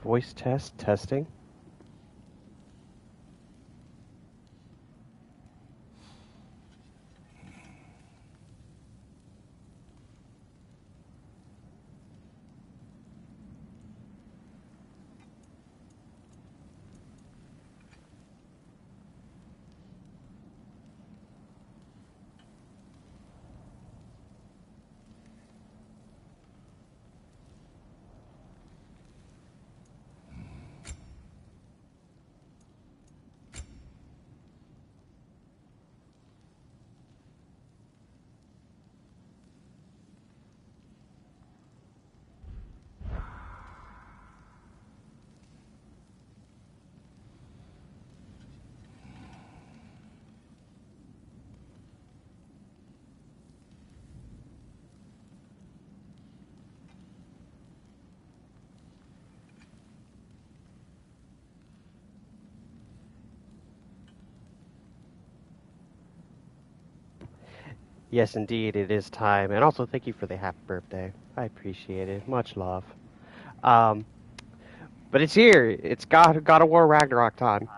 Voice test, testing. Yes, indeed, it is time. And also, thank you for the happy birthday. I appreciate it. Much love. Um, but it's here. It's God of War Ragnarok time.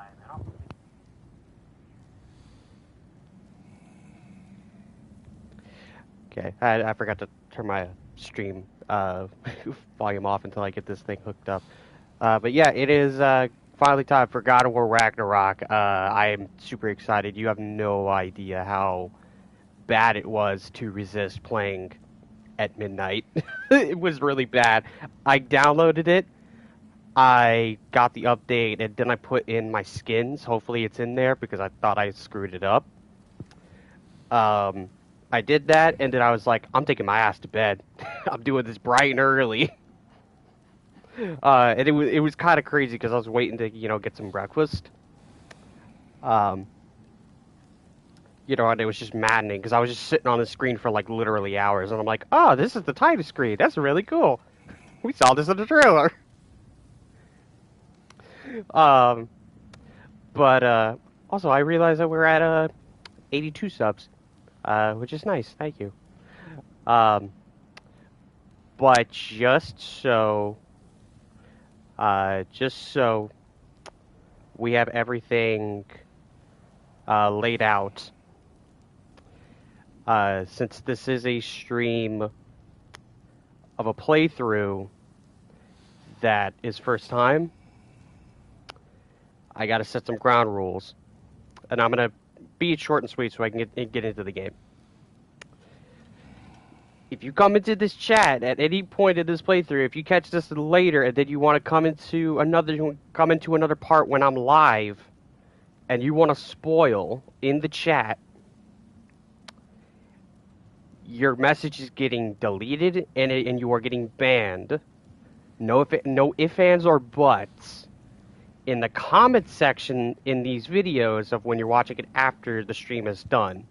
Okay, I forgot to turn my stream volume off until I get this thing hooked up. But yeah, it is finally time for God of War Ragnarok. I am super excited. You have no idea how bad it was to resist playing at midnight. It was really bad. I downloaded it. I got the update, and then I put in my skins. Hopefully, it's in there because I thought I screwed it up. Um, I did that, and then I was like, I'm taking my ass to bed. I'm doing this bright and early. And it was kind of crazy because I was waiting to get some breakfast. Um, and it was just maddening because I was just sitting on the screen for like literally hours, and I'm like, oh, this is the title screen. That's really cool. We saw this in the trailer. Um, but also I realized that we're at 82 subs, which is nice. Thank you. Um, but just so we have everything laid out. Since this is a stream of a playthrough that is first time, I gotta set some ground rules. And I'm gonna be short and sweet so I can get into the game. If you come into this chat at any point in this playthrough, if you catch this later and then you want to come into another part when I'm live, and you want to spoil in the chat, your message is getting deleted and you are getting banned. No ifs, ands, or buts. In the comment section in these videos of when you're watching it after the stream is done.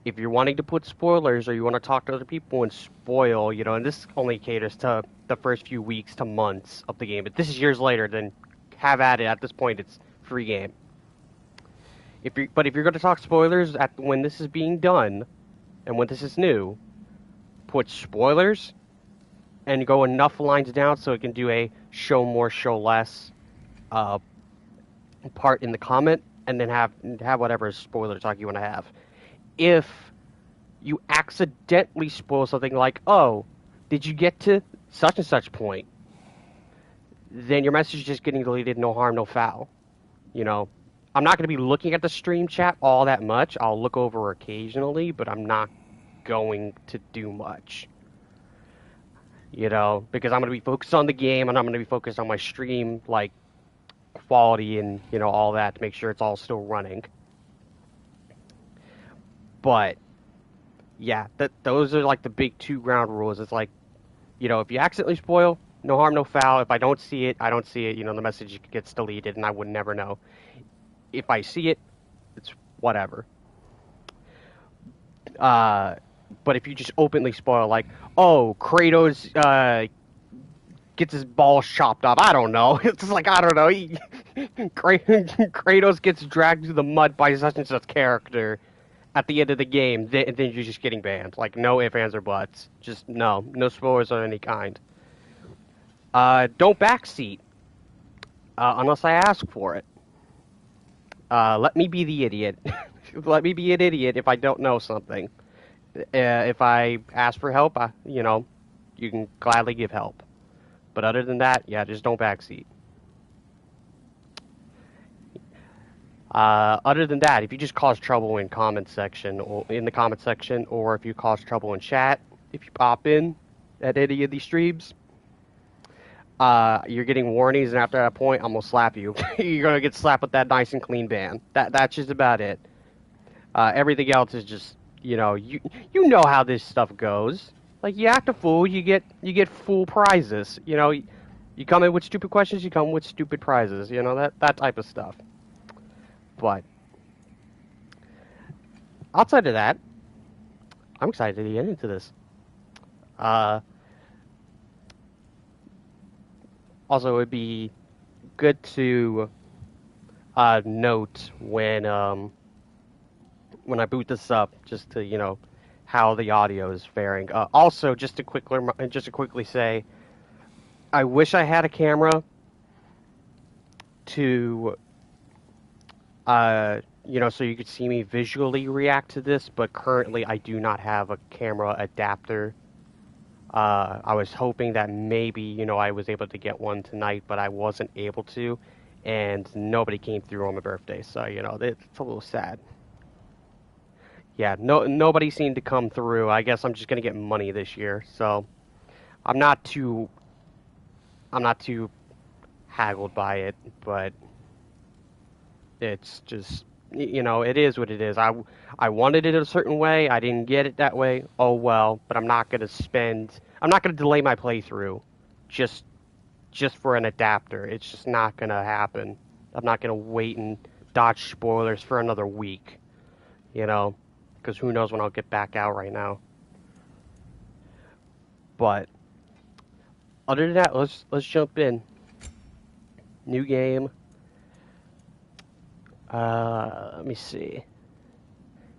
If you're wanting to put spoilers or you want to talk to other people and spoil, and this only caters to the first few weeks to months of the game. If this is years later, then have at it. At this point, it's free game. But if you're going to talk spoilers when this is being done, and when this is new, put spoilers and go enough lines down so it can do a show more, show less part in the comment, and then have whatever spoiler talk you want to have. If you accidentally spoil something like, oh, did you get to such and such point? Then your message is just getting deleted, no harm, no foul. I'm not going to be looking at the stream chat all that much. I'll look over occasionally, but I'm not going to do much. Because I'm going to be focused on the game, and I'm going to be focused on my stream, quality and, all that to make sure it's all still running. But, yeah, those are, the big two ground rules. It's if you accidentally spoil, no harm, no foul. If I don't see it, I don't see it. The message gets deleted, and I would never know. If I see it, it's whatever. But if you just openly spoil, oh, Kratos gets his balls chopped off. I don't know. It's just I don't know. Kratos gets dragged through the mud by such and such character at the end of the game. Then you're just getting banned. No ifs, ands, or buts. Just no spoilers of any kind. Don't backseat unless I ask for it. Let me be the idiot. Let me be an idiot if I don't know something. If I ask for help, you can gladly give help. But other than that, yeah, just don't backseat. Other than that, if you just cause trouble in comment section or in the comment section, or if you cause trouble in chat, if you pop in at any of these streams, you're getting warnings, and after that point, I'm gonna slap you. You're gonna get slapped with that nice and clean ban. That's just about it. Everything else is just, you know how this stuff goes. Like, you act a fool, you get fool prizes. You come in with stupid questions, you come with stupid prizes. That type of stuff. But outside of that, I'm excited to get into this. Also, it'd be good to note when I boot this up, just to how the audio is faring. Also, just to quickly say, I wish I had a camera to so you could see me visually react to this, but currently I do not have a camera adapter. I was hoping that maybe, I was able to get one tonight, but I wasn't able to, and nobody came through on my birthday, so, it's a little sad. Yeah, nobody seemed to come through. I guess I'm just gonna get money this year, so I'm not too haggled by it, but it's just, it is what it is. I wanted it a certain way. I didn't get it that way. Oh well, but I'm not gonna delay my playthrough just for an adapter. It's just not gonna happen. I'm not gonna wait and dodge spoilers for another week, because who knows when I'll get back out right now. But other than that, let's jump in. New game. Let me see.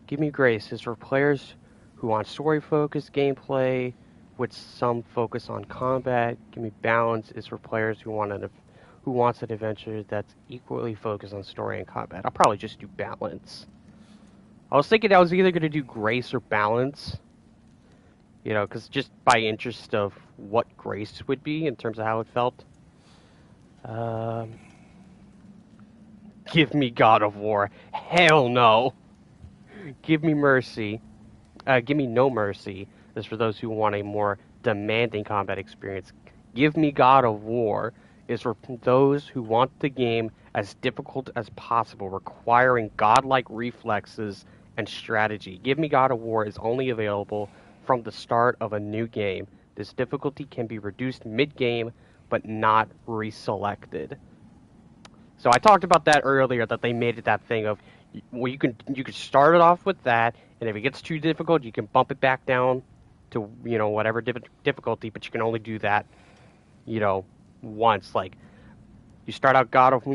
Give Me Grace is for players who want story-focused gameplay with some focus on combat. Give Me Balance is for players who wants an adventure that's equally focused on story and combat. I'll probably just do Balance. I was thinking I was either going to do Grace or Balance, because just by interest of what Grace would be in terms of how it felt. Give me God of War. Hell no. Give me Mercy. Give me No Mercy. This is for those who want a more demanding combat experience. Give me God of War is for those who want the game as difficult as possible, requiring godlike reflexes and strategy. Give Me God of War is only available from the start of a new game. This difficulty can be reduced mid-game, but not reselected. So I talked about that earlier, that they made it that thing of, well, you could start it off with that, and if it gets too difficult, you can bump it back down to, whatever difficulty, but you can only do that, once. Like, you start out God of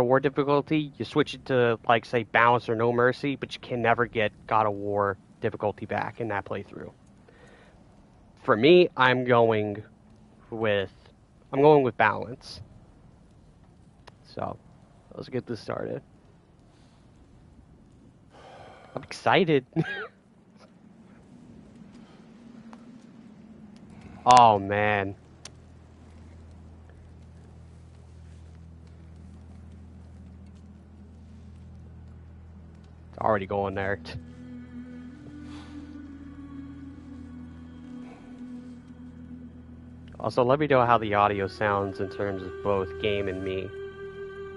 War difficulty, you switch it to, like, say, Balance or No Mercy, but you can never get God of War difficulty back in that playthrough. For me, I'm going with Balance. So, let's get this started. I'm excited. Oh, man. It's already going there. Also, let me know how the audio sounds in terms of both game and me.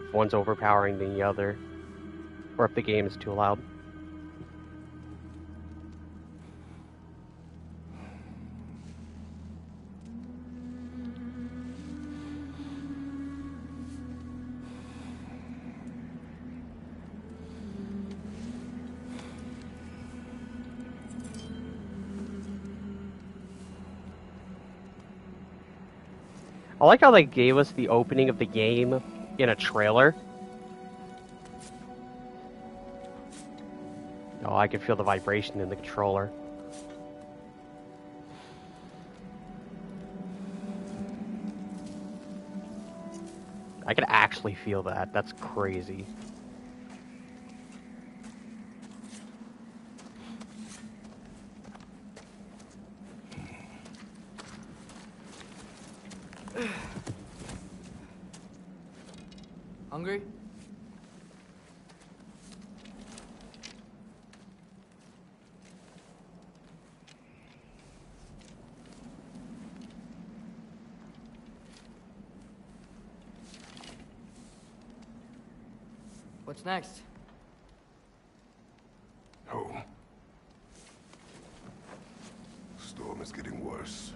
If one's overpowering than the other, or if the game is too loud. I like how they gave us the opening of the game in a trailer. Oh, I can feel the vibration in the controller. I can actually feel that. That's crazy. Hungry? What's next? Home. Storm is getting worse.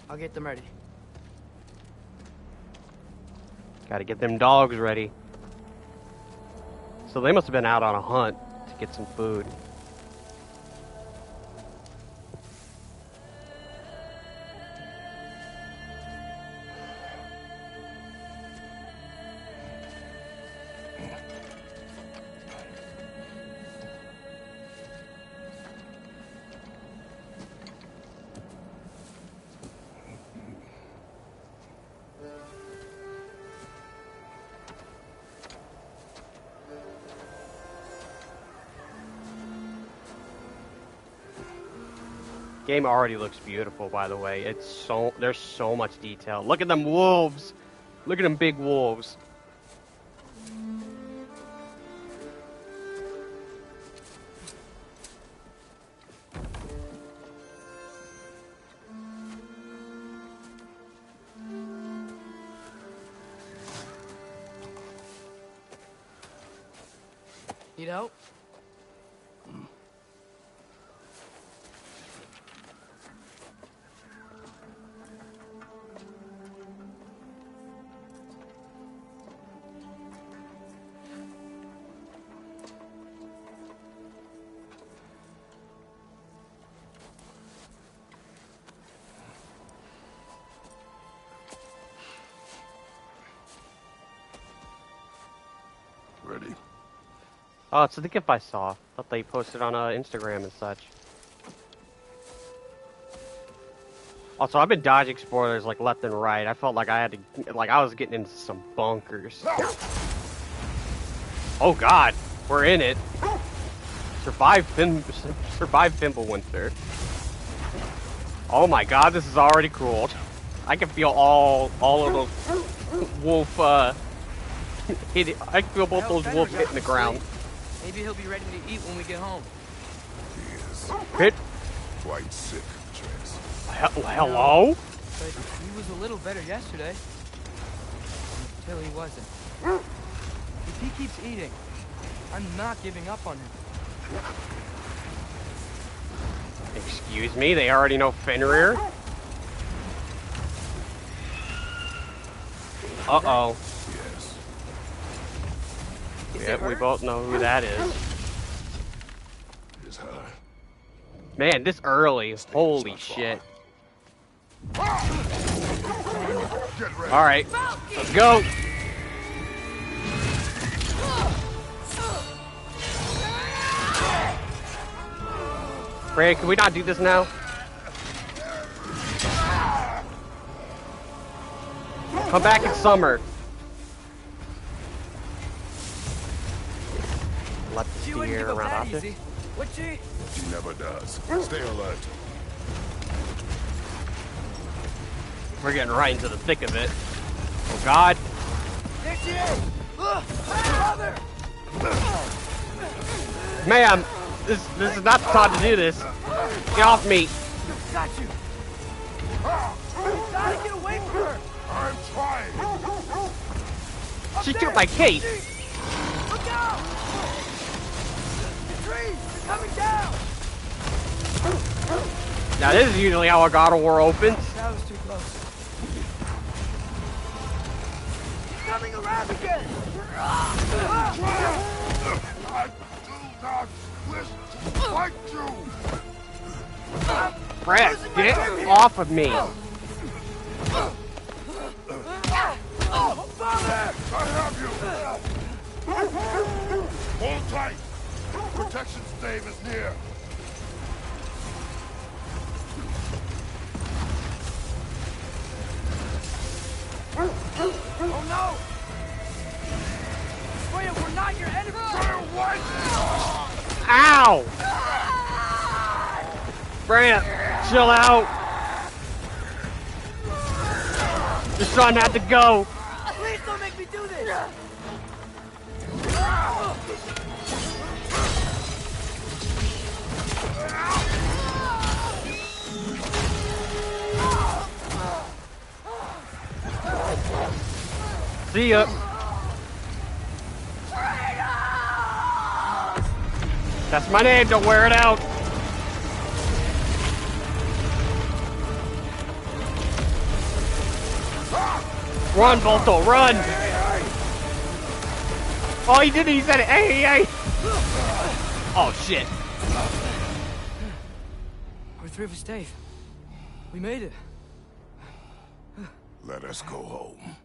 I'll get them ready. Gotta get them dogs ready. So they must have been out on a hunt to get some food. Game already looks beautiful, by the way. There's so much detail. Look at them wolves. Look at them big wolves. Need help? Ready? Oh, it's the GIF I saw. Thought they posted on Instagram and such. Also, I've been dodging spoilers like left and right. I felt like I had to, like I was getting into some bunkers. Oh God, we're in it. Survive Fimbulwinter. Oh my God, this is already cool. I can feel all of those wolf hitting. I can feel both those wolves hitting the ground. Maybe he'll be ready to eat when we get home. He is Hit. quite sick, Trace. Hello? But he was a little better yesterday. Until he wasn't. If he keeps eating, I'm not giving up on him. Excuse me, they already know Fenrir? Uh-oh. Yes. Yep, we both know who that is. It is her. Man, this early. Holy shit. Get ready. Alright, let's go. Ray, can we not do this now? Come back in summer. Let the She wouldn't steer give up around that out there. easy. Would she? He never does. Stay alert. We're getting right into the thick of it. Oh God. There she is! Brother! Ma'am, this is not the time to do this. Get off me. Got you! You gotta get away from her! I'm trying. She took my cape. Look out! The trees! They're coming down! Now this is usually how a God of War opens. That was too close. Coming around again! I do not wish to fight you. Brad, get off of me. Father, I have you. Hold tight. Protection stave is near. not your enemy! What? Ow! Brant, chill out. Your son had to go. Please don't make me do this! See ya. That's my name, don't wear it out. Run, Volto, run! Oh, he did it, he said it. Hey, hey, hey! Oh, shit. We're 3 of us safe. We made it. Let us go home.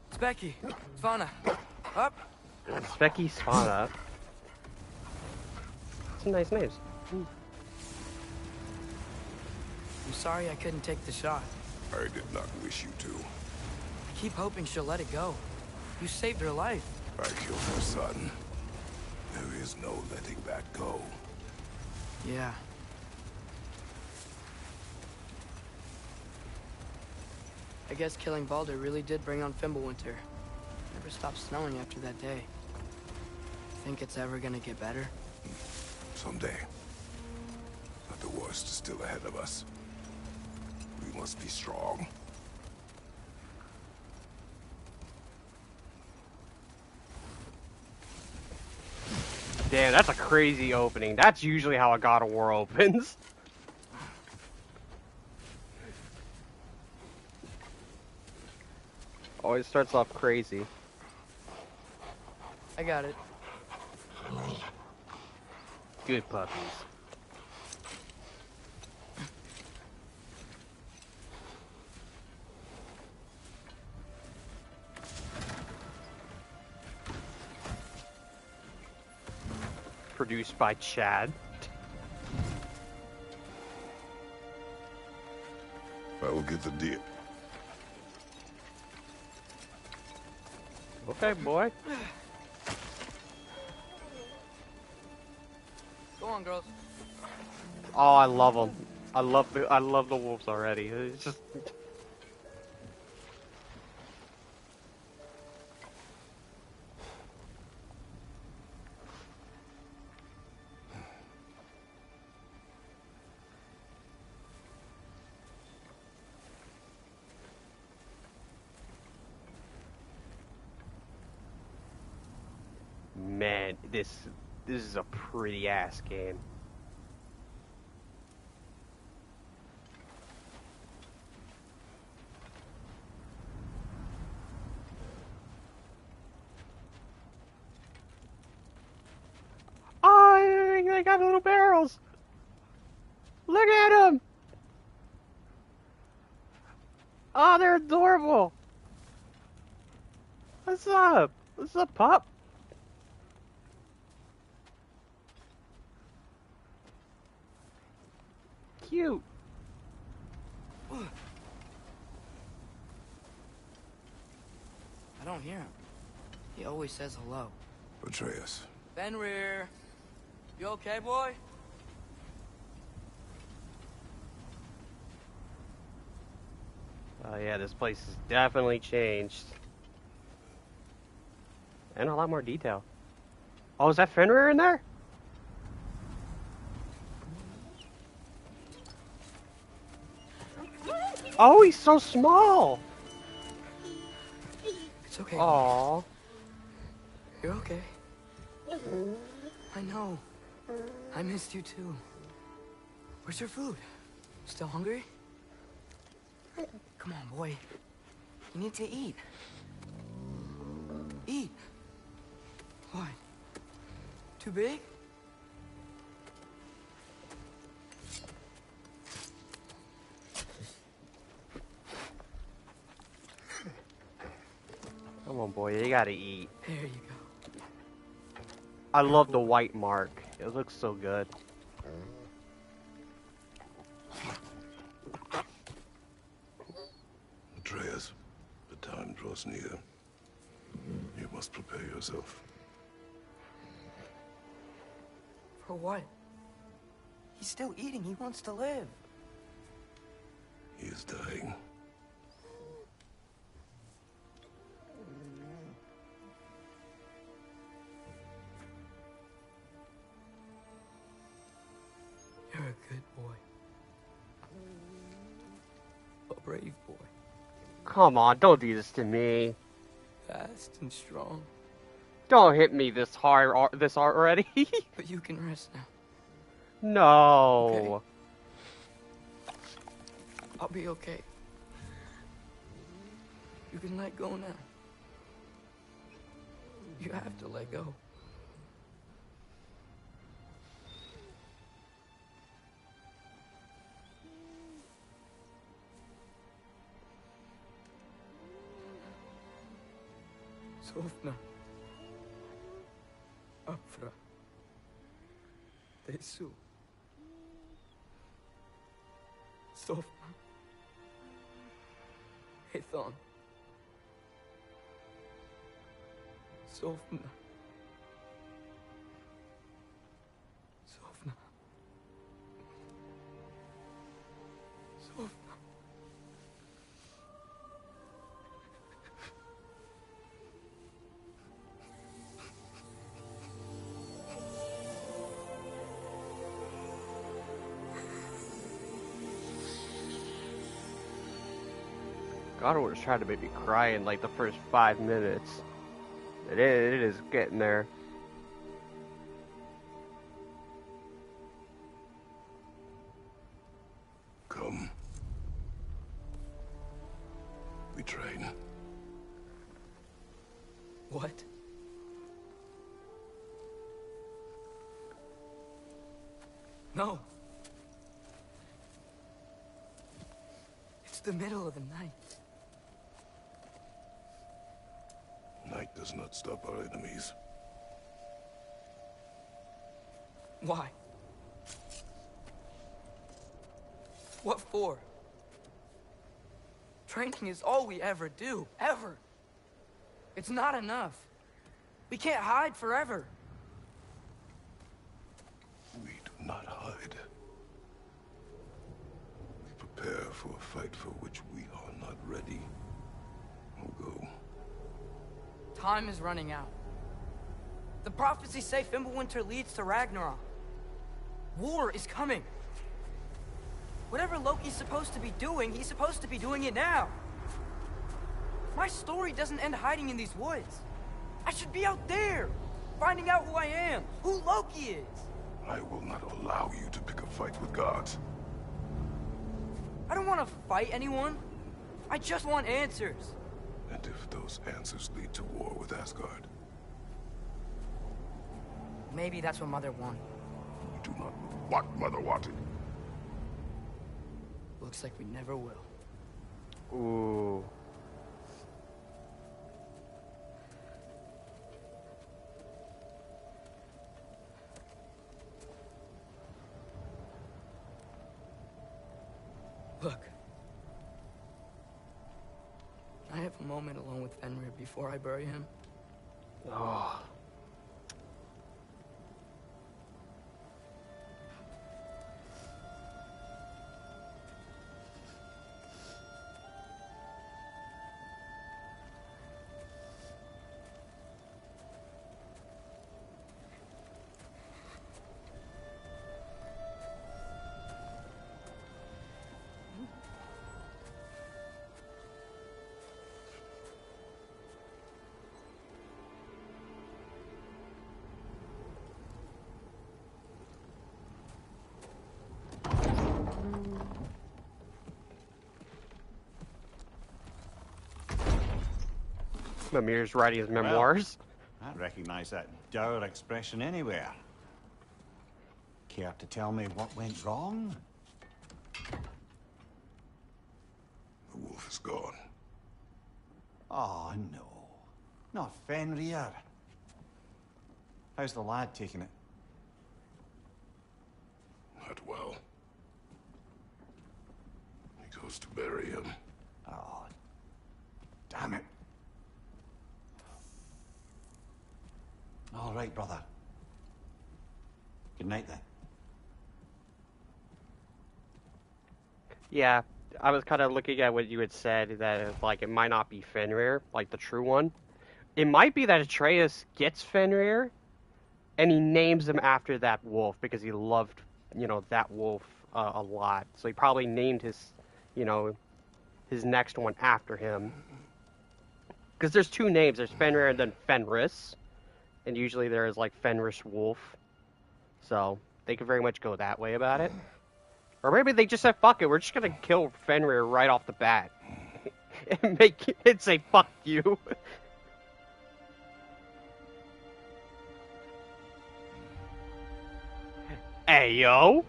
It's Becky. Svana. Up. Specky Svana. Some nice names. I'm sorry I couldn't take the shot. I did not wish you to. I keep hoping she'll let it go. You saved her life. I killed her son. There is no letting that go. Yeah. I guess killing Baldur really did bring on Fimbulwinter. Never stopped snowing after that day. Think it's ever gonna get better? Someday. But the worst is still ahead of us. We must be strong. Damn, that's a crazy opening. That's usually how a God of War opens. Always starts off crazy. I got it. Good puppies. Produced by Chad. I will get the deal. Okay, boy. Go on, girls. Oh, I love them. I love the wolves already. It's just man, this is a pretty ass game. Oh, they got little barrels. Look at them. Oh, they're adorable. What's up? What's up, pup? Cute. I don't hear him. He always says hello. Atreus. Fenrir. You okay, boy? Oh yeah, this place has definitely changed. And a lot more detail. Oh, is that Fenrir in there? Oh, he's so small. It's okay. Aww. You're okay. I know. I missed you too. Where's your food? Still hungry? Come on, boy. You need to eat. Eat. What? Too big? Come on, boy, you gotta eat. There you go. I love the white mark. It looks so good. Atreus, the time draws near. You must prepare yourself. For what? He's still eating. He wants to live. He is dying. You're a good boy. A brave boy. Come on, don't do this to me. Fast and strong. Don't hit me this hard already. But you can rest now. No. Okay. I'll be okay. You can let go now. You have to let go. Sofna. Afra. Tesu. Sofna. Ethon. Sofna. Sofna. Sofna. God was trying to make me cry in like the first 5 minutes. It is getting there. Come. We train. What? No. It's the middle of the night. Night does not stop our enemies. Why? What for? Training is all we ever do, ever. It's not enough. We can't hide forever. We do not hide. We prepare for a fight for which we are not ready. We'll go. Time is running out. The prophecies say Fimbulwinter leads to Ragnarok. War is coming. Whatever Loki's supposed to be doing, he's supposed to be doing it now. My story doesn't end hiding in these woods. I should be out there, finding out who I am, who Loki is. I will not allow you to pick a fight with gods. I don't want to fight anyone. I just want answers. And if those answers lead to war with Asgard? Maybe that's what Mother wanted. We do not know what Mother wanted. Looks like we never will. Ooh. Look. Can I have a moment alone with Fenrir before I bury him? Oh. Mimir's writing his memoirs. I recognize that dour expression anywhere. Care to tell me what went wrong? The wolf is gone. Oh, no. Not Fenrir. How's the lad taking it? Not well. He goes to bury him. Oh, damn it. All right, brother. Good night, then. Yeah, I was kind of looking at what you had said, that like it might not be Fenrir, like the true one. It might be that Atreus gets Fenrir, and he names him after that wolf because he loved, that wolf a lot. So he probably named you know, his next one after him. Because there's two names. There's Fenrir and then Fenris, and usually there is like Fenris wolf. So they could very much go that way about it. Or maybe they just said, fuck it, we're just gonna kill Fenrir right off the bat. And make it say, fuck you. Hey, yo!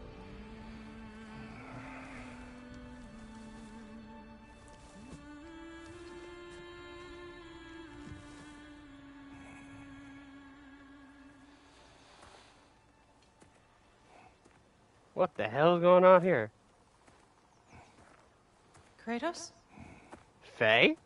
What the hell is going on here? Kratos? Faye?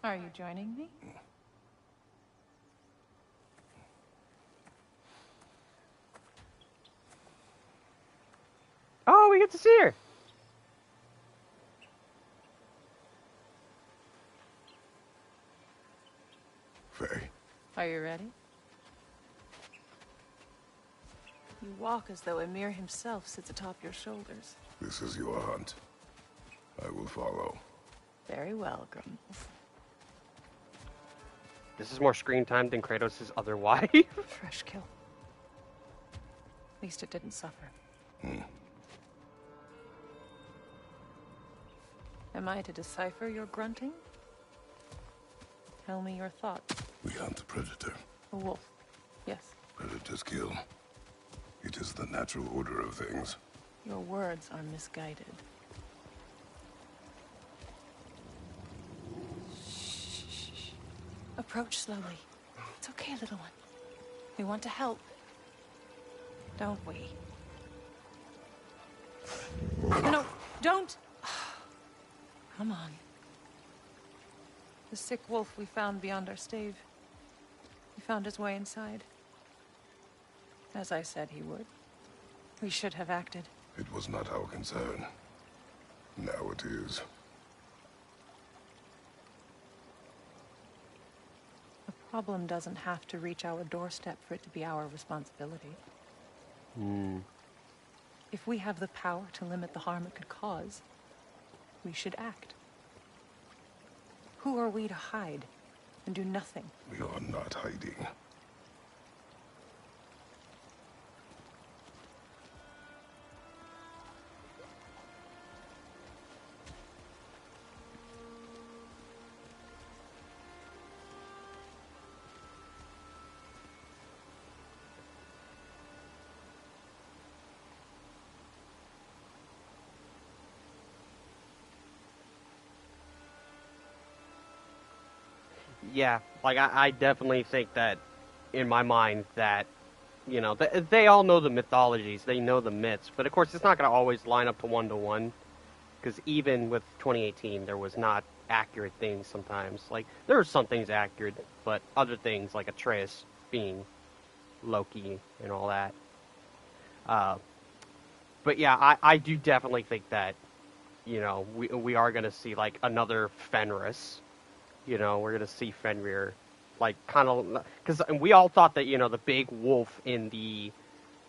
Are you joining me? Oh, we get to see her! Faye, Are you ready? You walk as though Emir himself sits atop your shoulders. this is your hunt. I will follow. Very welcome. This is more screen time than Kratos' other wife. Fresh kill. At least it didn't suffer. Am I to decipher your grunting? Tell me your thoughts. We hunt a predator. A wolf. Yes. Predators kill. It is the natural order of things. Your words are misguided. Shh. Approach slowly. It's okay, little one. We want to help. Don't we? No, don't! Come on. The sick wolf we found beyond our stave. He found his way inside. As I said he would. We should have acted. It was not our concern. Now it is. The problem doesn't have to reach our doorstep for it to be our responsibility. If we have the power to limit the harm it could cause, we should act. Who are we to hide and do nothing? We are not hiding. Yeah, like I definitely think that, in my mind, that, they all know the mythologies, they know the myths, but of course it's not going to always line up to one, because even with 2018, there was not accurate things sometimes. Like, there were some things accurate, but other things, like Atreus being Loki and all that. But yeah, I do definitely think that, we are going to see, like, another Fenris. We're going to see Fenrir, like, kind of... Because we all thought that, the big wolf in the,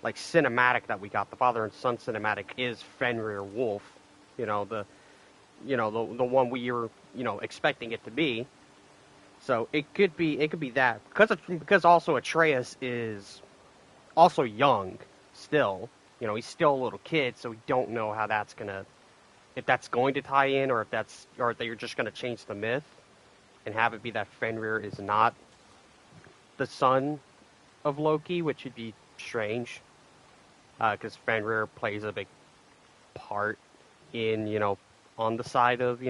like, cinematic that we got, the father and son cinematic, is Fenrir Wolf. The one we were, expecting it to be. So it could be that. Because also Atreus is also young, still. He's still a little kid, so we don't know how that's going to... If that's going to tie in, or if they're just going to change the myth and have it be that Fenrir is not the son of Loki, which would be strange, because Fenrir plays a big part in, on the side of,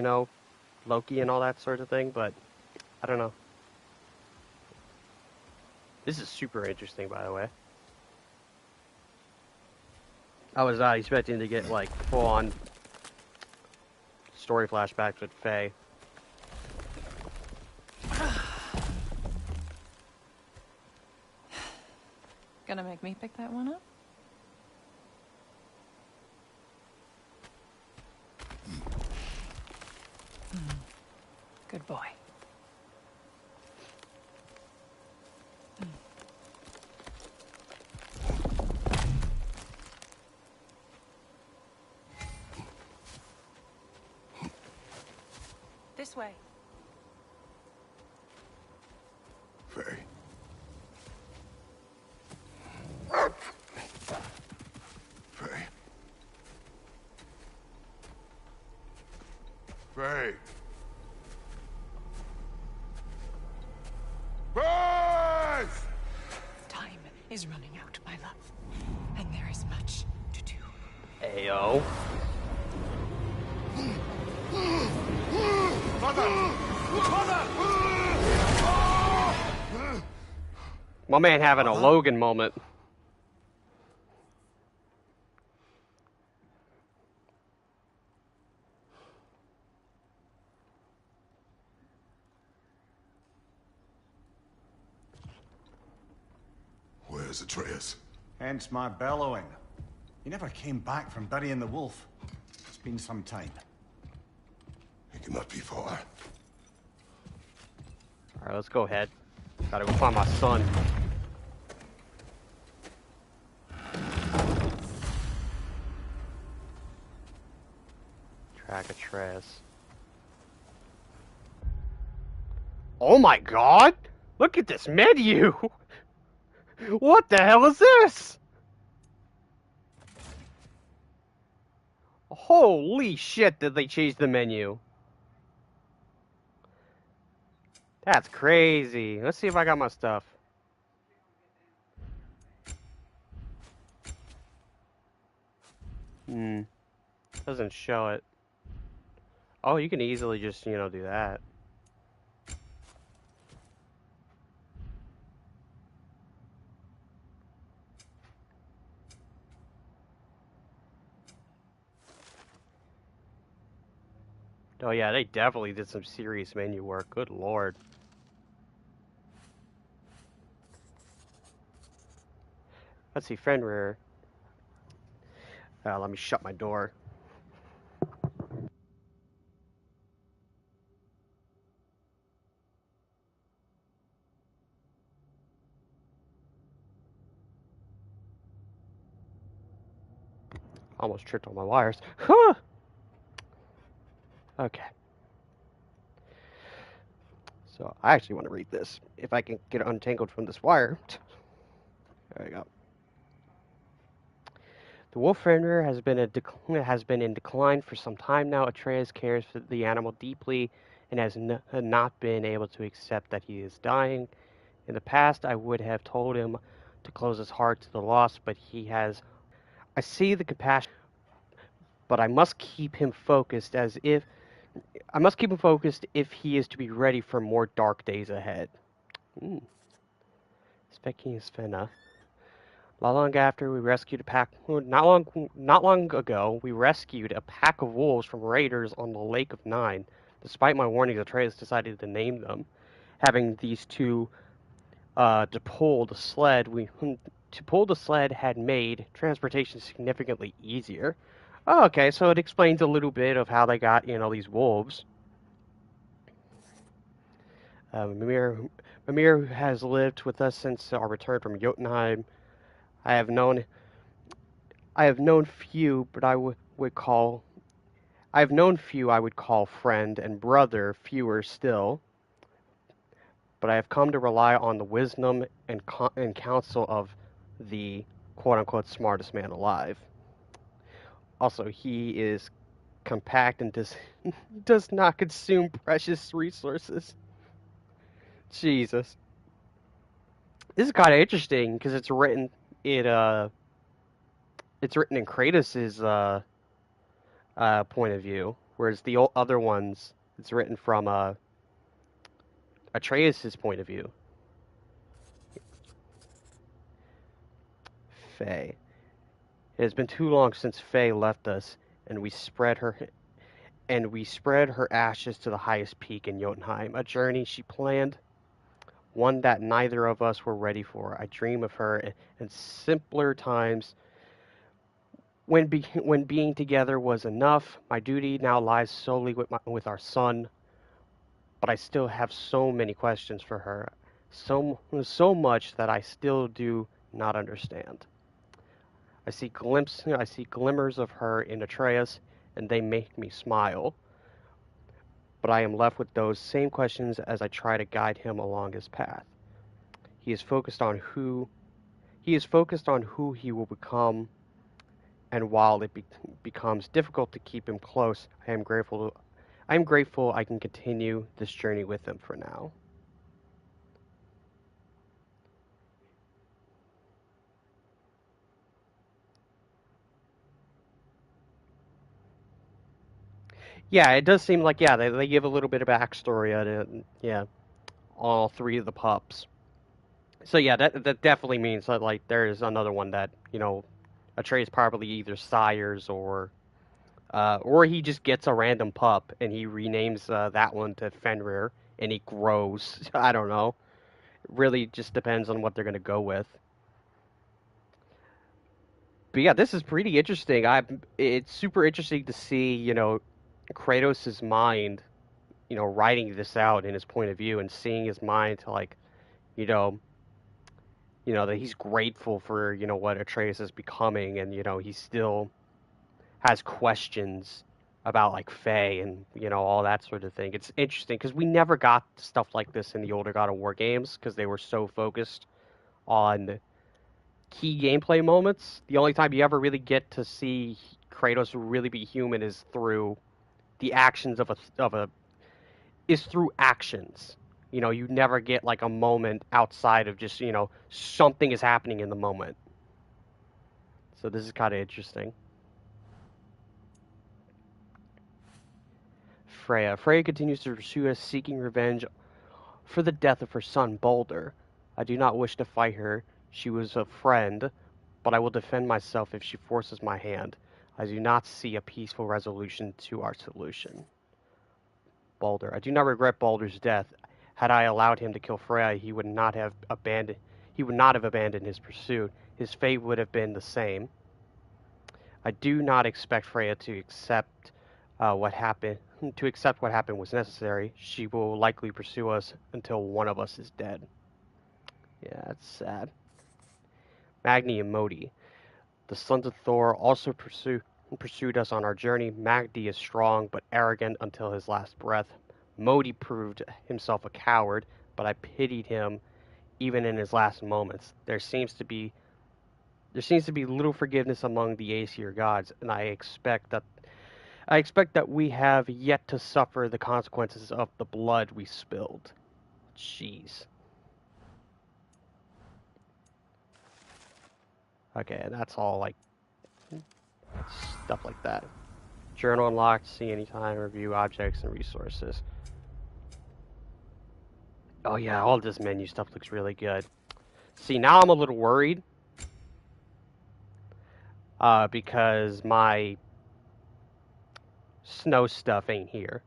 Loki and all that sort of thing, but I don't know. This is super interesting, by the way. I was not expecting to get, like, full-on story flashbacks with Faye. Gonna make me pick that one up? Good boy. This way. Faye. Faye. Faye. Faye! Time is running out, my love. And there is much to do. Ayo. My man having a Logan moment. Where's Atreus? Hence my bellowing. He never came back from burying the wolf. It's been some time. He cannot be far. Alright, let's go ahead. Gotta go find my son. Track Atreus. Oh my god! Look at this menu! What the hell is this? Holy shit, did they change the menu? That's crazy. Let's see if I got my stuff. Doesn't show it. Oh, you can easily just, you know, do that. Oh yeah, they definitely did some serious menu work. Good lord. Let's see, Fenrir. Let me shut my door. Almost tripped on my wires. Huh! Okay. So I actually want to read this. If I can get it untangled from this wire. There we go. The wolf Fenrir has been in decline for some time now. Atreus cares for the animal deeply and has not been able to accept that he is dying. In the past, I would have told him to close his heart to the loss, but he has. I see the compassion, but I must keep him focused if he is to be ready for more dark days ahead. Speaking Svenna. Not long after we rescued a pack. Not long ago, we rescued a pack of wolves from raiders on the Lake of Nine. Despite my warnings, Atreus decided to name them. Having these two to pull the sled had made transportation significantly easier. Oh, okay, so it explains a little bit of how they got, you know, these wolves. Mimir has lived with us since our return from Jotunheim. I have known few, but I would call friend and brother, fewer still. But I have come to rely on the wisdom and counsel of the quote-unquote smartest man alive. Also, he is compact and does not consume precious resources. Jesus. This is kind of interesting because it's written in Kratos' point of view, whereas the other ones it's written from Atreus' point of view. Faye. It has been too long since Faye left us, and we spread her and we spread her ashes to the highest peak in Jotunheim, a journey she planned, one that neither of us were ready for. I dream of her in simpler times when being together was enough. My duty now lies solely with our son, but I still have so many questions for her, so much that I still do not understand. I see glimmers of her in Atreus, and they make me smile. But I am left with those same questions as I try to guide him along his path. He is focused on who he will become, and while it becomes difficult to keep him close, I am grateful I can continue this journey with him for now. Yeah, it does seem like, yeah, they give a little bit of backstory on it. Yeah, all three of the pups. So yeah, that definitely means that, like, there is another one that, Atreus probably either sires or he just gets a random pup and he renames that one to Fenrir and he grows. I don't know. It really just depends on what they're gonna go with. But yeah, this is pretty interesting. It's super interesting to see, Kratos' mind, writing this out in his point of view and seeing his mind to, like, you know, that he's grateful for, what Atreus is becoming, and, he still has questions about, like, Fae and, all that sort of thing. It's interesting because we never got stuff like this in the older God of War games because they were so focused on key gameplay moments. The only time you ever really get to see Kratos really be human is through the actions is through actions. You never get, like, a moment outside of just, something is happening in the moment. So this is kind of interesting. Freya. Freya continues to pursue us, seeking revenge for the death of her son, Balder. I do not wish to fight her. She was a friend, but I will defend myself if she forces my hand. I do not see a peaceful resolution to our solution. Balder. I do not regret Balder's death. Had I allowed him to kill Freya, he would not have abandoned his pursuit. His fate would have been the same. I do not expect Freya to accept what happened. To accept what happened was necessary. She will likely pursue us until one of us is dead. Yeah, that's sad. Magni and Modi. The sons of Thor also pursued us on our journey. Magni is strong but arrogant until his last breath. Modi proved himself a coward, but I pitied him even in his last moments. There seems to be little forgiveness among the Aesir gods, and I expect that we have yet to suffer the consequences of the blood we spilled. Jeez. Okay, that's all, like, stuff like that. Journal unlocked, see anytime, review objects and resources. Oh yeah, all this menu stuff looks really good. See, now I'm a little worried. Because my snow stuff ain't here.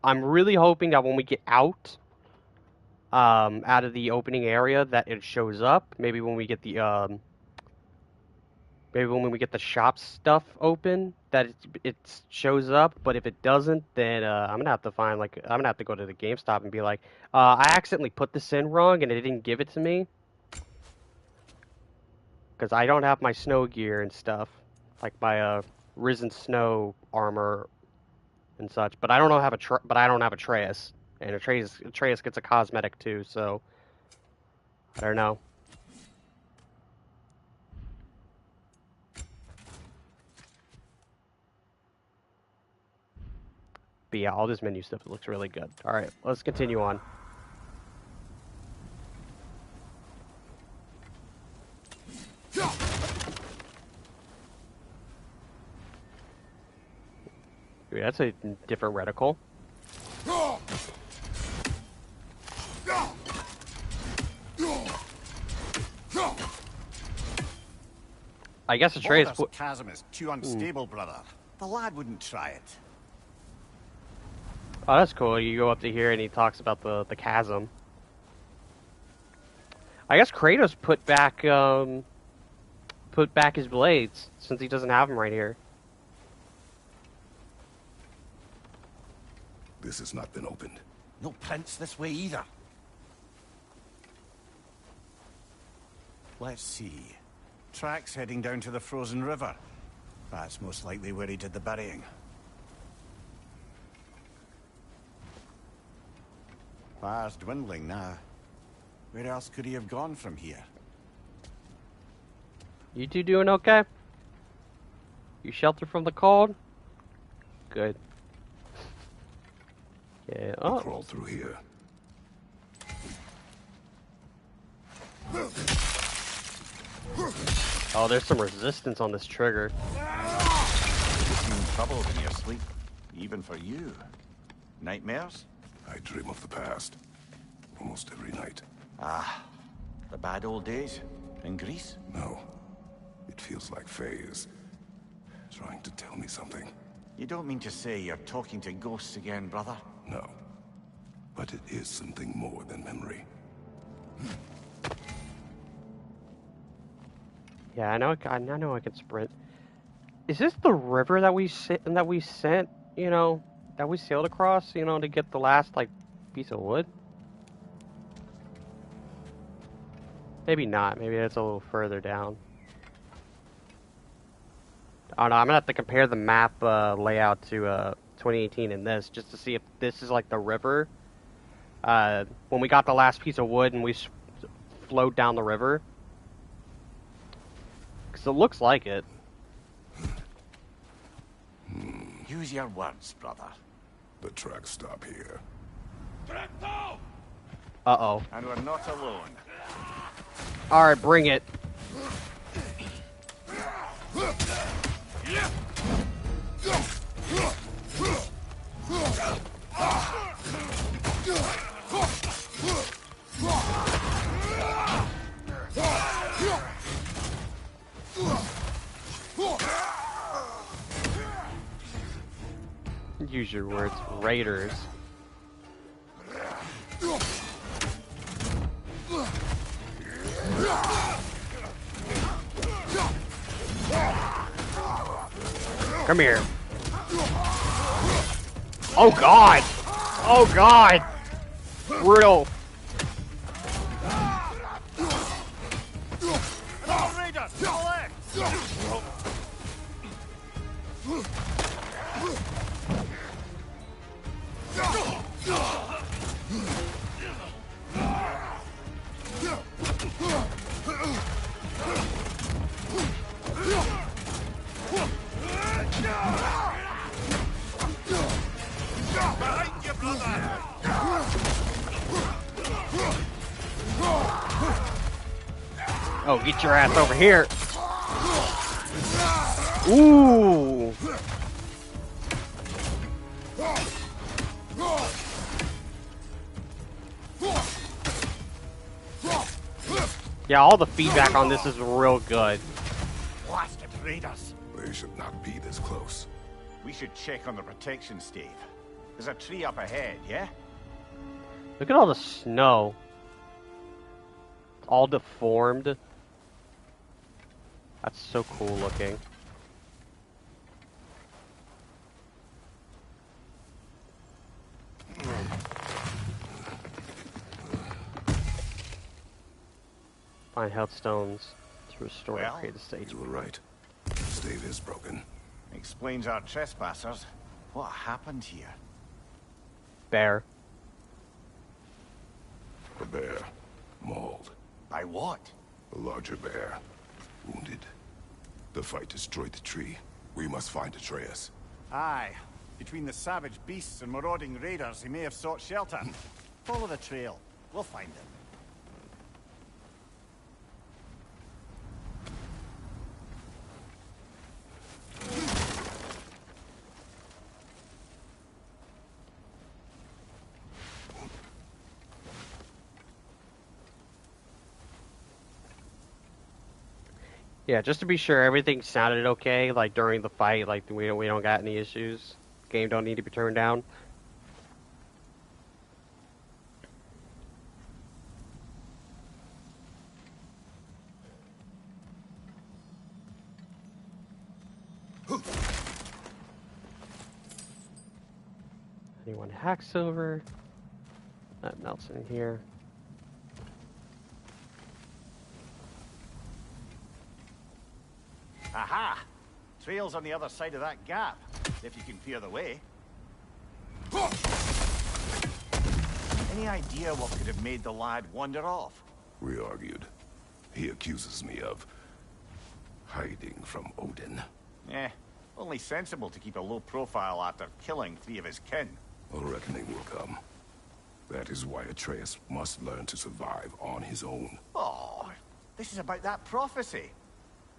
I'm really hoping that when we get out of the opening area that it shows up. Maybe when we get the shop stuff open, that it shows up. But if it doesn't, then I'm gonna have to go to the GameStop and be like, I accidentally put this in wrong and it didn't give it to me because I don't have my snow gear and stuff, like my risen snow armor and such. But I don't have Atreus, and Atreus gets a cosmetic too. So I don't know. But yeah, all this menu stuff looks really good. All right, let's continue on. Dude, that's a different reticle. I guess Atreus. Chasm is too unstable, brother. The lad wouldn't try it. Oh, that's cool. You go up to here and he talks about the chasm. I guess Kratos put back his blades since he doesn't have them right here. This has not been opened. No prints this way either. Let's see. Tracks heading down to the frozen river. That's most likely where he did the burying. Fire's dwindling now. Where else could he have gone from here? You two doing okay? You shelter from the cold? Good. Yeah. Oh. Crawl through here. Oh, there's some resistance on this trigger. You seem troubled in your sleep, even for you. Nightmares? I dream of the past. Almost every night. Ah, the bad old days? In Greece? No. It feels like Faye is trying to tell me something. You don't mean to say you're talking to ghosts again, brother? No. But it is something more than memory. Yeah, I know I can sprint. Is this the river that we sent, you know, that we sailed across, you know, to get the last like piece of wood? Maybe not. Maybe it's a little further down. I don't know. I'm gonna have to compare the map layout to 2018 and this just to see if this is like the river. When we got the last piece of wood and we flowed down the river, because it looks like it. Use your words, brother. The tracks stop here. Uh-oh. And we're not alone. Alright, bring it. Use your words, raiders. Come here. Oh god! Oh god! Brutal. Oh, get your ass over here. Ooh. Yeah, all the feedback on this is real good. Blasted raiders. They should not be this close. We should check on the protection stave. There's a tree up ahead, yeah? Look at all the snow. It's all deformed. That's so cool looking. Find health stones to restore and create the stage. You were right. The stave is broken. Explains our trespassers. What happened here? Bear. A bear. Mauled. By what? A larger bear. Wounded. The fight destroyed the tree. We must find Atreus. Aye. Between the savage beasts and marauding raiders, he may have sought shelter. Follow the trail. We'll find him. Yeah, just to be sure everything sounded okay, like during the fight, like we don't got any issues. Game don't need to be turned down. Anyone hack silver? That melts in here. Aha! Trail's on the other side of that gap, if you can clear the way. Any idea what could have made the lad wander off? We argued. He accuses me of hiding from Odin. Only sensible to keep a low profile after killing 3 of his kin. A reckoning will come. That is why Atreus must learn to survive on his own. Oh, this is about that prophecy.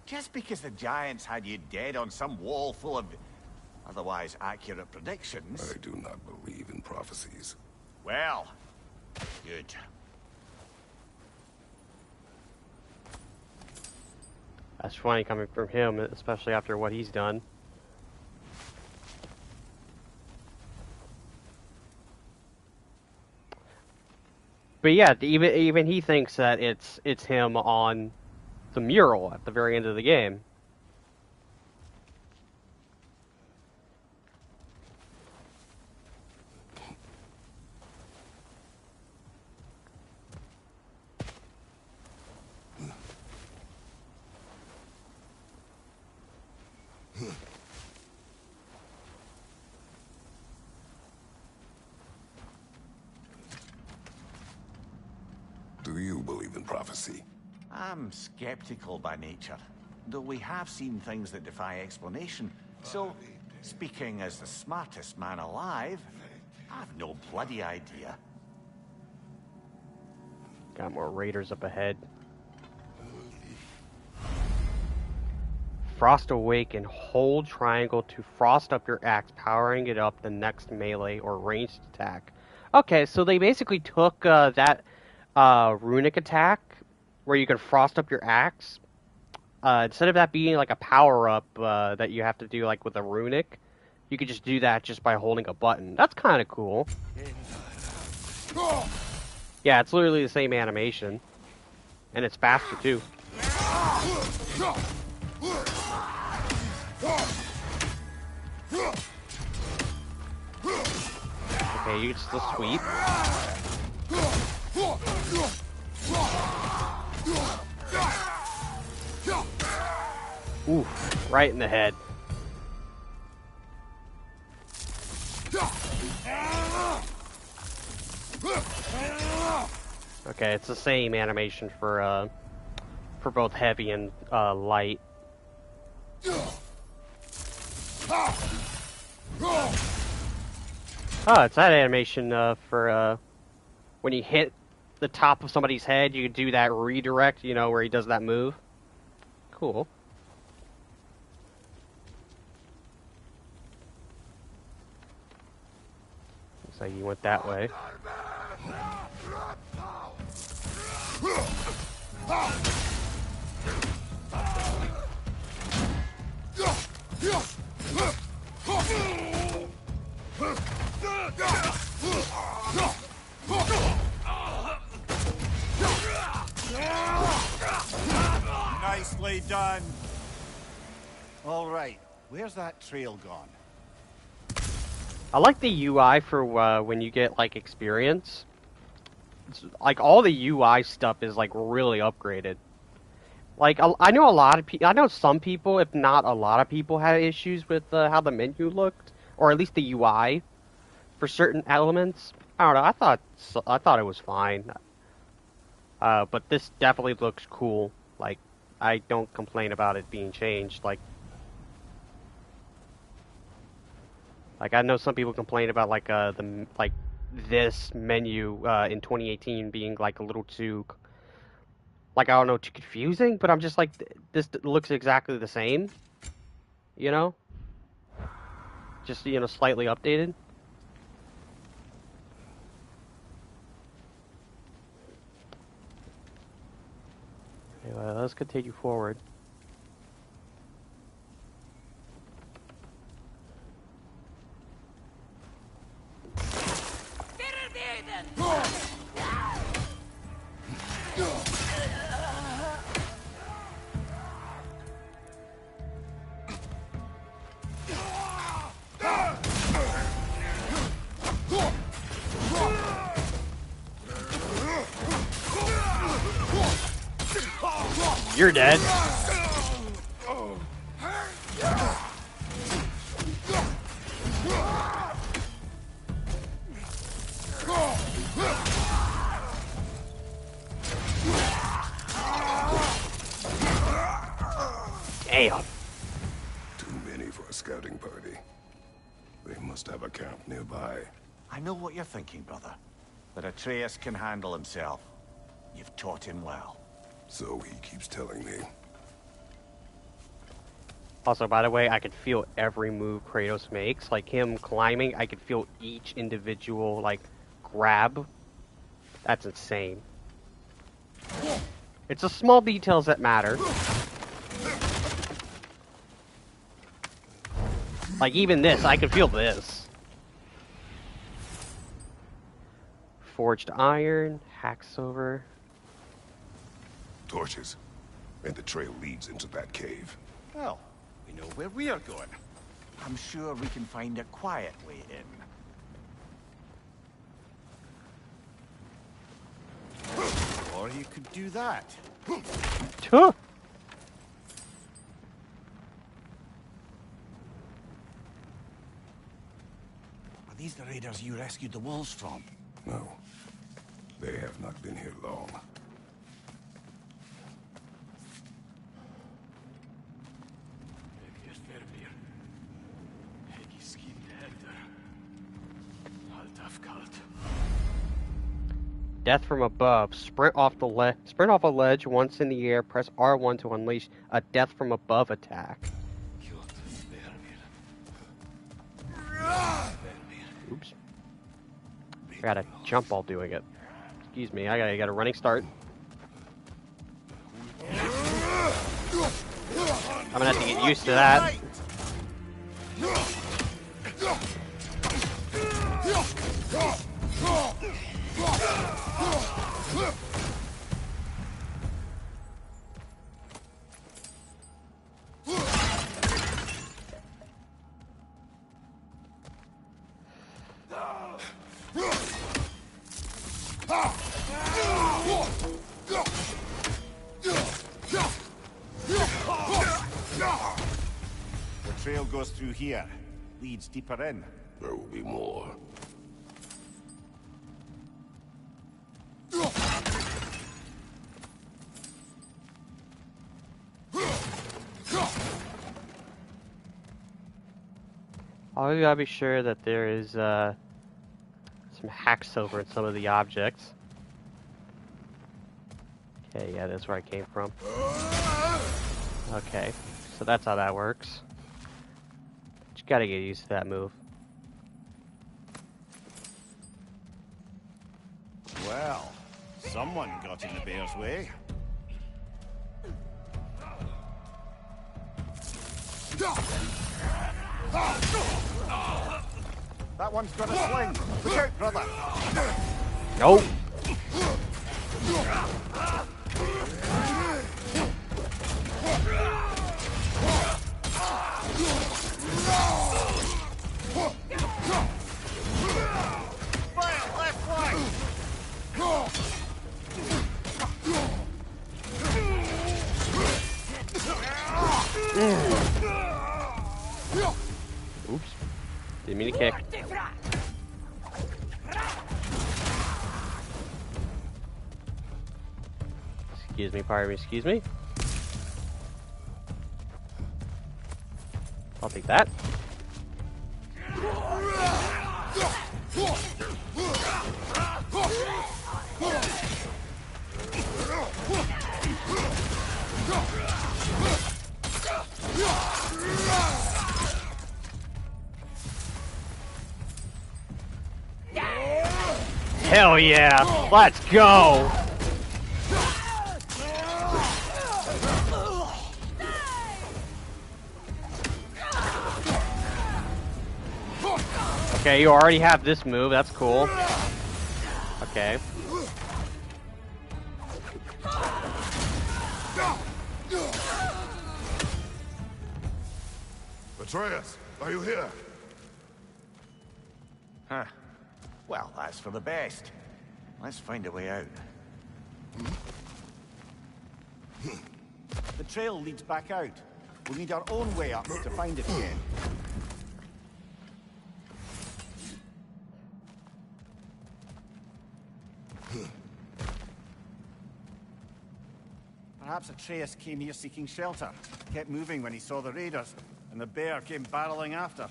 Just because the giants had you dead on some wall full of otherwise accurate predictions... I do not believe in prophecies. Well, good. That's funny coming from him, especially after what he's done. But yeah, even he thinks that it's him on the mural at the very end of the game. Do you believe in prophecy? I'm skeptical by nature, though we have seen things that defy explanation. So, speaking as the smartest man alive, I've no bloody idea. Got more raiders up ahead. Frost Awaken. Hold triangle to frost up your axe, powering it up the next melee or ranged attack. Okay, so they basically took that runic attack where you can frost up your axe. Instead of that being like a power-up that you have to do like with a runic, you could just do that just by holding a button. That's kind of cool. Yeah, it's literally the same animation. And it's faster too. Okay, you can still sweep. Oof, right in the head. Okay, it's the same animation for both heavy and light. Oh, it's that animation for when you hit the top of somebody's head, you can do that redirect, you know, where he does that move. Cool. Looks like he went that way. Nicely done. All right, where's that trail gone? I like the UI for when you get like experience. It's, like all the UI stuff is like really upgraded. Like I know a lot of people, I know some people, if not a lot of people, had issues with how the menu looked, or at least the UI for certain elements. I don't know. I thought it was fine. But this definitely looks cool. Like I don't complain about it being changed. Like I know some people complain about like this menu in 2018 being like a little too, like, I don't know, too confusing, but I'm just like, this looks exactly the same, you know? Just, you know, slightly updated. Anyway, let's continue forward. You're dead. Damn. Too many for a scouting party. They must have a camp nearby. I know what you're thinking, brother. But Atreus can handle himself. You've taught him well. So he keeps telling me. Also, by the way, I could feel every move Kratos makes. Like him climbing, I could feel each individual, like, grab. That's insane. It's the small details that matter. Like, even this, I can feel this. Forged iron, hacks over. Torches. And the trail leads into that cave. Well, we know where we are going. I'm sure we can find a quiet way in. Or you could do that. Huh. Are these the raiders you rescued the wolves from? No. They have not been here long. Death from above. Sprint off a ledge once in the air. Press R1 to unleash a death from above attack. Oops. I gotta jump while doing it. Excuse me, I got a running start. I'm gonna have to get used to that. The trail goes through here. Leads deeper in. There will be more. Always gotta be sure that there is some hack silver in some of the objects. Okay, yeah, that's where I came from. Okay, so that's how that works. Just gotta get used to that move. Well, someone got in the bear's way. That one's got a sling. Look out, brother. Nope. Left flank. Oops. Didn't mean to kick. Excuse me, pardon me, excuse me. I'll take that. Hell yeah! Let's go! Okay, you already have this move, that's cool. Okay. Atreus, are you here? Huh. Well, that's for the best. Let's find a way out. trail leads back out. We'll need our own way up to find it again. Perhaps Atreus came here seeking shelter. Kept moving when he saw the raiders, and the bear came barreling after.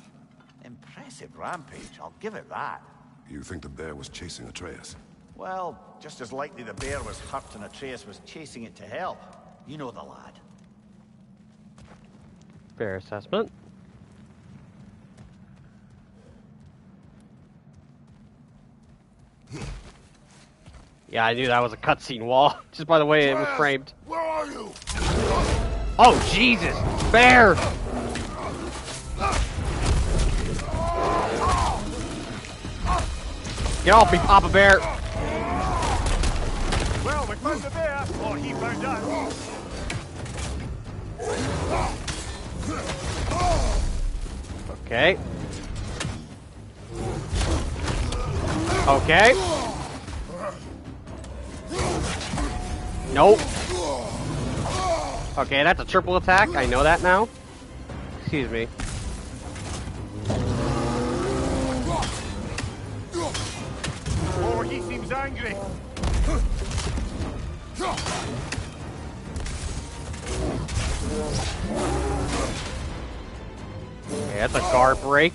Impressive rampage, I'll give it that. You think the bear was chasing Atreus? Well, just as likely the bear was hurt and Atreus was chasing it to help. You know the lad. Fair assessment. Yeah, I knew that was a cutscene wall, just by the way it was framed. Where are you? Oh, Jesus! Bear! Get off me, Papa Bear! Well, we found the bear, or he found us. Okay. Okay. Nope. Okay, that's a triple attack. I know that now. Excuse me. Oh, he seems angry. Okay, that's a guard break.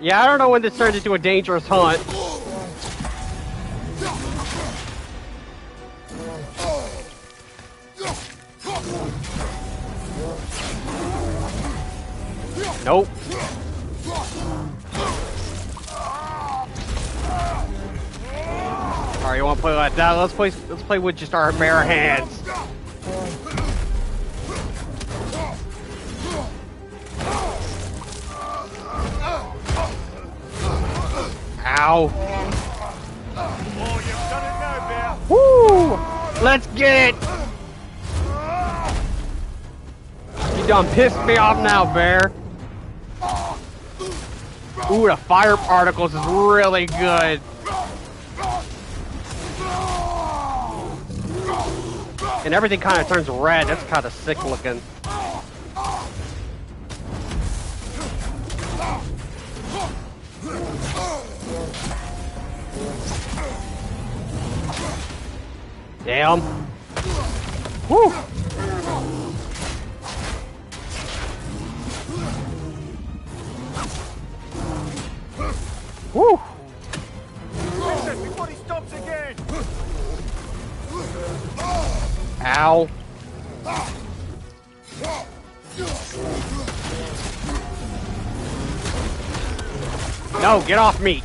Yeah, I don't know when this turns into a dangerous hunt. Nope. Alright, you wanna play like that? Let's play with just our bare hands. Ow. Oh, you've done it now, bear. Woo! Let's get it! You done pissed me off now, bear. Ooh, the fire particles is really good. And everything kind of turns red. That's kind of sick looking. Damn. Woo! Woo! Listen, before he stops again. Ow. No, get off me.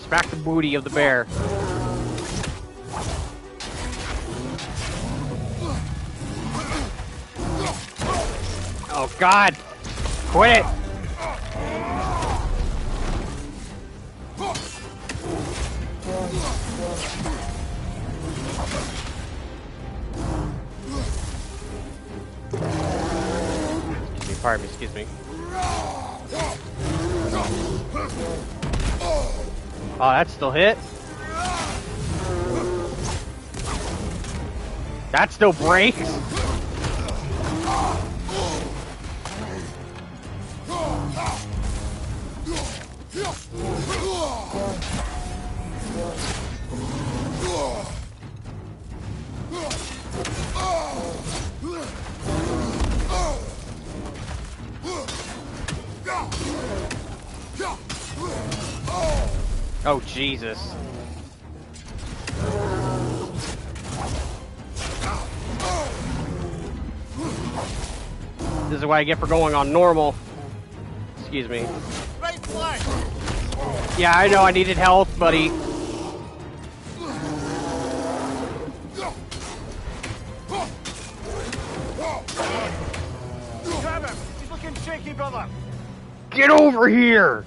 Smack the booty of the bear. Oh God! Quit it! Pardon me, excuse me. Oh, that still hit? That still breaks? Oh, Jesus. This is what I get for going on normal. Excuse me. Right flank. Yeah, I know I needed health, buddy. Grab him. He's shaky brother! Get over here!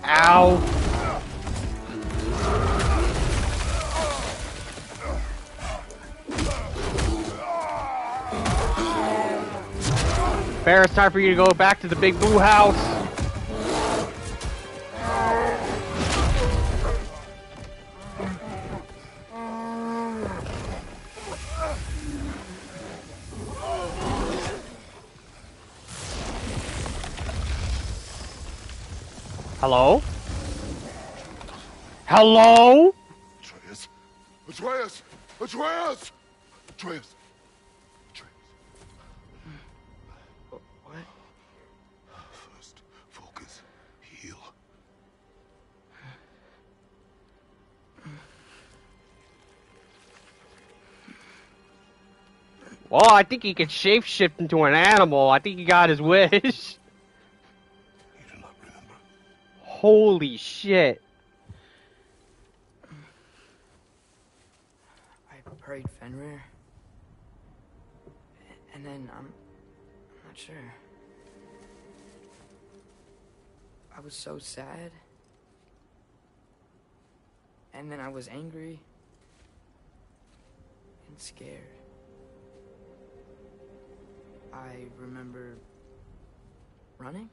Ow! Bear, it's time for you to go back to the big blue house. Hello? Hello? Atreus! Atreus! Atreus! Atreus! Atreus. What? First, focus. Heal. Well, I think he could shapeshift into an animal. I think he got his wish. You do not remember. Holy shit. I prayed Fenrir. And then I'm not sure. I was so sad. And then I was angry. And scared. I remember running.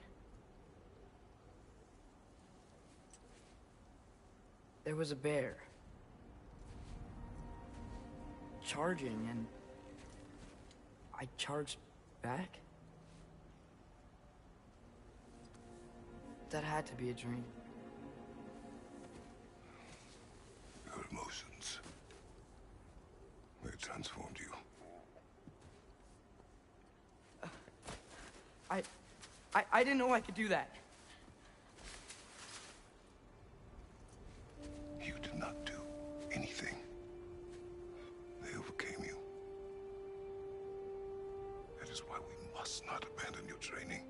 There was a bear charging, and I charged back. That had to be a dream. Your emotions. They transformed you. I didn't know I could do that. You did not do anything. They overcame you. That is why we must not abandon your training.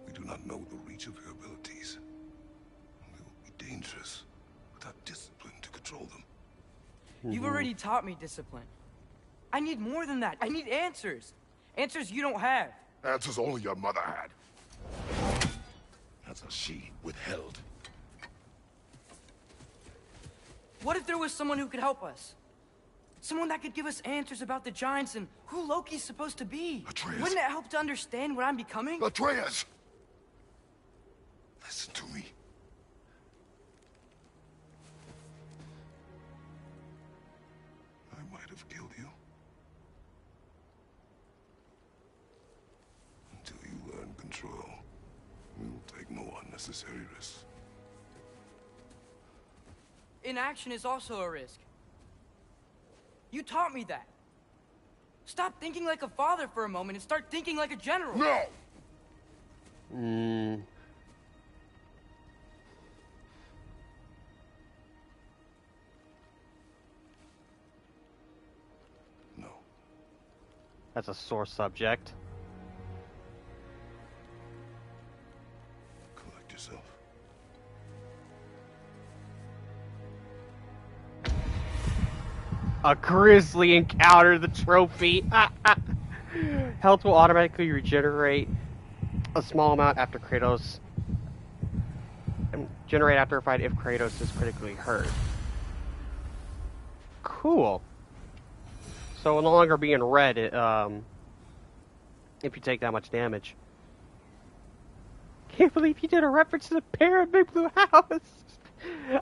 We do not know the reach of your abilities. We will be dangerous without discipline to control them. You've already taught me discipline. I need more than that. I need answers. Answers you don't have. Answers only your mother had. Answers she withheld. What if there was someone who could help us? Someone that could give us answers about the giants and who Loki's supposed to be. Atreus. Wouldn't it help to understand what I'm becoming? Atreus! Listen to me. I might have killed you. Until you learn control, we will take no unnecessary risks. Inaction is also a risk. You taught me that. Stop thinking like a father for a moment and start thinking like a general. No! No. That's a sore subject. Collect yourself. A grizzly encountered the trophy. Health will automatically regenerate a small amount after Kratos. And generate after a fight if Kratos is critically hurt. Cool. So no longer being red if you take that much damage. Can't believe you did a reference to the bear in Big Blue House.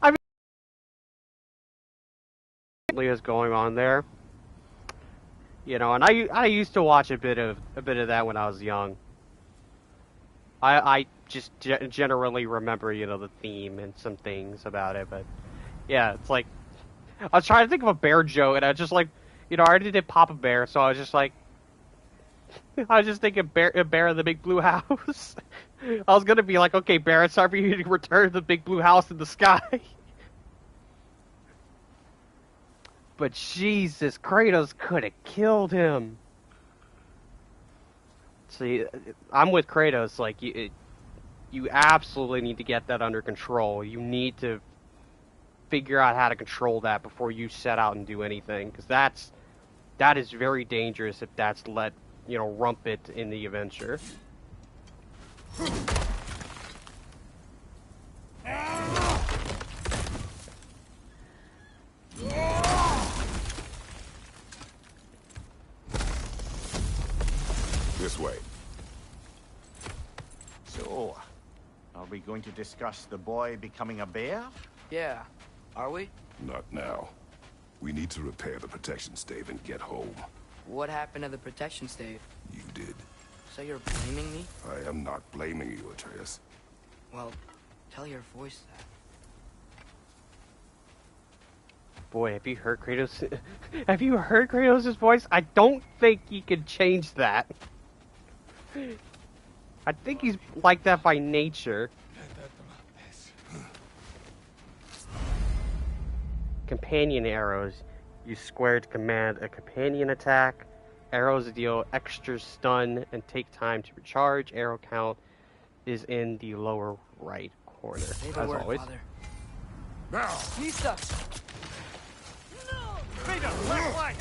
I mean, is going on there, you know, and I used to watch a bit of that when I was young. I just generally remember, you know, the theme and some things about it, but yeah, it's like I was trying to think of a bear joke, and I just like, you know, I already did Papa Bear, so I was just like, I was just thinking a bear in the Big Blue House. I was gonna be like, okay, Bear, it's time for you to return to the Big Blue House in the sky. But Jesus, Kratos could have killed him. See, I'm with Kratos. Like, you absolutely need to get that under control. You need to figure out how to control that before you set out and do anything, because that is very dangerous if that's let, you know, rumpet in the adventure. This way. So, are we going to discuss the boy becoming a bear? Yeah. Are we? Not now. We need to repair the protection stave and get home. What happened to the protection stave? You did. So you're blaming me? I am not blaming you, Atreus. Well, tell your voice that. Boy, have you heard Kratos? Have you heard Kratos' voice? I don't think he could change that. I think he's like that by nature. Companion arrows. Use square to command a companion attack. Arrows deal extra stun and take time to recharge. Arrow count is in the lower right corner, Say the as word, always. Father. Now! Nisa! Vader, left flank!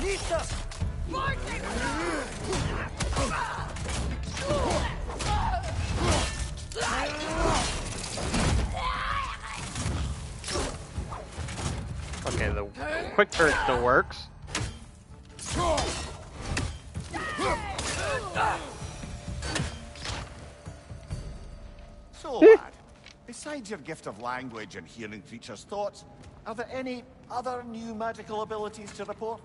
Nisa! Okay, the quick turn still works. So, lad, besides your gift of language and hearing creatures' thoughts, are there any other new magical abilities to report?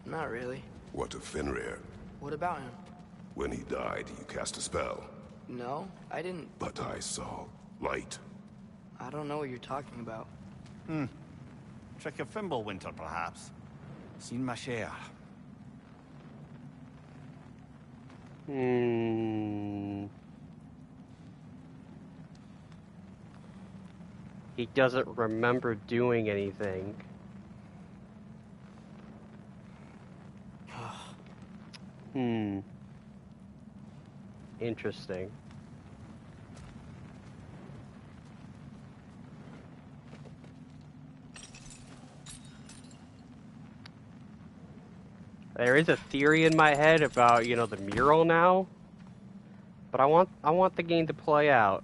Not really. What of Fenrir? What about him? When he died, you cast a spell. No, I didn't. But I saw light. I don't know what you're talking about. Trick of Fimbulwinter, perhaps? Seen my share. He doesn't remember doing anything. Interesting. There is a theory in my head about, you know, the mural now, but I want the game to play out.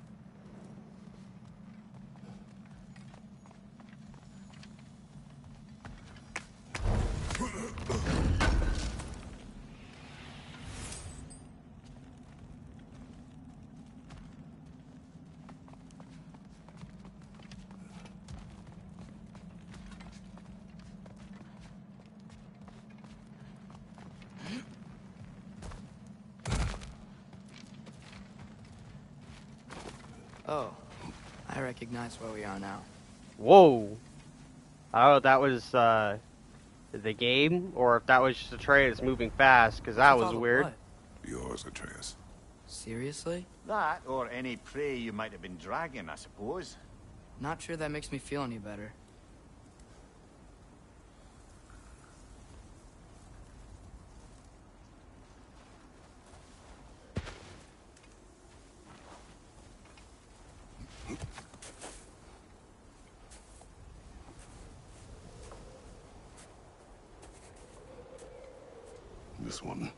Oh, I recognize where we are now. Whoa! I don't know if that was the game or if that was just Atreus moving fast, because that What's was all the weird. blood? Yours, Atreus. Seriously? That, or any prey you might have been dragging, I suppose. Not sure that makes me feel any better. This one.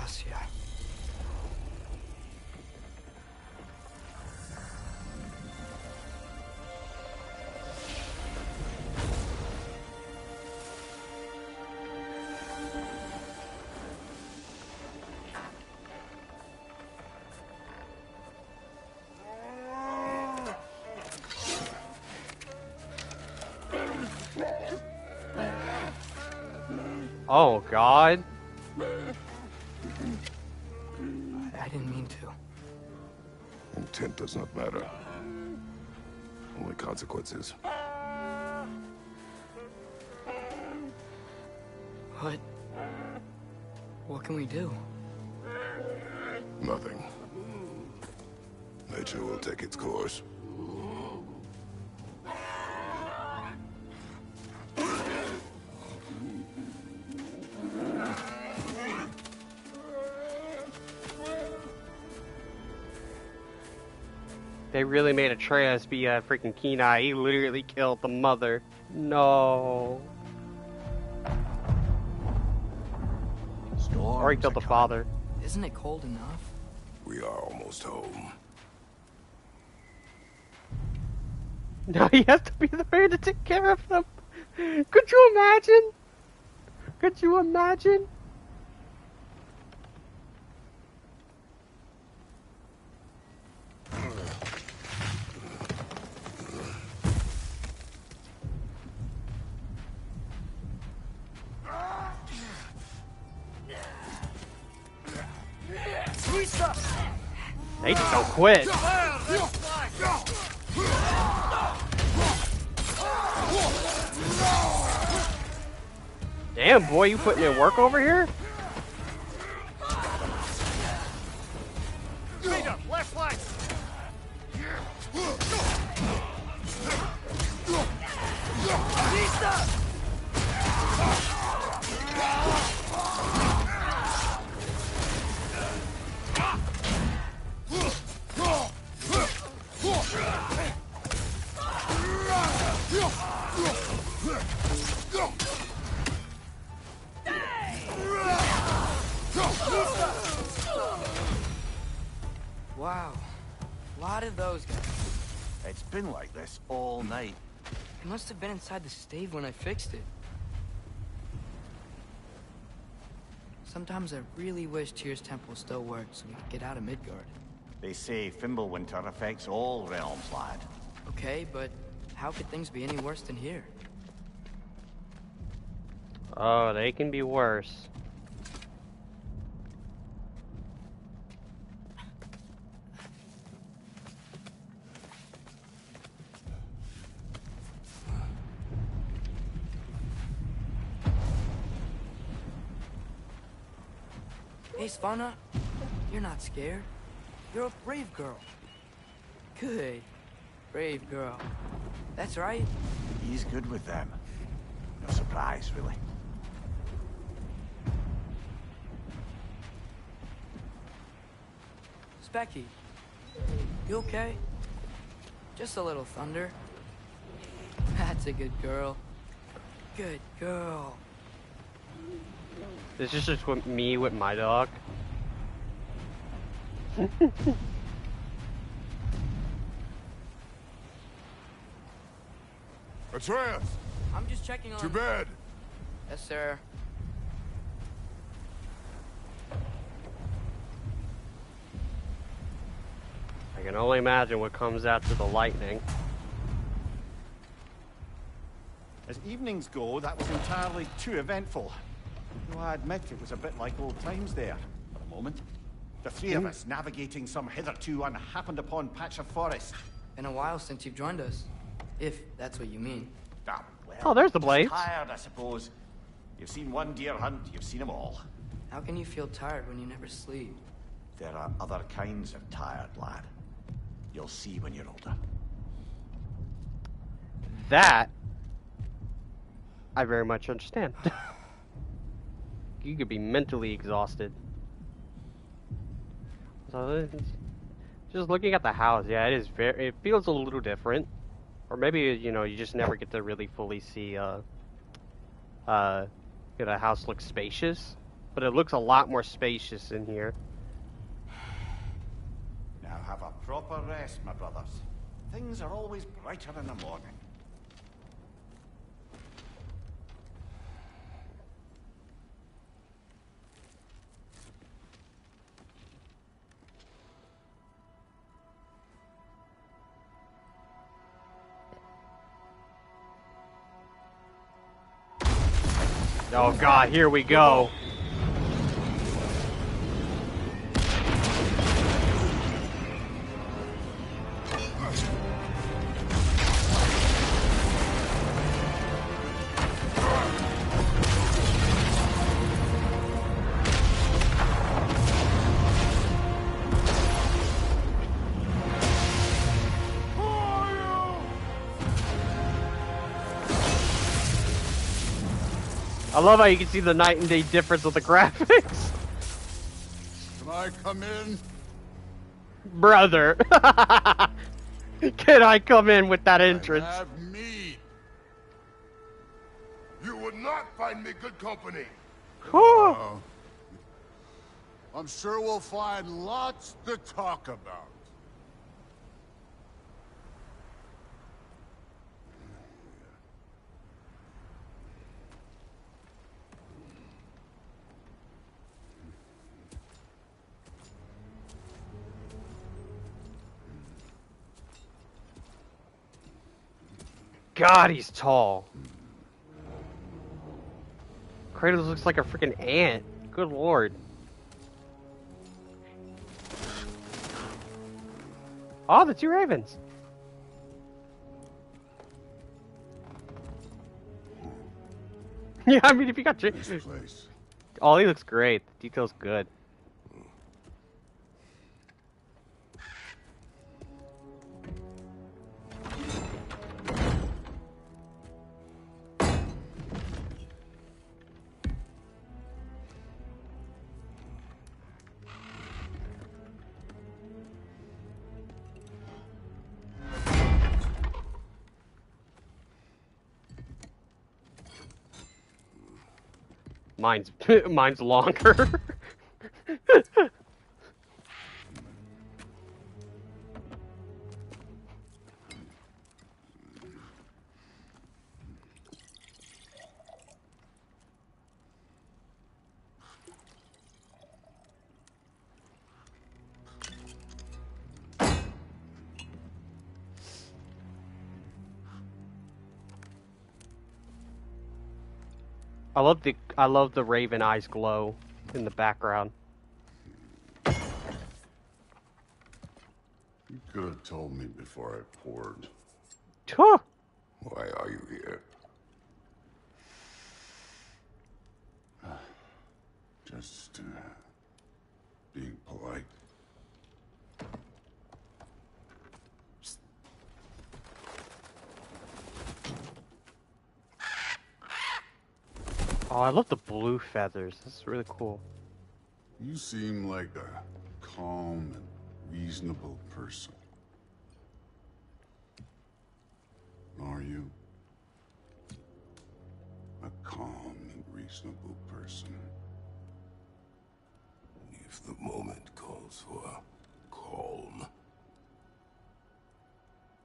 Asya. Oh God! I didn't mean to. Intent does not matter. Only consequences. What can we do? Nothing. They nature will take its course. They really made Atreus be a freaking Kenai. He literally killed the mother. No. Or he killed the father. Isn't it cold enough? We are almost home. Now he has to be there to take care of them. Could you imagine? Could you imagine? They just don't quit. Damn, boy, you putting in work over here? Left leg. Wow. A lot of those guys. It's been like this all night. It must have been inside the stave when I fixed it. Sometimes I really wish Tyr's temple still worked so we could get out of Midgard. They say Fimbulwinter affects all realms, lad. Okay, but how could things be any worse than here? Oh, they can be worse. Hey, Svanna, you're not scared. You're a brave girl. Good. Brave girl. That's right. He's good with them. No surprise, really. Specky, you okay? Just a little thunder. That's a good girl. Good girl. This is just with me with my dog. Atreus, I'm just checking on... to bed. Yes, sir. I can only imagine what comes after the lightning. As evenings go, that was entirely too eventful. Though I admit it was a bit like old times there, for a moment. The three of us navigating some hitherto unhappened upon patch of forest. Been a while since you've joined us. If that's what you mean. Ah, well, Oh, there's the just blades. Tired, I suppose. You've seen one deer hunt, you've seen them all. How can you feel tired when you never sleep? There are other kinds of tired, lad. You'll see when you're older. That I very much understand. You could be mentally exhausted. So just looking at the house, yeah, it is very. It feels a little different, or maybe you know you just never get to really fully see. The house looks spacious, but it looks a lot more spacious in here. Now have a proper rest, my brothers. Things are always brighter in the morning. Oh God, here we go. I love how you can see the night and day difference with the graphics. Can I come in? Brother. Can I come in with that entrance? I have mead. You would not find me good company. Whew. I'm sure we'll find lots to talk about. God, he's tall. Kratos looks like a freaking ant. Good lord. Oh, the two ravens. Yeah, I mean, if you got... This place. Oh, he looks great. The detail's good. Mine's longer. I love the raven eyes glow in the background. You could have told me before I poured. Huh. Why are you here? Just being polite. Oh, I love the blue feathers. This is really cool. You seem like a calm and reasonable person. Are you? A calm and reasonable person. If the moment calls for calm.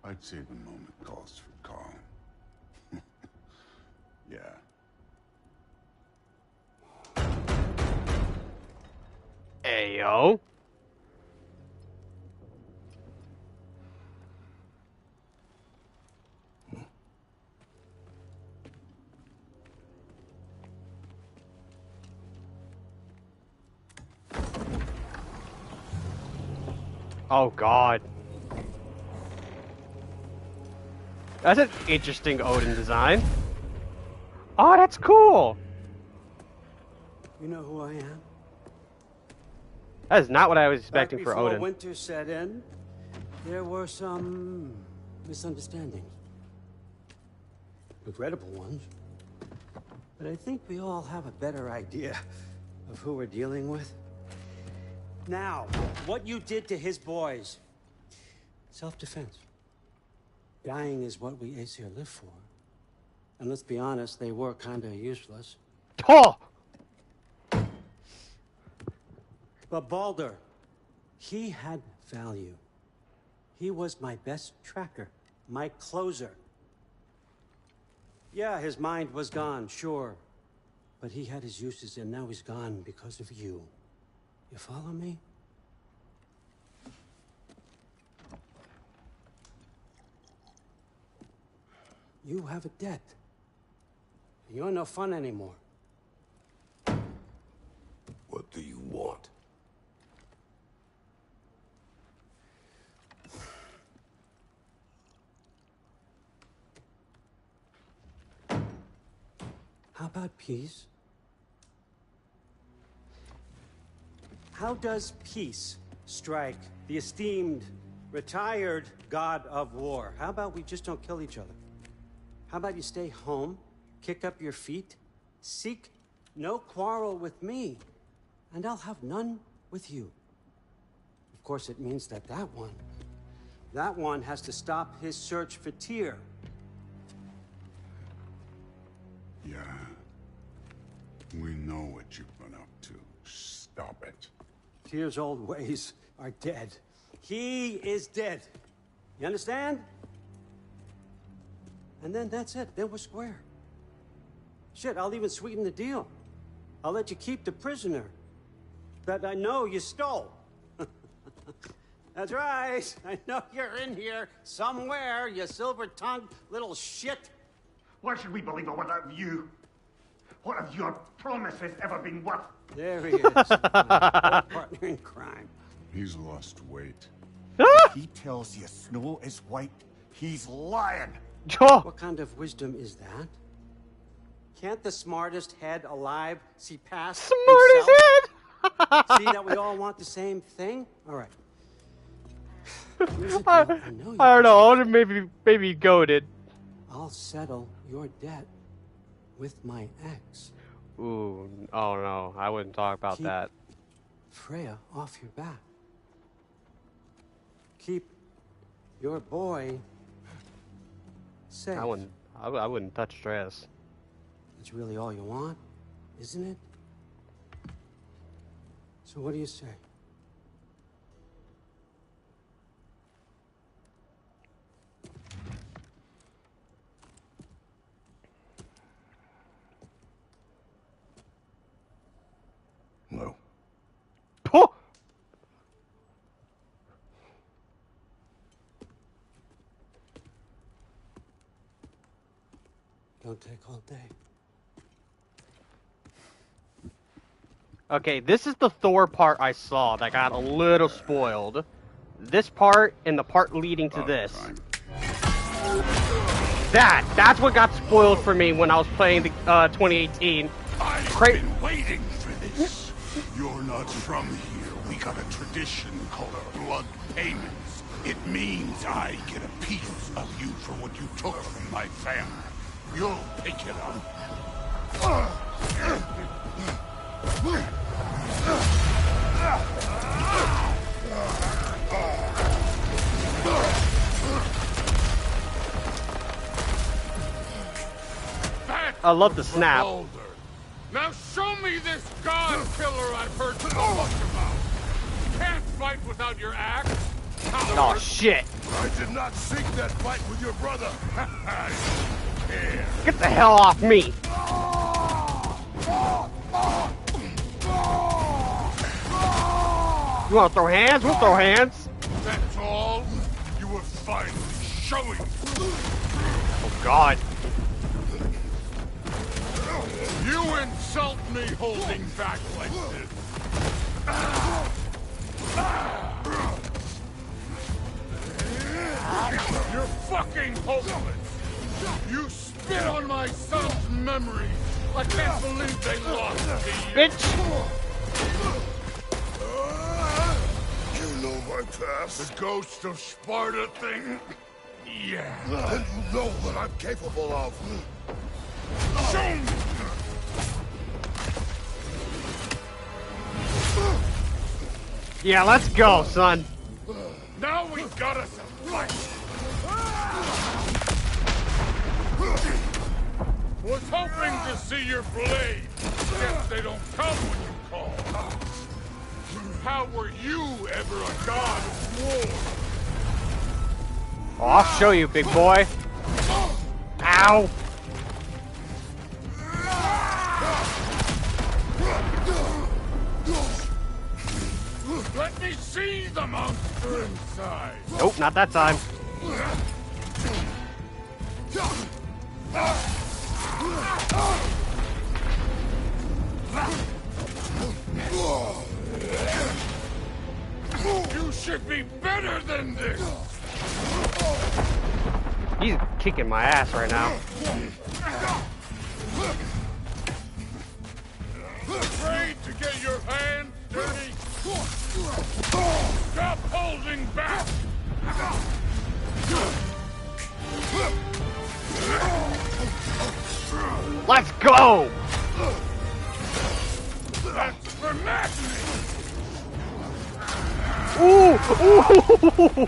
I'd say the moment calls for calm. Yeah. Ayo. Oh god. That's an interesting Odin design. Oh, that's cool. You know who I am? That is not what I was expecting for Back before Odin. winter set in, there were some misunderstandings. Regrettable ones. But I think we all have a better idea of who we're dealing with. Now, what you did to his boys. Self-defense. Dying is what we Aesir live for. And let's be honest, they were kinda useless. Oh! But Baldur, he had value. He was my best tracker, my closer. Yeah, his mind was gone, sure. But he had his uses, and now he's gone because of you. You follow me? You have a debt. You're no fun anymore. What do you want? How about peace? How does peace strike the esteemed, retired god of war? How about we just don't kill each other? How about you stay home, kick up your feet, Seek no quarrel with me, and I'll have none with you. Of course, it means that that one has to stop his search for Tyr. Yeah. We know what you've been up to. Stop it. Tyr's old ways are dead. He is dead. You understand? And then that's it. Then we're square. Shit, I'll even sweeten the deal. I'll let you keep the prisoner that I know you stole. That's right. I know you're in here somewhere, you silver-tongued little shit. Why should we believe a word out of you? What have your promises ever been worth? There he is. My old partner in crime. He's lost weight. If he tells you snow is white, he's lying. What kind of wisdom is that? Can't the smartest head alive see past Smartest head! See that we all want the same thing? All right. I don't know. I would maybe goaded. I'll settle your debt with my ex. Ooh, oh no, I wouldn't talk about Keep that. Freya off your back. Keep your boy safe. I wouldn't touch stress. That's really all you want, isn't it? So what do you say? No. Oh! Don't take all day. Okay, this is the Thor part I saw that got a little spoiled. This part and the part leading to this. That's what got spoiled for me when I was playing the 2018. I've been waiting for this. You're not from here. We got a tradition called blood payments. It means I get a piece of you for what you took from my family. You'll pick it up. I love the snap. Now show me this god killer I've heard so much about. Can't fight without your axe. Oh shit! I did not seek that fight with your brother. Get the hell off me! You wanna throw hands? We'll throw hands. That's all? You were finally showing. Oh god. You insult me holding back like this. You're fucking hopeless. You spit on my son's memory. I can't believe they lost to you. Bitch! You know my past. The ghost of Sparta thing? Yeah. Then you know what I'm capable of. Show me! Yeah, let's go, son. Now we got us a fight. Was hoping to see your blade. Guess they don't come when you call. How were you ever a god of war? Oh, I'll show you, big boy. Ow! Let me see the monster inside. Nope, not that time. You should be better than this. He's kicking my ass right now. Afraid to get your hands dirty? Stop holding back! Let's go! That's for madness!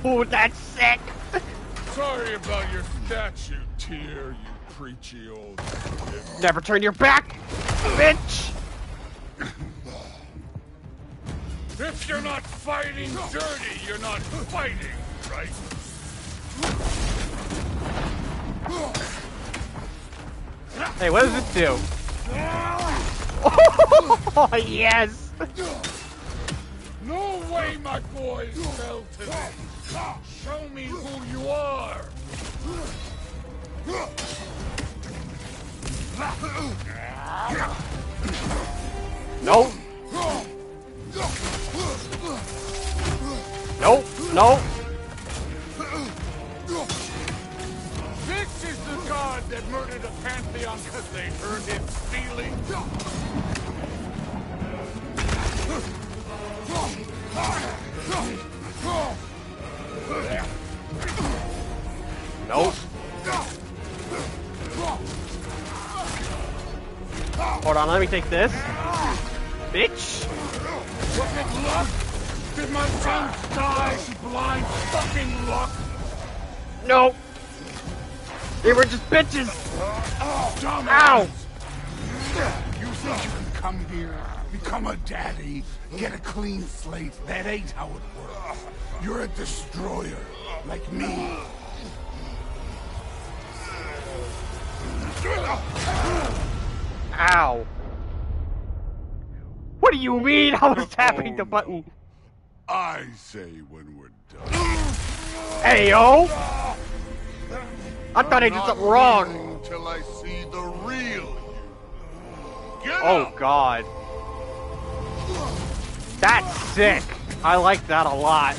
Ooh, that's sick. Sorry about your statue, Tyr, you preachy old shit. Never turn your back, bitch. If you're not fighting dirty, you're not fighting, right? Hey, what does this do? Oh, yes. No way my boys fell to this. Show me who you are. Nope. Nope. Nope. This is the god that murdered a pantheon because they hurt its feelings. Nope. Hold on, let me take this. Bitch. Was it luck? Did my son die blind fucking luck? Nope. They were just bitches. Dumbass. Ow. You think you can come here, become a daddy, get a clean slate? That ain't how it works. You're a destroyer, like me. Ow. What do you mean I was tapping the button? I say when we're done. Hey, yo. I thought I did something wrong. Until I see the real you. Get Oh, up! God. That's sick. I like that a lot.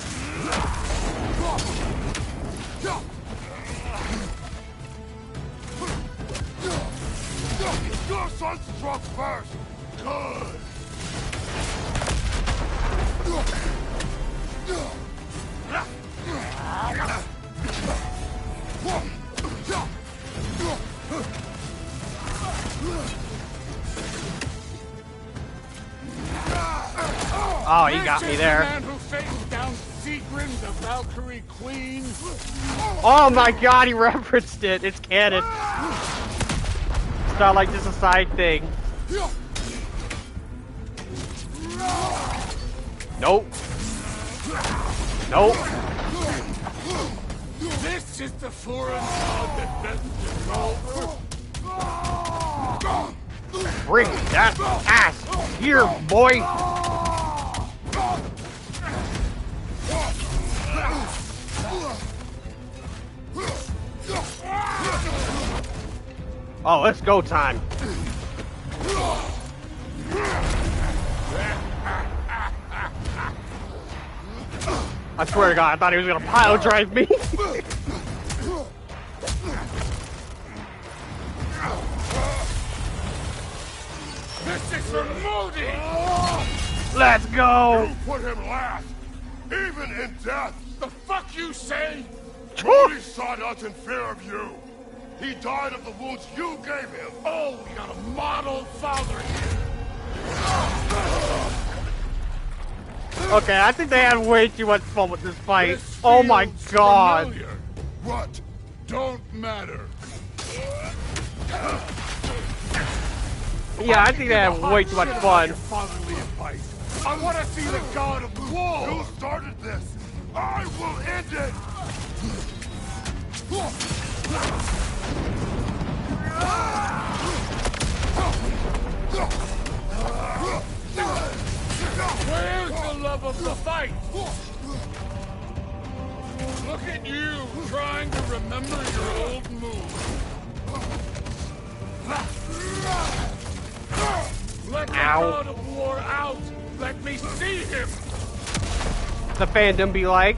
Your son struck first. Good. Oh, he got me there. The man who faced down Sigrun, the Valkyrie Queen. Oh my God, he referenced it. It's canon. It's not like just a side thing. Nope. Nope. This is the foreign god that bends the over. Bring that ass here, boy. Oh, let's go time. I swear to God, I thought he was gonna pile drive me. This is for Modi! Let's go. You put him last, even in death. The fuck you say? Modi sought us in fear of you. He died of the wounds you gave him. Oh, we got a model father here. Okay, I think they had way too much fun with this fight. This Oh my feels God. familiar. What? Don't matter. Yeah, I think they had way too much fun. Fatherly advice. I want to see the god of war. You started this. I will end it. Where's the love of the fight? Look at you, trying to remember your old moves. Let the god of war out. Let me see him. The fandom be like.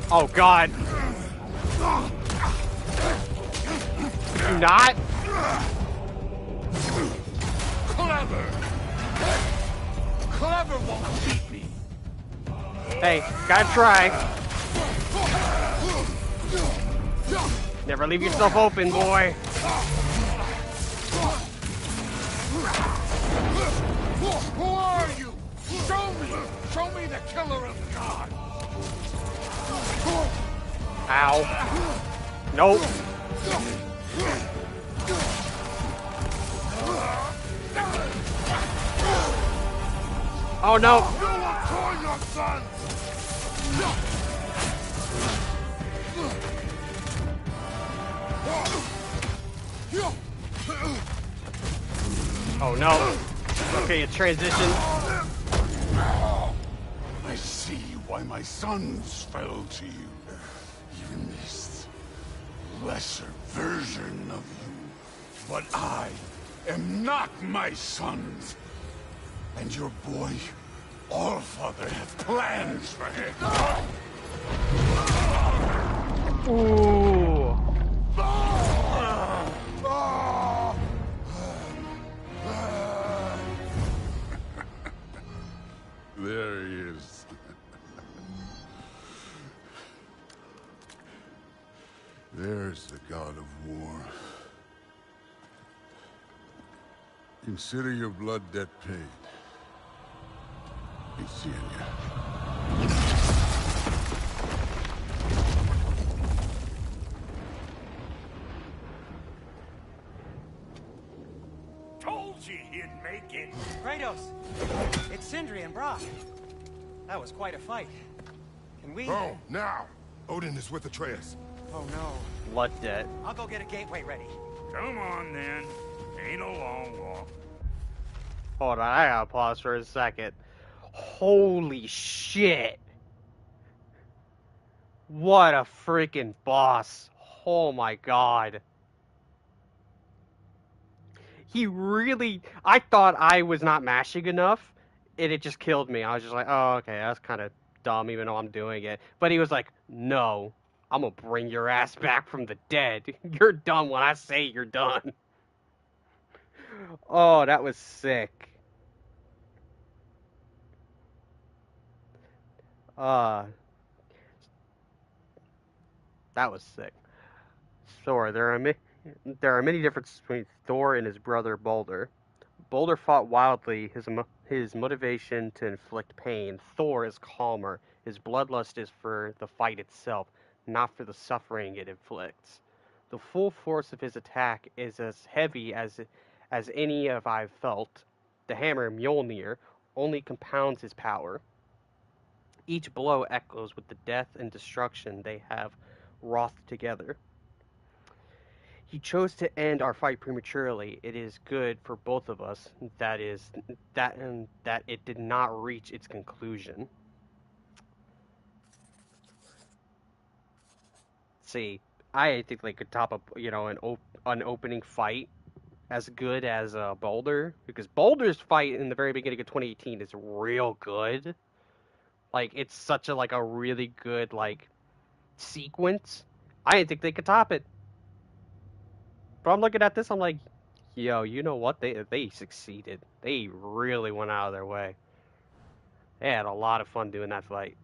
Oh God. Do not. Clever! Clever won't beat me! Hey, gotta try. Never leave yourself open, boy. Who are you? Show me! Show me the killer of God! Ow. Nope. Oh no. You will kill your son! Oh no. Okay, a transition. I see why my sons fell to you. Even this lesser version of you. But I am not my sons. And your boy, Allfather, have plans for him. Ooh. There he is. There's the god of war. Consider your blood debt paid. Be seeing ya. Told you he'd make it! Kratos! It's Sindri and Brock. That was quite a fight. Can we... Oh, now! Odin is with Atreus. Oh no. Blood debt. I'll go get a gateway ready. Come on, then. Ain't a long walk. Hold on, I gotta pause for a second. Holy shit. What a freaking boss. Oh my god. He really... I thought I was not mashing enough, and it just killed me. I was just like, oh, okay, that's kind of dumb, even though I'm doing it. But he was like, no, I'm gonna bring your ass back from the dead. You're done when I say you're done. Oh, that was sick. That was sick. Thor. There are many differences between Thor and his brother Balder. Balder fought wildly, his motivation to inflict pain. Thor is calmer. His bloodlust is for the fight itself, not for the suffering it inflicts. The full force of his attack is as heavy as any of I've felt. The hammer Mjolnir only compounds his power. Each blow echoes with the death and destruction they have wrought together. He chose to end our fight prematurely. It is good for both of us that it did not reach its conclusion. See, I think they could top up, an opening fight as good as Boulder, because Boulder's fight in the very beginning of 2018 is real good. Like, it's such a really good sequence. I didn't think they could top it. But I'm looking at this, I'm like, yo, you know what? They succeeded. They really went out of their way. They had a lot of fun doing that fight.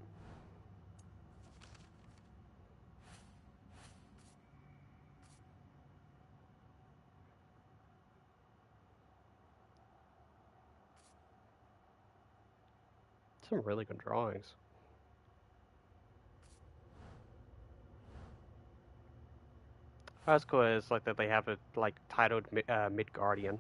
Some really good drawings. That's cool. It's like that they have it titled Midgardian.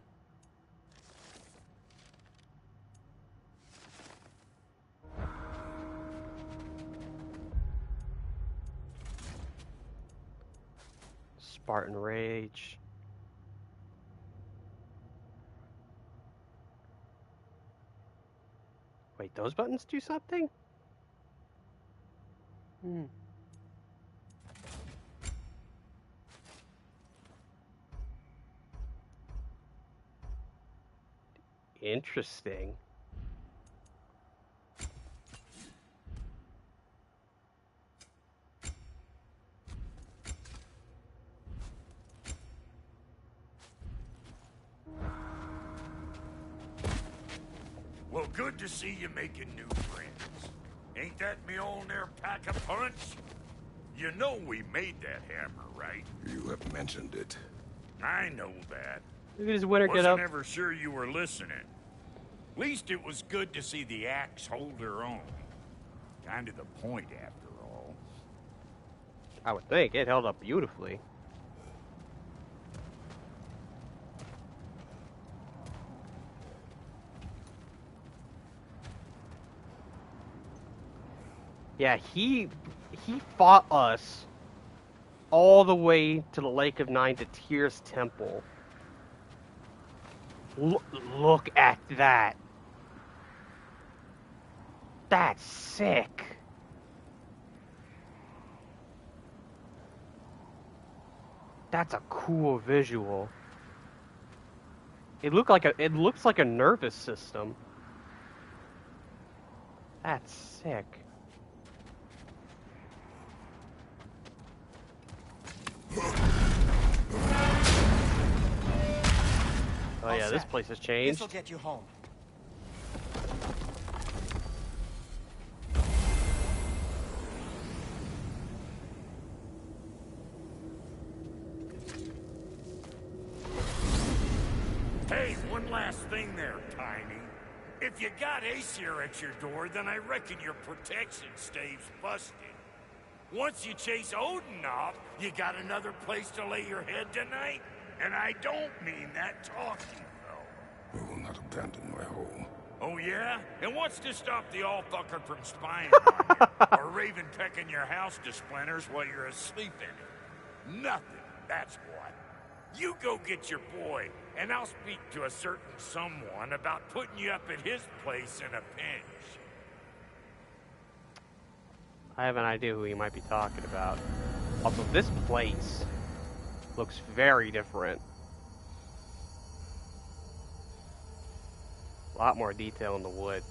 Spartan Rage. Wait, those buttons do something? Interesting. good to see you making new friends. Ain't that me old there pack a punch? You know we made that hammer, right? You have mentioned it. I know that. Look at his winter get Wasn't up. ever sure you were listening. Least it was good to see the axe hold her own. Kind of the point, after all. I would think it held up beautifully. Yeah, he fought us all the way to the Lake of Nine to Tyr's temple. Look at that. That's sick. That's a cool visual. It looks like a nervous system. That's sick. Oh yeah, this place has changed. This'll get you home. Hey, one last thing there, Tiny. If you got Aesir at your door, then I reckon your protection stave's busted. Once you chase Odin off, you got another place to lay your head tonight? And I don't mean that talking, though. We will not abandon my home. Oh, yeah? And what's to stop the all-fucker from spying on you? Or Raven pecking your house to splinters while you're asleep in it? Nothing, that's what. You go get your boy, and I'll speak to a certain someone about putting you up at his place in a pinch. I have an idea who he might be talking about. Also, this place looks very different. A lot more detail in the wood.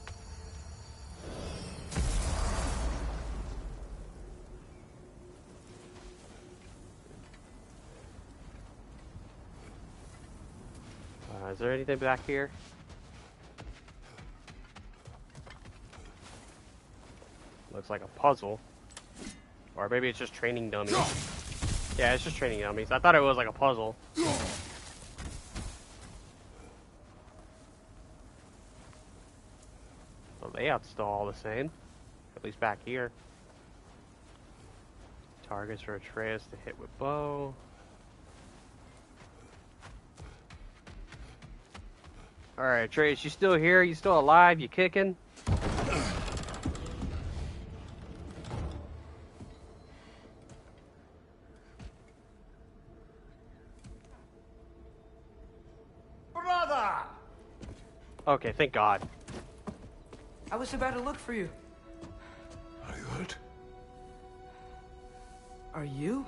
Is there anything back here? Looks like a puzzle. Or maybe it's just training dummies. Yeah, it's just training dummies. I thought it was like a puzzle. The layout's still all the same. At least back here. Targets for Atreus to hit with bow. Alright, Atreus, you still here? You still alive? You kicking? Brother! Okay, thank God. I was about to look for you. Are you hurt? Are you?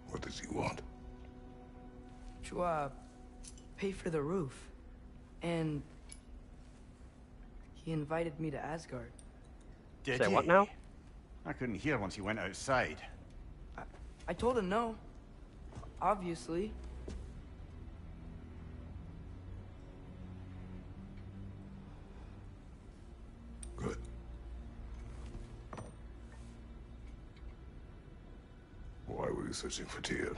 What does he want? To, pay for the roof. And he invited me to Asgard. Did Say he? what now? I couldn't hear once he went outside. I told him no. Obviously. Good. Why were you searching for Tyr?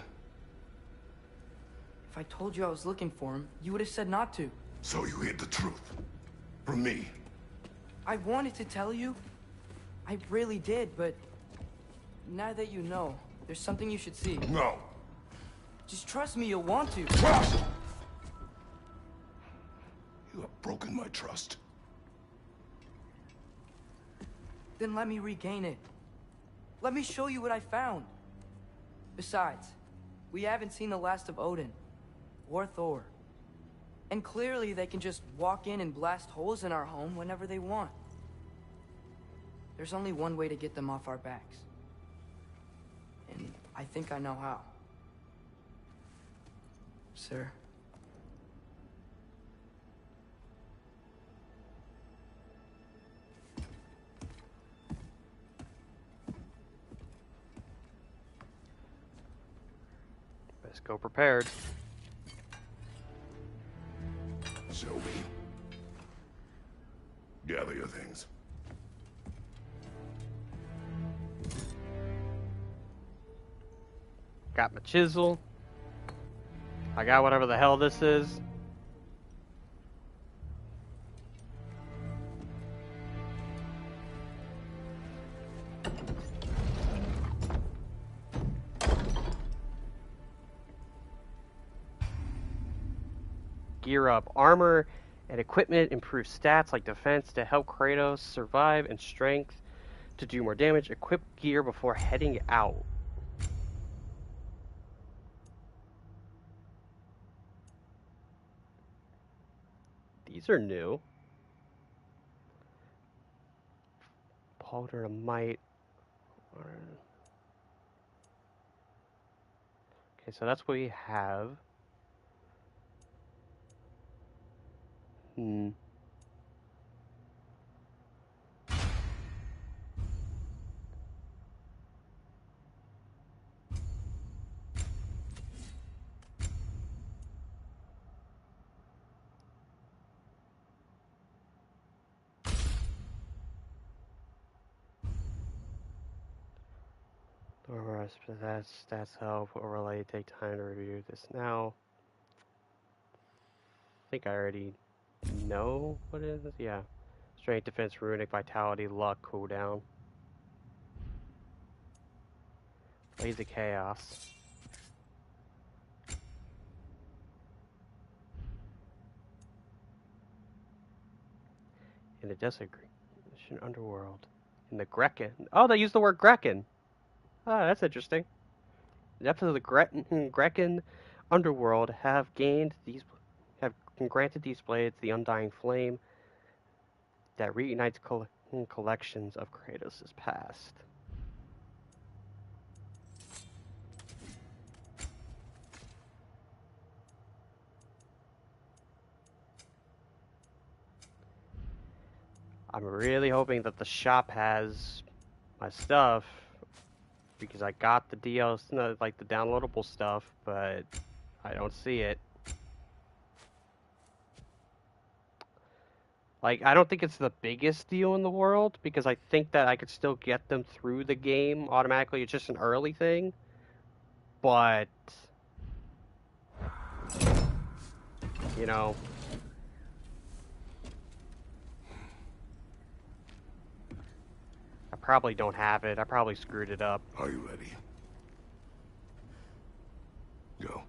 If I told you I was looking for him, you would have said not to. So you hid the truth. From me. I wanted to tell you. I really did, but now that you know, there's something you should see. No. Just trust me, you'll want to. Trust! You have broken my trust. Then let me regain it. Let me show you what I found. Besides, we haven't seen the last of Odin. Or Thor. And clearly they can just walk in and blast holes in our home whenever they want. There's only one way to get them off our backs. And I think I know how. Sir. Just go prepared. Shelby, gather your things. Got my chisel. I got whatever the hell this is. Gear up. Armor and equipment improve stats like defense to help Kratos survive and strength to do more damage. Equip gear before heading out. These are new. Powder of Might. Okay, so that's what we have. That's help. Overlay. Take time to review this now. I think I already know what it is. Yeah. Strength, defense, runic, vitality, luck, cooldown. Blaze of Chaos. In the desert underworld. In the Grecan. Oh, they used the word Grecan. Ah, that's interesting. The depths of the Grecan underworld have granted these blades the undying flame that reunites collections of Kratos' past. I'm really hoping that the shop has my stuff, because I got the DLC, like the downloadable stuff, but I don't see it. Like, I don't think it's the biggest deal in the world, because I think that I could still get them through the game automatically. It's just an early thing. But, you know, I probably don't have it. I probably screwed it up. Are you ready? Go.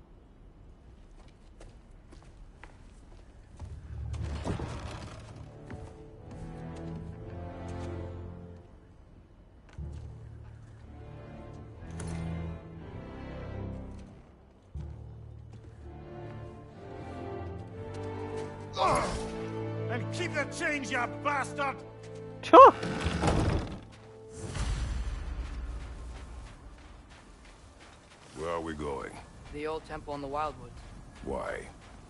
And keep the change, you bastard! Where are we going? The old temple in the Wildwoods. Why?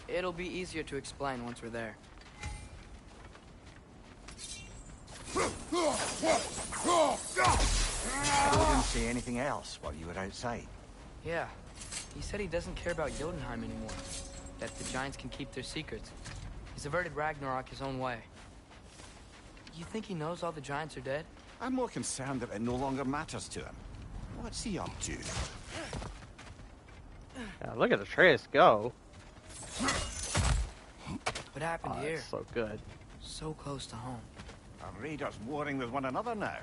It'll be easier to explain once we're there. You didn't say anything else while you were outside. Yeah. He said he doesn't care about Jotunheim anymore. That the giants can keep their secrets. He's averted Ragnarok his own way. You think he knows all the giants are dead? I'm more concerned that it no longer matters to him. What's he up to? Yeah, look at Atreus go. What happened here? That's so good. So close to home. Are raiders warring with one another now?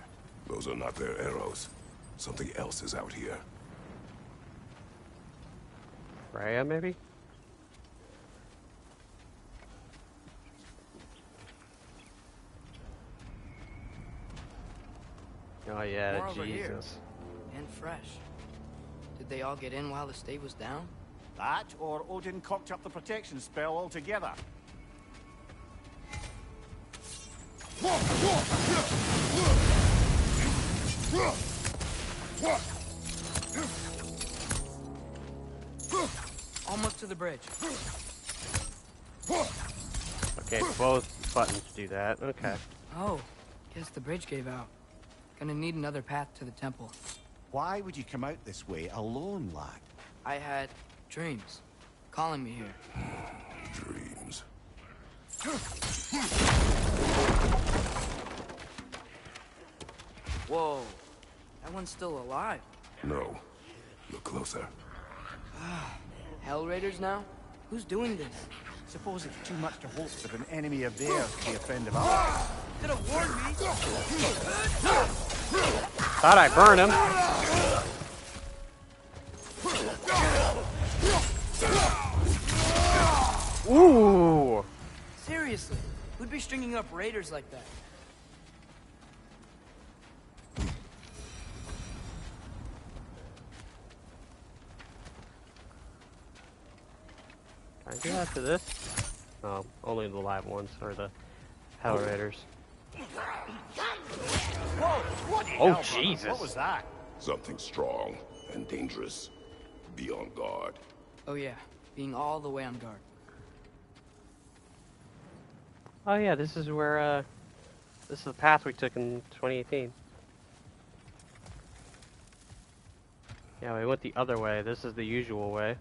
Those are not their arrows. Something else is out here. Freya, maybe? Oh yeah, More over here. Jesus. And fresh. Did they all get in while the stave was down? That, or Odin cocked up the protection spell altogether. Almost to the bridge. Okay, both buttons do that. Okay. Oh, guess the bridge gave out. Gonna need another path to the temple. Why would you come out this way alone, lad? I had Dreams. Calling me here. Dreams. Whoa. That one's still alive. No. Look closer. Hell Raiders now? Who's doing this? Suppose it's too much to hope that an enemy of theirs would be a friend of ours. Could have warned me. Thought I burned him. Ooh. Seriously, who'd be stringing up raiders like that? Can I do after this? No, only the live ones or the Hell Raiders. Whoa! What Oh, Jesus. What was that? Something strong and dangerous. Be on guard. Oh yeah, being all the way on guard. Oh yeah, this is where, this is the path we took in 2018. Yeah, we went the other way. This is the usual way.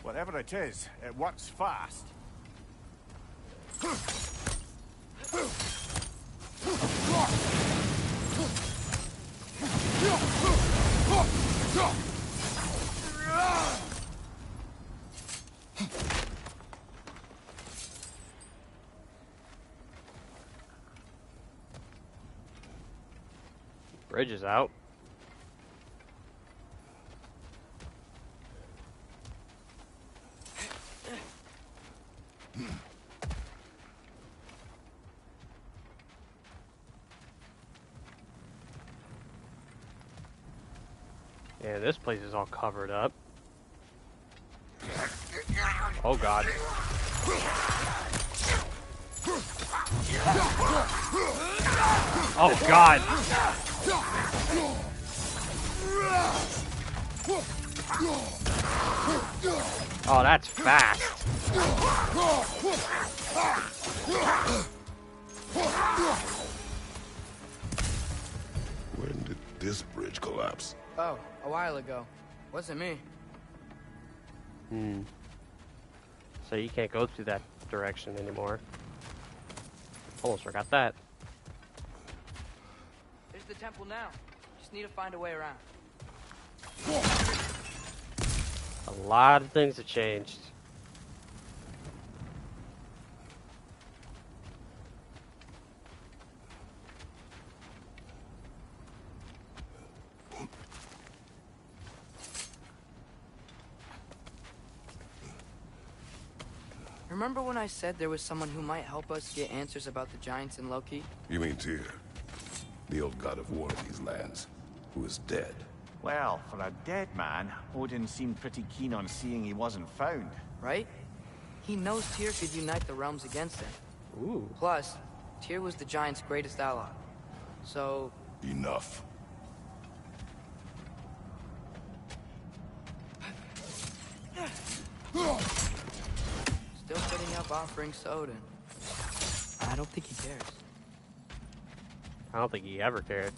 Whatever it is, it works fast. Bridge is out. Yeah, this place is all covered up. Oh god. Oh god. Oh, that's fast. When did this bridge collapse? Oh, a while ago. Wasn't me. So you can't go through that direction anymore. Almost forgot that. There's the temple now. Just need to find a way around. A lot of things have changed. Remember when I said there was someone who might help us get answers about the giants and Loki? You mean Tyr, the old god of war of these lands, who is dead? Well, for a dead man, Odin seemed pretty keen on seeing he wasn't found. Right? He knows Tyr could unite the realms against him. Ooh. Plus, Tyr was the giants' greatest ally. So... Enough. Still putting up offerings to Odin. I don't think he cares. I don't think he ever cared.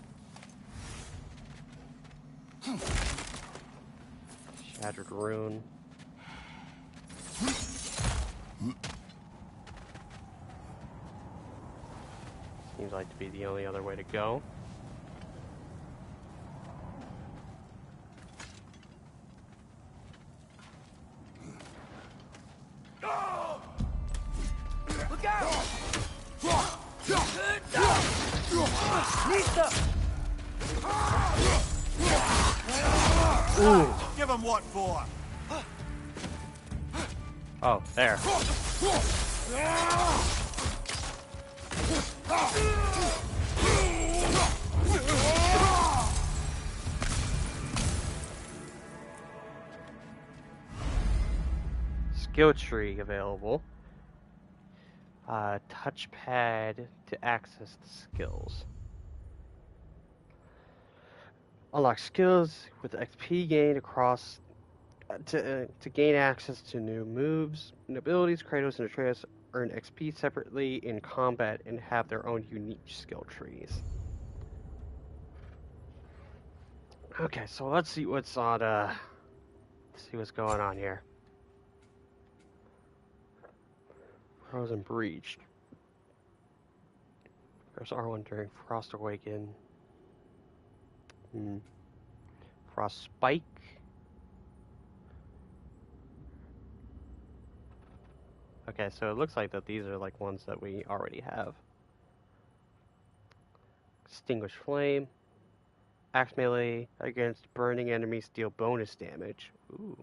Shattered rune. Seems like to be the only other way to go. Look out! Nista! Ooh. Give him what for? Oh, there. Skill tree available. Touchpad to access the skills. Unlock skills with XP gained across to gain access to new moves and abilities. Kratos and Atreus earn XP separately in combat and have their own unique skill trees. Okay, so let's see what's on. See what's going on here. Frozen Breach. There's R1 during Frost Awaken. Frost Spike. Okay, so it looks like that these are like ones that we already have. Extinguish Flame. Axe melee against burning enemies deal bonus damage. Ooh.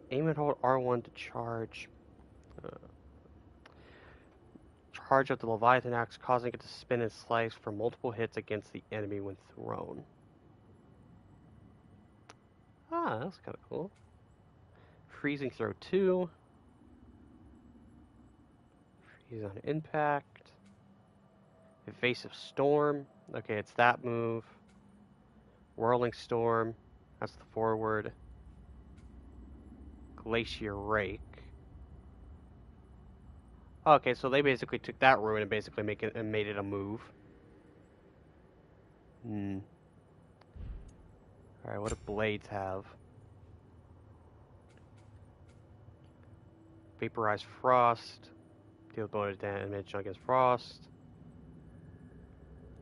Aim and hold R1 to charge. Charge of the Leviathan axe, causing it to spin and slice for multiple hits against the enemy when thrown. Ah, that's kind of cool. Freezing Throw 2. Freeze on impact. Evasive Storm. Okay, it's that move. Whirling Storm. That's the forward. Glacier Rake. Okay, so they basically took that rune and basically made it a move. Alright, what do blades have? Vaporize Frost. Deal bonus damage against Frost.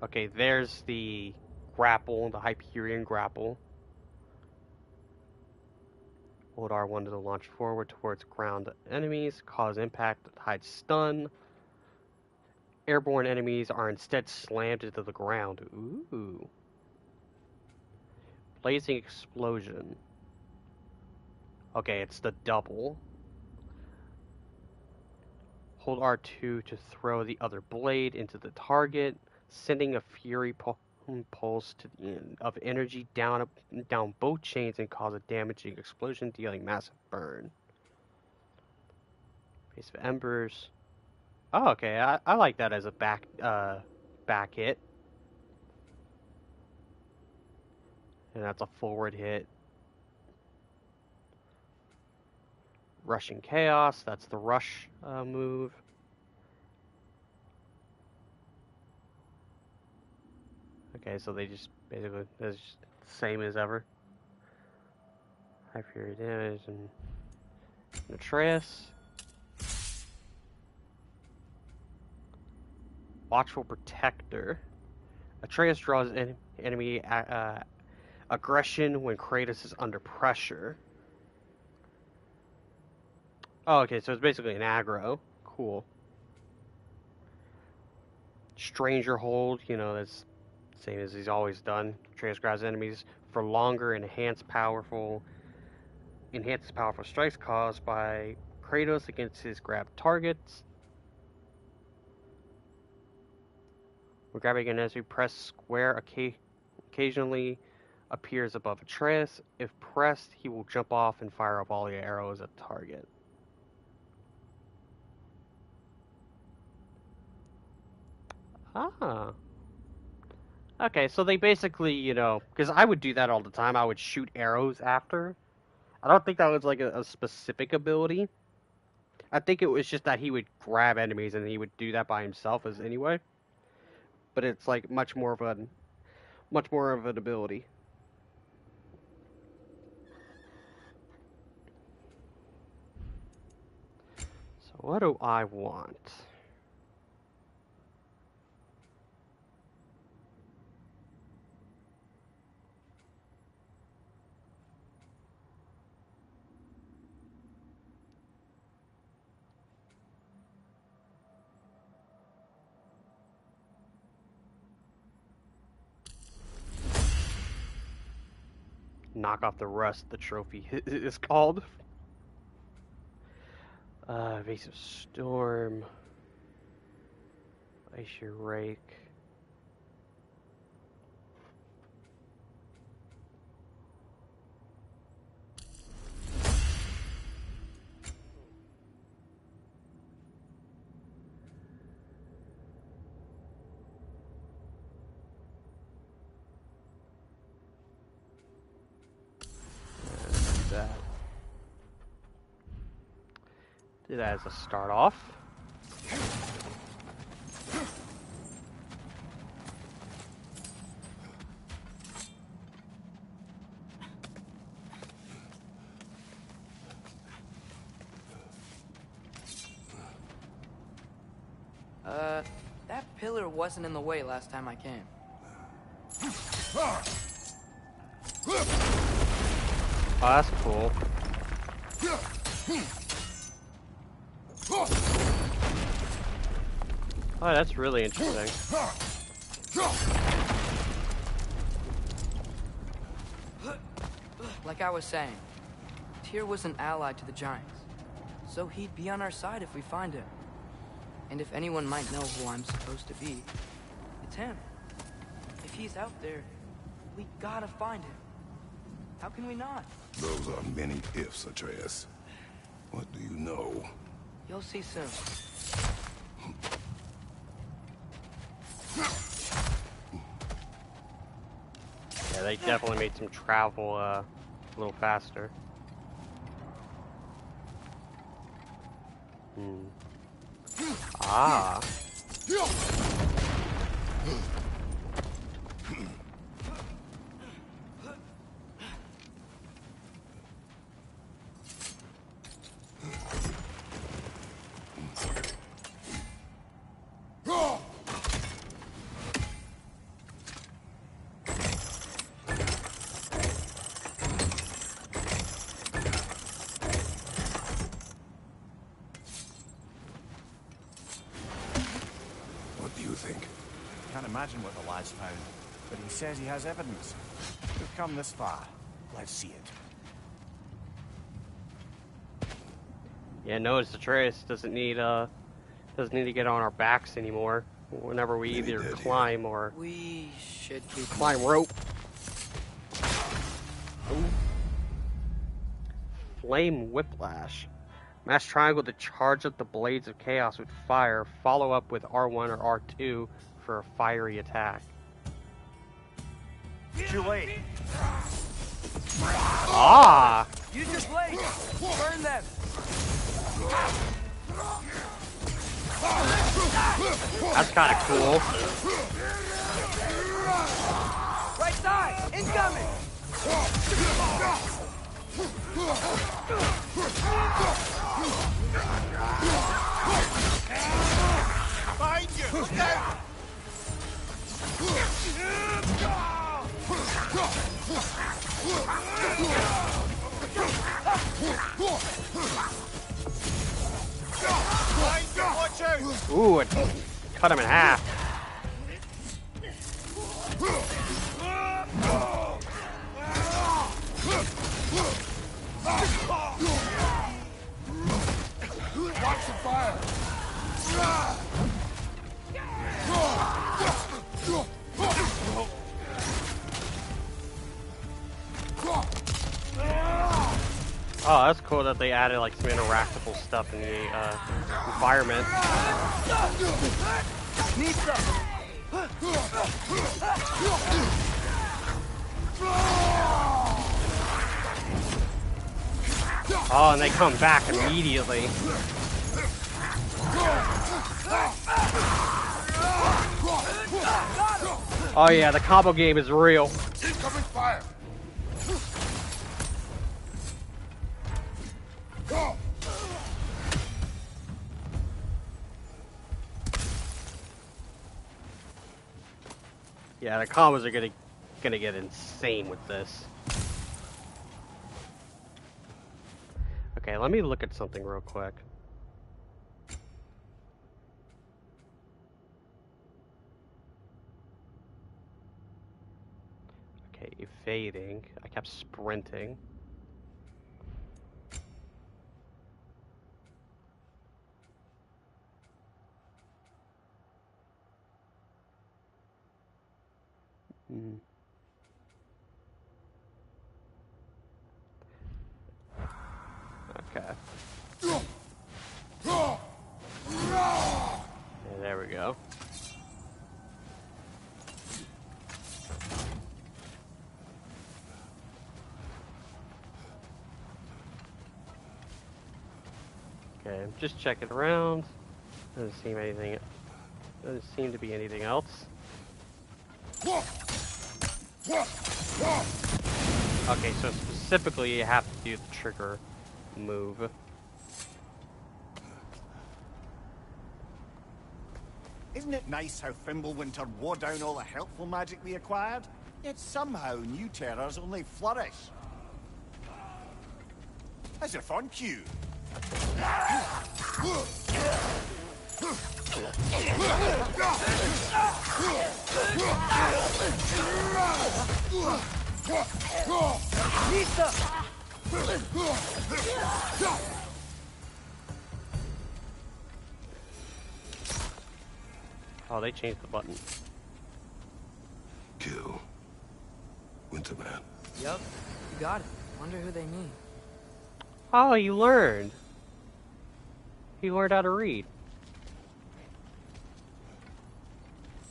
Okay, there's the grapple, the Hyperion grapple. Hold R1 to launch forward towards ground enemies. Cause impact, hide stun. Airborne enemies are instead slammed into the ground. Ooh. Blazing Explosion. Okay, it's the double. Hold R2 to throw the other blade into the target, sending a fury pulse to the end of energy down both chains and cause a damaging explosion, dealing massive burn. Face of Embers. Oh, okay, I like that as a back hit. And that's a forward hit. Rushing Chaos, that's the rush move. Okay, so they just basically, it's just the same as ever. High fury damage and Atreus. Watchful Protector. Atreus draws enemy aggression when Kratos is under pressure. Oh, okay, so it's basically an aggro. Cool. Stranger Hold, you know, that's the same as he's always done. Atreus grabs enemies for longer and enhances powerful strikes caused by Kratos against his grabbed targets. When grabbing an enemy, press square occasionally appears above Atreus. If pressed, he will jump off and fire a volley of arrows at the target. Ah. Okay, so they basically, you know, because I would do that all the time. I would shoot arrows after. I don't think that was like a specific ability. I think it was just that he would grab enemies and he would do that by himself as anyway. But it's like much more of an ability. So what do I want? Knock off the rust, the trophy is called. Evasive Storm. Glacier Rake. Do that as a start off. That pillar wasn't in the way last time I came. Oh, that's cool. Oh, that's really interesting. Like I was saying, Tyr was an ally to the Giants, so he'd be on our side if we find him. And if anyone might know who I'm supposed to be, it's him. If he's out there, we gotta find him. How can we not? Those are many ifs, Atreus. What do you know? You'll see soon. Yeah, they definitely made some travel a little faster. Ah. Imagine what the lad's found, but he says he has evidence. We've come this far. Let's see it. Yeah, notice Atreus doesn't need to get on our backs anymore. Whenever we either climb or we should keep climb rope. Ooh. Flame whiplash. Mash triangle to charge up the blades of chaos with fire. Follow up with R1 or R2 for a fiery attack. Too late. Ah! Use your blades. Burn them. That's kind of cool. Right side, incoming. Behind you! Look out! Watch out! Ooh, it cut him in half. Watch the fire! Oh, that's cool that they added like some interactable stuff in the environment. Need some. Oh, and they come back immediately. Oh yeah, the combo game is real. Incoming fire! Yeah, the combos are gonna get insane with this. Okay, let me look at something real quick. Okay, evading. I kept sprinting. Okay. Yeah, there we go. Okay, I'm just checking around. Doesn't seem anything. Doesn't seem to be anything else. Okay, so specifically you have to do the trigger move. Isn't it nice how Fimbulwinter wore down all the helpful magic we acquired? Yet somehow new terrors only flourish. How's your fun cue? Oh, they changed the button. Kill. Winterman. Yup, you got it. Wonder who they mean. Oh, you learned. You learned how to read.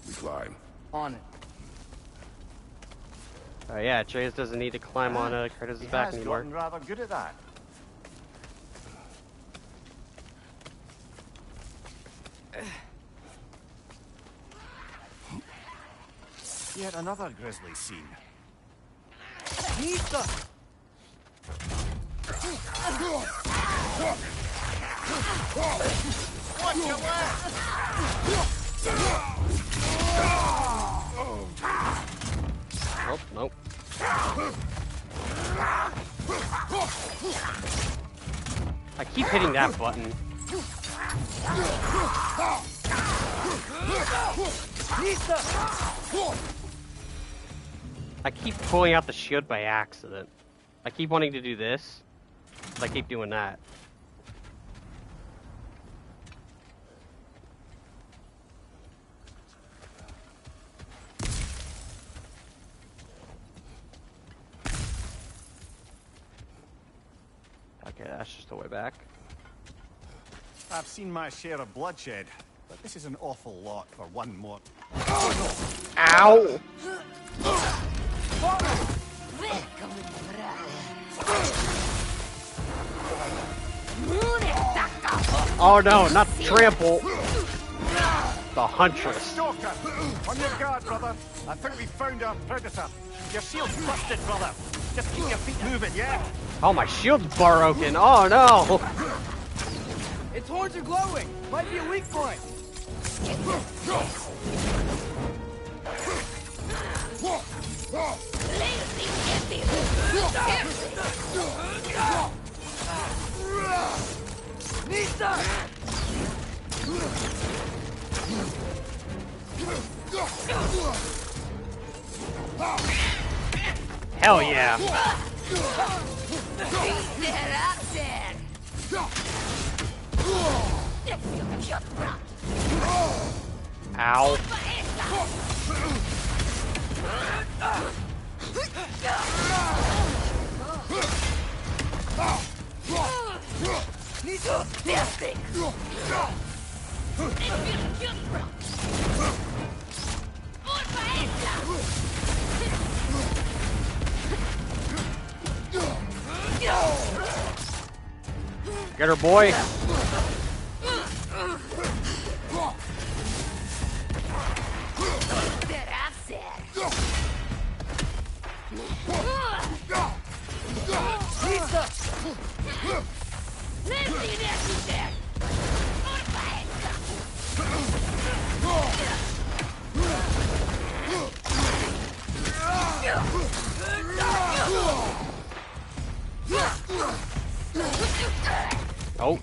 We climb. On it. Oh yeah, Atreus doesn't need to climb on Kratos' back He has anymore. gotten rather good at that. Yet another grisly scene. Nista! Watch your left! Nope, nope. I keep hitting that button. I keep pulling out the shield by accident. I keep wanting to do this, but I keep doing that. Okay, that's just the way back. I've seen my share of bloodshed, but this is an awful lot for one more. Ow! Oh no, not the trample. The huntress. Stalker! On your guard, brother. I think we found our predator. Your shield's busted, brother. Just keep your feet moving, yeah? Oh, my shield's broken. Oh no! Its horns are glowing. Might be a weak point. Nista! Hell yeah! Ow. Get her, boy. Oh.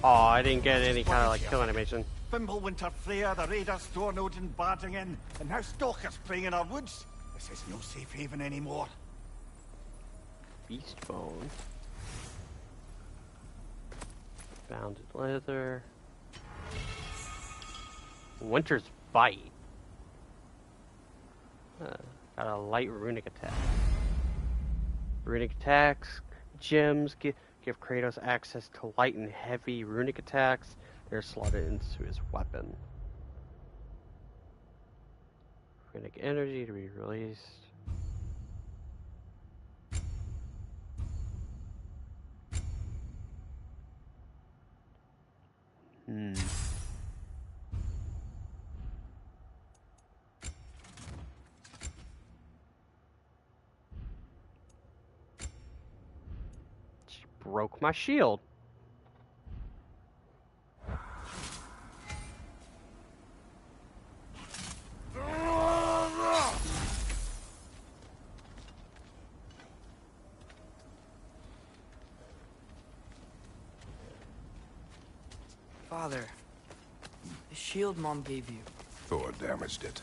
Oh, I didn't get any kind of like kill animation. Fimbulwinter, Freya, the raiders, Thorn Odin barging in, and now stalkers preying in our woods. This is no safe haven anymore. Beast bone. Bounded leather. Winter's bite. Got a light runic attack. Runic attacks, gems give Kratos access to light and heavy runic attacks. They're slotted into his weapon. Runic energy to be released. broke my shield. Father, the shield Mom gave you. Thor damaged it.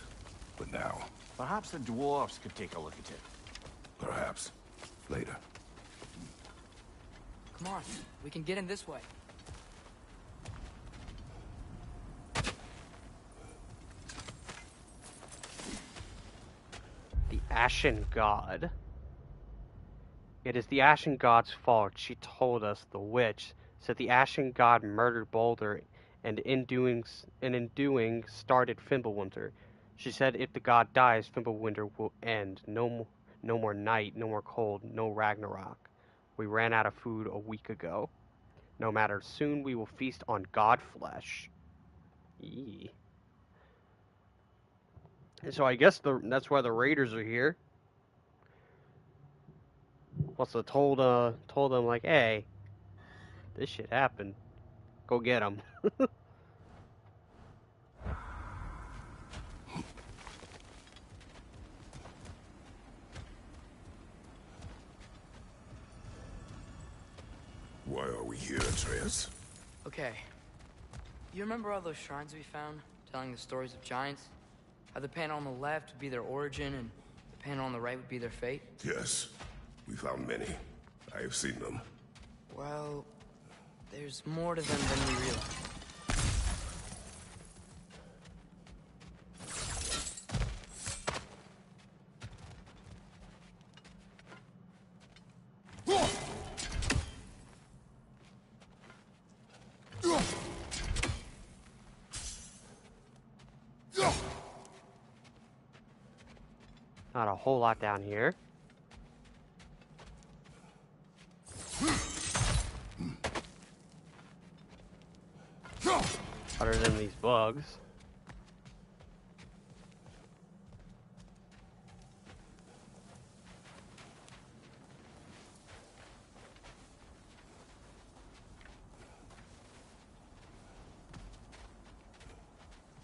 But now, Perhaps the dwarves could take a look at it. perhaps, later. Come on, we can get in this way. The Ashen God. It is the Ashen God's fault, she told us. The witch said the Ashen God murdered Baldur, and in doing started Fimbulwinter. She said if the god dies, Fimbulwinter will end. No more night, no more cold, no Ragnarok. We ran out of food a week ago. No matter, soon we will feast on god flesh. Eee. And so I guess that's why the raiders are here. Also told them like, hey, this shit happened. Go get them. Why are we here, Atreus? Okay. You remember all those shrines we found, telling the stories of giants? How the panel on the left would be their origin, and the panel on the right would be their fate? Yes. We found many. I have seen them. Well, there's more to them than we realize. Not a whole lot down here. Other than these bugs.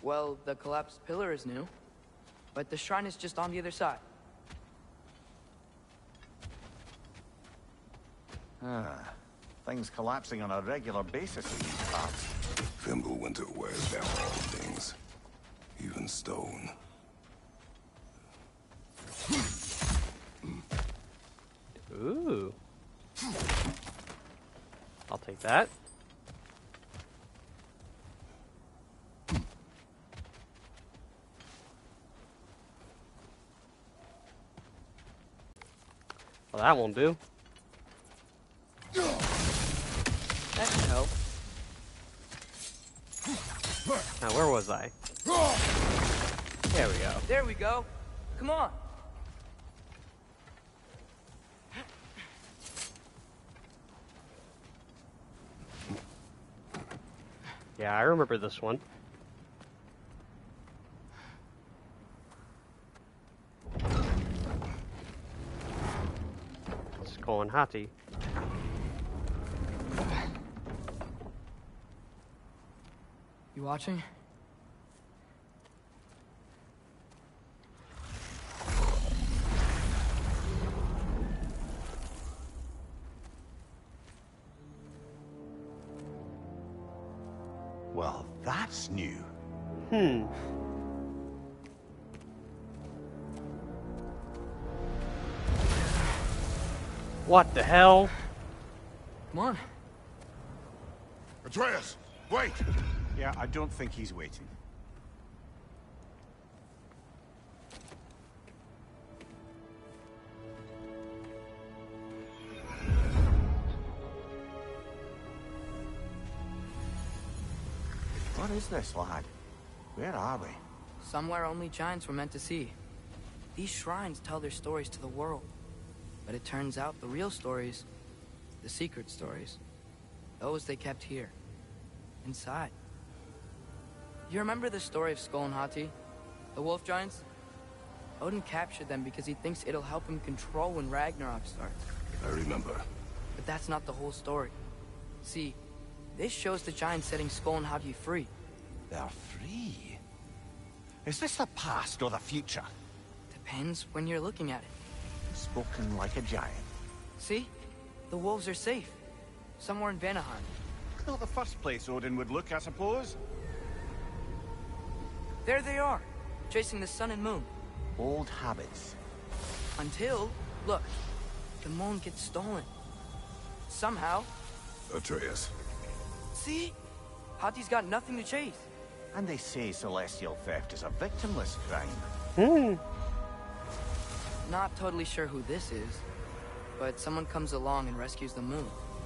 Well, the collapsed pillar is new, but the shrine is just on the other side. Things collapsing on a regular basis in these parts. Fimbulwinter wears down all things, even stone. Ooh. I'll take that. Well, that won't do. That should help. Now, where was I? There we go. There we go. Come on. Yeah, I remember this one. Skull and Hati. You watching? Well, that's new. What the hell? Come on. Atreus, wait! Yeah, I don't think he's waiting. What is this, lad? Where are we? Somewhere only giants were meant to see. These shrines tell their stories to the world. But it turns out the real stories, the secret stories, those they kept here, inside. You remember the story of Skull and Hati? The wolf giants? Odin captured them because he thinks it'll help him control when Ragnarok starts. I remember. But that's not the whole story. See, this shows the giants setting Skull and Hagi free. They're free? Is this the past or the future? Depends when you're looking at it. Spoken like a giant. See? The wolves are safe. Somewhere in Vanaheim. Not the first place Odin would look, I suppose. There they are, chasing the sun and moon. Old habits. Until, look, the moon gets stolen. Somehow. Atreus. See? Hagi's got nothing to chase. And they say celestial theft is a victimless crime. Not totally sure who this is, but someone comes along and rescues the moon.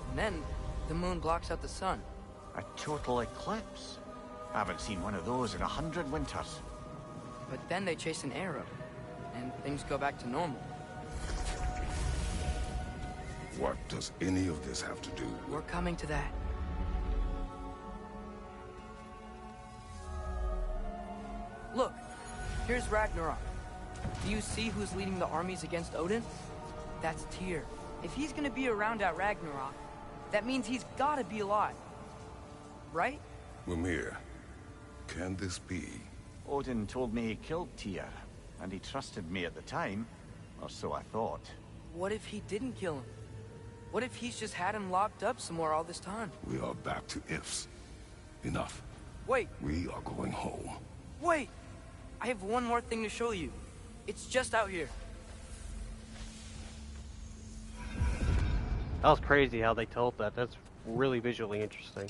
And then, the moon blocks out the sun. A total eclipse. Haven't seen one of those in 100 winters. But then they chase an arrow, and things go back to normal. What does any of this have to do? We're coming to that. Look, here's Ragnarok. Do you see who's leading the armies against Odin? That's Tyr. If he's gonna be around at Ragnarok, that means he's gotta be alive. Right? Mimir, can this be? Odin told me he killed Tyr, and he trusted me at the time, or so I thought. What if he didn't kill him? What if he's just had him locked up somewhere all this time? We are back to ifs. Enough. Wait, We are going home. wait! I have one more thing to show you. It's just out here. That was crazy how they told that. That's really visually interesting.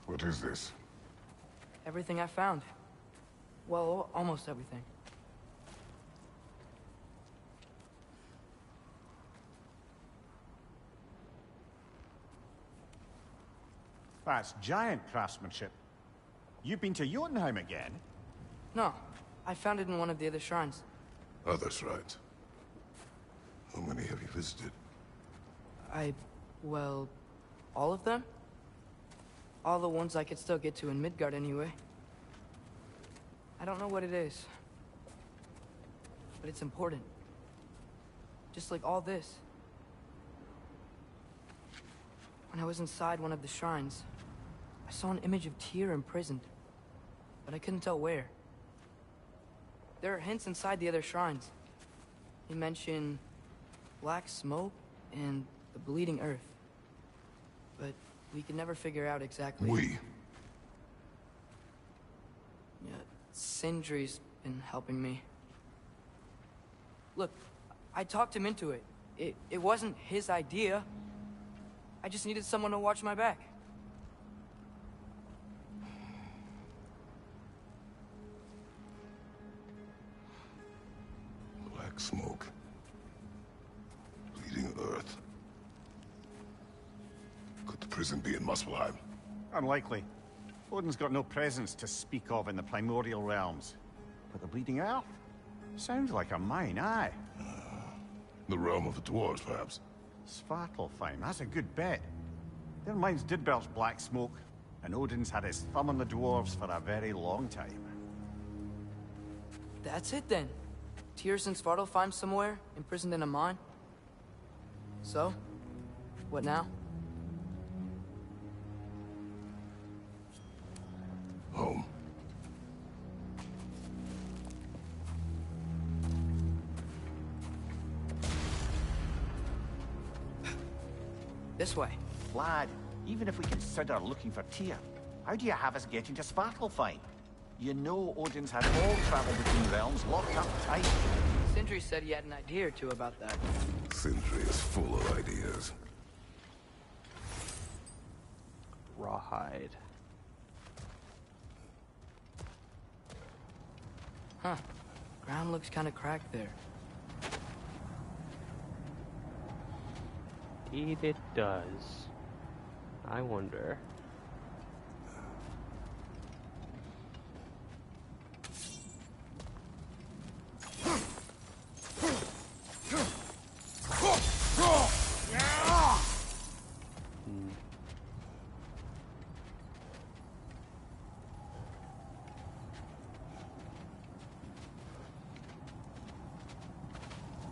What is this? Everything I found. Well, almost everything. That's giant craftsmanship. You've been to Jotunheim again? No, I found it in one of the other shrines. Other shrines. How many have you visited? Well, all of them? All the ones I could still get to in Midgard anyway. I don't know what it is. But it's important. Just like all this. When I was inside one of the shrines, I saw an image of Tyr imprisoned. But I couldn't tell where. There are hints inside the other shrines. They mention black smoke and the bleeding earth. But we could never figure out exactly... We? Yeah, Sindri's been helping me. Look, I talked him into it. It wasn't his idea. I just needed someone to watch my back. Black smoke. Bleeding earth. Could the prison be in Muspelheim? Unlikely. Odin's got no presence to speak of in the primordial realms. But the bleeding earth? Sounds like a mine, aye. The realm of the dwarves, perhaps? Svartalfheim, that's a good bet. Their mines did belch black smoke, and Odin's had his thumb on the dwarves for a very long time. That's it then. Tyr's in Svartalfheim somewhere, imprisoned in a mine. So, what now? Home. This way. Lad, even if we consider looking for Tyr, how do you have us getting to Svartalfheim? You know Odin's had all travel between realms locked up tight. Sindri said he had an idea or two about that. Sindri is full of ideas. Rawhide. Huh. Ground looks kind of cracked there. Indeed it does. I wonder.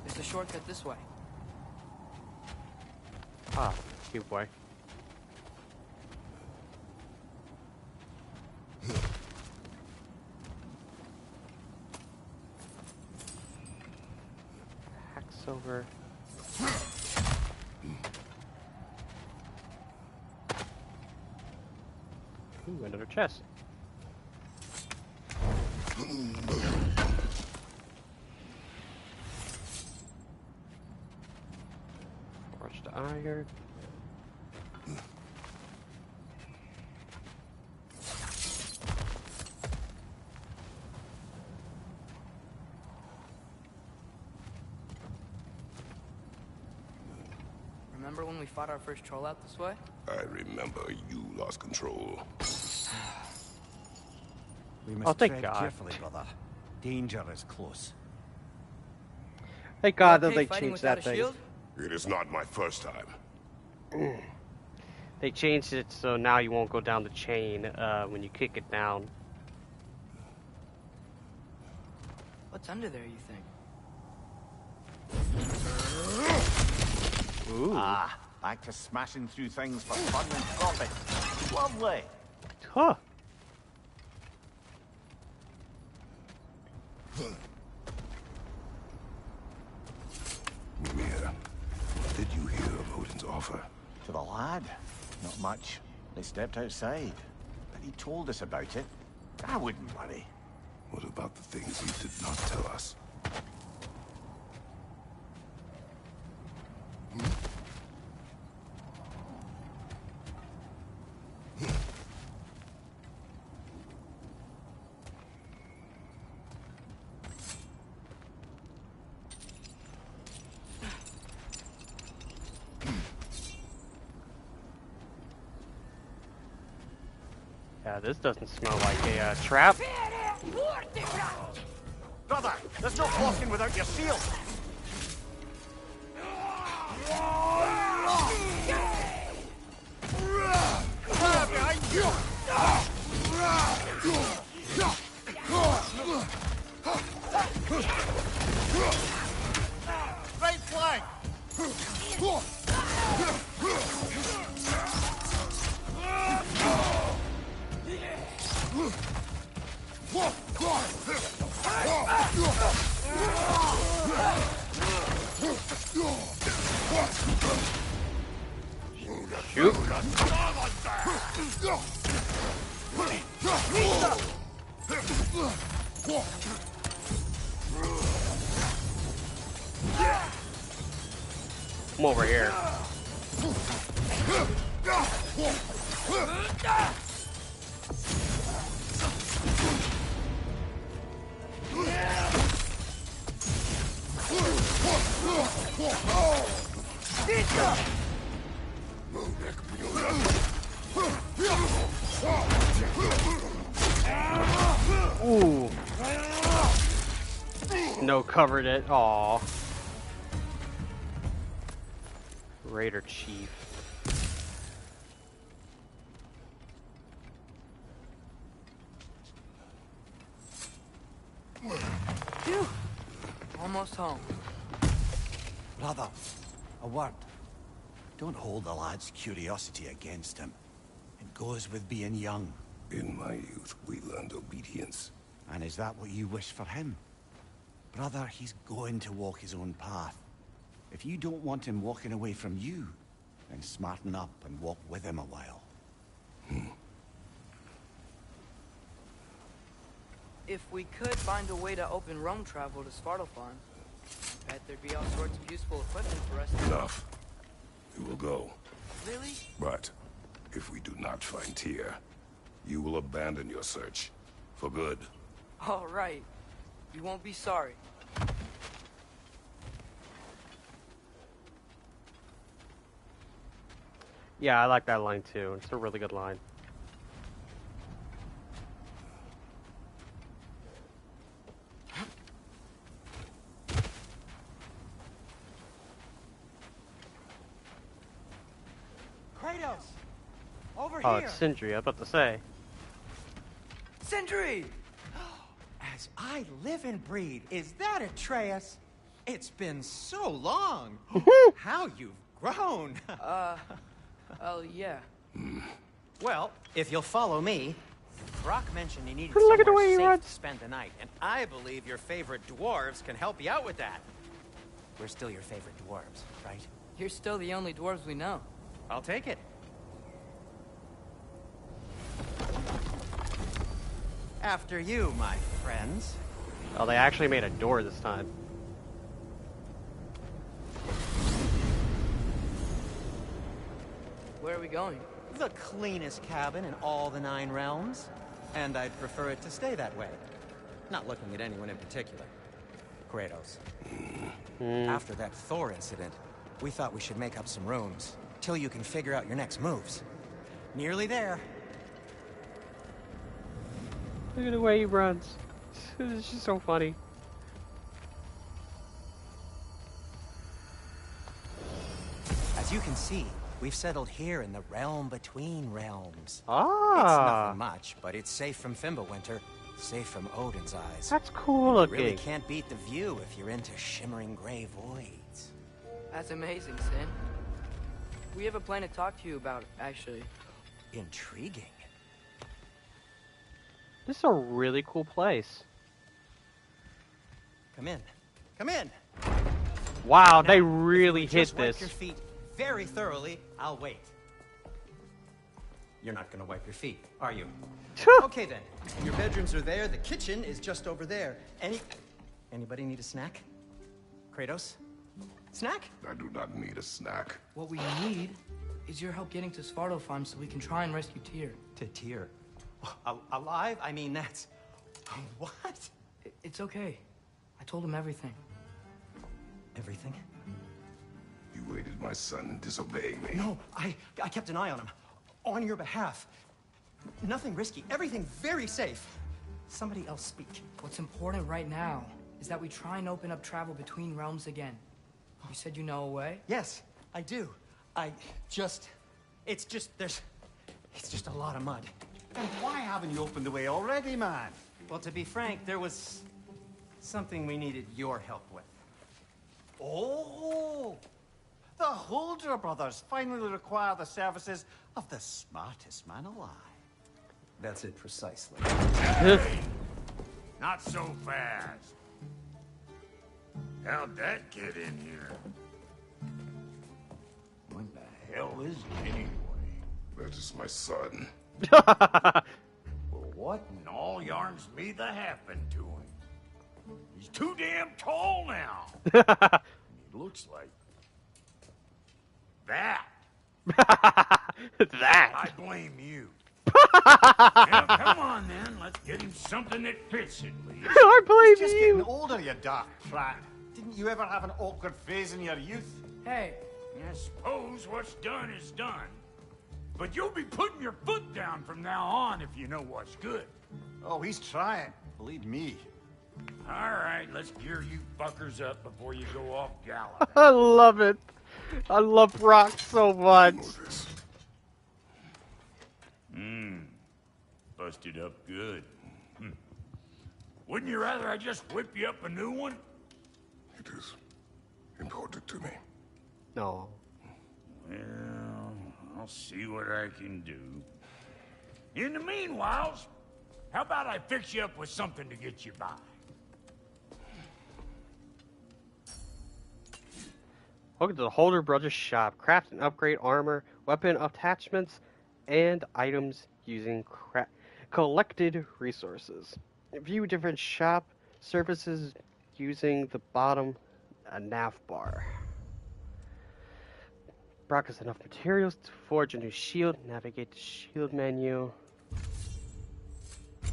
There's a shortcut this way. Ah, cute boy. Axe over. Ooh, another chest. Forged iron. Remember when we fought our first troll out this way? I remember you lost control. We Oh, must thank tread God. carefully, brother. Danger is close. Thank God You that okay they fighting changed without that a thing. shield? It is not my first time. They changed it so now you won't go down the chain when you kick it down. What's under there, you think? Ooh. Ah, back to smashing through things for fun and profit. Lovely. Huh. Mimir, did you hear of Odin's offer? To the lad? Not much. They stepped outside. But he told us about it. I wouldn't worry. What about the things he did not tell us? Yeah, this doesn't smell like a trap. Brother, there's no walking without your shield. Behind you. Right flank. Shoot. Come over here. Ooh. No, covered it. Aw. Raider Chief. Phew. Almost home. Brother, a word. Don't hold the lad's curiosity against him. It goes with being young. In my youth, we learned obedience. And is that what you wish for him? Brother, he's going to walk his own path. If you don't want him walking away from you, then smarten up and walk with him a while. If we could find a way to open roam travel to Svartalfheim, I bet there'd be all sorts of useful equipment for us to... Enough. We will go. Really? But if we do not find Tyr, you will abandon your search. For good. All right. You won't be sorry. Yeah, I like that line too. It's a really good line. Kratos! Over Oh, here! it's Sindri. I was about to say. Sindri! As I live and breathe, is that Atreus? It's been so long. How you've grown. Oh, yeah. Well, if you'll follow me, Brock mentioned he needed Look at the somewhere way he safe runs. to spend the night, and I believe your favorite dwarves can help you out with that. We're still your favorite dwarves, right? You're still the only dwarves we know. I'll take it. After you, my friends. Oh, they actually made a door this time. Where are we going? The cleanest cabin in all the 9 realms. And I'd prefer it to stay that way. Not looking at anyone in particular. Kratos. After that Thor incident, we thought we should make up some rooms, till you can figure out your next moves. Nearly there. Look at the way he runs. It's just so funny. As you can see, we've settled here in the realm between realms. Ah. It's nothing much, but it's safe from Fimbulwinter, safe from Odin's eyes. That's cool You looking. really can't beat the view if you're into shimmering gray voids. That's amazing, Sin. We have a plan to talk to you about, actually. Intriguing. This is a really cool place. Come in. Come in. Wow, they Now, really if you would hit just wipe this. your feet very thoroughly, I'll wait. You're not gonna wipe your feet, are you? Okay then. Your bedrooms are there. The kitchen is just over there. Anybody need a snack? Kratos? Snack? I do not need a snack. What we need is your help getting to Svartalfheim so we can try and rescue Tyr. To Tyr. Alive? I mean, that's... What? It's okay. I told him everything. Everything? You aided my son in disobeying me. No, I kept an eye on him. On your behalf. Nothing risky. Everything very safe. Somebody else speak. What's important right now is that we try and open up travel between realms again. You said you know a way? Yes, I do. It's just a lot of mud. And why haven't you opened the way already, man? Well, to be frank, there was something we needed your help with. Oh! The Holder brothers finally require the services of the smartest man alive. That's it precisely. Hey! Not so fast. How'd that get in here? What the hell is it anyway? That is my son. Well, what in all yarns me that happened to him? He's too damn tall now. He looks like that. That. I blame you. Now, come on then, let's get him something that fits at least. I blame Just you. getting older, you dark prat. Didn't you ever have an awkward phase in your youth? Hey, I suppose what's done is done. But you'll be putting your foot down from now on if you know what's good. Oh, he's trying. Believe me. All right, let's gear you fuckers up before you go off galloping. I love it. I love Brock so much. Busted up good. Wouldn't you rather I just whip you up a new one? It is important to me. No. Well, I'll see what I can do. In the meanwhile, how about I fix you up with something to get you by? Welcome to the Holder Brothers shop. Craft and upgrade armor, weapon attachments, and items using collected resources. View different shop services using the bottom nav bar. Brock has enough materials to forge a new shield. Navigate the shield menu.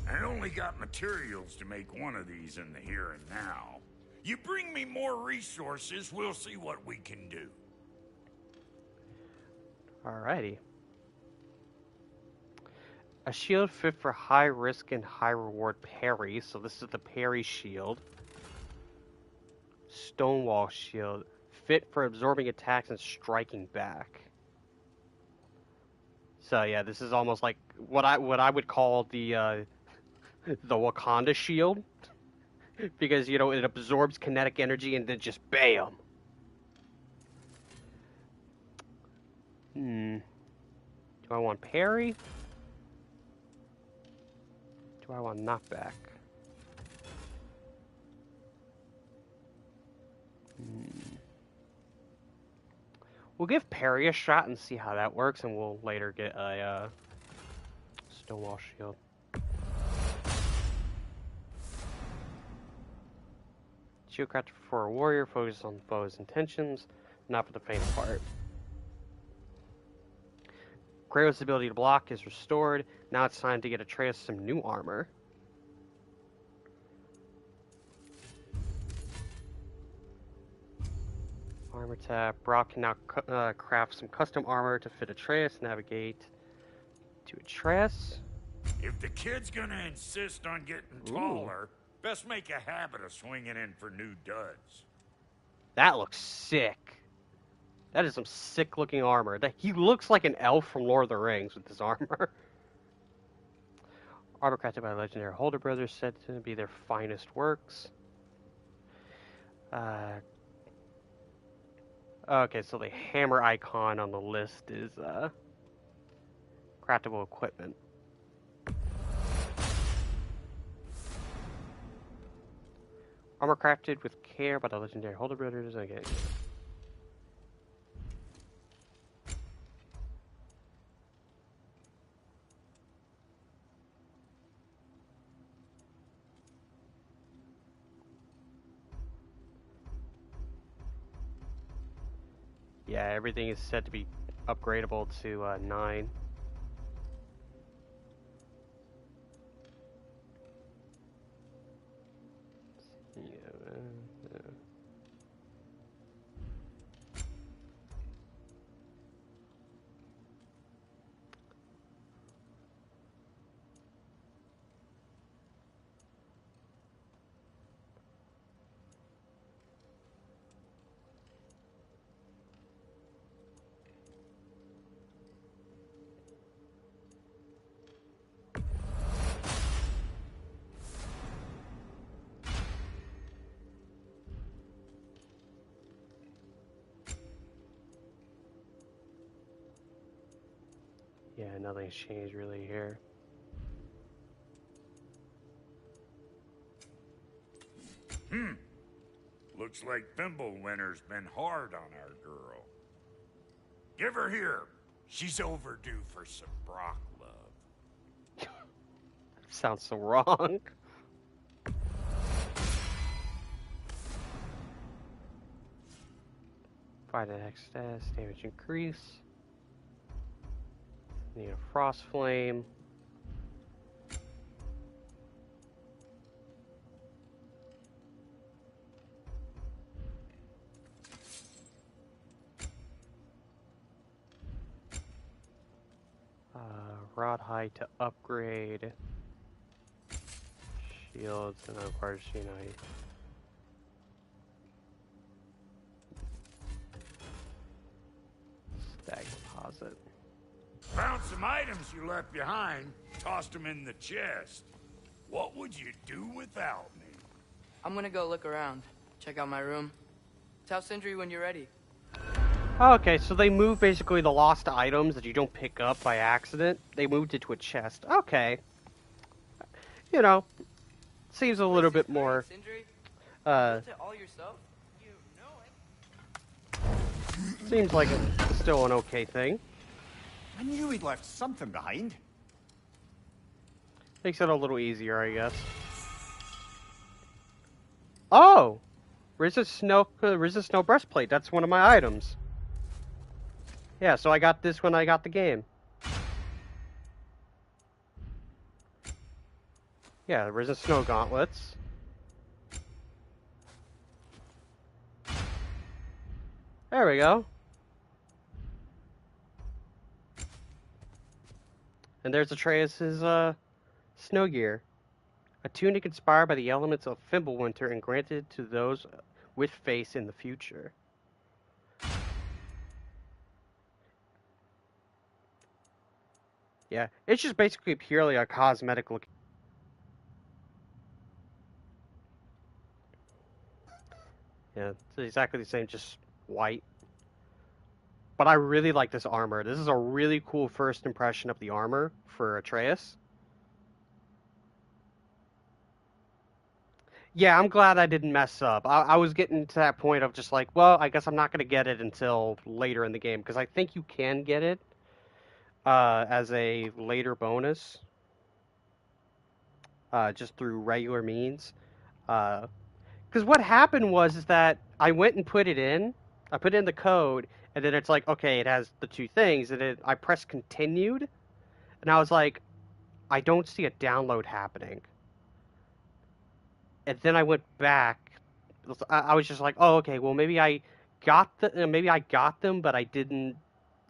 I only got materials to make one of these in the here and now. You bring me more resources, we'll see what we can do. Alrighty. A shield fit for high risk and high reward parry. So this is the parry shield. Stonewall shield. Fit for absorbing attacks and striking back. So yeah, this is almost like what I would call the Wakanda shield. Because, you know, it absorbs kinetic energy and then just BAM! Do I want parry? Do I want knockback? We'll give parry a shot and see how that works, and we'll later get a stonewall shield. Shield crafted for a warrior, focus on foe's intentions, not for the faint of heart. Kratos' ability to block is restored. Now it's time to get Atreus some new armor. Armor tab. Brock can now craft some custom armor to fit Atreus. Navigate to Atreus. If the kid's gonna insist on getting taller, best make a habit of swinging in for new duds. That looks sick. That is some sick-looking armor. He looks like an elf from Lord of the Rings with his armor. Armor crafted by legendary Holder Brothers, said to be their finest works. Okay, so the hammer icon on the list is craftable equipment. Armor crafted with care by the legendary Holder Brothers. Okay. Yeah, everything is set to be upgradable to 9. Yeah, nothing's changed really here. Looks like Fimbulwinter's been hard on our girl. Give her here. She's overdue for some Brock love. Sounds so wrong. Fight an X stats, damage increase. Need a frost flame. Rod height to upgrade. Shields and of course, you know. Stack deposit. Found some items you left behind, tossed them in the chest. What would you do without me? I'm gonna go look around. Check out my room. Tell Sindri when you're ready. Okay, so they moved basically the lost items that you don't pick up by accident. They moved it to a chest. Okay. You know, seems a little bit more... Seems like it's still an okay thing. I knew he'd left something behind. Makes it a little easier, I guess. Oh! Resist Snow Breastplate. That's one of my items. Yeah, so I got this when I got the game. Yeah, Resist Snow Gauntlets. There we go. And there's Atreus' snow gear. A tunic inspired by the elements of Fimbulwinter and granted to those with face in the future. Yeah, it's just basically purely a cosmetic look. Yeah, it's exactly the same, just white. But I really like this armor. This is a really cool first impression of the armor for Atreus. Yeah, I'm glad I didn't mess up. I was getting to that point of just like, well, I guess I'm not going to get it until later in the game, because I think you can get it as a later bonus, just through regular means. Because what happened was is that I went and put it in. I put in the code, and then it's like, okay, it has the two things, and I pressed continued, and I was like, I don't see a download happening. And then I went back. I was just like, oh, okay, well maybe I got them, but I didn't,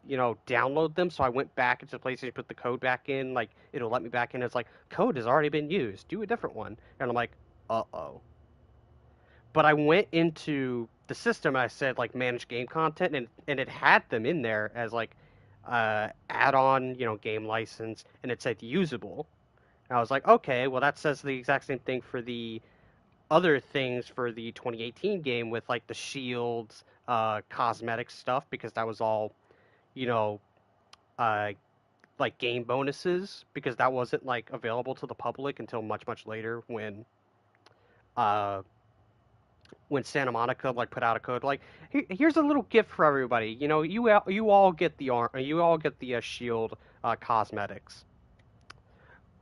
download them. So I went back into the PlayStation, put the code back in. Like it'll let me back in. It's like code has already been used. Do a different one. And I'm like, uh-oh. But I went into the system and I said like manage game content, and it had them in there as like add-on, game license, and it said usable. And I was like, okay, well that says the exact same thing for the other things for the 2018 game with like the shields, cosmetic stuff, because that was all, you know, uh, like game bonuses, because that wasn't like available to the public until much later uh, when Santa Monica like put out a code like here's a little gift for everybody. You all get the shield cosmetics.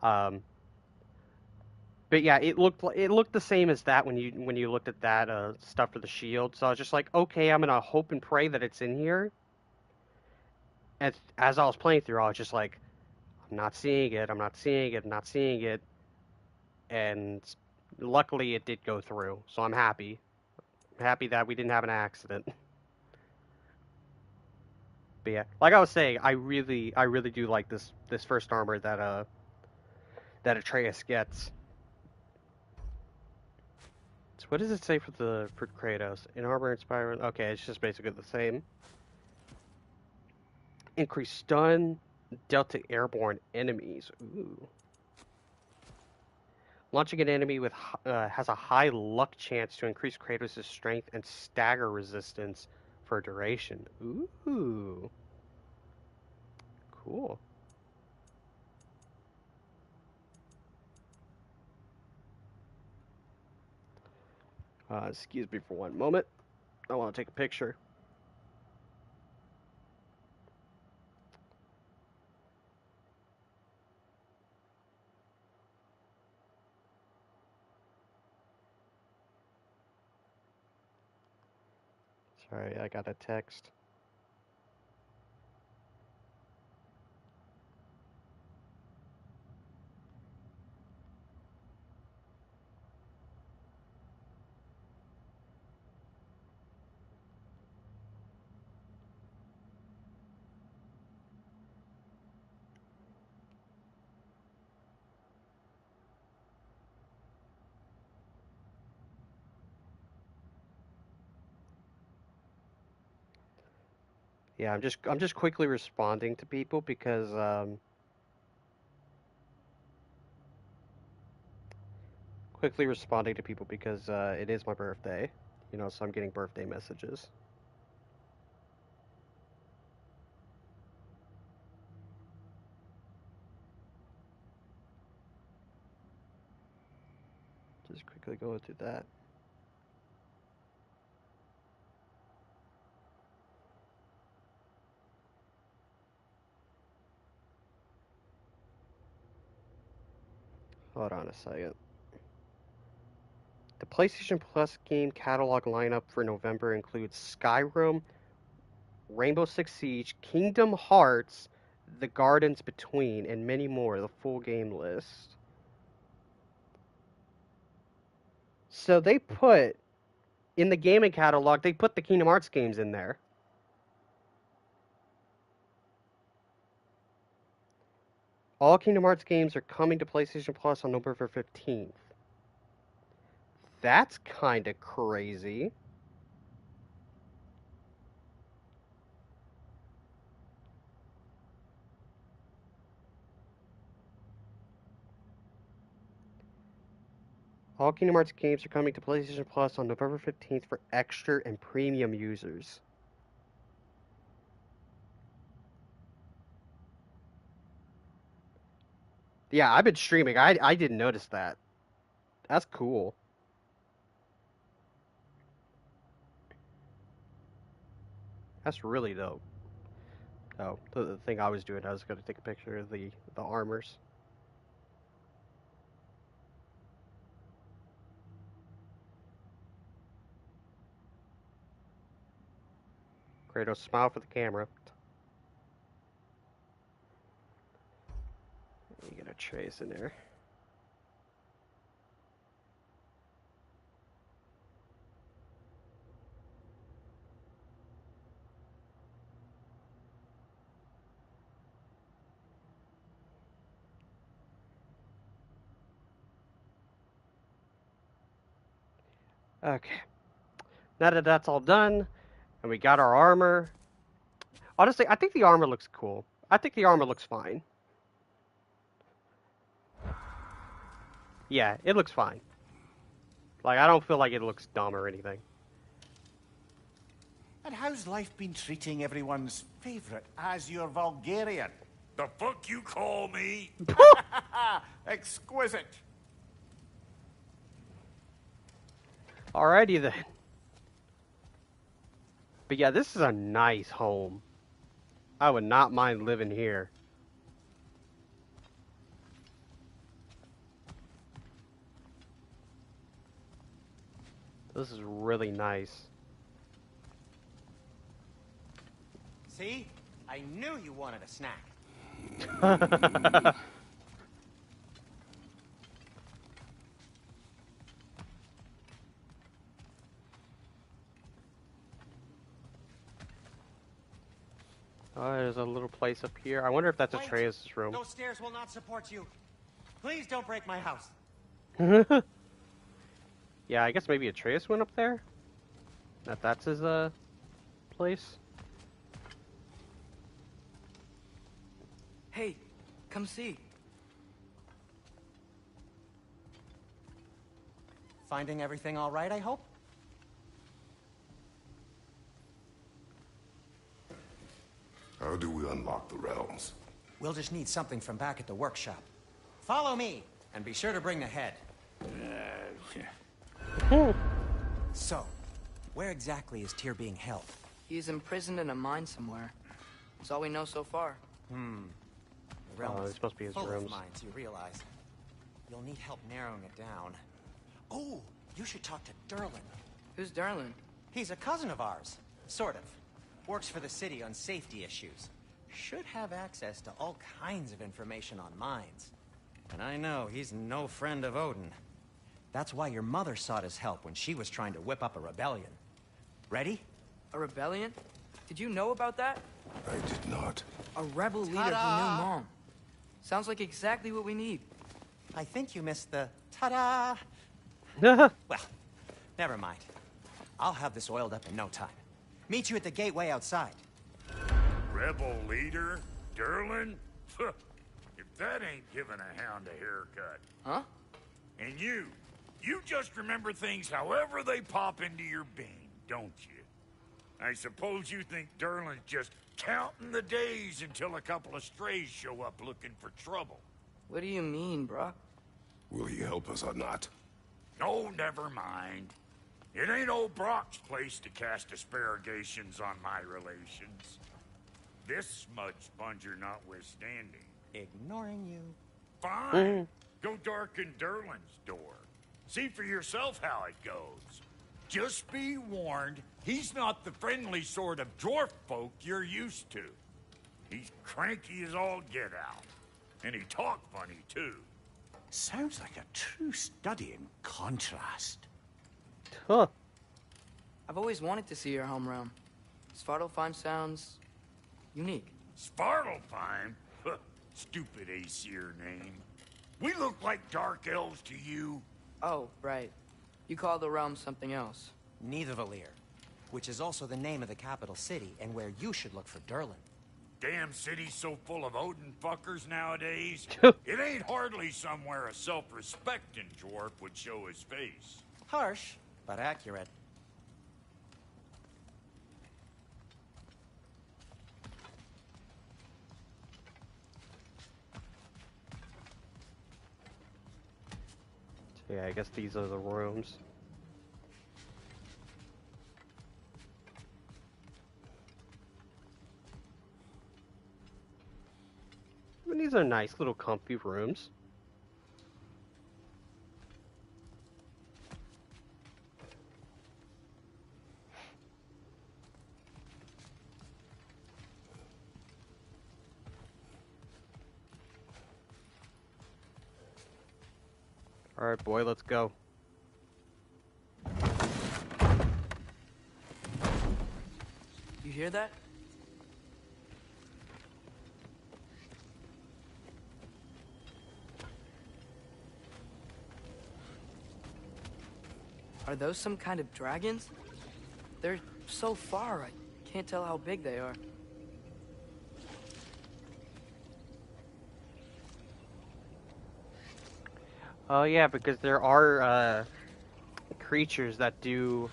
Um, But yeah, it looked the same as that when you looked at that stuff for the shield. So I was just like, okay, I'm gonna hope and pray that it's in here. And as I was playing through, I was just like, I'm not seeing it. I'm not seeing it. I'm not seeing it. And luckily, it did go through. So I'm happy. I'm happy that we didn't have an accident. But yeah, like I was saying, I really do like this first armor that Atreus gets. So what does it say for Kratos? In armor inspired. Okay, it's just basically the same. Increase stun dealt to airborne enemies. Ooh. Launching an enemy with has a high luck chance to increase Kratos' strength and stagger resistance for duration. Ooh. Cool. Excuse me for one moment. I want to take a picture. Sorry, I got a text. Yeah, I'm just quickly responding to people because it is my birthday, so I'm getting birthday messages. Just quickly going through that. Hold on a second. The PlayStation Plus game catalog lineup for November includes Skyrim, Rainbow Six Siege, Kingdom Hearts, The Gardens Between, and many more. The full game list. So they put, in the gaming catalog, they put the Kingdom Hearts games in there. All Kingdom Hearts games are coming to PlayStation Plus on November 15th. That's kind of crazy. All Kingdom Hearts games are coming to PlayStation Plus on November 15th for extra and premium users. Yeah, I've been streaming. I didn't notice that. That's cool. That's really dope. Oh, the thing I was doing, I was going to take a picture of the armors. Kratos, smile for the camera. You get a trace in there. Okay. Now that that's all done, and we got our armor. Honestly, I think the armor looks cool. I think the armor looks fine. Yeah, it looks fine. Like, I don't feel like it looks dumb or anything. And how's life been treating everyone's favourite Azure Vulgarian? The fuck you call me? Exquisite. Alrighty then. But yeah, this is a nice home. I would not mind living here. This is really nice. See? I knew you wanted a snack. Oh, there's a little place up here. I wonder if that's Wait! Atreus' room. Those stairs will not support you. Please don't break my house. Yeah, I guess maybe Atreus went up there? That's his, place? Hey, come see. Finding everything all right, I hope? How do we unlock the realms? We'll just need something from back at the workshop. Follow me, and be sure to bring the head. So, where exactly is Tyr being held? He's imprisoned in a mine somewhere. That's all we know so far. The realm Oh, is it's supposed to be his full rooms. of mines, you realize. You'll need help narrowing it down. Oh, you should talk to Derlin. Who's Darlin? He's a cousin of ours. Sort of. Works for the city on safety issues. Should have access to all kinds of information on mines. And I know he's no friend of Odin. That's why your mother sought his help when she was trying to whip up a rebellion. Ready? A rebellion? Did you know about that? I did not. A rebel leader who knew Mom. Sounds like exactly what we need. I think you missed the ta-da. Well, never mind. I'll have this oiled up in no time. Meet you at the gateway outside. Rebel leader? Derlin? If that ain't giving a hound a haircut. Huh? And you just remember things however they pop into your bean, don't you? I suppose you think Derlin's just counting the days until a couple of strays show up looking for trouble. What do you mean, bruh? Will he help us or not? No, never mind. It ain't old Brock's place to cast asparagations on my relations. This smudge sponger notwithstanding. Ignoring you. Fine. Go darken Derlin's door. See for yourself how it goes. Just be warned, he's not the friendly sort of dwarf folk you're used to. He's cranky as all get out. And he talk funny, too. Sounds like a true study in contrast. Huh. I've always wanted to see your home realm. Svartalfheim sounds unique. Svartalfheim? Stupid Aesir name. We look like dark elves to you. Oh, right. You call the realm something else. Nidavellir, which is also the name of the capital city and where you should look for Derlin. Damn city's so full of Odin fuckers nowadays. It ain't hardly somewhere a self-respecting dwarf would show his face. Harsh, but accurate. Yeah, I guess these are the rooms. I mean, these are nice little comfy rooms. Alright, boy, let's go. You hear that? Are those some kind of dragons? They're so far, I can't tell how big they are. Oh yeah, because there are creatures that do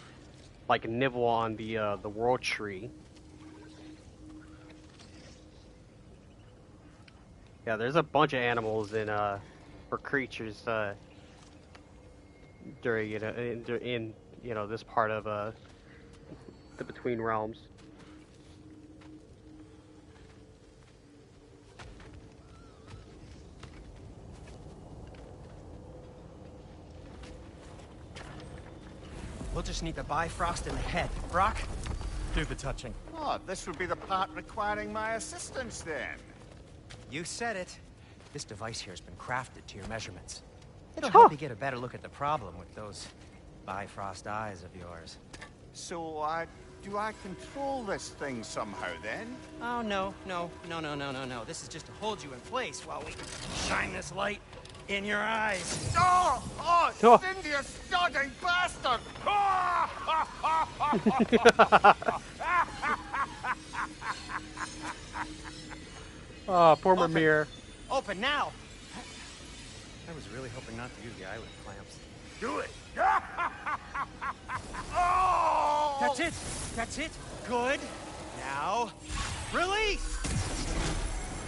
like nibble on the world tree. Yeah, there's a bunch of animals in or creatures during in this part of the Between Realms. We'll just need the Bifrost in the head. Brock, do the touching. Oh, this would be the part requiring my assistance then. You said it. This device here has been crafted to your measurements. It'll help you get a better look at the problem with those Bifrost eyes of yours. So, do I control this thing somehow then? Oh, no. This is just to hold you in place while we shine this light in your eyes. Oh! Oh. Cindy, you sodding bastard! Oh, poor Mimir. Open now! I was really hoping not to use the eyelid clamps. Do it! Oh! That's it! Good! Now, release!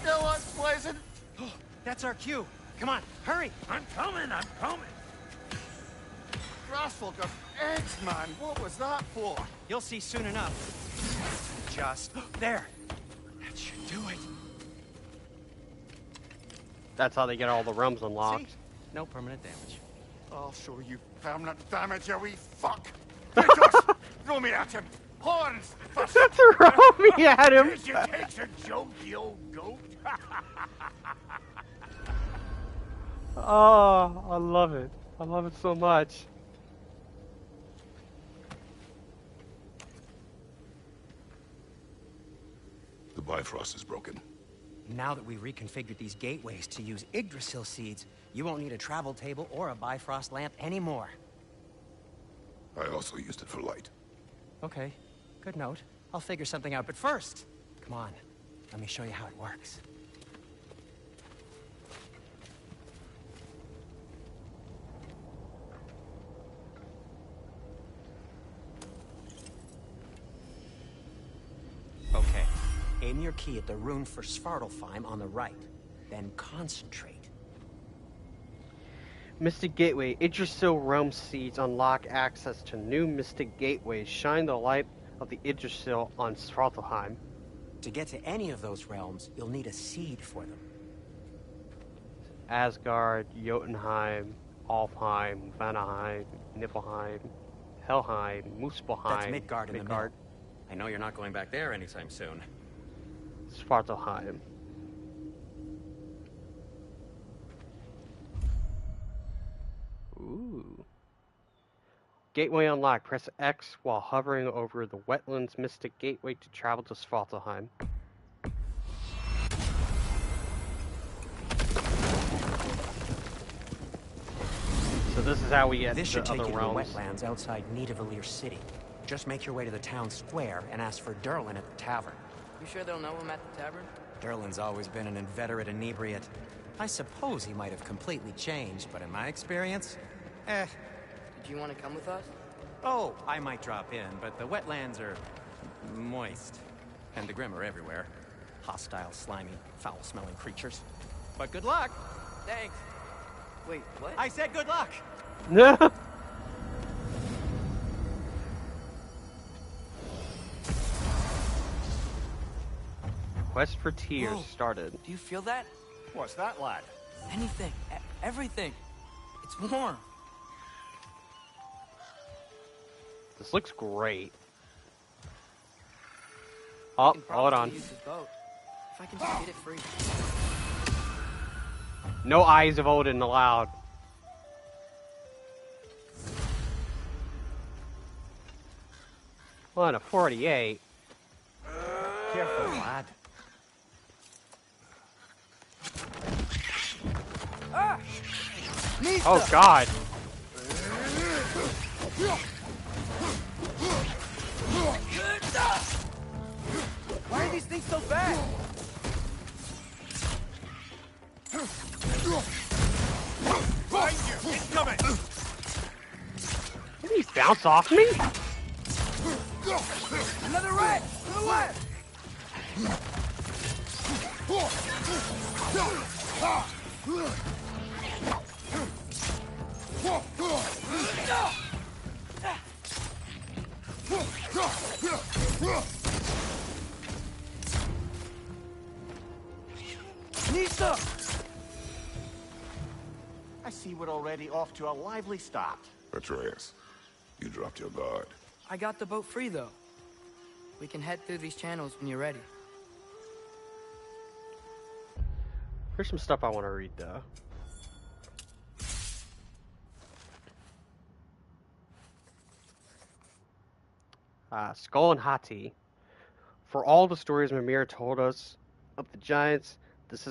Still unpleasant. Oh, that's our cue. Come on, hurry! I'm coming! Grassful got eggs, man. What was that for? You'll see soon enough. Just there. That should do it. That's how they get all the realms unlocked. See? No permanent damage. I'll show you permanent damage, you wee fuck. Kratos, throw me at him. Horns first. Throw me at him. Did you take a joke, you old goat? Oh, I love it. I love it so much. The Bifrost is broken. Now that we reconfigured these gateways to use Yggdrasil seeds, you won't need a travel table or a Bifrost lamp anymore. I also used it for light. Okay, good note. I'll figure something out, but first, come on, let me show you how it works. Okay, aim your key at the rune for Svartalfheim on the right, then concentrate. Mystic Gateway. Yggdrasil realm seeds unlock access to new Mystic Gateways. Shine the light of the Yggdrasil on Svartalfheim. To get to any of those realms, you'll need a seed for them. Asgard, Jotunheim, Alfheim, Vanaheim, Niflheim, Helheim, Muspelheim. That's Midgard in the middle. I know you're not going back there anytime soon. Svartalfheim. Ooh. Gateway unlocked. Press X while hovering over the Wetlands Mystic Gateway to travel to Svartalfheim. So this is how we get This should to take other you realms. to the wetlands outside Nidavellir City. Just make your way to the town square and ask for Durlin at the tavern. You sure they'll know him at the tavern? Durlin's always been an inveterate inebriate. I suppose he might have completely changed, but in my experience, Did you want to come with us? Oh, I might drop in, but the wetlands are moist. And the Grim are everywhere. Hostile, slimy, foul-smelling creatures. But good luck! Thanks. Wait, what? I said good luck! No. Quest for tears Whoa. started. Do you feel that? What's that, lad? Anything. Everything. It's warm. This looks great. We Oh, can hold probably on. use this boat. If I can just get it free. No Eyes of Odin allowed. What, a 48? Careful, lad. Oh, God. Why are these things so bad? Behind you! Incoming! Did he bounce off me? Another rat! To the left! Nista! I see we're already off to a lively start. Atreus, you dropped your guard. I got the boat free, though. We can head through these channels when you're ready. Here's some stuff I want to read, though. Skull and Hati. For all the stories Mimir told us of the giants, this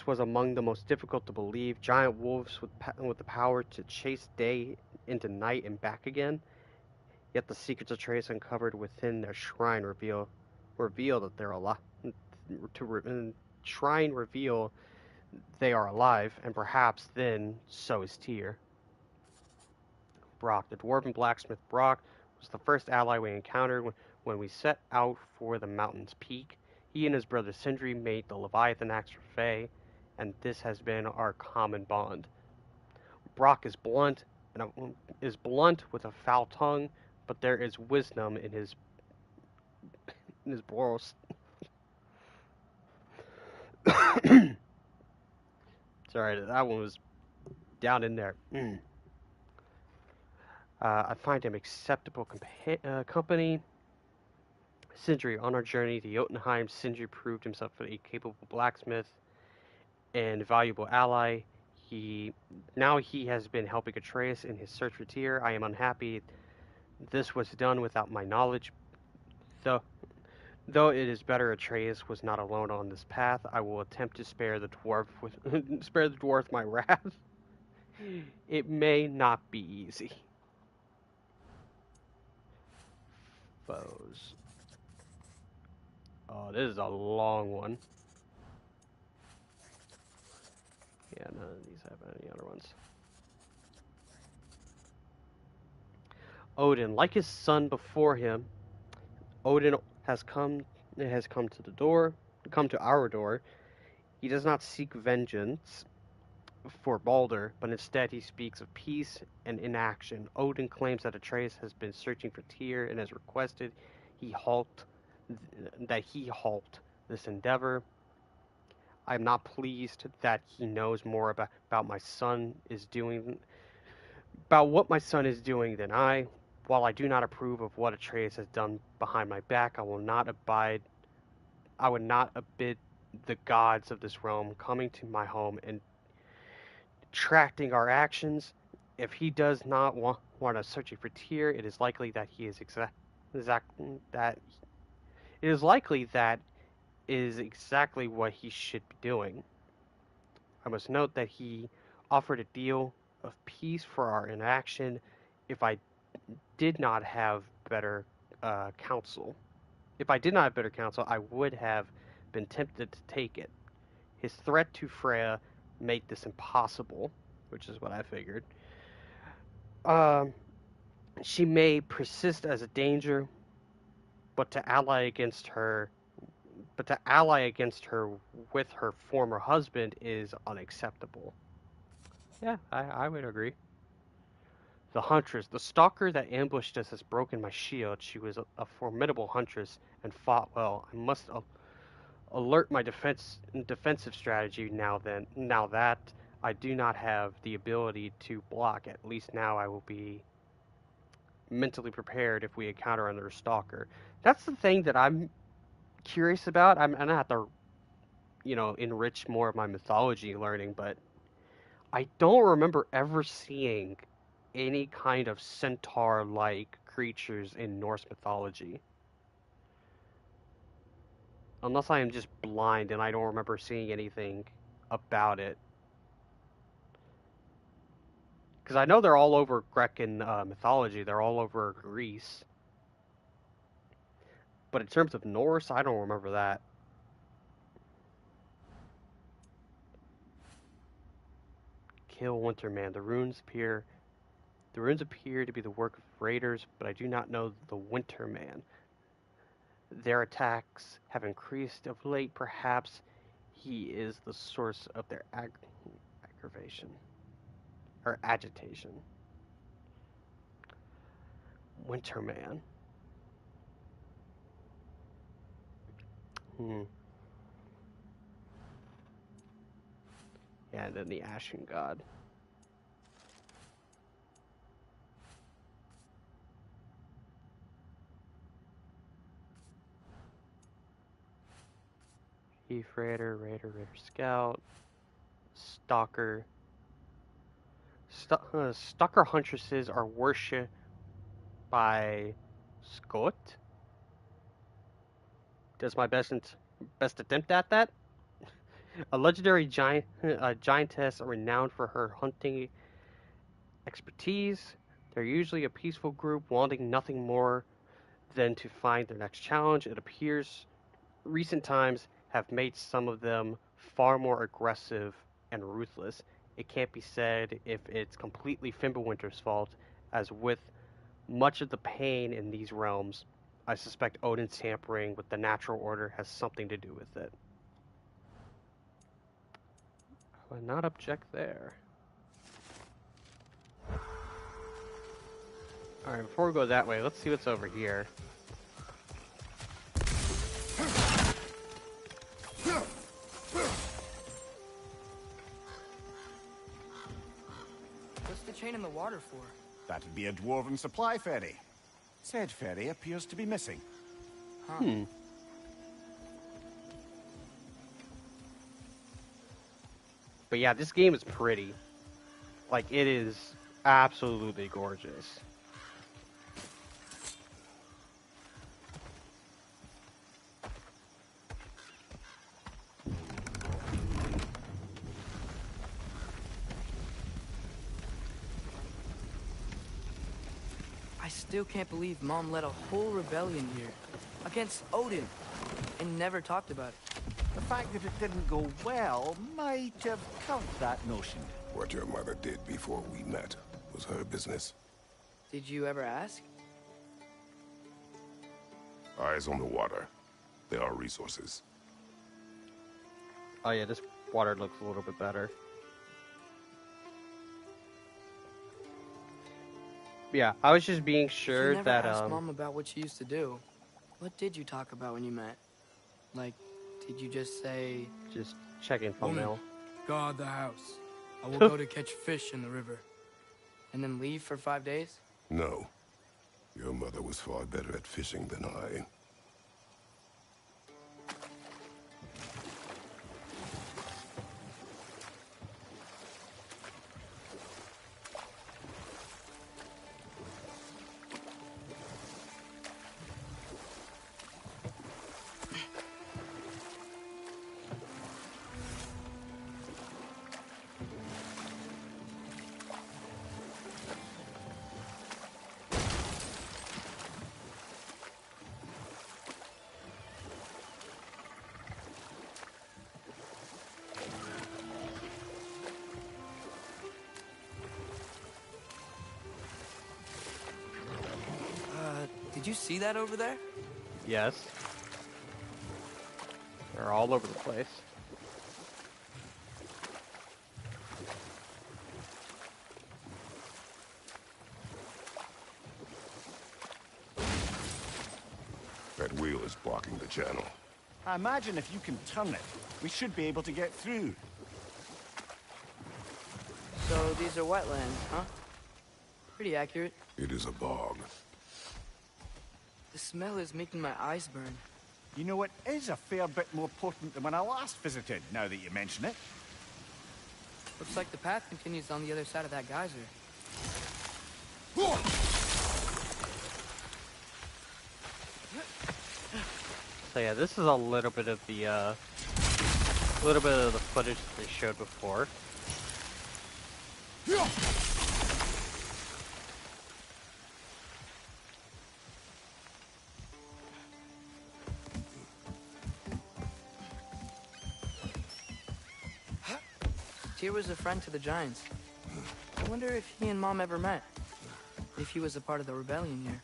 was among the most difficult to believe. Giant wolves with the power to chase day into night and back again. Yet the secrets Atreus uncovered within their shrine reveal that they're alive. Shrine reveal they are alive, and perhaps then so is Tyr. Brock, the dwarven blacksmith Brock, was the first ally we encountered when we set out for the mountain's peak. He and his brother Sindri made the Leviathan axe for Faye, and this has been our common bond. Brock is blunt with a foul tongue, but there is wisdom in his boros. Sorry, that one was down in there. I find him acceptable company. Sindri, on our journey to Jotunheim, Sindri proved himself a capable blacksmith and valuable ally. He has been helping Atreus in his search for Tyr. I am unhappy this was done without my knowledge. Though it is better Atreus was not alone on this path, I will attempt to spare the dwarf my wrath. It may not be easy. Foes. Oh, this is a long one. Yeah, none of these have any other ones. Odin, like his son before him, Odin has come to our door. He does not seek vengeance for Balder, but instead he speaks of peace and inaction. Odin claims that Atreus has been searching for Tyr and has requested that he halt this endeavor. I am not pleased that he knows more about what my son is doing than I. While I do not approve of what Atreus has done behind my back, I would not abide the gods of this realm coming to my home and tracting our actions. If he does not want us searching for Tyr, it is likely that is exactly what he should be doing. I must note that he offered a deal of peace for our inaction if I did not have better counsel. If I did not have better counsel, I would have been tempted to take it. His threat to Freya made this impossible, which is what I figured. She may persist as a danger, but to ally against her with her former husband is unacceptable. Yeah, I would agree. The huntress, the stalker that ambushed us, has broken my shield. She was a formidable huntress and fought well. I must alert my defensive strategy now that I do not have the ability to block. At least now I will be mentally prepared if we encounter another stalker. That's the thing that I'm curious about. I'm gonna have to, enrich more of my mythology learning, but I don't remember ever seeing any kind of centaur-like creatures in Norse mythology. Unless I am just blind and I don't remember seeing anything about it. Because I know they're all over Greek mythology. They're all over Greece. But in terms of Norse, I don't remember that. Kill Winterman. The runes appear to be the work of raiders, but I do not know the Winterman. Their attacks have increased of late. Perhaps he is the source of their aggravation or agitation. Winterman. Yeah, and then the Ashen God. Thief Raider, Raider Scout, Stalker. Stalker huntresses are worshipped by Scott. Does my best attempt at that? A legendary giantess renowned for her hunting expertise. They're usually a peaceful group wanting nothing more than to find their next challenge. It appears recent times have made some of them far more aggressive and ruthless. It can't be said if it's completely Fimbulwinter's fault, as with much of the pain in these realms, I suspect Odin's tampering with the natural order has something to do with it. I would not object there. Alright, before we go that way, let's see what's over here. What's the chain in the water for? That'd be a dwarven supply ferry. Said ferry appears to be missing. Huh. But yeah, this game is pretty. Like, it is absolutely gorgeous. I still can't believe Mom led a whole rebellion here against Odin and never talked about it. The fact that it didn't go well might have covered that notion. What your mother did before we met was her business. Did you ever ask? Eyes on the water. There are resources. Oh yeah, this water looks a little bit better. Yeah, I was just being sure you never that asked Mom about what she used to do. What did you talk about when you met? Like, did you just say... Just checking thumbnail. Guard the house. I will go to catch fish in the river. And then leave for 5 days? No. Your mother was far better at fishing than I. Did you see that over there? Yes. They're all over the place. I imagine if you can turn it, we should be able to get through. So these are wetlands, huh? Pretty accurate. It is a bog. The smell is making my eyes burn. You know, it is a fair bit more potent than when I last visited, now that you mention it. Looks like the path continues on the other side of that geyser. So yeah, this is a little bit of the footage that they showed before. Tyr was a friend to the Giants. I wonder if he and Mom ever met. If he was a part of the rebellion here.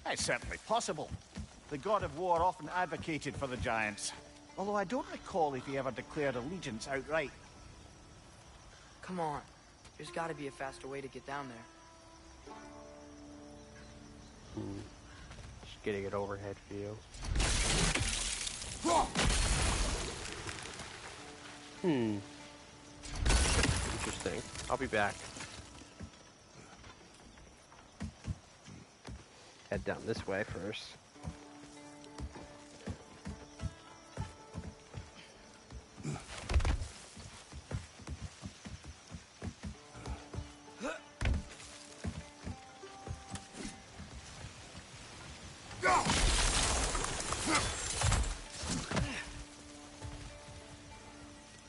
It's certainly possible. The god of war often advocated for the Giants. Although I don't recall if he ever declared allegiance outright. Come on. There's gotta be a faster way to get down there. Just getting an overhead view. Interesting. I'll be back. Head down this way first.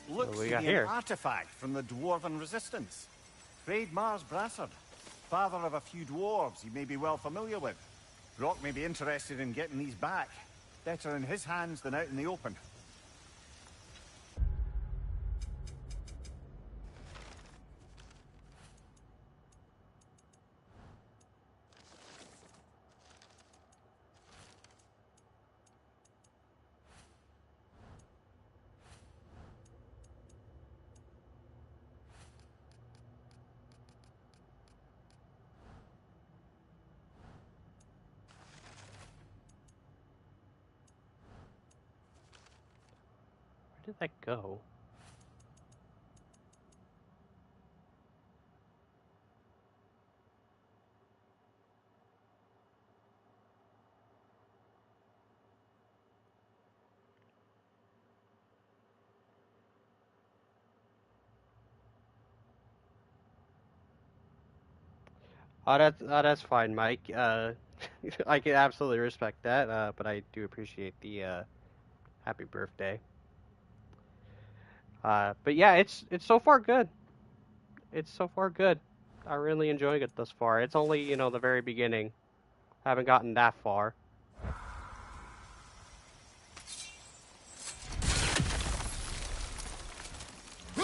Looks to be an artifact from the Dwarven Resistance. Trade Mars Brassard, father of a few dwarves you may be well familiar with. Rock may be interested in getting these back. Better in his hands than out in the open. Where did that go? That's fine, Mike. I can absolutely respect that, but I do appreciate the happy birthday. But yeah, it's so far good. It's so far good. I'm really enjoying it thus far. It's only, you know, the very beginning. Haven't gotten that far. You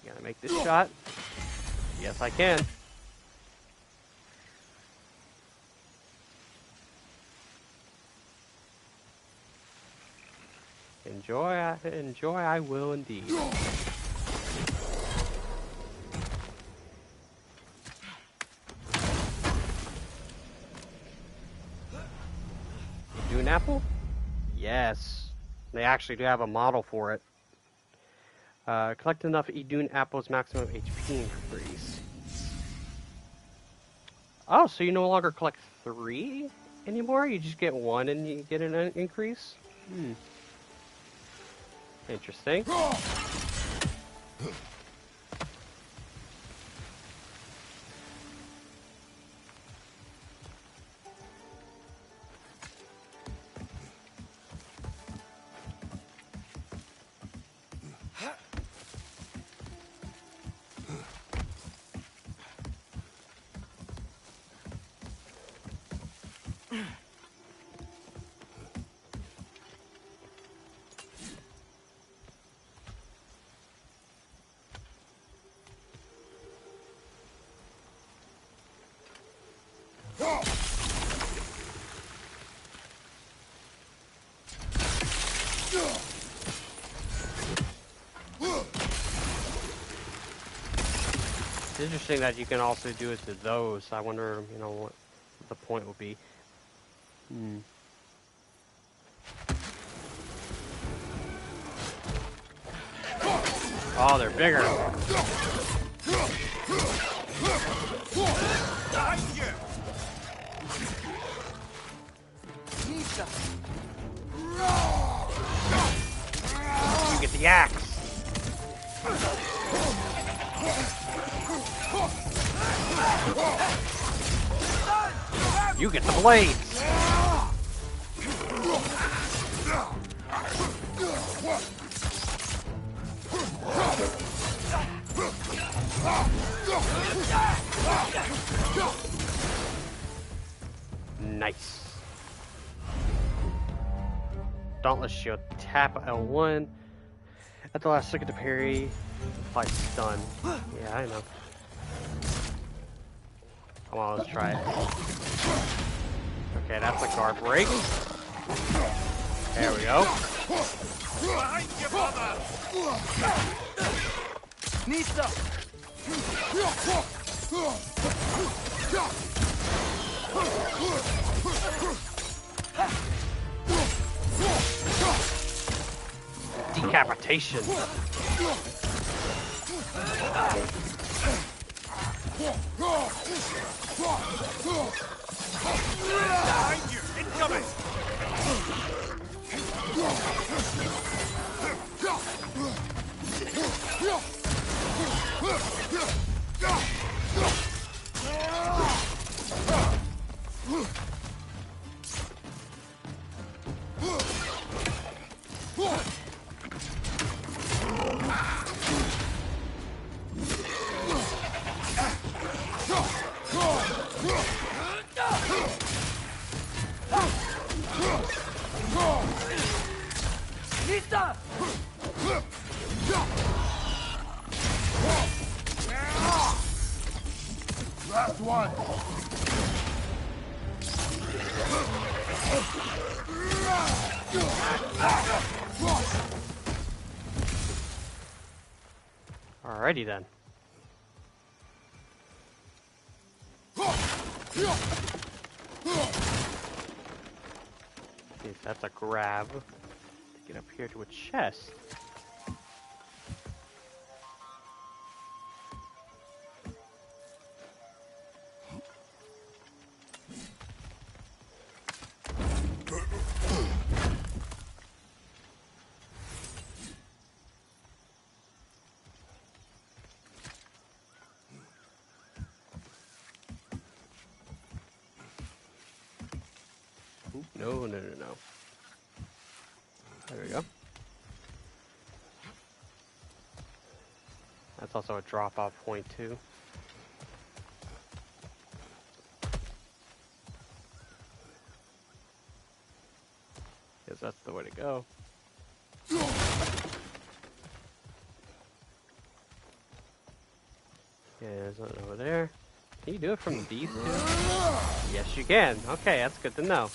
gotta make this shot. Yes, I can. Enjoy, I will indeed. Do an apple? Yes. They actually do have a model for it. Collect enough Idun apples, maximum HP increase. Oh, so you no longer collect 3 anymore? You just get 1 and you get an increase? Interesting. interesting that you can also do it to those. I wonder, you know, what the point will be. Oh, they're bigger. You get the axe. You get the blades. Nice. Dauntless shield. Tap L1. At the last second to parry. Apply stun. Yeah, I know. Come on, let's try it. Okay, that's a guard break. There we go. Nista! Decapitation. Behind you! Incoming! Nista! Last one. Alrighty then. Yes, that's a grab to get up here to a chest. No. There we go. That's also a drop-off point too. Guess that's the way to go. Yeah, there's nothing over there. Can you do it from these two? Yes, you can. Okay, that's good to know.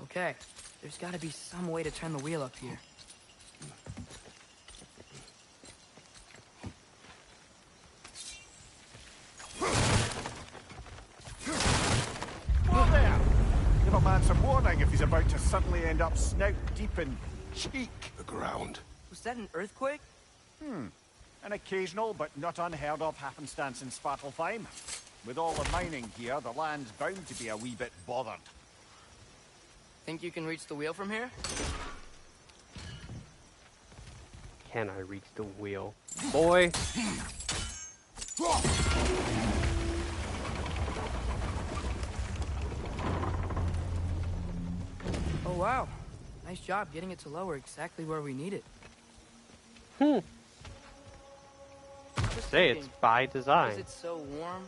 Okay, there's gotta be some way to turn the wheel up here. Whoa there! Give a man some warning if he's about to suddenly end up snout deep in cheek. The ground. Was that an earthquake? An occasional but not unheard of happenstance in Svartalfheim. With all the mining here, the land's bound to be a wee bit bothered. Think you can reach the wheel from here? Can I reach the wheel? Boy! Oh wow, nice job getting it to lower exactly where we need it. Just Say it's thinking, by design. is it so warm?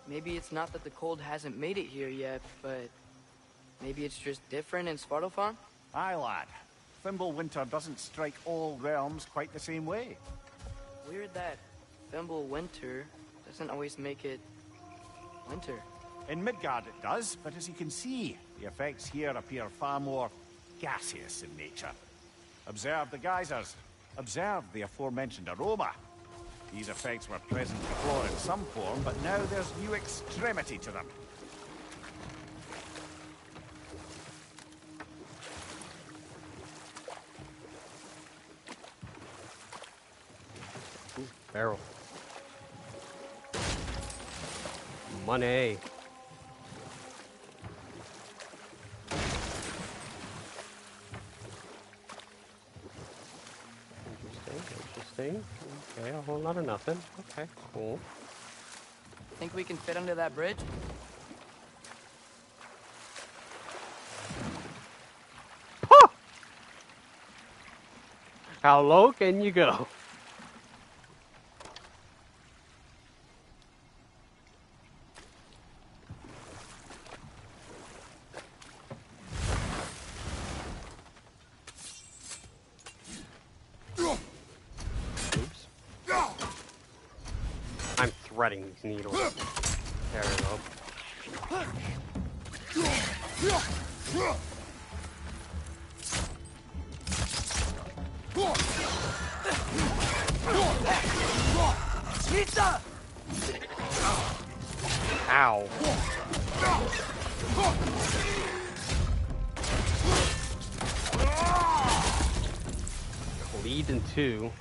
Maybe it's not that the cold hasn't made it here yet, but maybe it's just different in Svartalfheim? Aye, lad. Fimbulwinter doesn't strike all realms quite the same way. Weird that Fimbulwinter doesn't always make it winter. In Midgard it does, but as you can see, the effects here appear far more gaseous in nature. Observe the geysers. Observe the aforementioned aroma. These effects were present before in some form, but now there's new extremity to them. Barrel. Money. Interesting. Okay, a whole lot of nothing. Okay, cool. Think we can fit under that bridge? Huh! How low can you go? I'm threading these needles. There we go. Ow. Lead in two.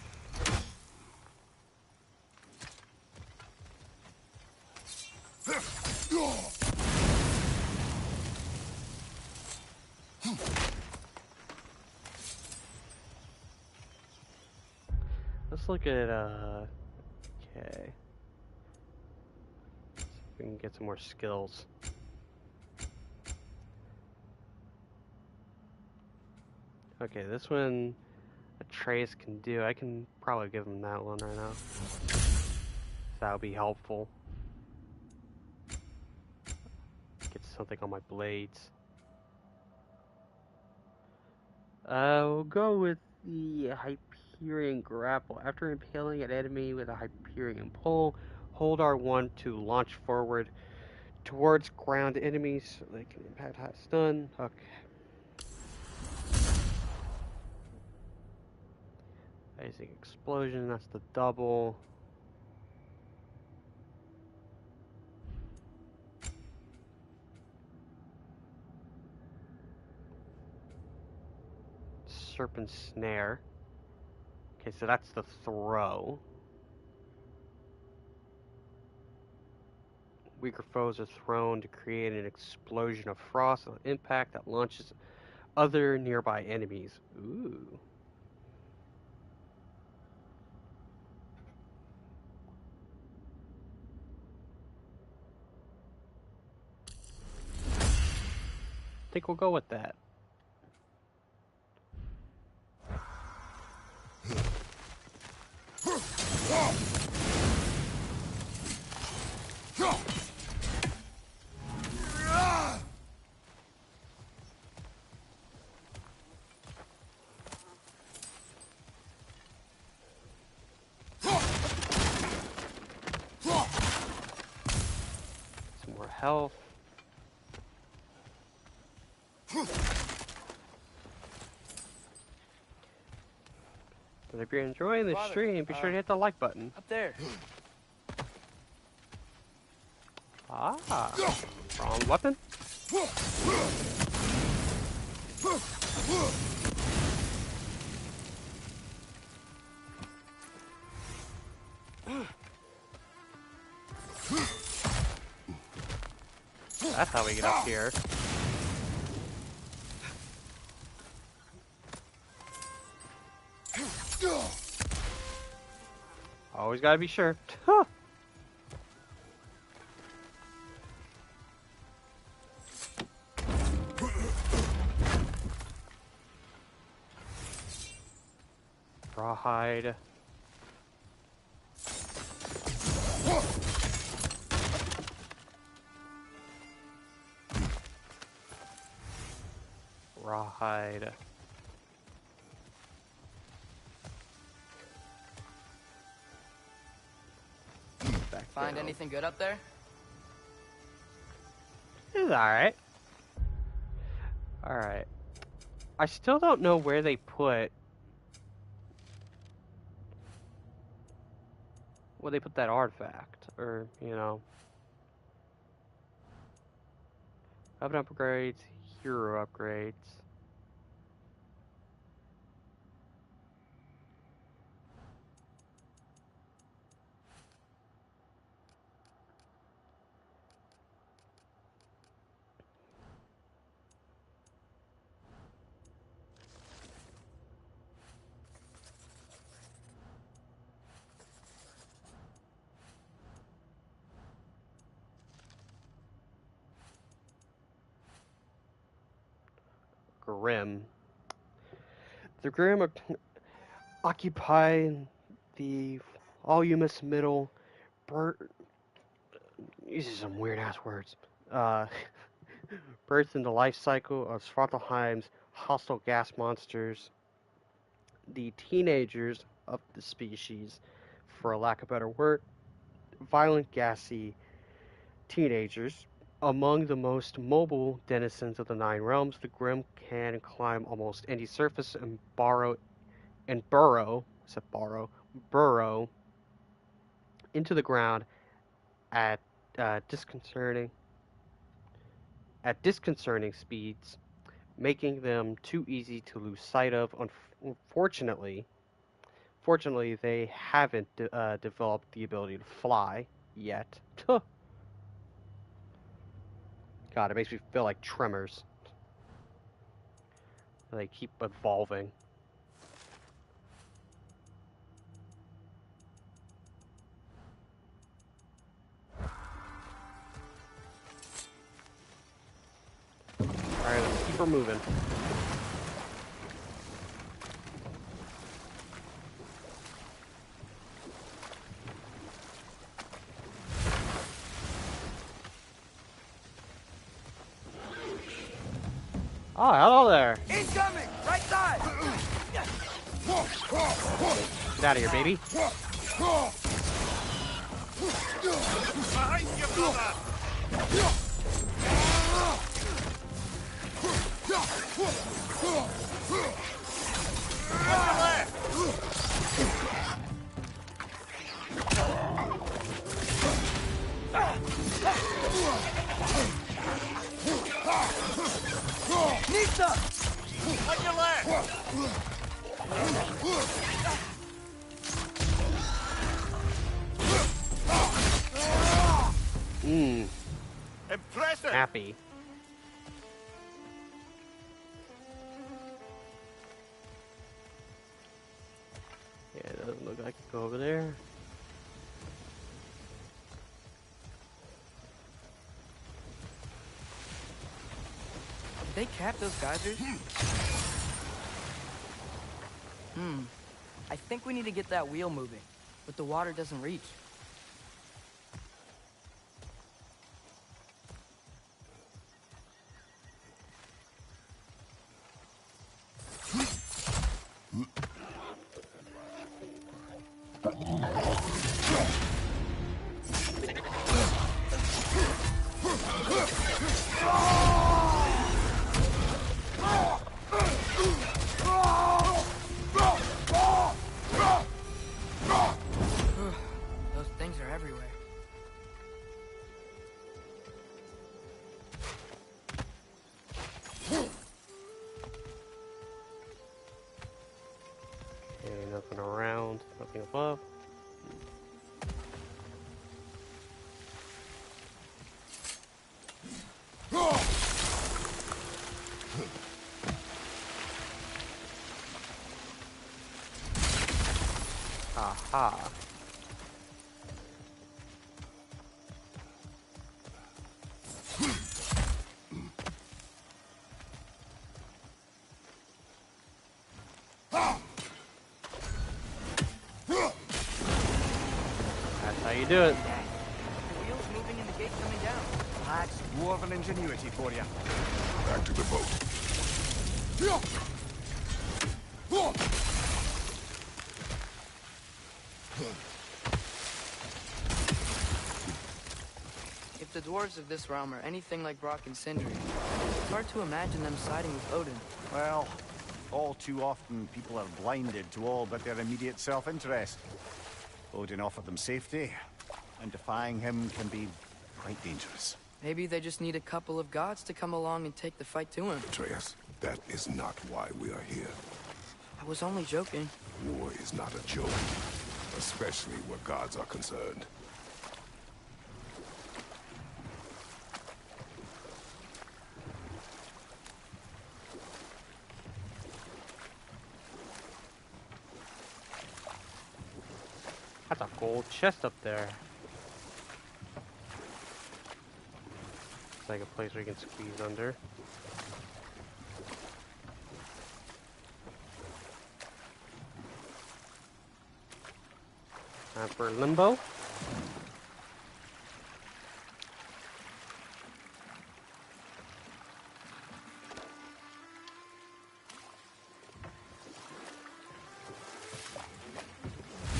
Let's look at, okay. See if we can get some more skills. Okay, this one Atreus can do. I can probably give him that one right now. That would be helpful. Get something on my blades. We'll go with the Hyperion Grapple. After impaling an enemy with a Hyperion pole, hold R1 to launch forward towards ground enemies so they can impact hot stun. Okay. Basic explosion, that's the double. Serpent snare. Okay, so that's the throw. Weaker foes are thrown to create an explosion of frost on impact that launches other nearby enemies. Ooh. I think we'll go with that. Some more health. But if you're enjoying this stream, be sure to hit the like button. Up there. Ah, wrong weapon. That's how we get up here. Always gotta be sure. Rawhide. Rawhide. Find anything good up there? It's alright. Alright. I still don't know where they put... Where they put that artifact. Or, you know... Weapon upgrades, hero upgrades. Grim. The Grim occupy the voluminous middle. These are some weird ass words. Births in the life cycle of Svartalheim's hostile gas monsters. The teenagers of the species, for a lack of better word, violent, gassy teenagers. Among the most mobile denizens of the Nine Realms, the Grim can climb almost any surface and burrow into the ground at disconcerting speeds, making them too easy to lose sight of. Fortunately, they haven't developed the ability to fly yet. God, it makes me feel like Tremors. They keep evolving. Alright, let's keep her moving. Oh, hello there. Incoming! Right side! Get out of here, baby. Behind you, brother! Nita! On your left! Impressive! Happy. Yeah, it doesn't look like I can go over there. Did they cap those geysers? I think we need to get that wheel moving, but the water doesn't reach. Those things are everywhere. Okay, nothing around, nothing above. Aha. That's how you do it. The wheel's moving and the gate's coming down. That's dwarven ingenuity for you. Back to the boat. If the dwarves of this realm are anything like Brock and Sindri, it's hard to imagine them siding with Odin. Well, All too often, people are blinded to all but their immediate self-interest. Odin offered them safety, and defying him can be quite dangerous. Maybe they just need a couple of gods to come along and take the fight to him. Atreus, that is not why we are here. I was only joking. War is not a joke, especially where gods are concerned. That's a gold chest up there. It's like a place where you can squeeze under. Time for limbo.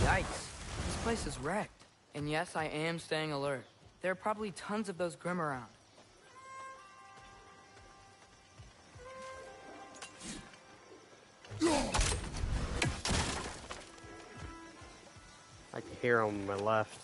Yikes. This place is wrecked. And yes, I am staying alert. There are probably tons of those Grim around. I can hear him on my left.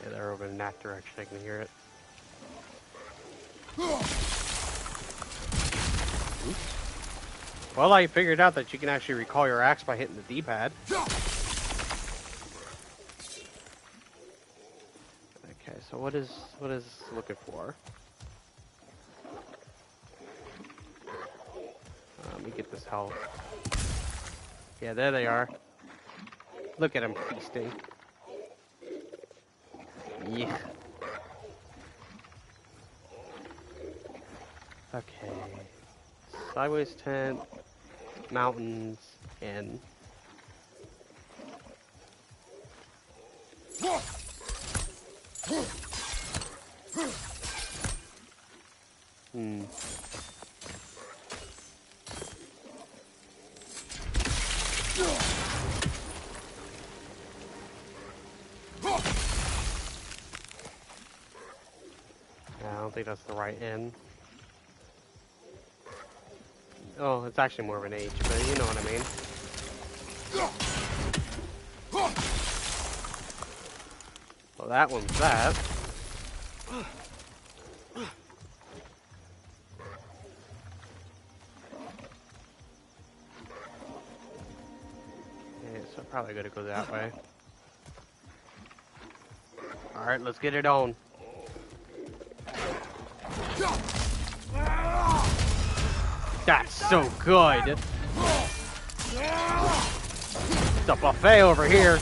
Yeah, they're over in that direction. I can hear it. Oops. Well, I figured out that you can actually recall your axe by hitting the D-pad. Okay, so what is looking for? Let me get this health. Yeah, there they are. Look at them feasting. Yeah. Okay. Sideways tent, mountains, and I don't think that's the right end. Oh, it's actually more of an H, but you know what I mean. Well, that one's that. Okay, so I'm probably gonna go that way. Alright, let's get it on. That's so good. It's a buffet over here.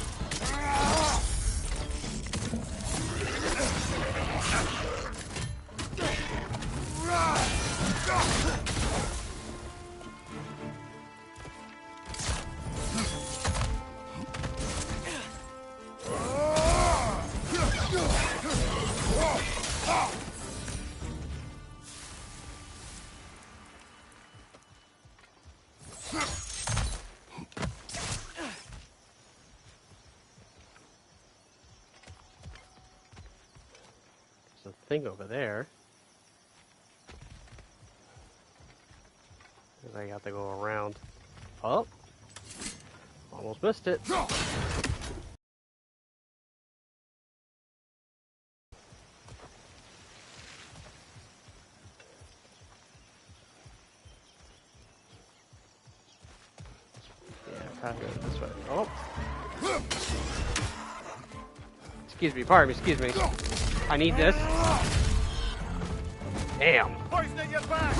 There's a thing over there. I have to go around. Oh, almost missed it. Yeah, try to go this way. Oh, excuse me, pardon me, excuse me. I need this. Damn. Poison at your back!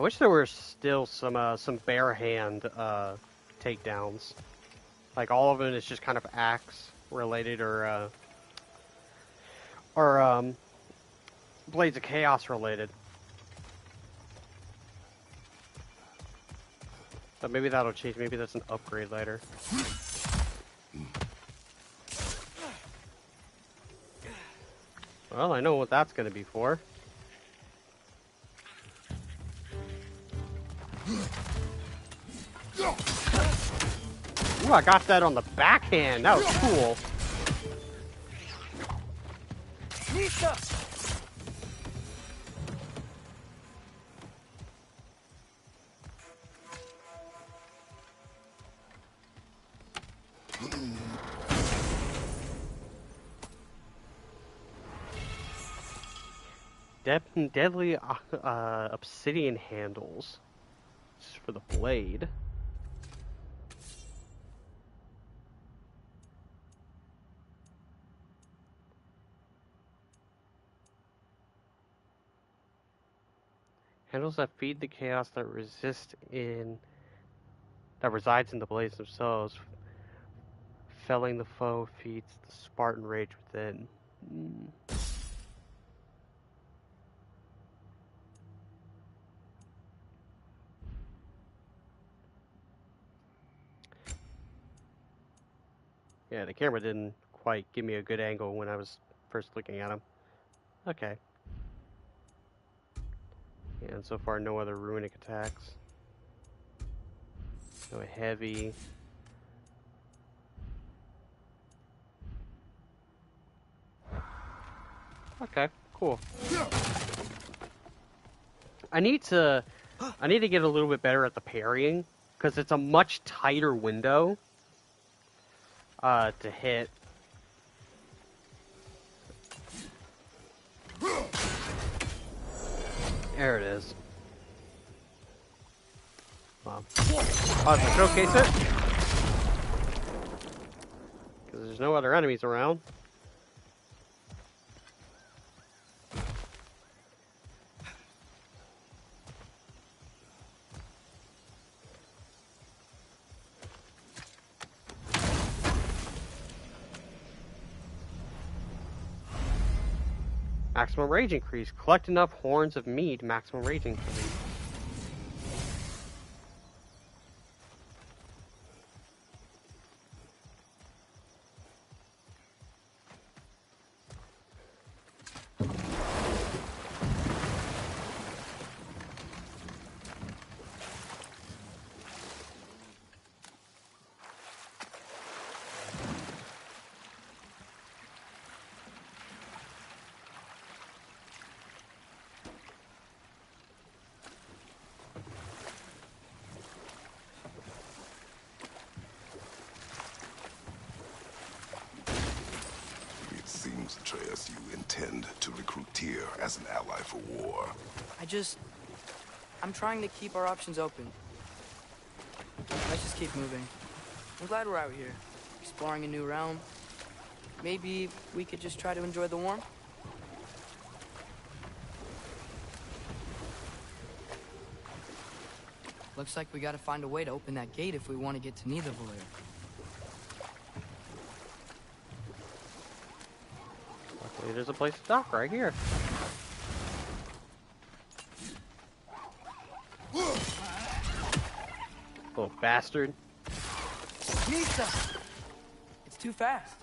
I wish there were still some bare hand takedowns. Like all of them is just kind of axe related or Blades of Chaos related. But maybe that'll change. Maybe that's an upgrade later. Well, I know what that's going to be for. Ooh, I got that on the backhand. That was cool. Nisa! Deadly obsidian handles. This is for the blade. Handles that feed the chaos that resides in the blades themselves. Felling the foe feeds the Spartan rage within. Yeah, the camera didn't quite give me a good angle when I was first looking at him. Okay. Yeah, and so far no other runic attacks. No heavy. Okay, cool. I need to get a little bit better at the parrying, because it's a much tighter window to hit. There it is. Wow. Oh, to showcase it? Because there's no other enemies around. Maximum rage increase. Collect enough horns of mead. Maximum rage increase. Atreus, you intend to recruit Tyr as an ally for war. I'm trying to keep our options open. Let's just keep moving. I'm glad we're out here, exploring a new realm. Maybe we could just try to enjoy the warmth? Looks like we gotta find a way to open that gate if we want to get to Nidavellir. Luckily, there's a place to dock right here. Little bastard. Nisa! It's too fast.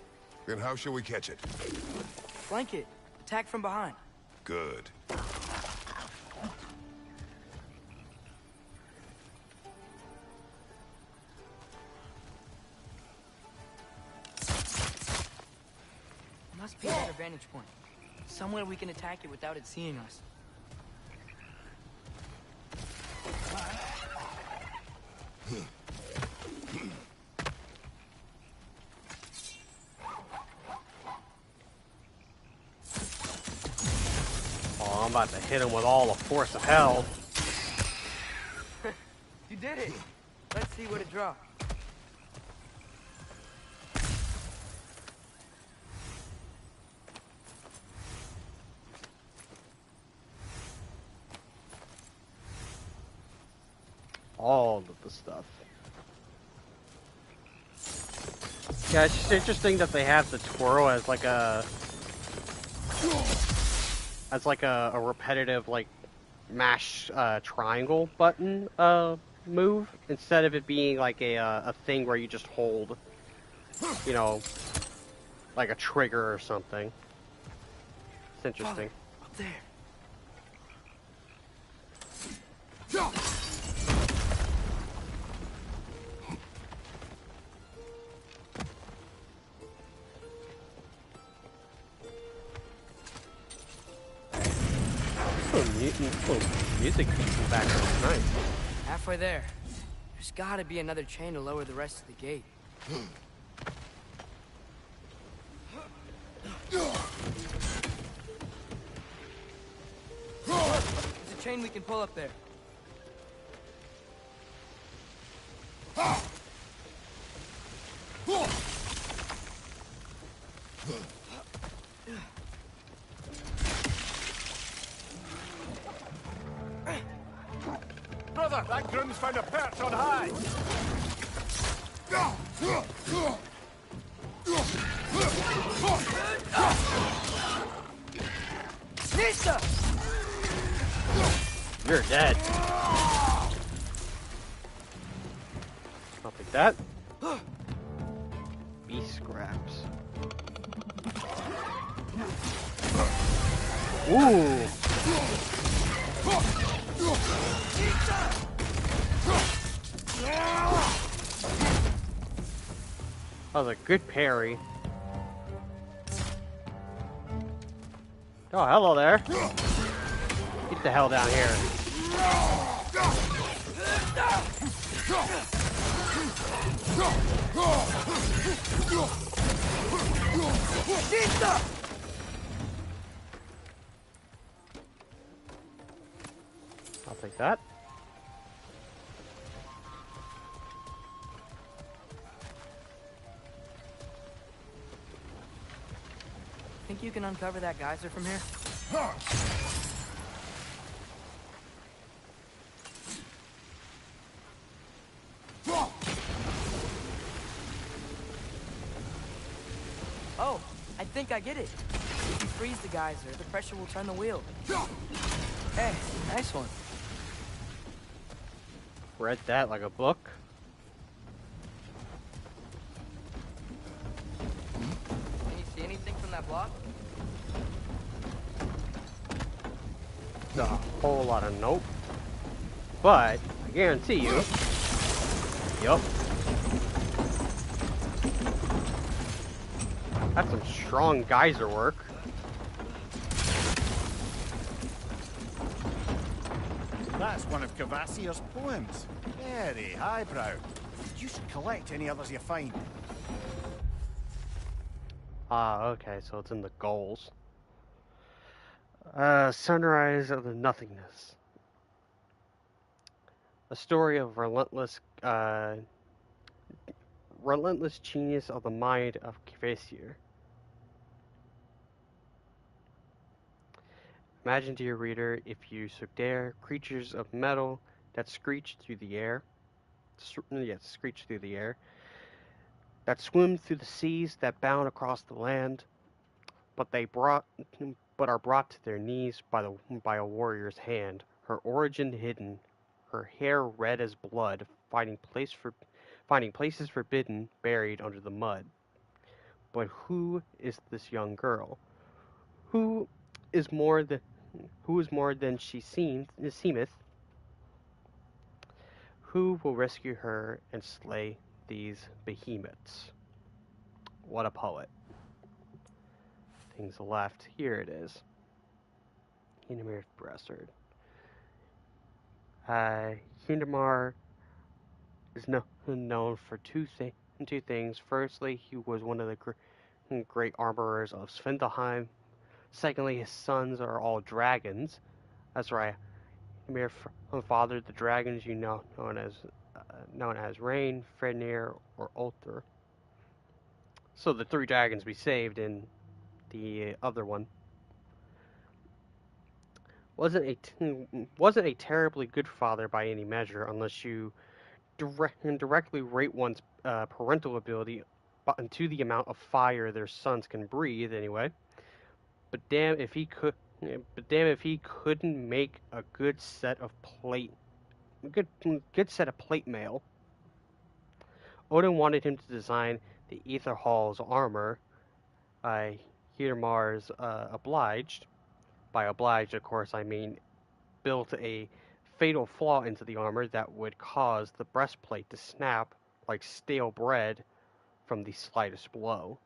Then how shall we catch it? Flank it. Attack from behind. Good. Must be a better vantage point. Somewhere we can attack it without it seeing us. Oh, I'm about to hit him with all the force of hell. You did it! Let's see what it dropped. all of the stuff. Yeah, it's just interesting that they have the twirl as like a repetitive like mash triangle button move instead of it being like a thing where you just hold, you know, like a trigger or something. It's interesting. Up there. Music beats in the background. Nice. Halfway there. There's gotta be another chain to lower the rest of the gate. There's a chain we can pull up there. Brother, that groom's found a perch on high. Nista! You're dead. I'll take that. Beast scraps. Ooh. That was a good parry. Oh, hello there. Get the hell down here. I'll take that. Think you can uncover that geyser from here? Oh, I think I get it. If you freeze the geyser, the pressure will turn the wheel. Hey, nice one. Read that like a book. Can you see anything from that block? A whole lot of nope. But I guarantee you. Yup. That's some strong geyser work. That's one of Cavassier's poems. Very highbrow. You should collect any others you find. Ah, okay, so it's in the goals. Sunrise of the Nothingness. A story of relentless genius of the mind of Kvasir. Imagine, dear reader, if you so dare, creatures of metal that screech through the air, that swim through the seas, that bound across the land, but are brought to their knees by a warrior's hand, her origin hidden, her hair red as blood, finding places forbidden, buried under the mud. But who is this young girl? Who is more than she seemeth? Who will rescue her and slay these behemoths? What a poet. Things left. Here it is. Hindamir's bastard. Hindamar is known for two things. Firstly, he was one of the great armorers of Svendelheim. Secondly, his sons are all dragons. That's right. Hindamir fathered the dragons known as Rain, Fenrir, or Ulthur. So the three dragons we saved in the other one. wasn't a terribly good father by any measure, unless you directly rate one's parental ability to the amount of fire their sons can breathe. Anyway, but damn if he could. But damn if he couldn't make a good set of plate mail. Odin wanted him to design the Ether Hall's armor. Hiermar's obliged. By obliged, of course, I mean built a fatal flaw into the armor that would cause the breastplate to snap like stale bread from the slightest blow.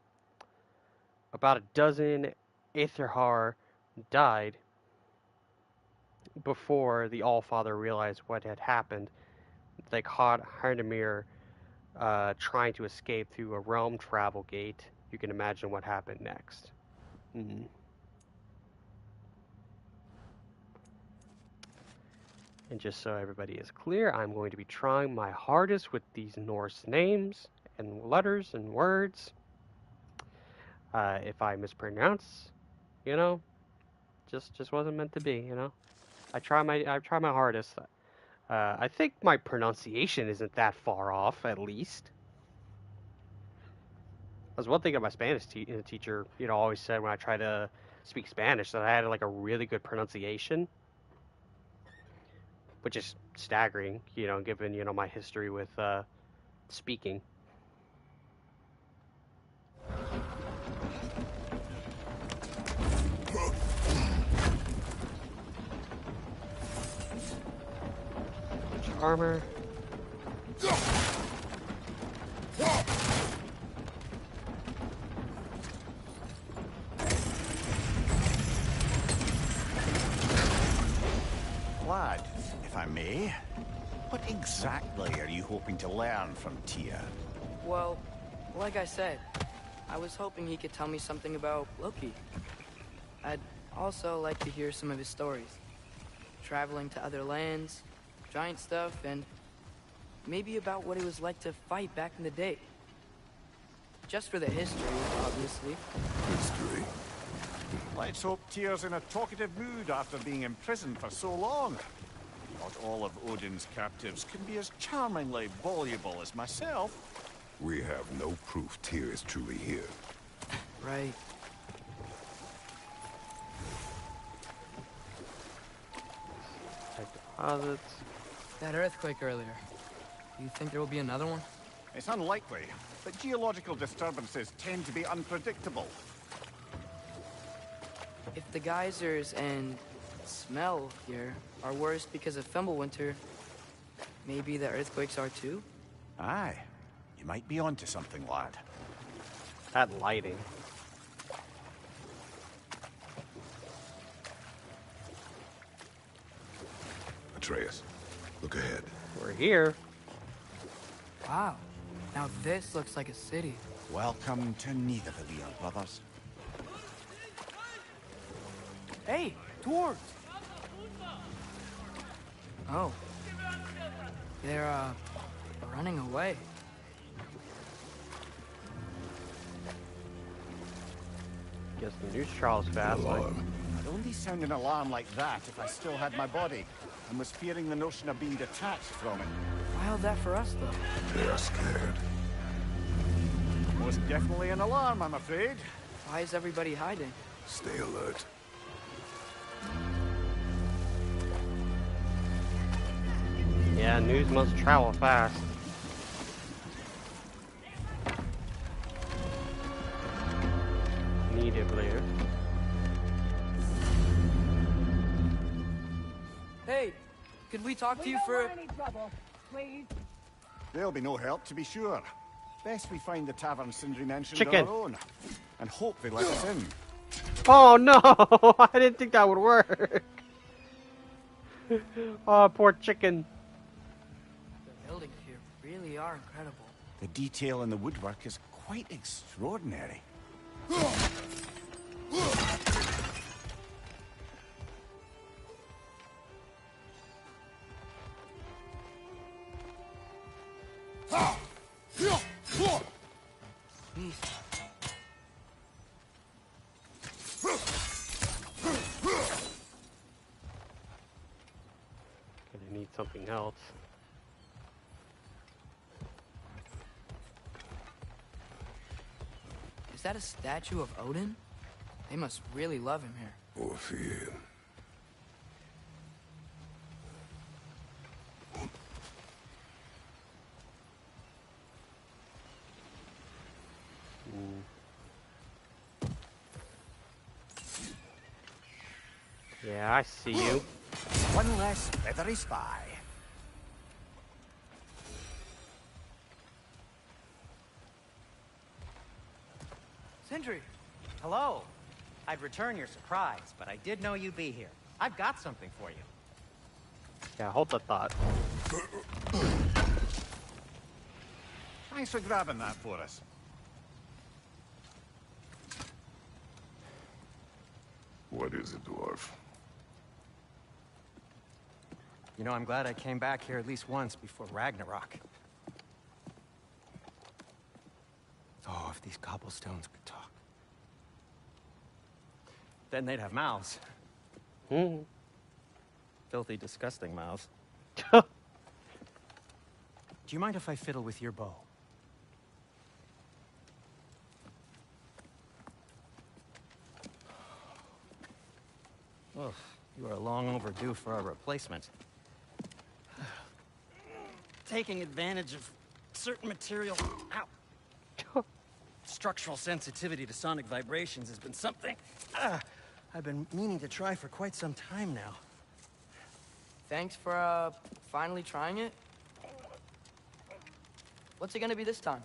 About a dozen Aetherhar died before the Allfather realized what had happened. They caught Hardemir trying to escape through a realm travel gate. You can imagine what happened next. And just so everybody is clear, I'm going to be trying my hardest with these Norse names and letters and words. If I mispronounce, just wasn't meant to be, I try my hardest. I think my pronunciation isn't that far off, at least. That's one thing that my Spanish teacher, always said when I try to speak Spanish, that I had like a really good pronunciation, which is staggering, given my history with speaking. Armor. Lad, if I may, what exactly are you hoping to learn from Tyr? Well, like I said, I was hoping he could tell me something about Loki. I'd also like to hear some of his stories. Traveling to other lands, giant stuff, and maybe about what it was like to fight back in the day. Just for the history, obviously. History? Let's hope Tyr's in a talkative mood after being imprisoned for so long. Not all of Odin's captives can be as charmingly voluble as myself. We have no proof Tyr is truly here. Right. Deposits. That earthquake earlier. Do you think there will be another one? It's unlikely, but geological disturbances tend to be unpredictable. If the geysers and smell here are worse because of Fimbulwinter, maybe the earthquakes are too? Aye. You might be onto something, lad. That lighting. Atreus, look ahead. We're here. Wow. Now this looks like a city. Welcome to Nidavellir, brothers. Hey, dwarves! Oh. They're, running away. Guess the news trial's fast. I'd only sound an alarm like that if I still had my body, and was fearing the notion of being detached from it. Why held that for us, though? They are scared. Most definitely an alarm, I'm afraid. Why is everybody hiding? Stay alert. Yeah, news must travel fast. Nidavellir. Hey, could we talk to you for... any trouble, please. There'll be no help, to be sure. Best we find the tavern Sindri mentioned Chicken. on our own, and hope they let us in. Oh no! I didn't think that would work. Oh, poor chicken. The buildings here really are incredible. The detail in the woodwork is quite extraordinary. something else. Is that a statue of Odin? They must really love him here. Or fear. Yeah, I see you. One less feathery spy. Sindri! Hello. I'd return your surprise, but I did know you'd be here. I've got something for you. Yeah, hold the thought. Thanks for grabbing that for us. What is it, dwarf? You know, I'm glad I came back here at least once before Ragnarok. Oh, if these cobblestones could talk. Then they'd have mouths. Filthy, disgusting mouths. Do you mind if I fiddle with your bow? Oh, you are long overdue for a replacement. Taking advantage of certain material. Ow. Structural sensitivity to sonic vibrations has been something I've been meaning to try for quite some time now. Thanks for, finally trying it. What's it gonna be this time?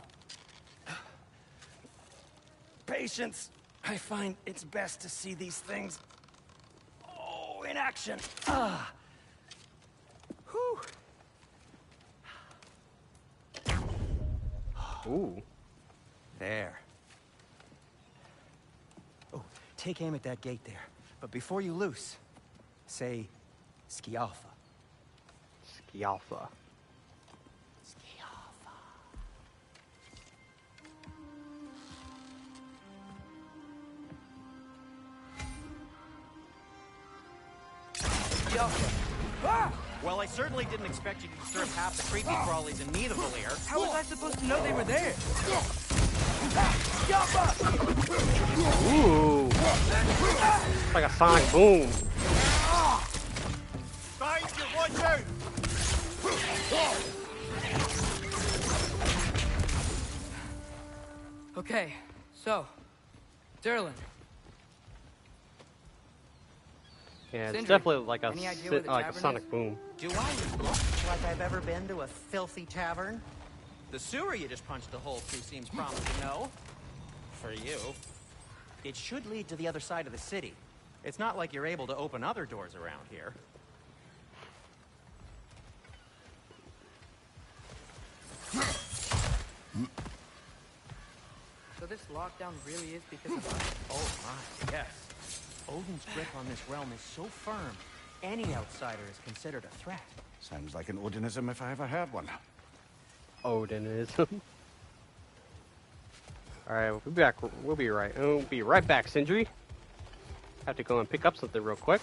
Patience. I find it's best to see these things, in action. Whew. Ooh. There. Oh, take aim at that gate there. But before you loose, say, Skialfa. Skialfa. Well, I certainly didn't expect you to disturb half the creepy crawlies in Nidavellir. How was I supposed to know they were there? Ooh. It's like a sonic boom. Guys, you watch out! Okay, so, Derlin. Yeah, it's Sindri, definitely like a any idea where the like a tavern sonic is? boom. Do I look like I've ever been to a filthy tavern? The sewer you just punched a hole through seems promising, no? For you. It should lead to the other side of the city. It's not like you're able to open other doors around here. So this lockdown really is because of us? Oh my, yes. Odin's grip on this realm is so firm, any outsider is considered a threat. Sounds like an Odinism if I ever heard one. Odinism. Alright, we'll be back. We'll be right back, Sindri. Have to go and pick up something real quick.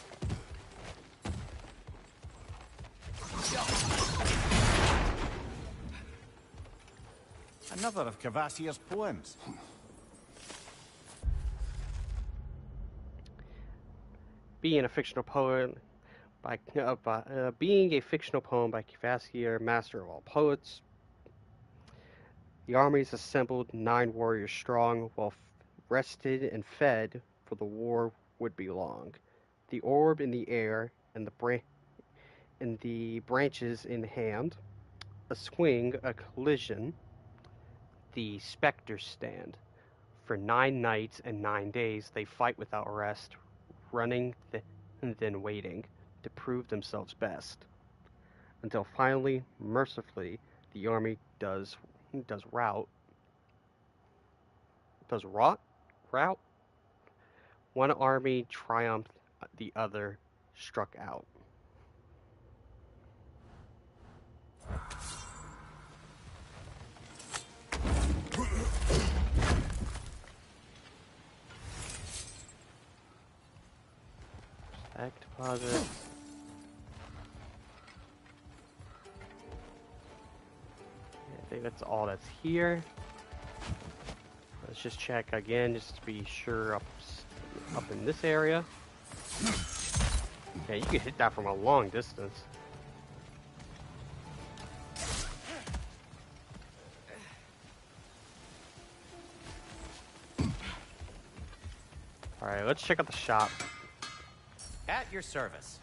Another of Kvasir's poems. Being a fictional poem by Kvasir, master of all poets. The armies assembled 9 warriors strong, well rested and fed, for the war would be long. The orb in the air, and the branches in hand, a swing, a collision, the specters stand. For 9 nights and 9 days they fight without rest, running and then waiting to prove themselves best. Until finally, mercifully, the army does rout. One army triumphed, the other struck out. Stack deposits. think that's all that's here. Let's just check again, just to be sure up in this area. Yeah, you can hit that from a long distance. Alright, let's check out the shop. At your service.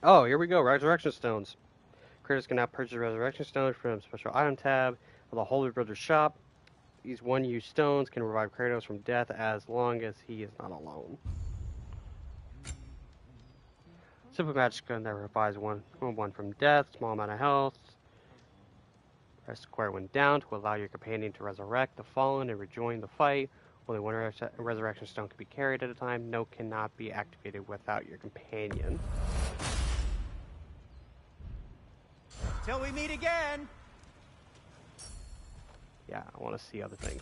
Oh, here we go. Resurrection stones. Kratos can now purchase resurrection stones from special item tab of the Holy Brothers shop. These one-use stones can revive Kratos from death as long as he is not alone. Simple magic gun that revives one from death, small amount of health. Press square when down to allow your companion to resurrect the fallen and rejoin the fight. Only one resurrection stone can be carried at a time. No cannot be activated without your companion. Till we meet again! Yeah, I want to see other things.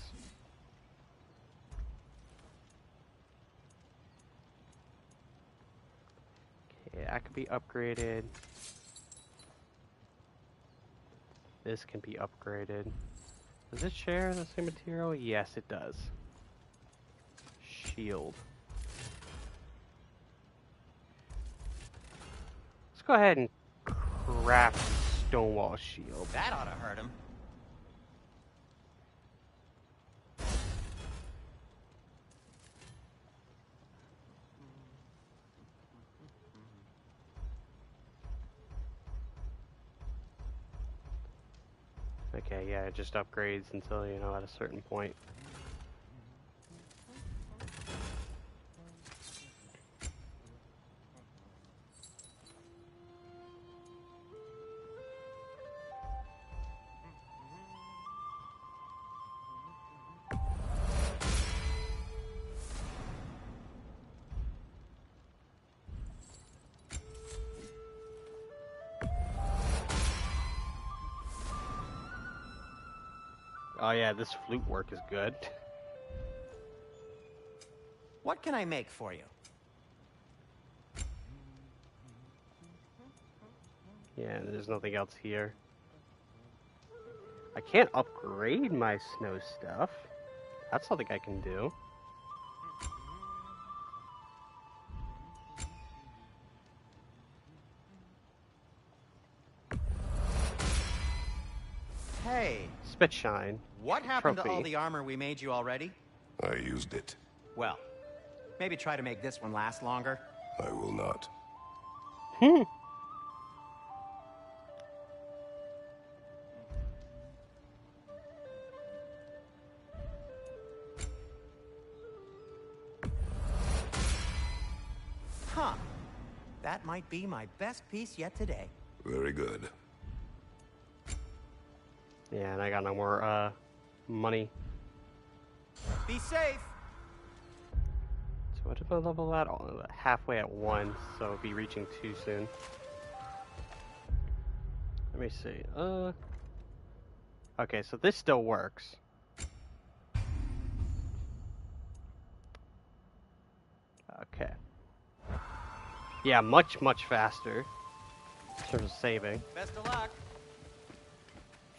Okay, that could be upgraded. This can be upgraded. Does it share the same material? Yes, it does. Shield. Let's go ahead and craft the Stonewall shield. That ought to hurt him. Okay, yeah, it just upgrades until, you know, at a certain point. Oh yeah, this flute work is good. What can I make for you? Yeah, there's nothing else here. I can't upgrade my snow stuff. That's something I can do. Hey, Spit shine. what happened to all Trophy. the armor we made you already? I used it. Well, maybe try to make this one last longer. I will not. Huh. That might be my best piece yet today. Very good. Yeah, and I got no more money. Be safe! So what did I level at? Oh, halfway at 1, so I'll be reaching 2 soon. Let me see. Okay, so this still works. Okay. Yeah, much faster in terms of saving. Best of luck.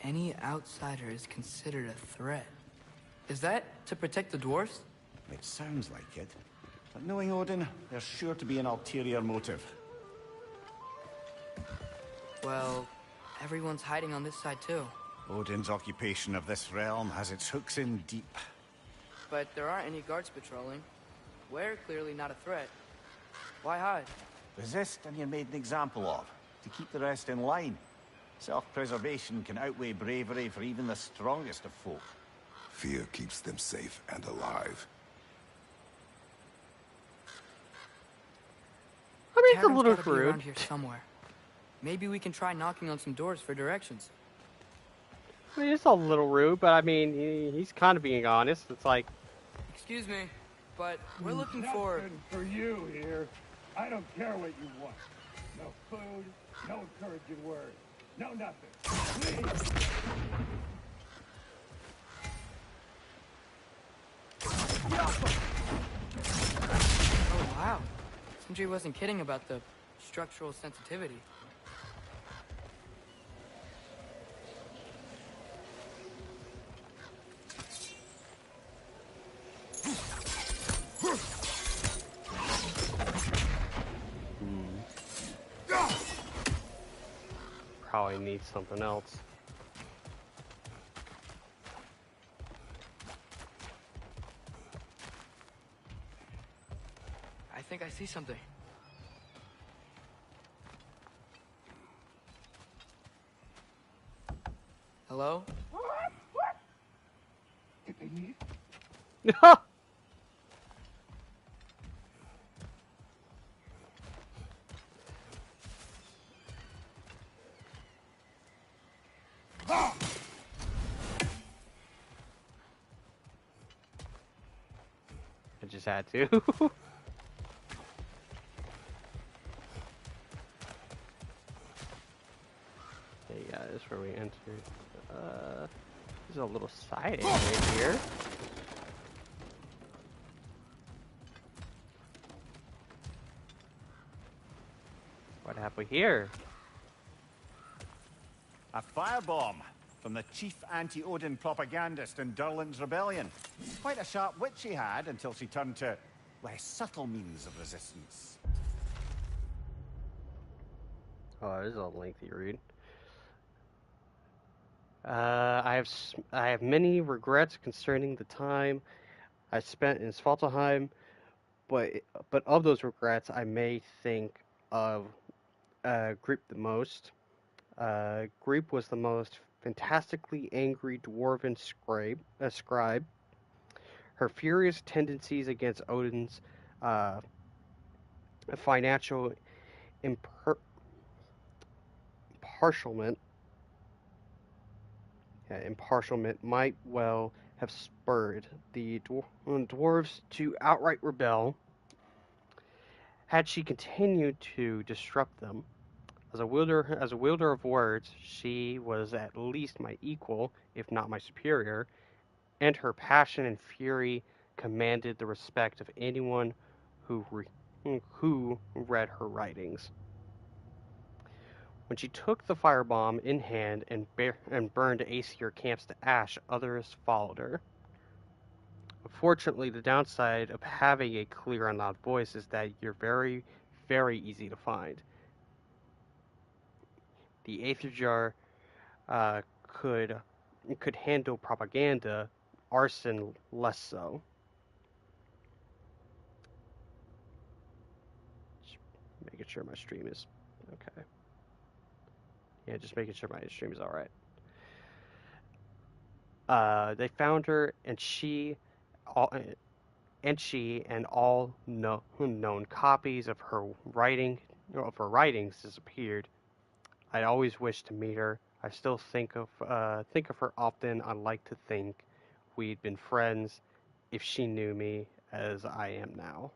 Any outsider is considered a threat. Is that to protect the dwarfs? It sounds like it. But knowing Odin, there's sure to be an ulterior motive. Well, everyone's hiding on this side too. Odin's occupation of this realm has its hooks in deep. But there aren't any guards patrolling. We're clearly not a threat. Why hide? Resist and you're made an example of, to keep the rest in line. Self-preservation can outweigh bravery for even the strongest of folk. Fear keeps them safe and alive. I mean, it's a Tavern's little gotta be rude. around here somewhere. Maybe we can try knocking on some doors for directions. I mean, it's a little rude, but I mean, he's kind of being honest. It's like, Excuse me, but we're looking for... Nothing for you here. I don't care what you want. No food, no encouraging words, no nothing. Please. Oh, wow. Sindri wasn't kidding about the structural sensitivity. Probably need something else. I think I see something. Hello? Did they leave? I just had to. Yeah, this is where we entered. There's a little side entrance here. What have we here? A firebomb from the chief anti-Odin propagandist in Durlin's rebellion. Quite a sharp wit she had until she turned to less subtle means of resistance. Oh, this is a lengthy read. I have many regrets concerning the time I spent in Svartalheim, but of those regrets, I may think of Grip the most. Grip was the most fantastically angry dwarven scribe. Her furious tendencies against Odin's financial impartialment might well have spurred the dwarves to outright rebel had she continued to disrupt them. As a wielder of words, she was at least my equal, if not my superior, and her passion and fury commanded the respect of anyone who read her writings. When she took the firebomb in hand and burned Aesir camps to ash, others followed her. Unfortunately, the downside of having a clear and loud voice is that you're very, very easy to find. The Aetherjar could handle propaganda, arson less so. Just making sure my stream is okay. Yeah, just making sure my stream is all right. They found her, and she and all known copies of her writings disappeared. I'd always wished to meet her. I still think of her often. I like to think we'd been friends if she knew me as I am now.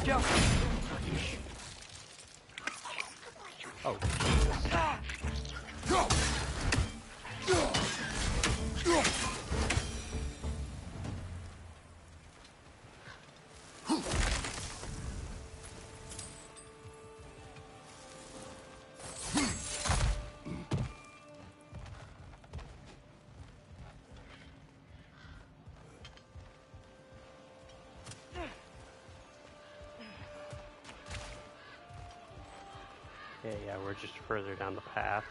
Go! Oh. Yeah, we're just further down the path.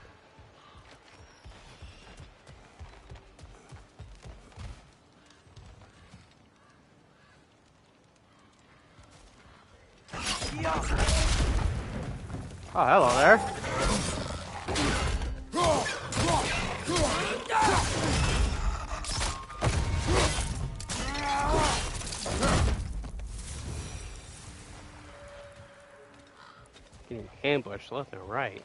Oh, hello there. Getting ambushed left and right.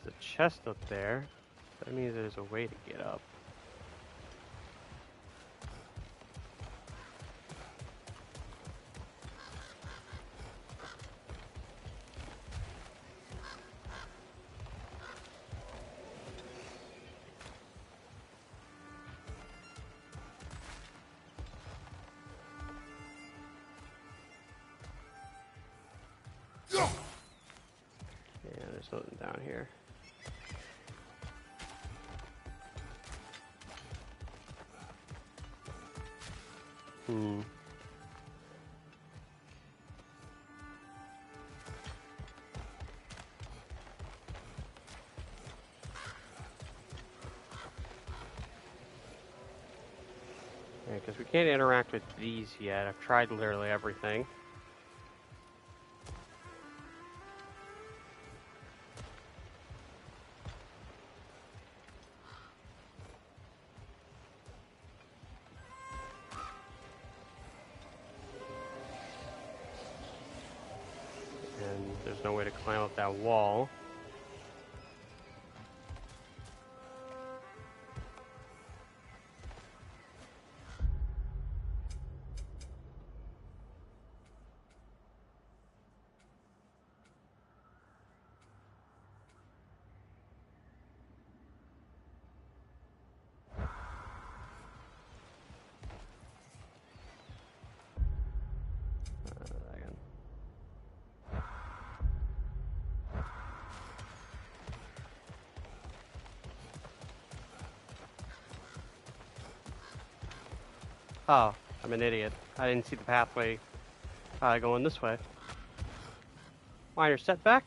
There's a chest up there. That means there's a way to get up. There's nothing down here. Yeah, because we can't interact with these yet. I've tried literally everything. And there's no way to climb up that wall. Oh, I'm an idiot. I didn't see the pathway going this way. Minor setback.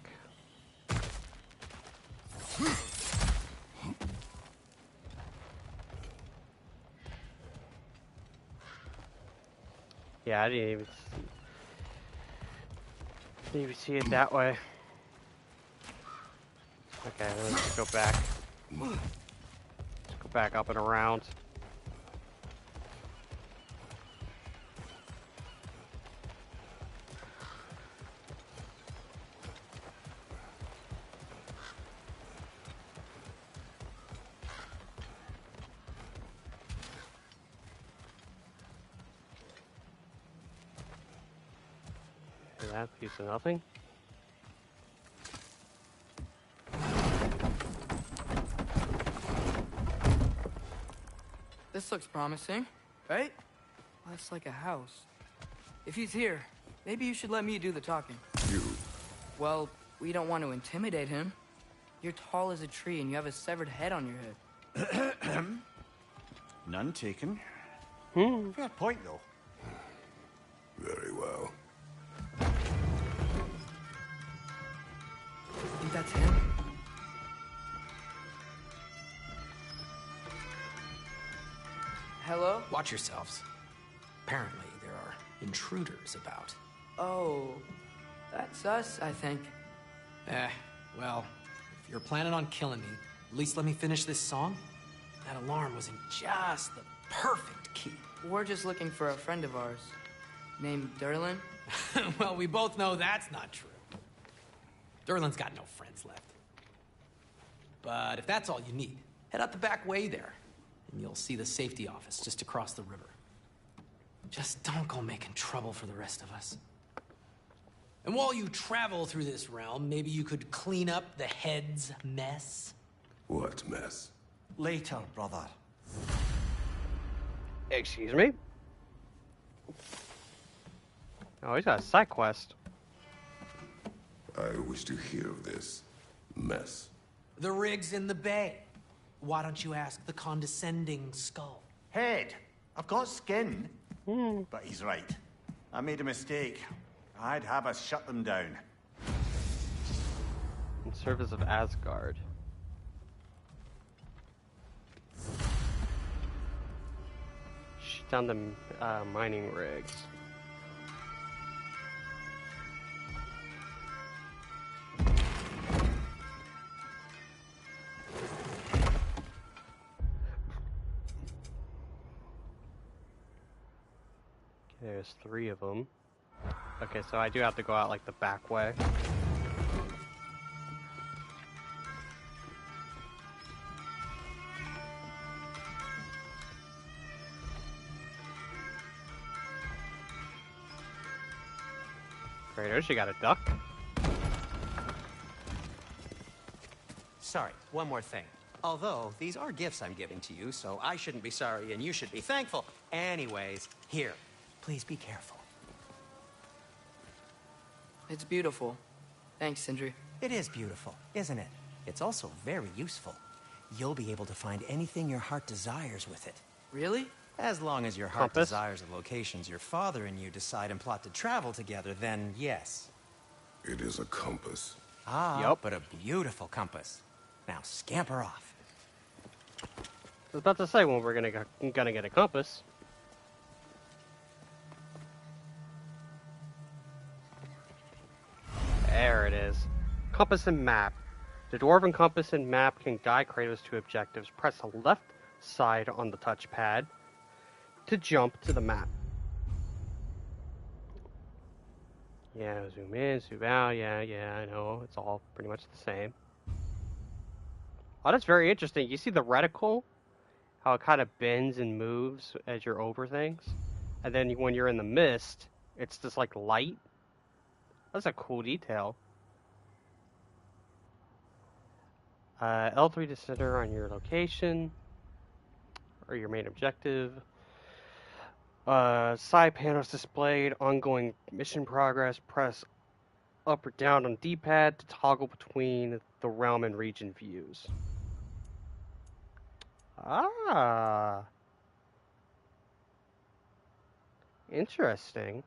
Yeah, I didn't even see it that way. Okay, let's go back. Let's go back up and around. That piece of nothing. This looks promising, right? Well, that's like a house. If he's here, maybe you should let me do the talking. You? Well, we don't want to intimidate him. You're tall as a tree and you have a severed head on your head. None taken. Fair point, though. Very well. Think that's him? Hello? Watch yourselves. Apparently, there are intruders about. Oh, that's us, I think. Well, if you're planning on killing me, at least let me finish this song. That alarm was in just the perfect key. We're just looking for a friend of ours, named Durlin. Well, we both know that's not true. Durlin's got no friends left. But if that's all you need, head out the back way there, and you'll see the safety office just across the river. Just don't go making trouble for the rest of us. And while you travel through this realm, maybe you could clean up the head's mess? What mess? Later, brother. Excuse me? Oh, he's got a side quest. I wish to hear of this mess. The rig's in the bay. Why don't you ask the condescending skull? Head, I've got skin. But he's right. I made a mistake. I'd have us shut them down. In service of Asgard. Shoot down the mining rigs. There's 3 of them. Okay, so I do have to go out like the back way. Kratos, you got a duck? Sorry, one more thing. Although, these are gifts I'm giving to you, so I shouldn't be sorry and you should be thankful. Anyways, here, please be careful. It's beautiful. Thanks, Sindri. It is beautiful, isn't it? It's also very useful. You'll be able to find anything your heart desires with it. Really? As long as your heart Compass? desires the locations your father and you decide and plot to travel together, then yes. It is a compass. Ah, Yup. but a beautiful compass. Now scamper off. I was about to say when we're gonna get a compass. There it is. Compass and map. The dwarven compass and map can guide Kratos to objectives. Press the left side on the touchpad to jump to the map. Yeah, zoom in, zoom out. Yeah, I know. It's all pretty much the same. Oh, that's very interesting. You see the reticle? How it kind of bends and moves as you're over things? And then when you're in the mist, it's just like light. That's a cool detail. L3 to center on your location or your main objective. Side panels displayed. Ongoing mission progress. Press up or down on D-pad to toggle between the realm and region views. Ah. Interesting.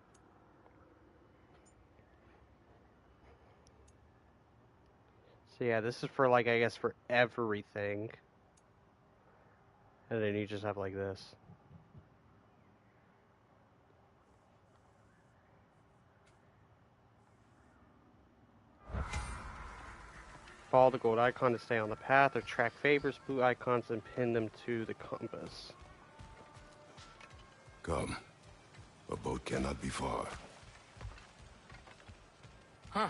So yeah, this is for like, I guess for everything. And then you just have like this. Follow the gold icon to stay on the path, or track favors blue icons and pin them to the compass. Come. A boat cannot be far. Huh.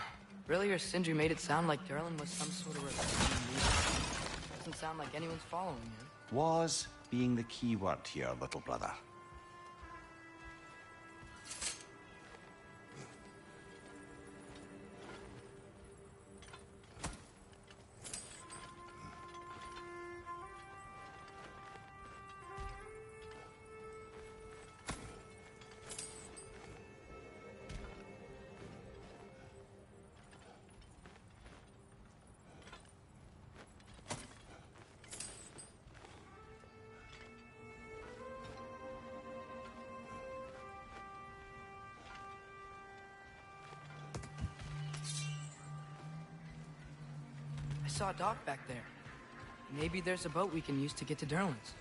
Earlier, Sindri made it sound like Durlin was some sort of rebellion leader. Doesn't sound like anyone's following him. Was being the key word here, little brother. I saw a dock back there. Maybe there's a boat we can use to get to Durlin's.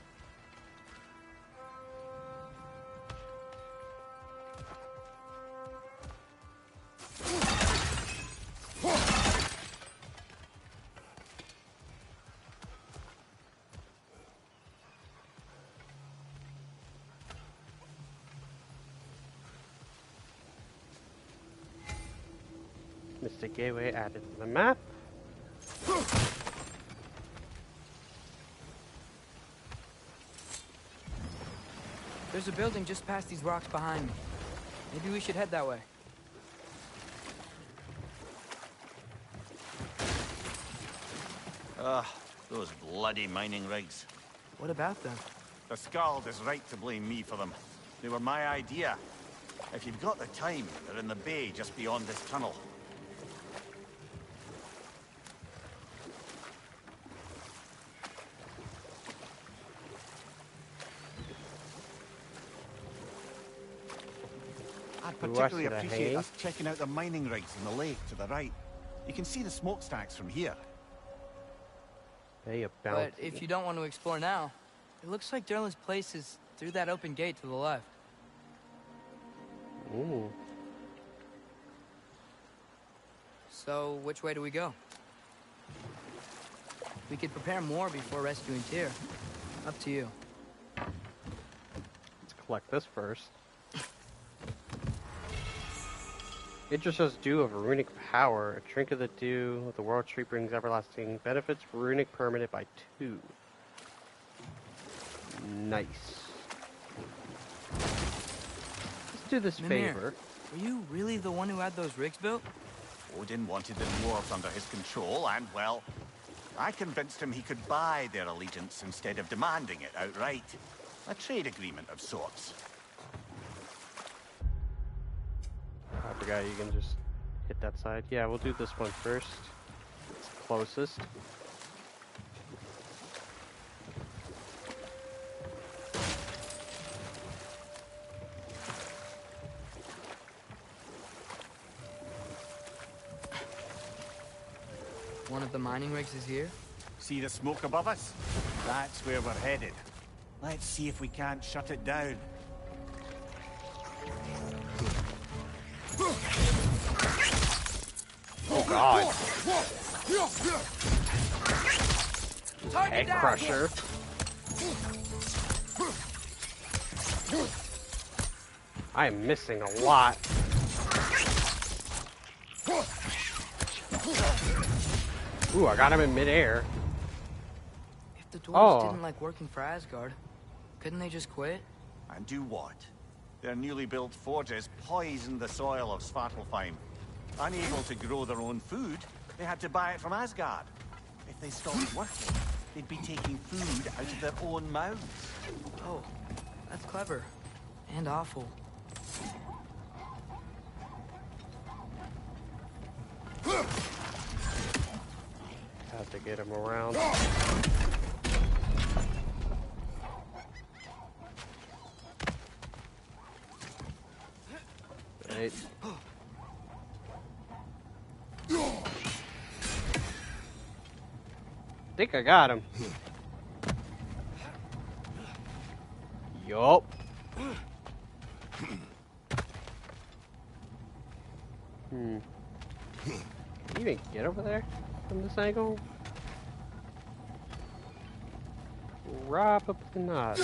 Mystic Gateway added to the map. There's a building just past these rocks behind me. Maybe we should head that way. Ugh, those bloody mining rigs. What about them? The Skald is right to blame me for them. They were my idea. If you've got the time, they're in the bay just beyond this tunnel. I'd particularly appreciate us checking out the mining rigs in the lake to the right. You can see the smokestacks from here. But if you don't want to explore now, it looks like Durlin's place is through that open gate to the left. Ooh. So, which way do we go? We could prepare more before rescuing Tyr. Up to you. Let's collect this first. It just says Dew of Runic Power. A trinket of the Dew of the World Tree brings everlasting benefits. Runic permanent by 2. Nice. Let's do this Mimir, favor. Were you really the one who had those rigs built? Odin wanted the dwarves under his control, and, well, I convinced him he could buy their allegiance instead of demanding it outright. A trade agreement of sorts. I forgot you can just hit that side. Yeah, we'll do this one first. closest. One of the mining rigs is here? See the smoke above us? That's where we're headed. Let's see if we can't shut it down. Oh god. Target Egg down. crusher. I am missing a lot. Ooh, I got him in midair. If the dwarves didn't like working for Asgard, couldn't they just quit? And do what? Their newly built forges poisoned the soil of Svartalfheim. Unable to grow their own food, they had to buy it from Asgard. If they stopped working, they'd be taking food out of their own mouths. Oh, that's clever. And awful. Have to get him around. Right. Think I got him. Yup. Can you even get over there from this angle? Probably not.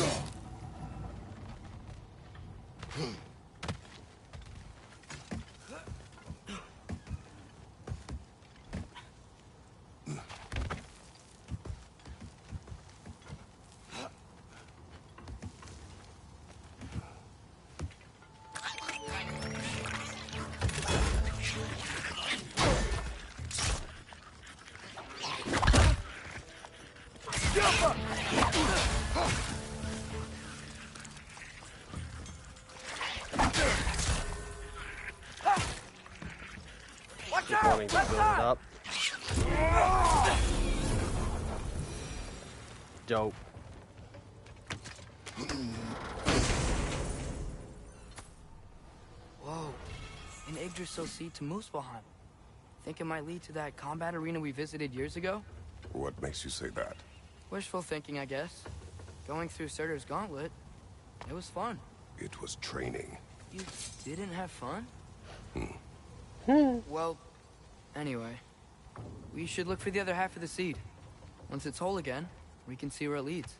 Just wanting to build it up. Dope. Whoa. An Yggdrasil seed to Muspelheim. Think it might lead to that combat arena we visited years ago? What makes you say that? Wishful thinking, I guess. Going through Surtur's gauntlet, it was fun. It was training. You didn't have fun? Hmm. Well, anyway. We should look for the other half of the seed. Once it's whole again, we can see where it leads.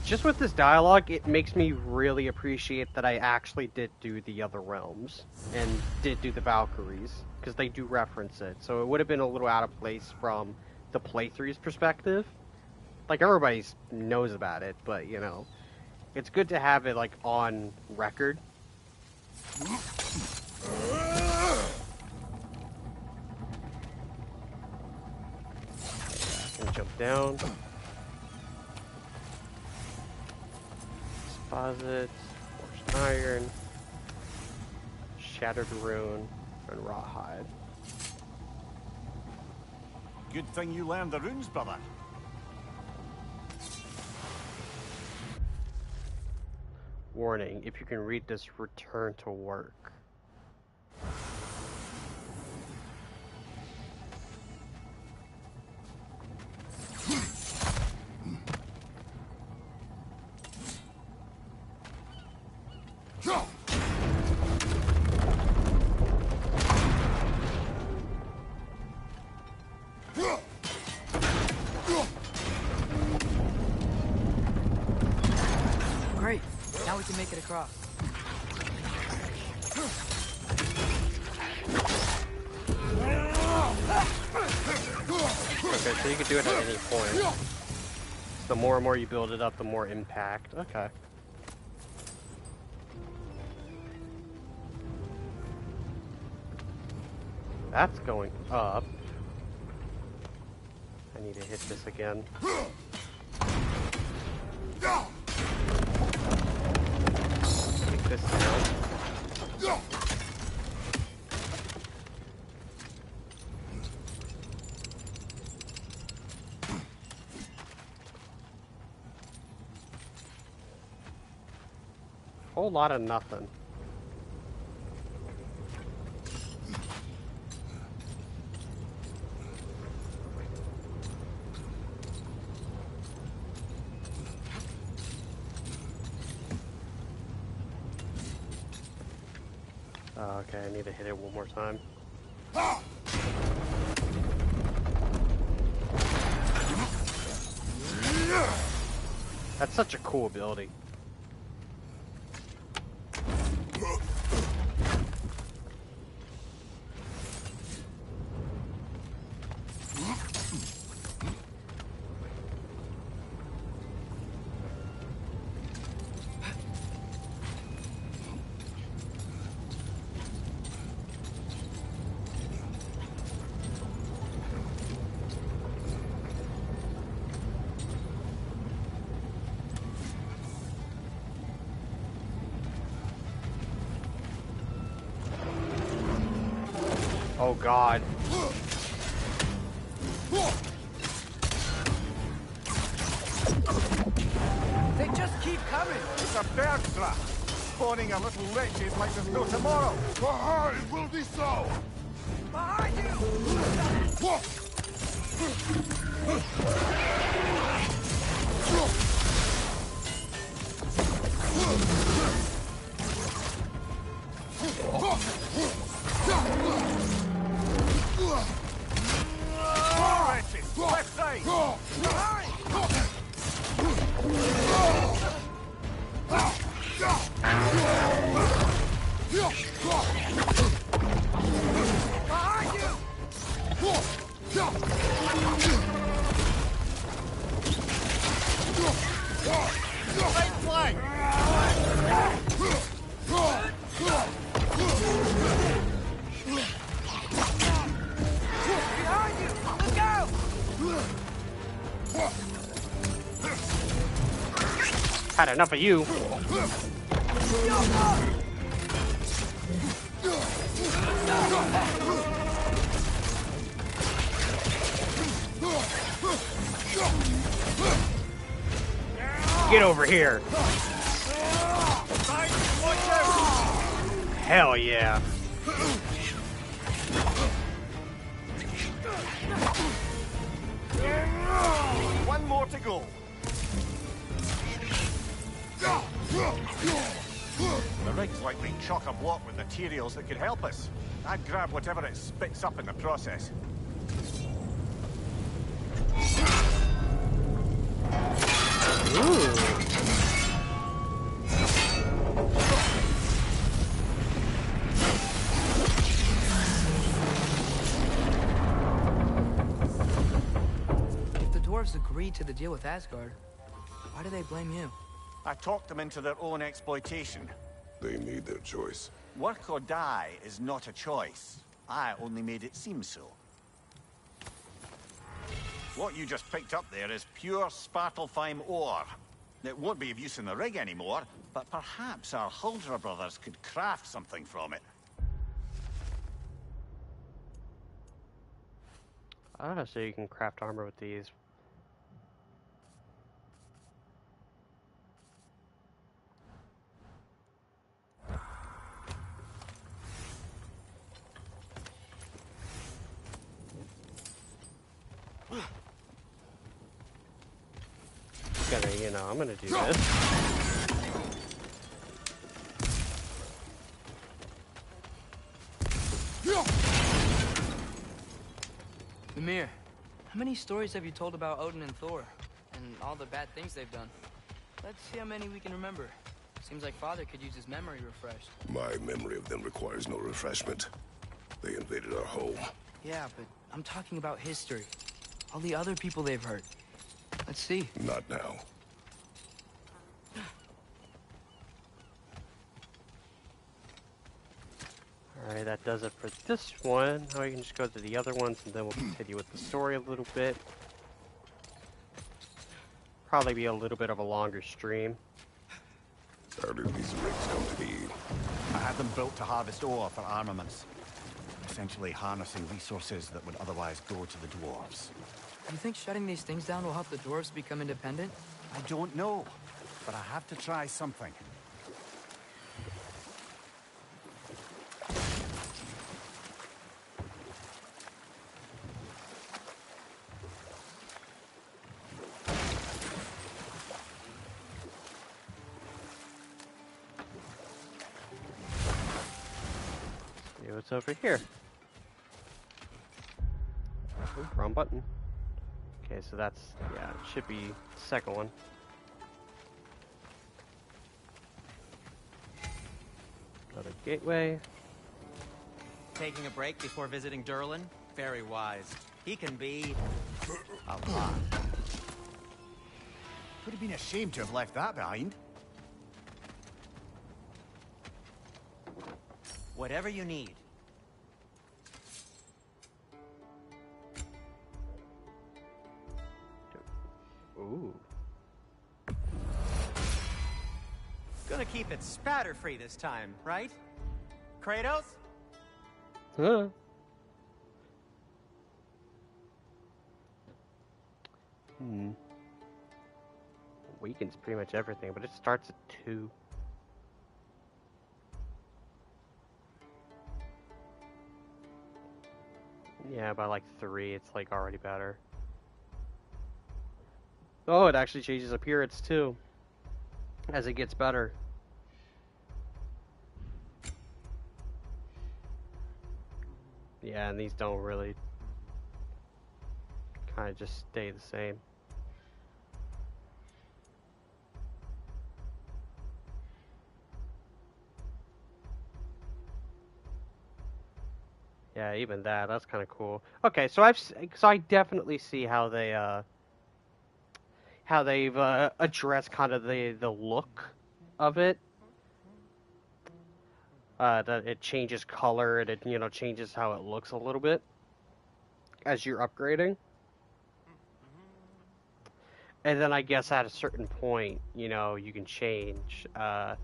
Just with this dialogue, it makes me really appreciate that I actually did do the other realms and did do the Valkyries, because they do reference it. So it would have been a little out of place from the playthrough's perspective. Like, everybody knows about it, but, you know, it's good to have it, like, on record. And jump down. Deposits, forged iron, shattered rune, and rawhide. Good thing you learned the runes, brother. Warning, if you can read this, return to work. Great. Now we can make it across. Okay, so you can do it at any point. The more and more you build it up, the more impact. Okay. That's going up. I need to hit this again. Take this down. Whole lot of nothing. Oh, okay, I need to hit it one more time. That's such a cool ability. Oh God. They just keep coming. It's a bird trap. Spawning a little wretches like there's no tomorrow. For her, it will be so. Behind you! More wretches! Left side! Behind you! Right flank! Behind you! Let's go! Had enough of you. Get over here. Hell yeah. One more to go. The rig's likely chock-a-block with materials that could help us. I'd grab whatever it spits up in the process. If the dwarves agreed to the deal with Asgard, why do they blame you? I talked them into their own exploitation. They made their choice. Work or die is not a choice. I only made it seem so. What you just picked up there is pure Svartalfheim ore. It won't be of use in the rig anymore, but perhaps our Huldra brothers could craft something from it. I don't know, so you can craft armor with these. I'm gonna do this. Mimir, how many stories have you told about Odin and Thor? And all the bad things they've done? Let's see how many we can remember. Seems like Father could use his memory refreshed. My memory of them requires no refreshment. They invaded our home. Yeah, but I'm talking about history. All the other people they've hurt. Let's see. Not now. Alright, that does it for this one. Now we can just go to the other ones and then we'll continue with the story a little bit. Probably be a little bit of a longer stream. How did these rigs come to be? I had them built to harvest ore for armaments. Essentially harnessing resources that would otherwise go to the dwarves. You think shutting these things down will help the dwarves become independent? I don't know, but I have to try something. what's over here. Ooh, wrong button. Okay, so that's, yeah, it should be the second one. Another gateway. Taking a break before visiting Durlin? Very wise. He can be a lot. Would have been a shame to have left that behind. Whatever you need. Ooh. Gonna keep it spatter-free this time, right? Kratos? Huh. Weakens pretty much everything, but it starts at 2. Yeah, by like 3, it's like already better. Oh, it actually changes appearance too, as it gets better. Yeah, and these don't really kind of just stay the same. Yeah, even that's kind of cool. Okay, so I definitely see how they've addressed kind of the look of it. That it changes color and it changes how it looks a little bit as you're upgrading. And then I guess at a certain point, you can change the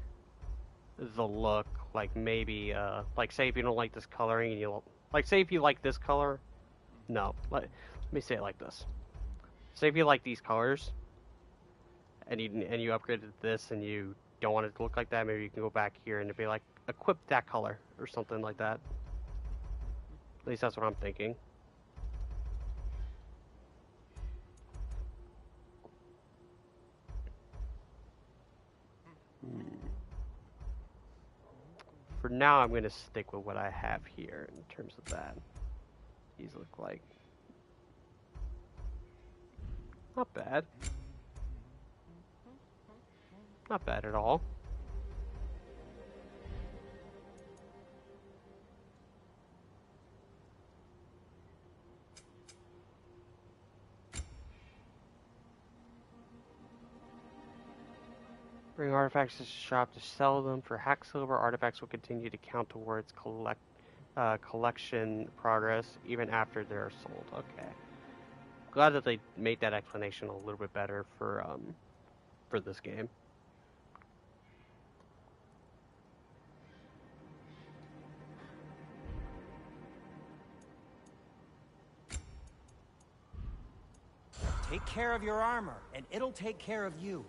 look. Like maybe like say if you don't like this coloring and say if you like this color. No, let me say it like this. Say if you like these colors and you upgraded this and you don't want it to look like that, maybe you can go back here and it'd be like equip that color or something like that. At least that's what I'm thinking. For now, I'm going to stick with what I have here in terms of that. These look like not bad. Not bad at all. Bring artifacts to the shop to sell them for hack silver. Artifacts will continue to count towards collection progress even after they're sold. Okay. Glad that they made that explanation a little bit better for this game. Take care of your armor, and it'll take care of you.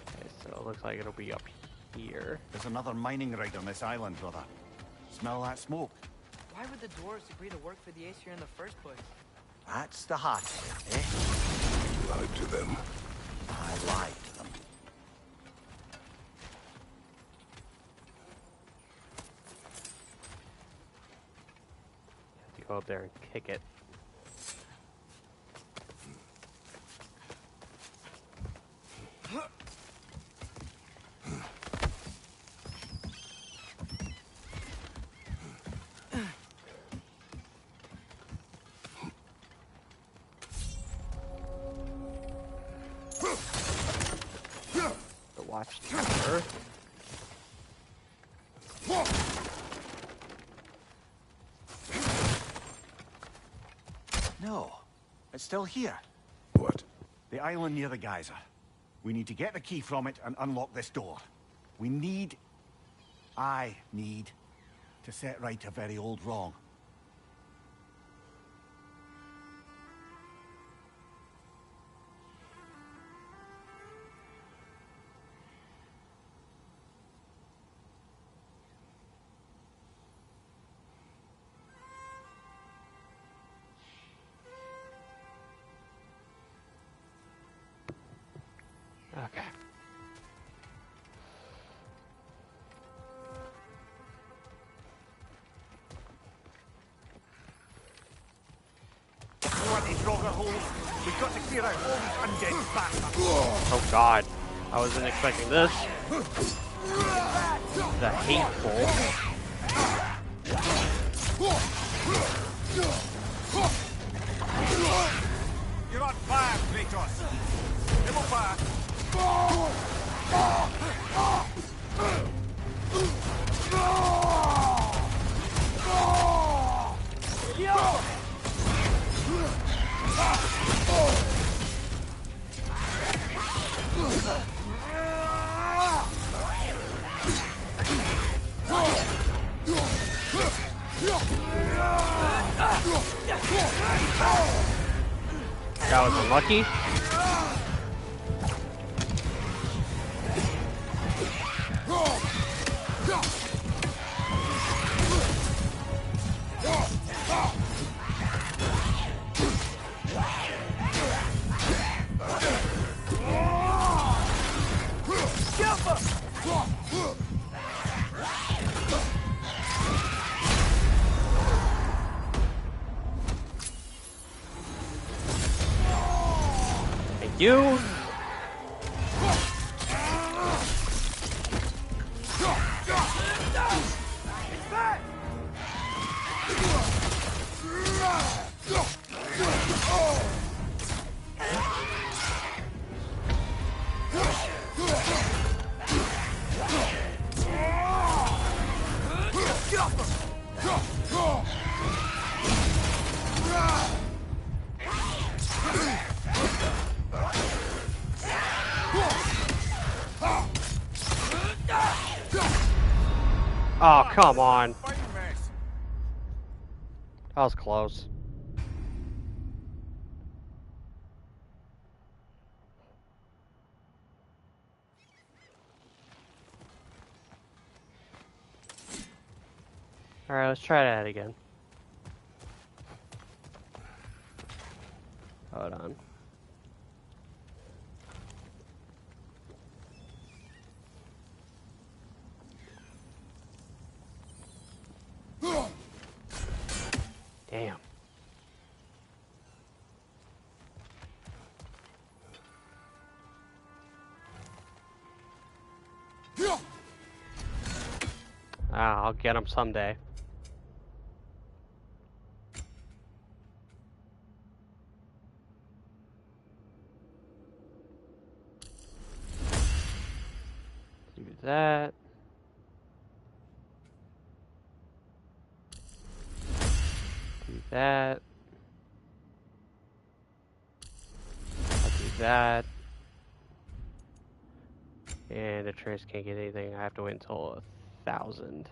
Okay, so it looks like it'll be up here. There's another mining rig on this island, brother. Smell that smoke? Why would the dwarves agree to work for the Aesir in the first place? That's the heart of it, eh? You lied to them. I lied to them. You go up there and kick it. The watchtower. No, it's still here. What? The island near the geyser. We need to get the key from it and unlock this door. I need to set right a very old wrong. Okay. We've got to clear out all these undead bastards. Oh god. I wasn't expecting this. The hateful. You're on fire, Kratos. Double fire. That was unlucky. Thank you. Oh, come on. That was close. Alright, let's try that again. Hold on. Damn. Ah, I'll get him someday. Do that. Do that. I'll do that. And Atreus can't get anything. I have to wait until 1,000.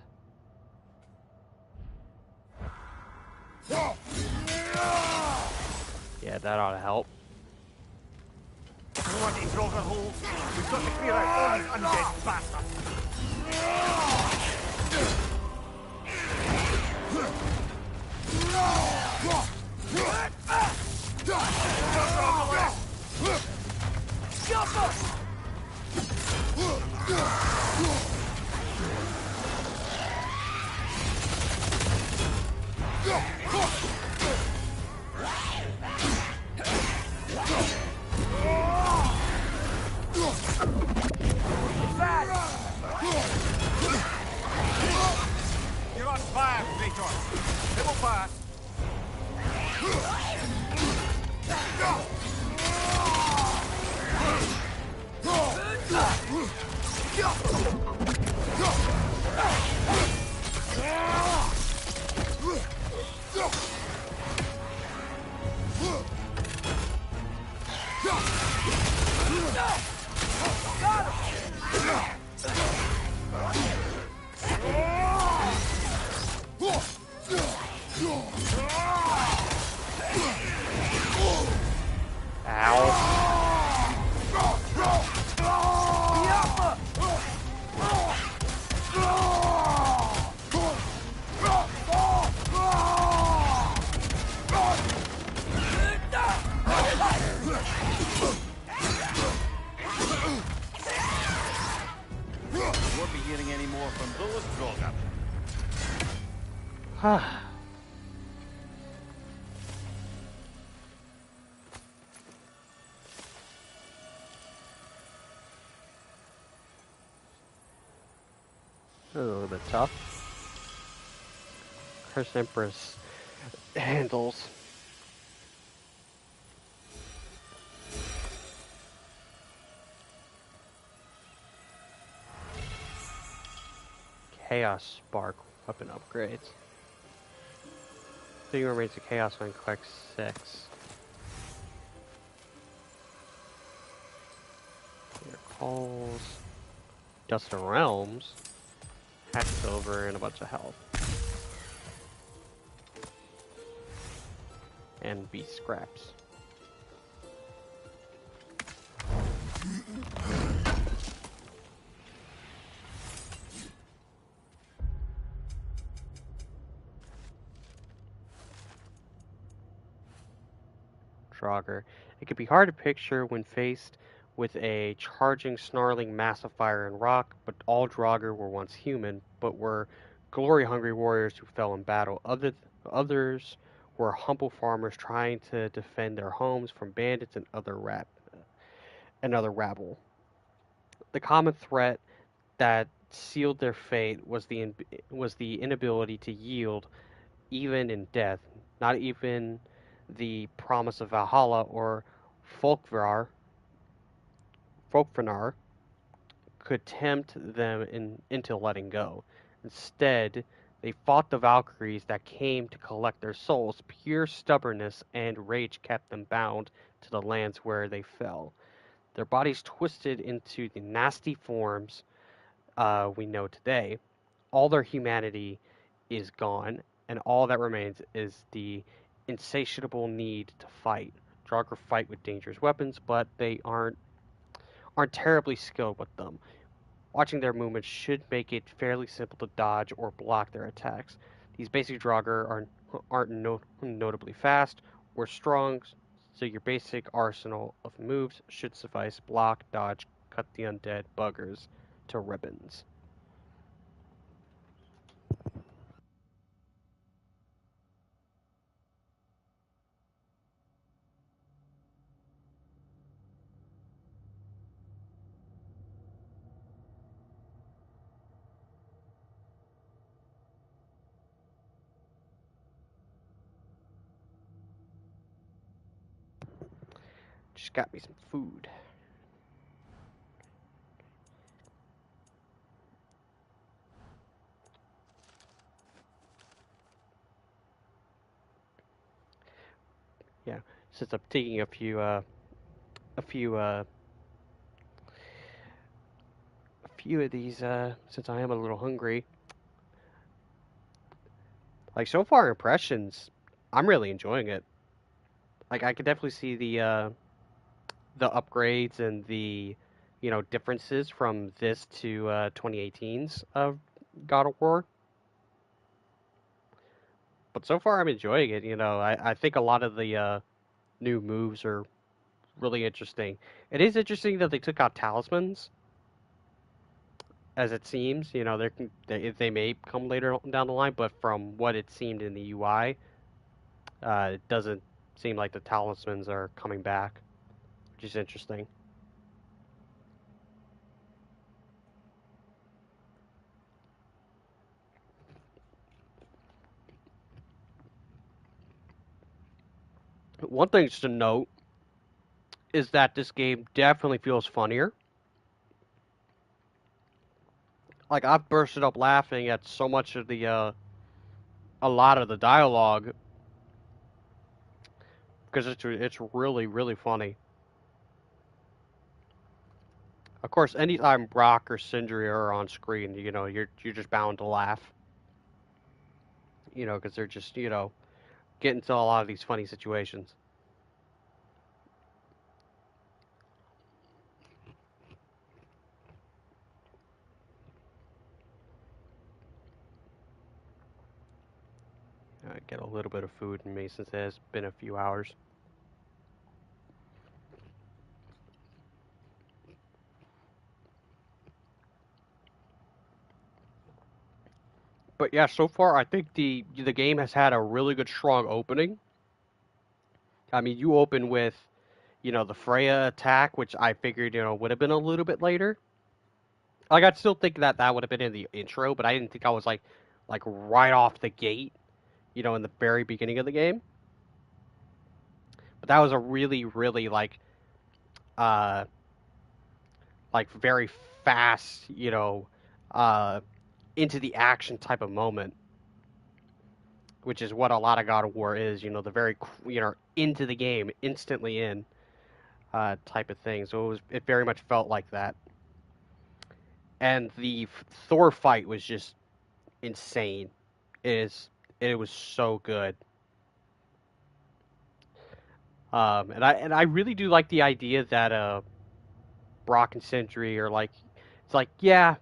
Yeah, that ought to help. You want these roller holes? We've got to clear out all these undead bastards. You're on fire, Kratos. Double fire. Droga. A little bit tough. Curse Empress handles. Chaos Spark weapon upgrades. Thing remains a Chaos when collect 6. Your calls. Dust of Realms. Hatch silver and a bunch of health. And beast scraps. Draugr. It could be hard to picture when faced with a charging, snarling mass of fire and rock, but all Draugr were once human, but were glory-hungry warriors who fell in battle. Others were humble farmers trying to defend their homes from bandits and other rabble. The common threat that sealed their fate was the inability to yield, even in death. Not even the promise of Valhalla or Folkvar could tempt them into letting go. Instead, they fought the Valkyries that came to collect their souls. Pure stubbornness and rage kept them bound to the lands where they fell. Their bodies twisted into the nasty forms we know today. All their humanity is gone, and all that remains is the insatiable need to fight. Draugr fight with dangerous weapons, but they aren't terribly skilled with them. Watching their movements should make it fairly simple to dodge or block their attacks. These basic Draugr aren't notably fast or strong, so your basic arsenal of moves should suffice. Block, dodge, cut the undead buggers to ribbons. Just got me some food. Yeah, since I'm taking a few of these, since I am a little hungry. Like, so far impressions, I'm really enjoying it. Like, I could definitely see the upgrades and the, differences from this to 2018's God of War. But so far I'm enjoying it. I think a lot of the new moves are really interesting. It is interesting that they took out talismans, as it seems. They may come later down the line, but from what it seemed in the UI, it doesn't seem like the talismans are coming back, which is interesting. One thing to note is that this game definitely feels funnier. Like, I've bursted up laughing at so much of a lot of the dialogue, because it's really, really funny. Of course, anytime Brock or Sindri are on screen, you're just bound to laugh. Because they're just, get into a lot of these funny situations. I get a little bit of food in me since it has been a few hours. But yeah, so far I think the game has had a really good strong opening. I mean, you open with, the Freya attack, which I figured, would have been a little bit later. Like, I'd still think that would have been in the intro, but I didn't think I was like right off the gate, in the very beginning of the game. But that was a really, really uh, very fast, into the action type of moment, which is what a lot of God of War is. The very, into the game, instantly in, type of thing. So it very much felt like that. And the Thor fight was just insane. It was so good. And I really do like the idea that Brock and Sentry are it's like, yeah,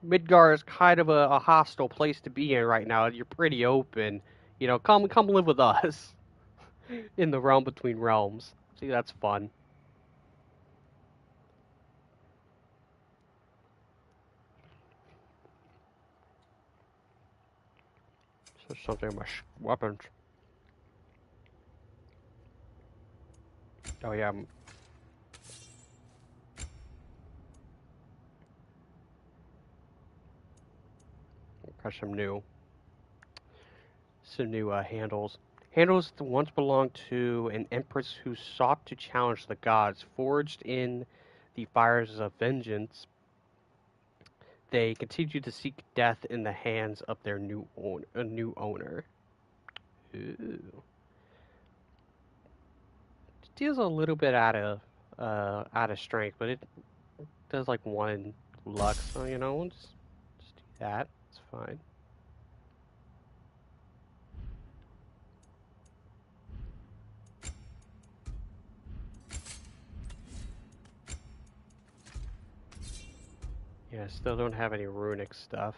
Midgar is kind of a hostile place to be in right now. You're pretty open, come live with us in the realm between realms. See, that's fun. So something about weapons. Oh yeah. Got some new handles. Handles that once belonged to an empress who sought to challenge the gods. Forged in the fires of vengeance, they continue to seek death in the hands of their new owner. Ooh. It deals a little bit out of strength, but it does like 1 luck, so just do that. It's fine. Yeah, I still don't have any runic stuff.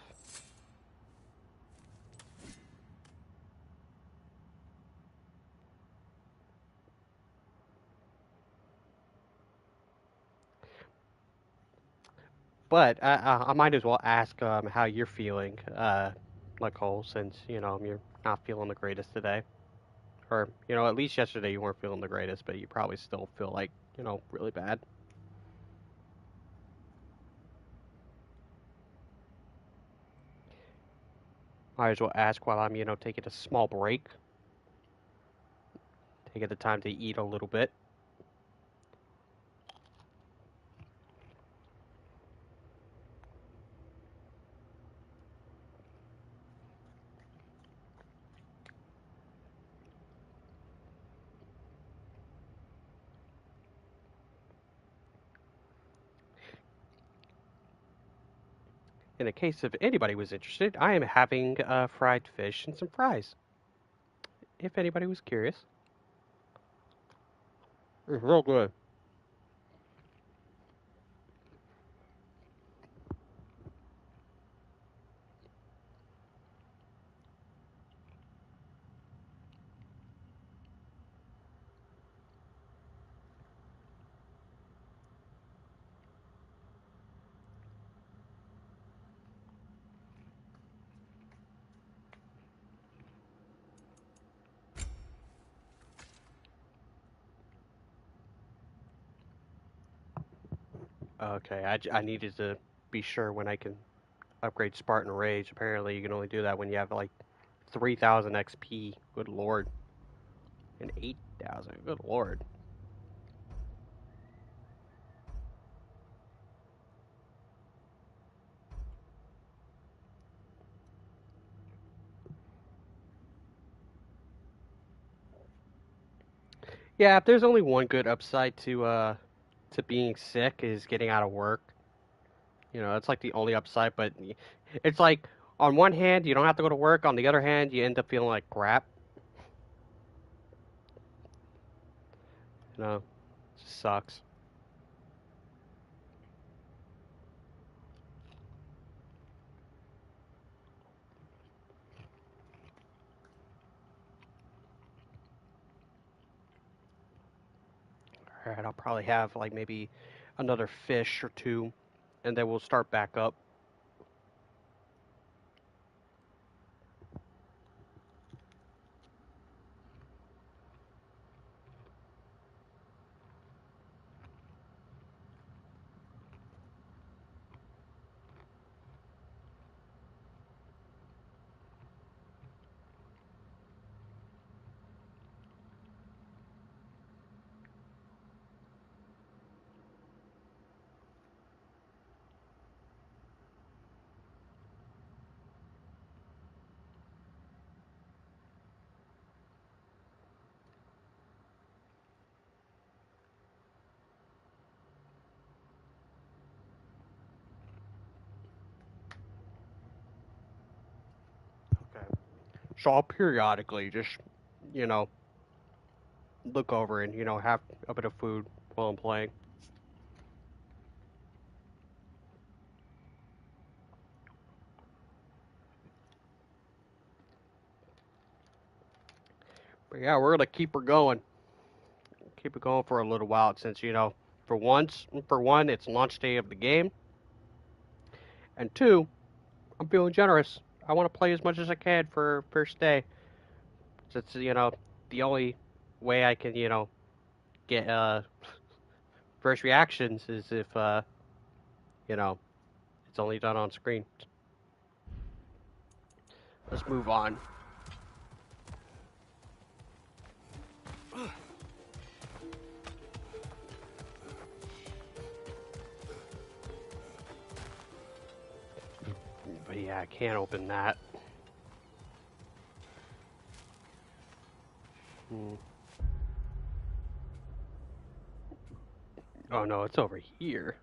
But I might as well ask how you're feeling, Cole, since you're not feeling the greatest today, or at least yesterday you weren't feeling the greatest, but you probably still feel like really bad. Might as well ask while I'm taking a small break, taking the time to eat a little bit. In the case of anybody was interested, I am having fried fish and some fries. If anybody was curious. It's real good. Okay, I needed to be sure when I can upgrade Spartan Rage. Apparently, you can only do that when you have like 3,000 XP. Good lord. And 8,000. Good lord. Yeah, if there's only one good upside to being sick is getting out of work. It's like the only upside, but it's like on one hand you don't have to go to work, on the other hand you end up feeling like crap. It just sucks. All right, I'll probably have like maybe another fish or two, and then we'll start back up. So I'll periodically just, you know, look over and, you know, have a bit of food while I'm playing. But yeah, we're gonna keep her going. Keep it going for a little while since, you know, for one, it's launch day of the game. And two, I'm feeling generous. I want to play as much as I can for first day. So it's, you know, the only way I can, you know, get first reactions is if, you know, it's only done on screen. Let's move on. But yeah, I can't open that. Oh no, it's over here.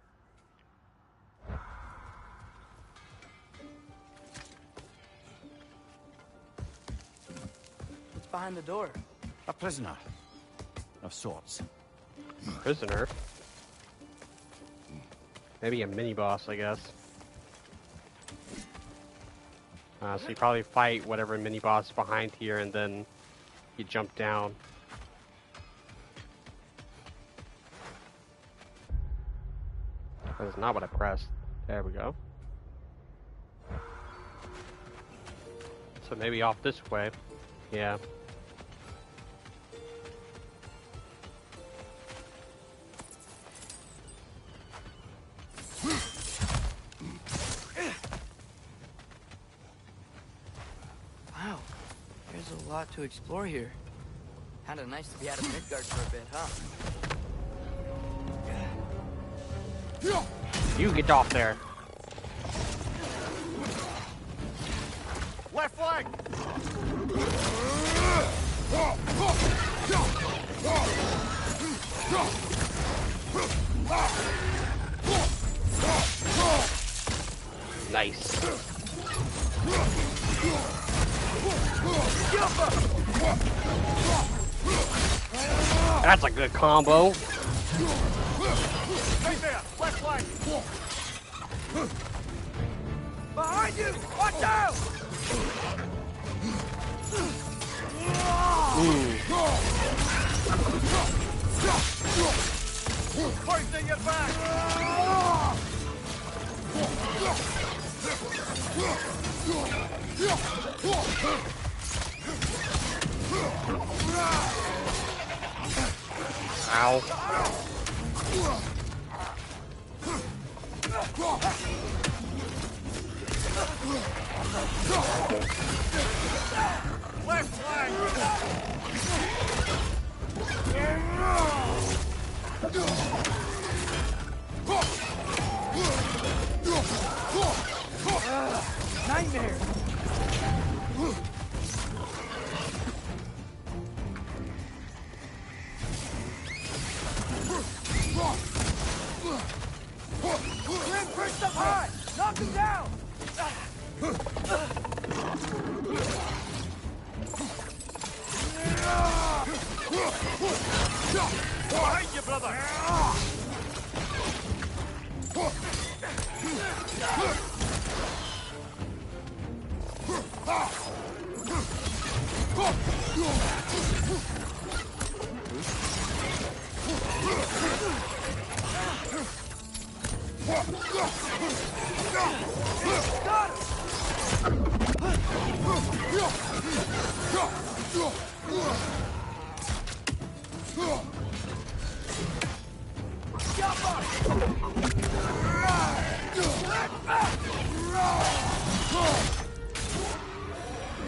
What's behind the door? A prisoner. Of sorts. Prisoner? Maybe a mini-boss, I guess. So you probably fight whatever mini-boss is behind here, and then you jump down. That's not what I pressed. There we go. So maybe off this way. Yeah. Wow, there's a lot to explore here. Kinda nice to be out of Midgard for a bit, huh? You get off there. Left flank! Nice. That's a good combo. Right there! Left flank! Behind you! Watch out! Hoisting it back! Ow. Left flank! Nightmare! Grim, perched up high! Knock him down! Behind you, brother!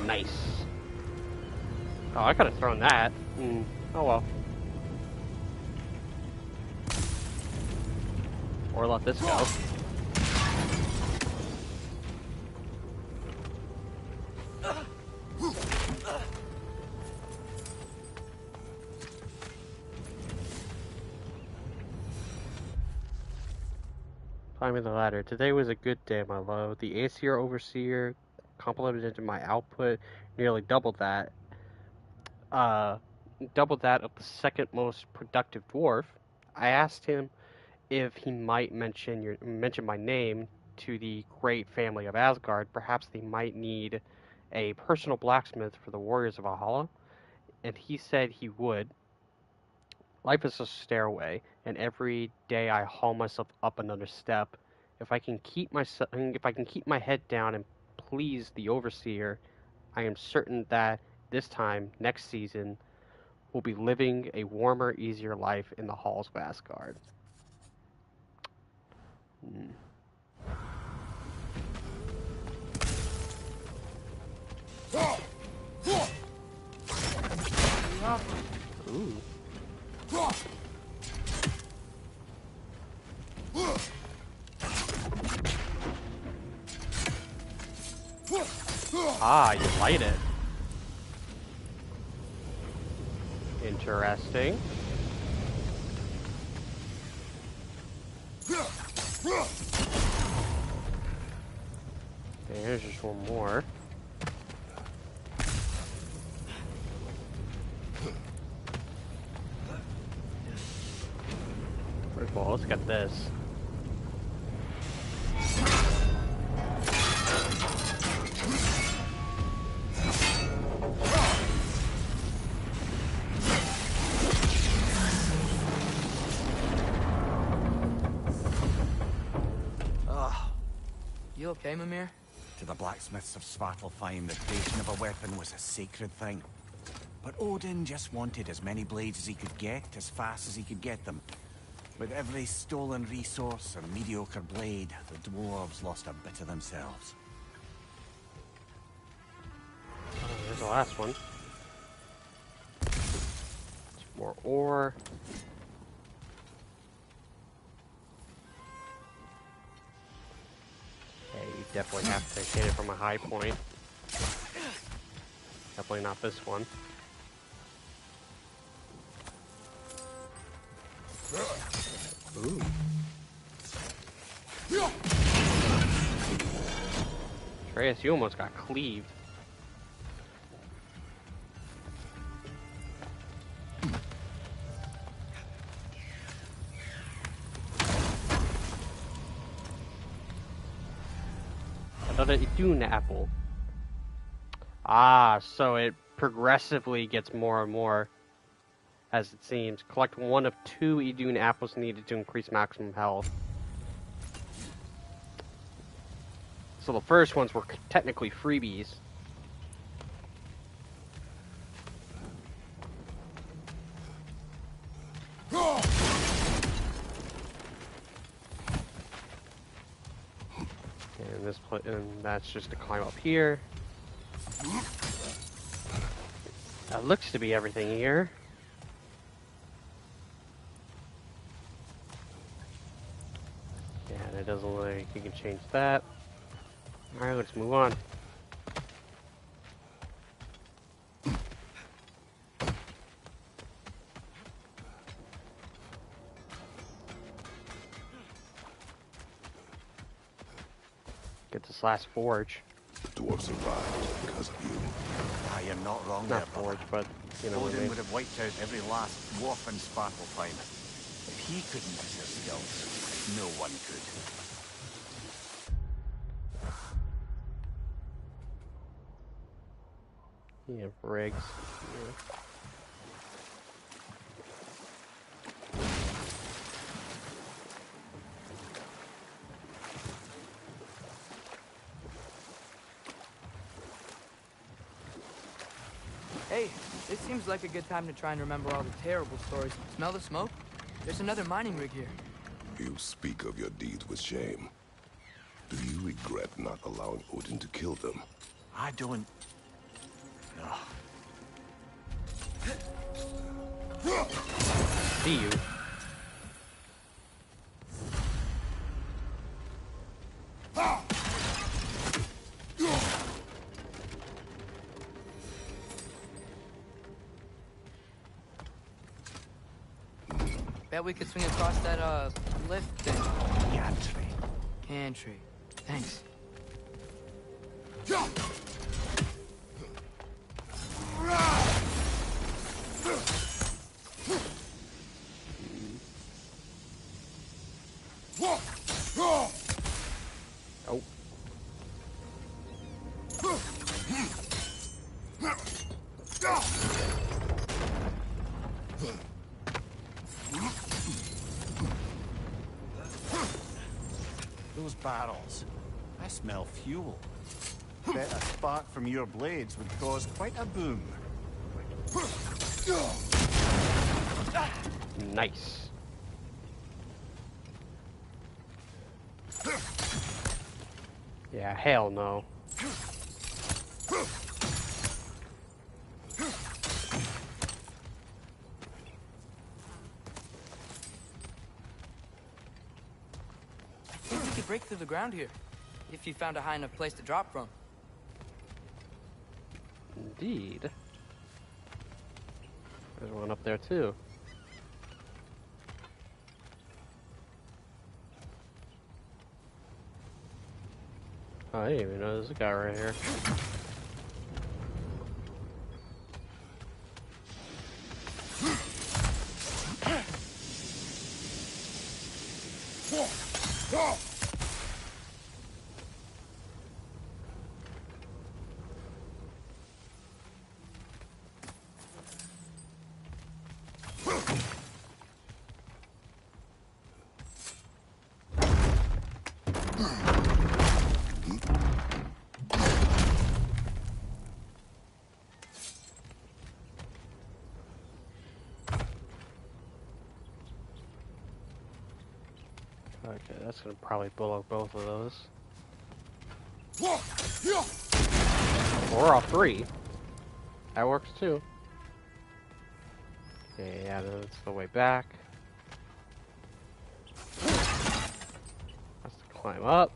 Nice. Oh, I could have thrown that. Oh well. Or let this go. Climbing the ladder. Today was a good day, my love. The Aesir Overseer complemented my output nearly doubled that. Doubled that of the second most productive dwarf. I asked him if he might mention my name to the great family of Asgard. Perhaps they might need a personal blacksmith for the warriors of Valhalla, and he said he would. Life is a stairway, and every day I haul myself up another step. If I can keep my head down and please the overseer, I am certain that this time next season we'll be living a warmer, easier life in the halls of Asgard. Ooh. Ah, you light it. Interesting. There's just one more. First of all, let's get this. You okay, Mimir? To the blacksmiths of Svartalfheim, the creation of a weapon was a sacred thing. But Odin just wanted as many blades as he could get, as fast as he could get them. With every stolen resource or mediocre blade, the dwarves lost a bit of themselves. Oh, there's the last one. Some more ore. Okay, you definitely have to hit it from a high point. Definitely not this one. Ooh. Atreus, you almost got cleaved. Another Idun apple. Ah, so it progressively gets more and more, as it seems. Collect one of 2 Idun apples needed to increase maximum health. So the first ones were technically freebies. And that's just to climb up here. That looks to be everything here. Yeah, and it doesn't look like you can change that. Alright, let's move on. Get this last forge. The dwarves survived because of you. I am not wrong Not there, forge, brother. but you know what I Odin mean. would have wiped out every last dwarf in Svartalfheim. If he couldn't use his skills, no one could. Yeah, rigs. Yeah. Hey, this seems like a good time to try and remember all the terrible stories. Smell the smoke? There's another mining rig here. You speak of your deeds with shame. Do you regret not allowing Odin to kill them? I don't... No. See you. Bet we could swing across that, lift thing. Gantry. Gantry. Thanks. Oh. Those barrels. I smell fuel. Bet a spark from your blades would cause quite a boom. Nice. Yeah, hell no. I think we could break through the ground here, if you found a high enough place to drop from. Indeed. There's one up there too. Oh, I didn't even know there's a guy right here. Okay, that's gonna probably blow up both of those. Or all three. That works too. Okay, yeah, that's the way back. Has to climb up.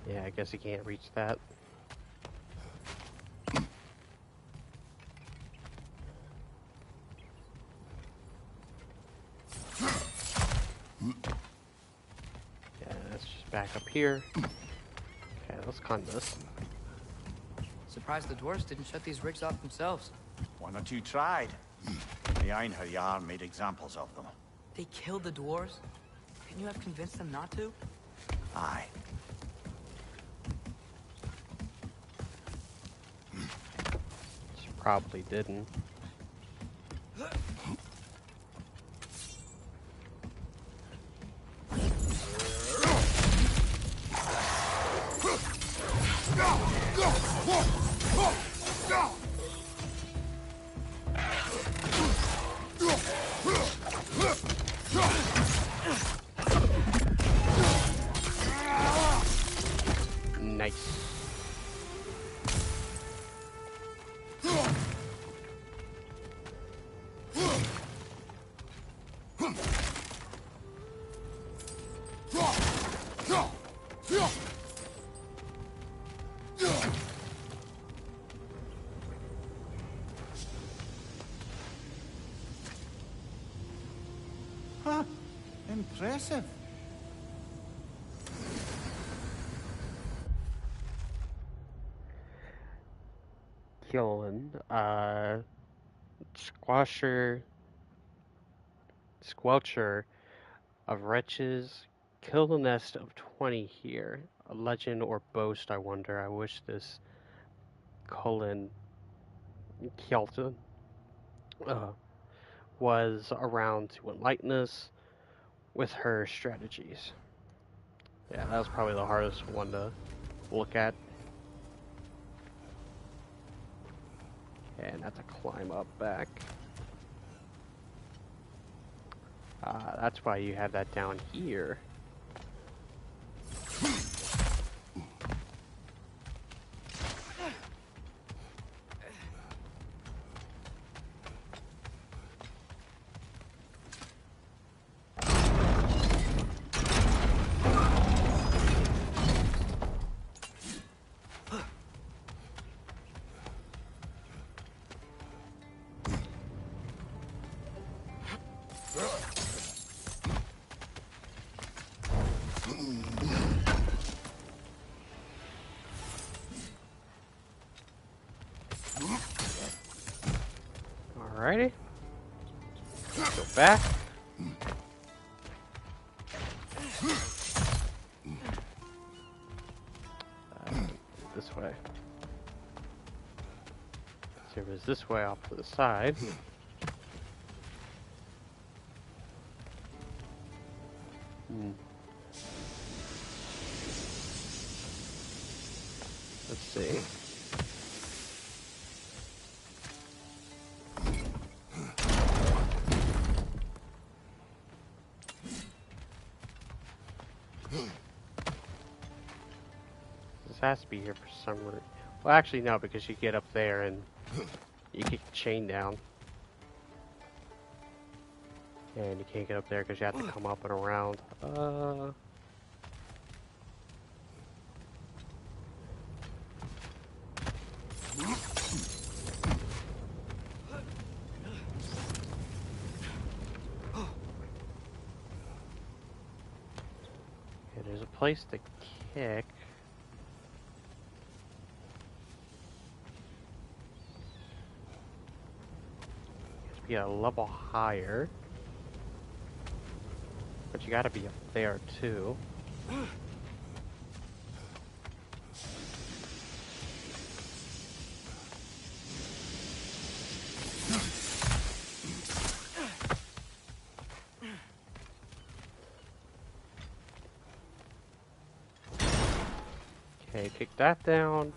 Yeah, I guess he can't reach that. Yeah, that's just back up here. Okay, let's climb this. Surprised the dwarves didn't shut these rigs off themselves. One or two tried. The Einherjar made examples of them. They killed the dwarves? Couldn't you have convinced them not to? Aye. She probably didn't. Nice. Huh. Impressive. Killing, Squelcher of wretches, kill the nest of 20 here. A legend or boast, I wonder. I wish this Cullen Kjelton was around to enlighten us with her strategies. Yeah, that was probably the hardest one to look at. And that's a climb up back. That's why you have that down here. Alrighty. Go back. This way. So it was this way off to the side. Let's see. This has to be here for some reason. Well, actually, no, because you get up there and you kick the chain down. And you can't get up there because you have to come up and around. Yeah, there's a place to kick. Be a level higher, but you gotta be up there too. Okay, kick that down.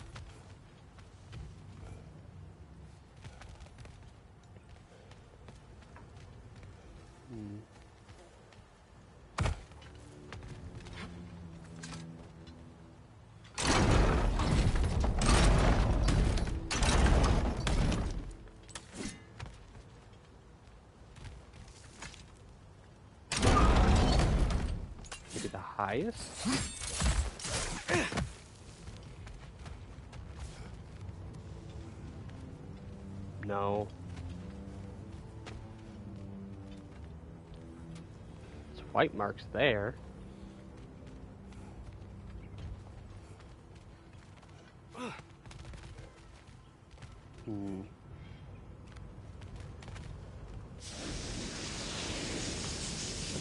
Maybe the highest? No. It's white marks there.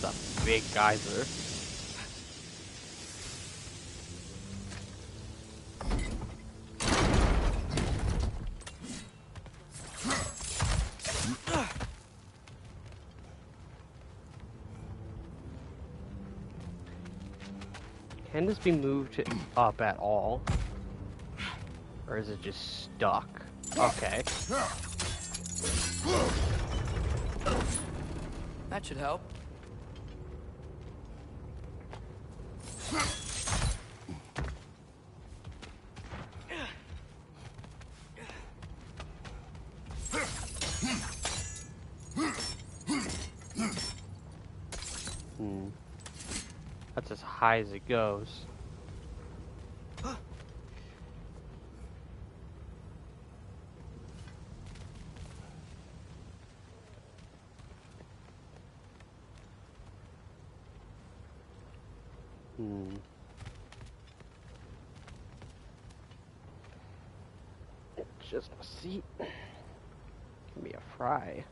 That's a big geyser. Can this be moved up at all? Or is it just stuck? Okay. That should help. That's as high as it goes. Just a seat. Give me a fry.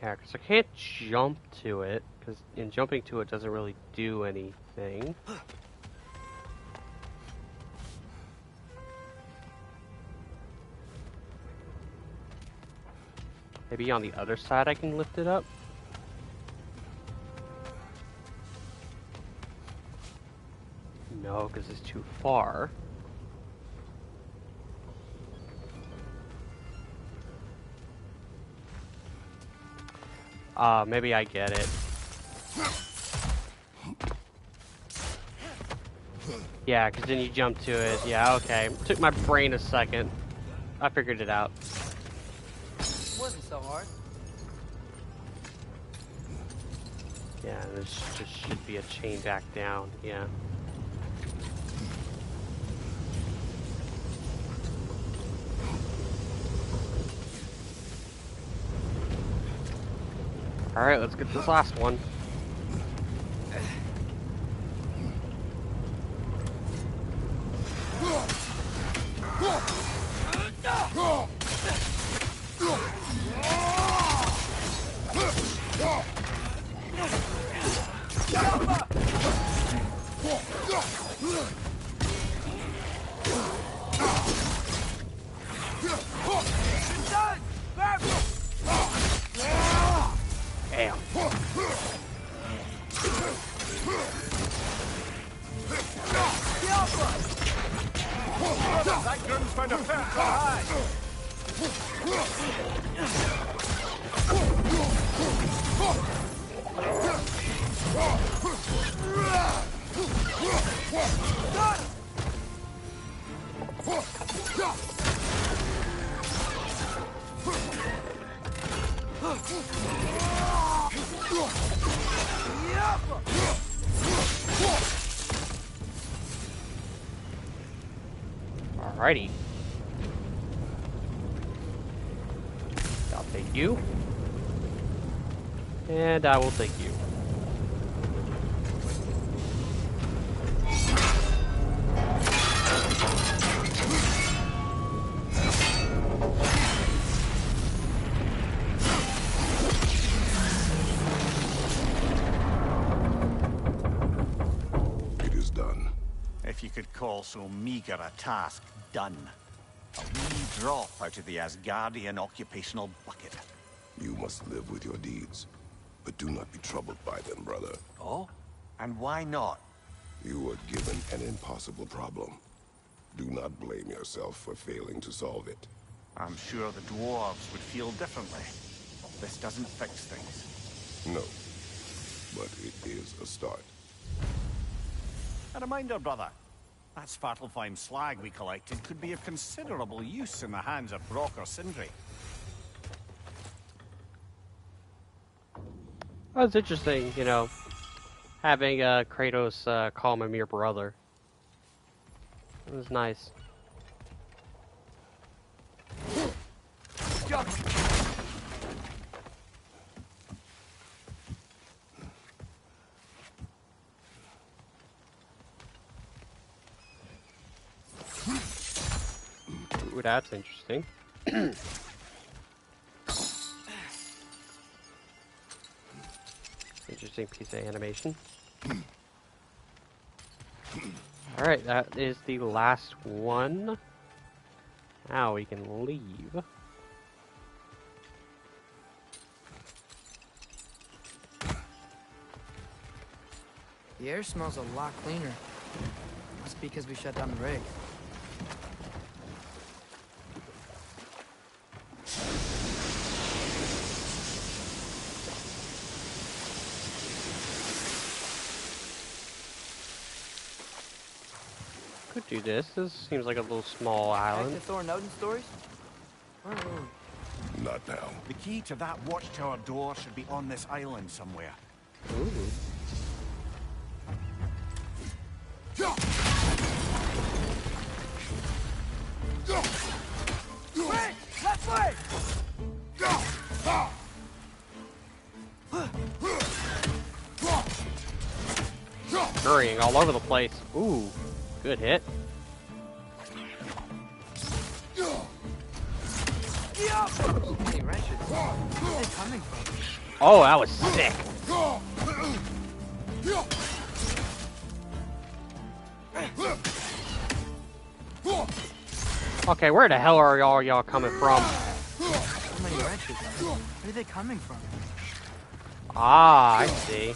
Yeah, because I can't jump to it, because in jumping to it doesn't really do anything. maybe on the other side I can lift it up. No, because it's too far. Maybe I get it. Yeah, because then you jump to it. Yeah, okay. Took my brain a second. I figured it out. It wasn't so hard. Yeah, this just should be a chain back down. Yeah. Alright, let's get this last one. Damn. That groom's found a fair high. Alrighty. I'll take you. And I will take you. It is done. If you could call so meager a task done. A wee drop out of the Asgardian occupational bucket. You must live with your deeds, but do not be troubled by them, brother. Oh? And why not? You were given an impossible problem. Do not blame yourself for failing to solve it. I'm sure the dwarves would feel differently. This doesn't fix things. No, but it is a start. A reminder, brother. That Svartalfheim slag we collected could be of considerable use in the hands of Brock or Sindri. Well, it's interesting, you know, having Kratos call him your brother. It was nice. Ooh, that's interesting. Interesting piece of animation. Alright, that is the last one. Now we can leave. The air smells a lot cleaner. Must be because we shut down the rig. Could do this. This seems like a little small Back island. to Thor and Odin stories? Where were we? Not now. The key to that watchtower door should be on this island somewhere. Ooh. Wait! Left way! Scurrying all over the place. Ooh, good hit. Hey, wrenches. Where are they coming from? Oh, that was sick. Okay, where the hell are y'all coming from? So many branches. Where are they coming from? Ah, I see.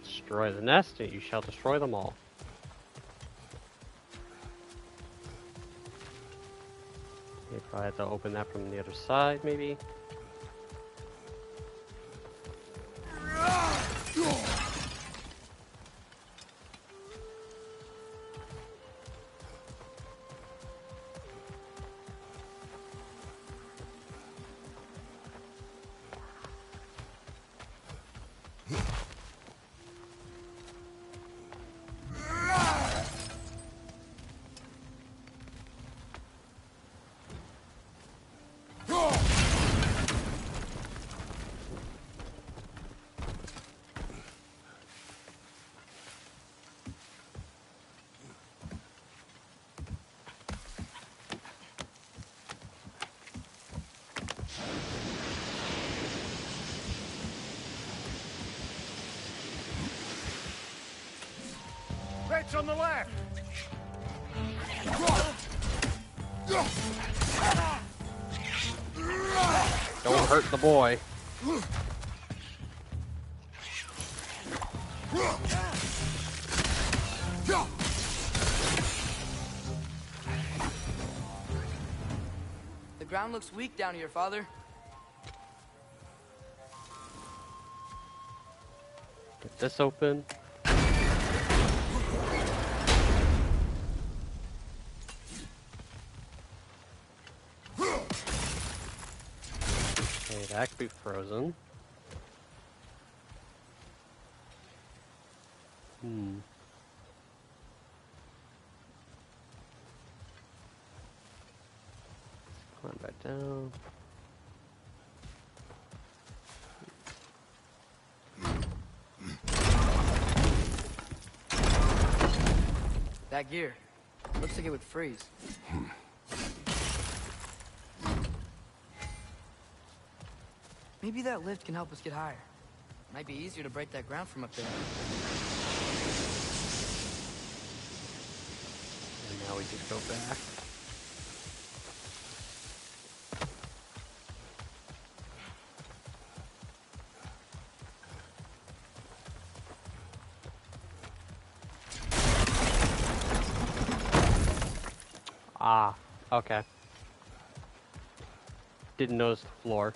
Destroy the nest, and you shall destroy them all. You probably have to open that from the other side, maybe. Red's on the left. Don't hurt the boy. The ground looks weak down here, Father. Get this open. Okay, that could be frozen. Climb back down. That gear. Looks like it would freeze. Maybe that lift can help us get higher. Might be easier to break that ground from up there. And now we just go back. Ah, okay. Didn't notice the floor.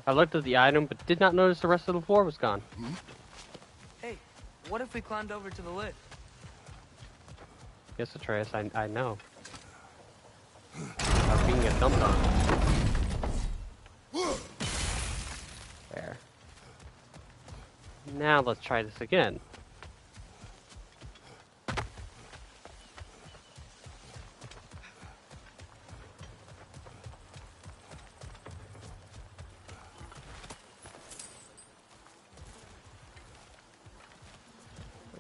I looked at the item, but did not notice the rest of the floor was gone. Hey, what if we climbed over to the lift? Yes, Atreus, I know. I was being a dum-dum. There. Now let's try this again.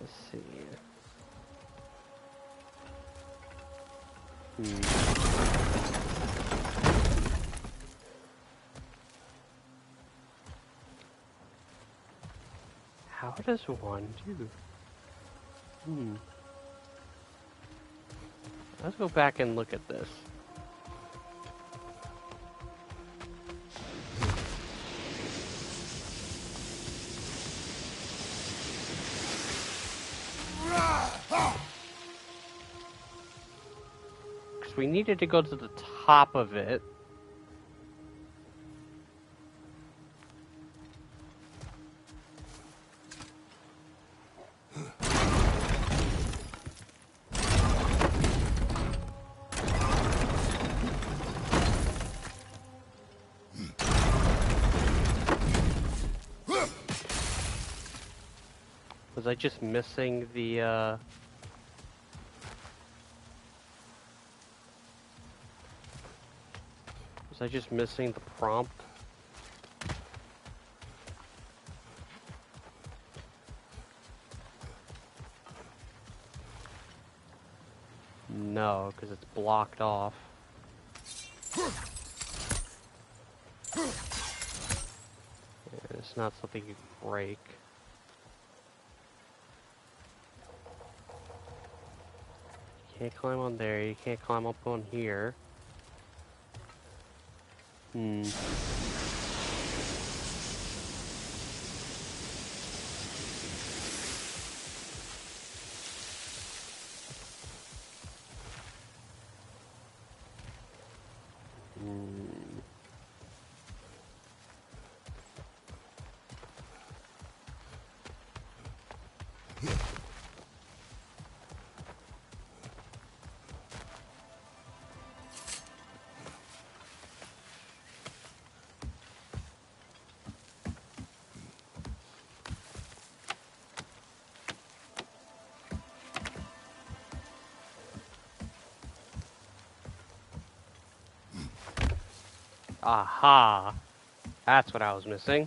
Let's see. How does one do? Let's go back and look at this. Because we needed to go to the top of it. Was I just missing the, Was I just missing the prompt? No, because it's blocked off. It's not something you can break. can't climb on there. You can't climb up on here. Aha! That's what I was missing.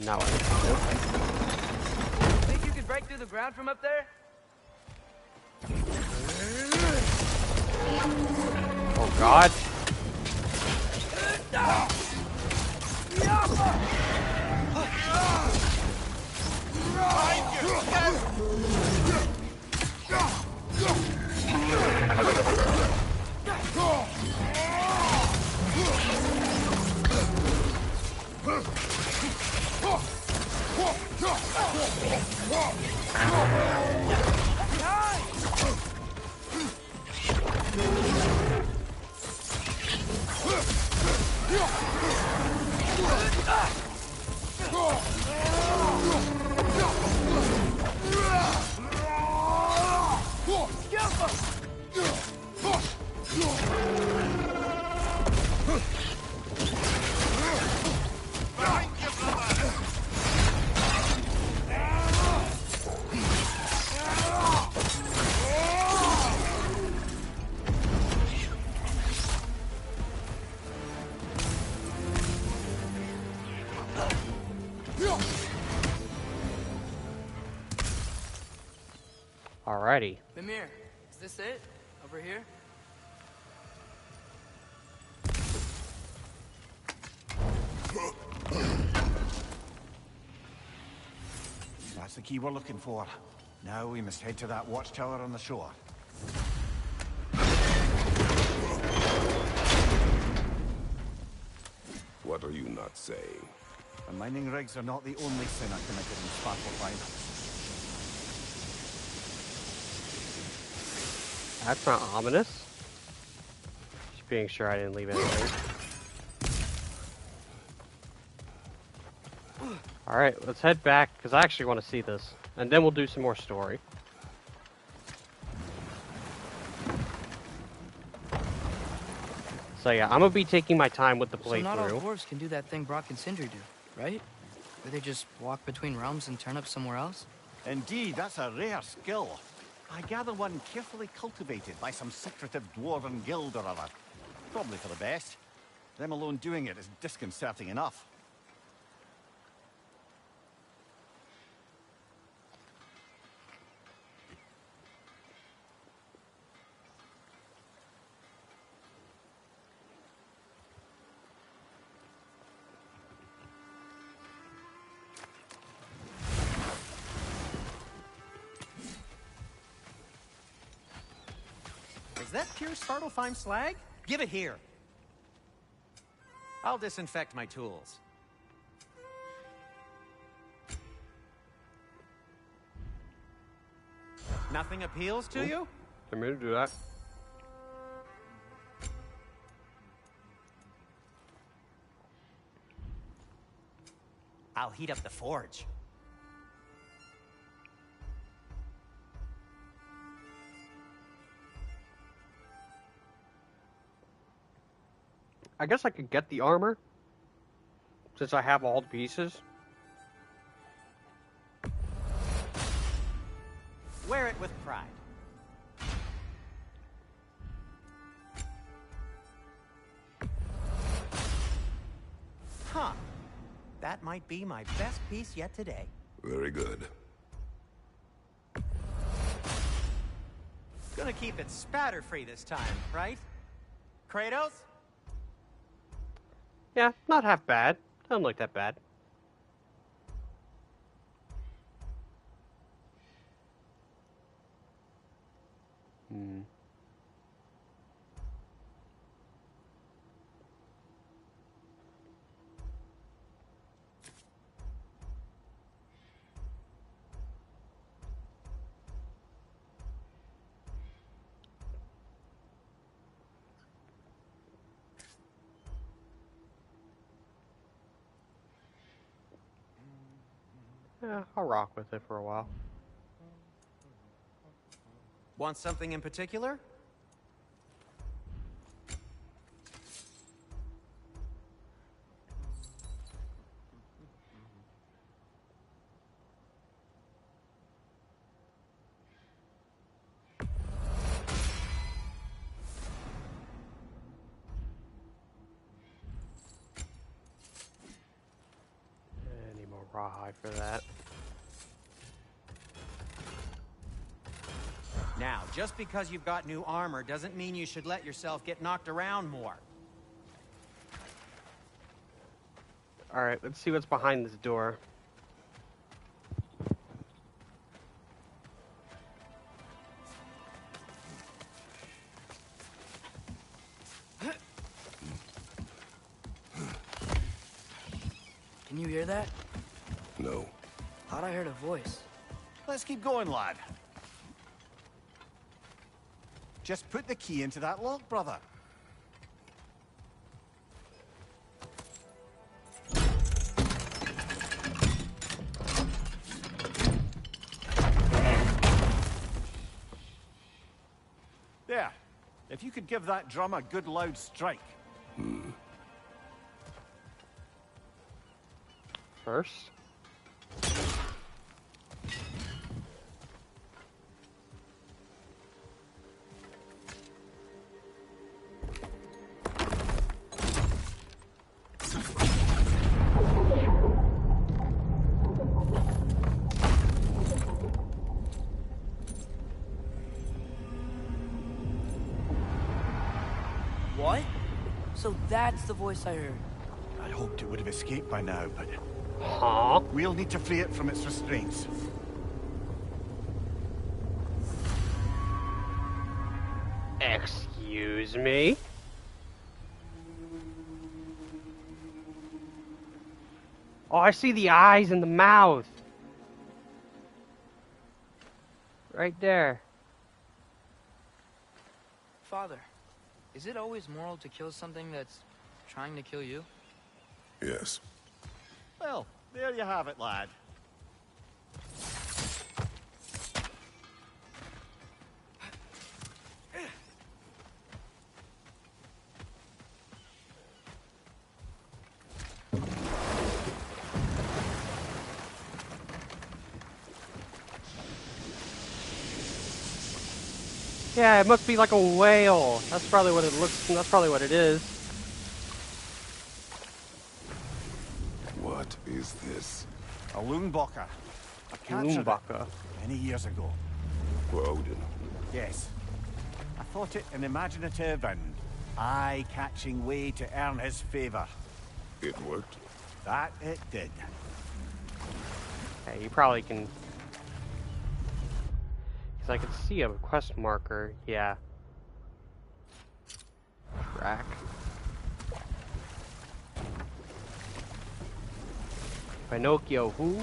Now I Think you could break through the ground from up there? Oh God! Alrighty. Mimir, is this it? Over here? That's the key we're looking for. Now we must head to that watchtower on the shore. What are you not saying? The mining rigs are not the only sin I committed in Svartalfheim. That's not ominous. Just being sure I didn't leave anything. Alright, let's head back, because I actually want to see this. And then we'll do some more story. So yeah, I'm going to be taking my time with the playthrough. So not all dwarves can do that thing Brock and Sindri do, right? Where they just walk between realms and turn up somewhere else? Indeed, that's a rare skill. I gather one carefully cultivated by some secretive dwarven guild or other. Probably for the best. Them alone doing it is disconcerting enough. Is that pure Svartalfheim slag? Give it here. I'll disinfect my tools. Nothing appeals to you? I'm going to do that. I'll heat up the forge. I guess I could get the armor, since I have all the pieces. Wear it with pride. Huh. That might be my best piece yet today. Very good. Gonna keep it spatter-free this time, right? Kratos? Yeah, not half bad. Doesn't look that bad. Hmm. Yeah, I'll rock with it for a while. Want something in particular? I need more rawhide for that. Now, just because you've got new armor doesn't mean you should let yourself get knocked around more. Alright, let's see what's behind this door. Can you hear that? No. Thought I heard a voice. Let's keep going, lad. Just put the key into that lock, brother. There. If you could give that drum a good loud strike. First. What? So that's the voice I heard. I hoped it would have escaped by now, but Huh? we'll need to free it from its restraints. Excuse me? Oh, I see the eyes and the mouth. Right there. Father, is it always moral to kill something that's trying to kill you? Yes. Well, there you have it, lad. Yeah, it must be like a whale. That's probably what it looks. That's probably what it is. What is this? A Loonbacher. I captured it Loonbacher. many years ago. For Odin. Yes. I thought it an imaginative and eye-catching way to earn his favor. It worked. That it did. Okay, you probably can. Because I can see a quest marker. Yeah. Track. Pinocchio who?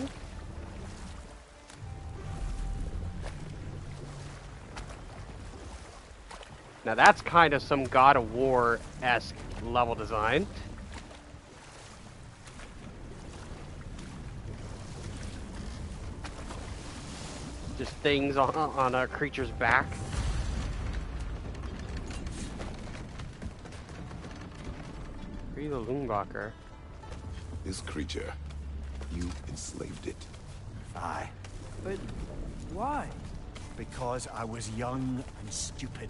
Now that's kind of some God of War-esque level design. Just things on a creature's back. Free the Loonbacher. This creature, you enslaved it. Aye. But why? Because I was young and stupid.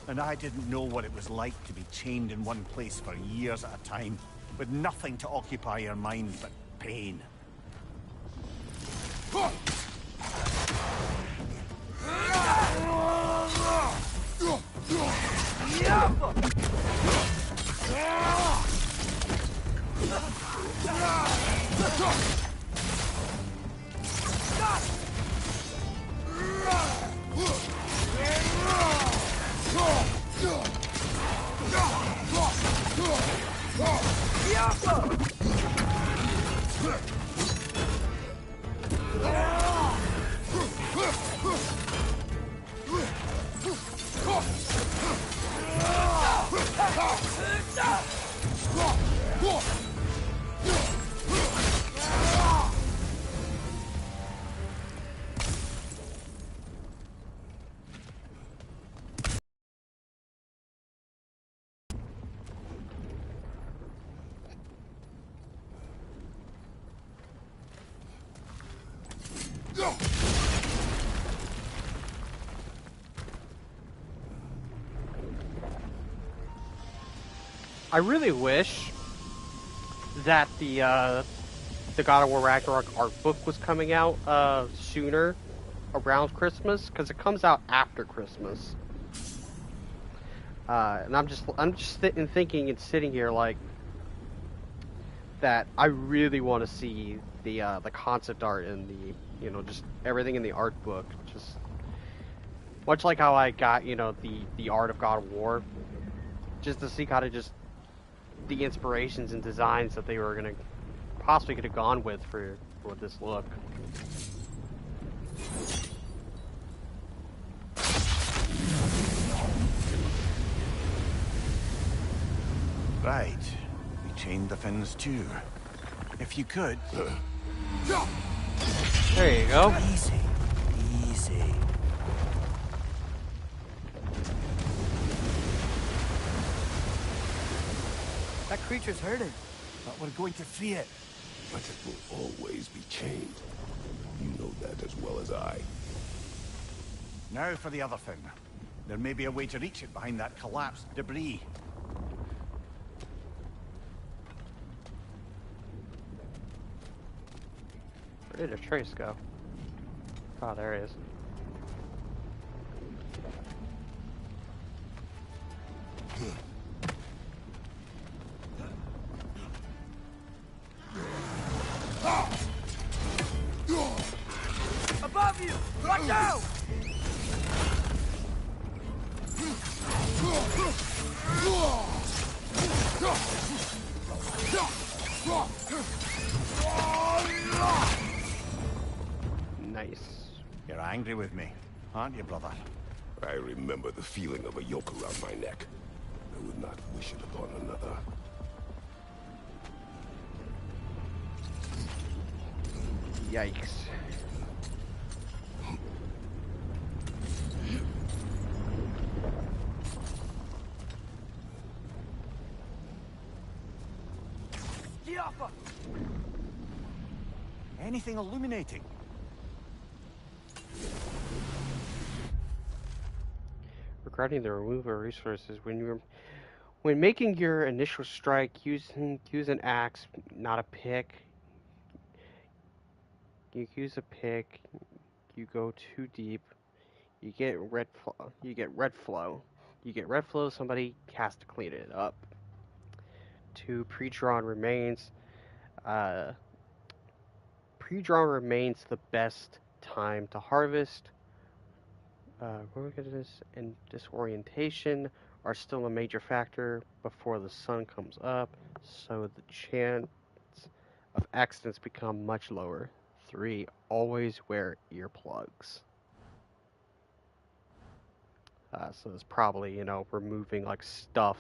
And I didn't know what it was like to be chained in one place for years at a time, with nothing to occupy your mind but pain. I really wish that the God of War Ragnarok art book was coming out sooner, around Christmas, because it comes out after Christmas. And I'm just thinking and sitting here like that. I really want to see the concept art and the just everything in the art book, just much like how I got the art of God of War, just to see kind of just the inspirations and designs that they were gonna possibly could have gone with for this look. Right. We chained the fins too. If you could. There you go. Easy. Easy. That creature's hurting. But we're going to free it. But it will always be chained. You know that as well as I. Now for the other fin. There may be a way to reach it behind that collapsed debris. Where did Atreus go? Oh, there he is. Above you! Watch out! Nice. You're angry with me, aren't you, brother? I remember the feeling of a yoke around my neck. I would not wish it upon another. Yikes. Anything illuminating? Regarding the removal of resources, when making your initial strike, use an axe, not a pick. You use a pick. You go too deep. You get red flow. You get red flow. Somebody has to clean it up. 2 pre-drawn remains. Pre-drawn remains the best time to harvest. And disorientation are still a major factor before the sun comes up, so the chance of accidents become much lower. 3. Always wear earplugs. So it's probably, removing like stuff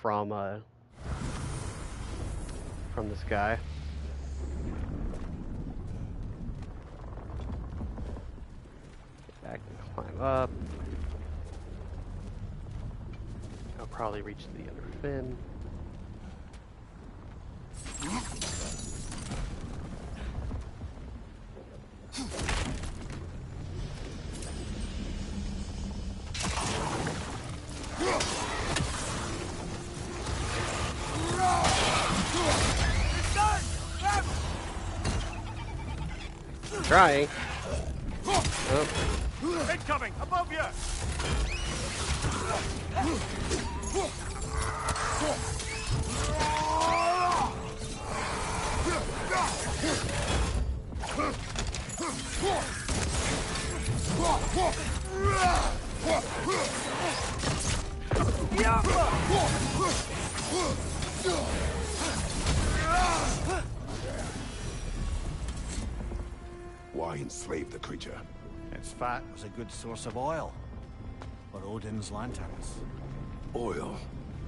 from this guy. Get back and climb up. I'll probably reach the other fin. Trying. Oh. Incoming! Above you! Why enslave the creature? Its fat was a good source of oil for Odin's lanterns. Oil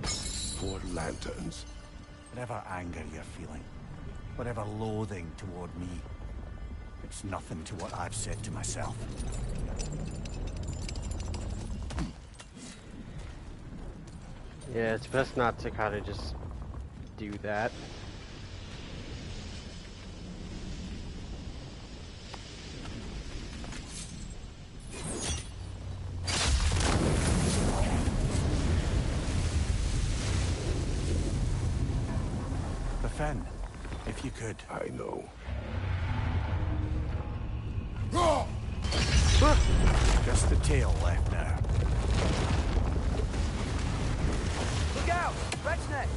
for lanterns. Whatever anger you're feeling, whatever loathing toward me, it's nothing to what I've said to myself. Yeah, it's best not to kind of just do that. if you could. I know. Just the tail left now. Look out! Rex neck!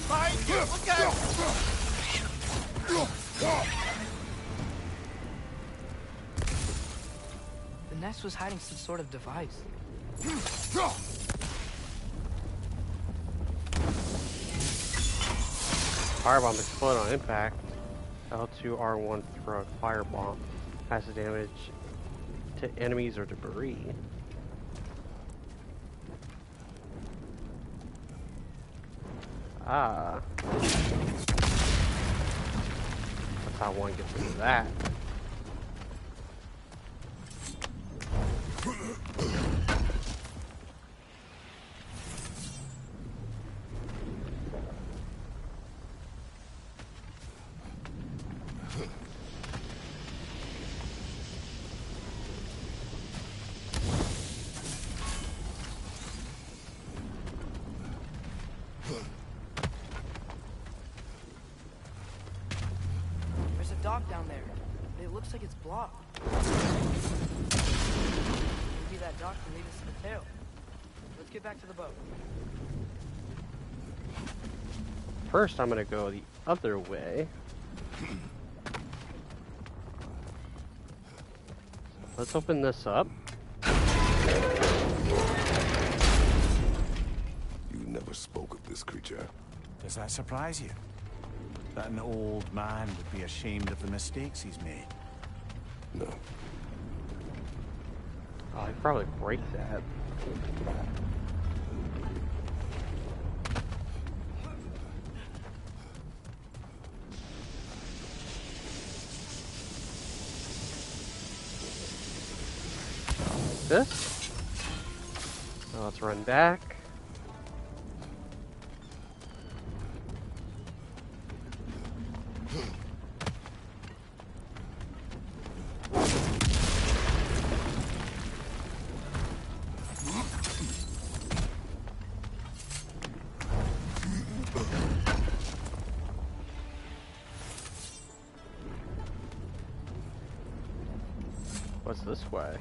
Behind you! Look out! The nest was hiding some sort of device. Firebomb explode on impact. L2R1 throw a firebomb. Passes damage to enemies or debris. Ah. That's how one gets into that. There's a dock down there. It looks like it's blocked. Maybe that dock can lead us to the tail. Let's get back to the boat. First, I'm gonna go the other way. Let's open this up. You never spoke of this creature. Does that surprise you? That an old man would be ashamed of the mistakes he's made? No. Oh, I'd probably break that. This. Now let's run back. What's this way?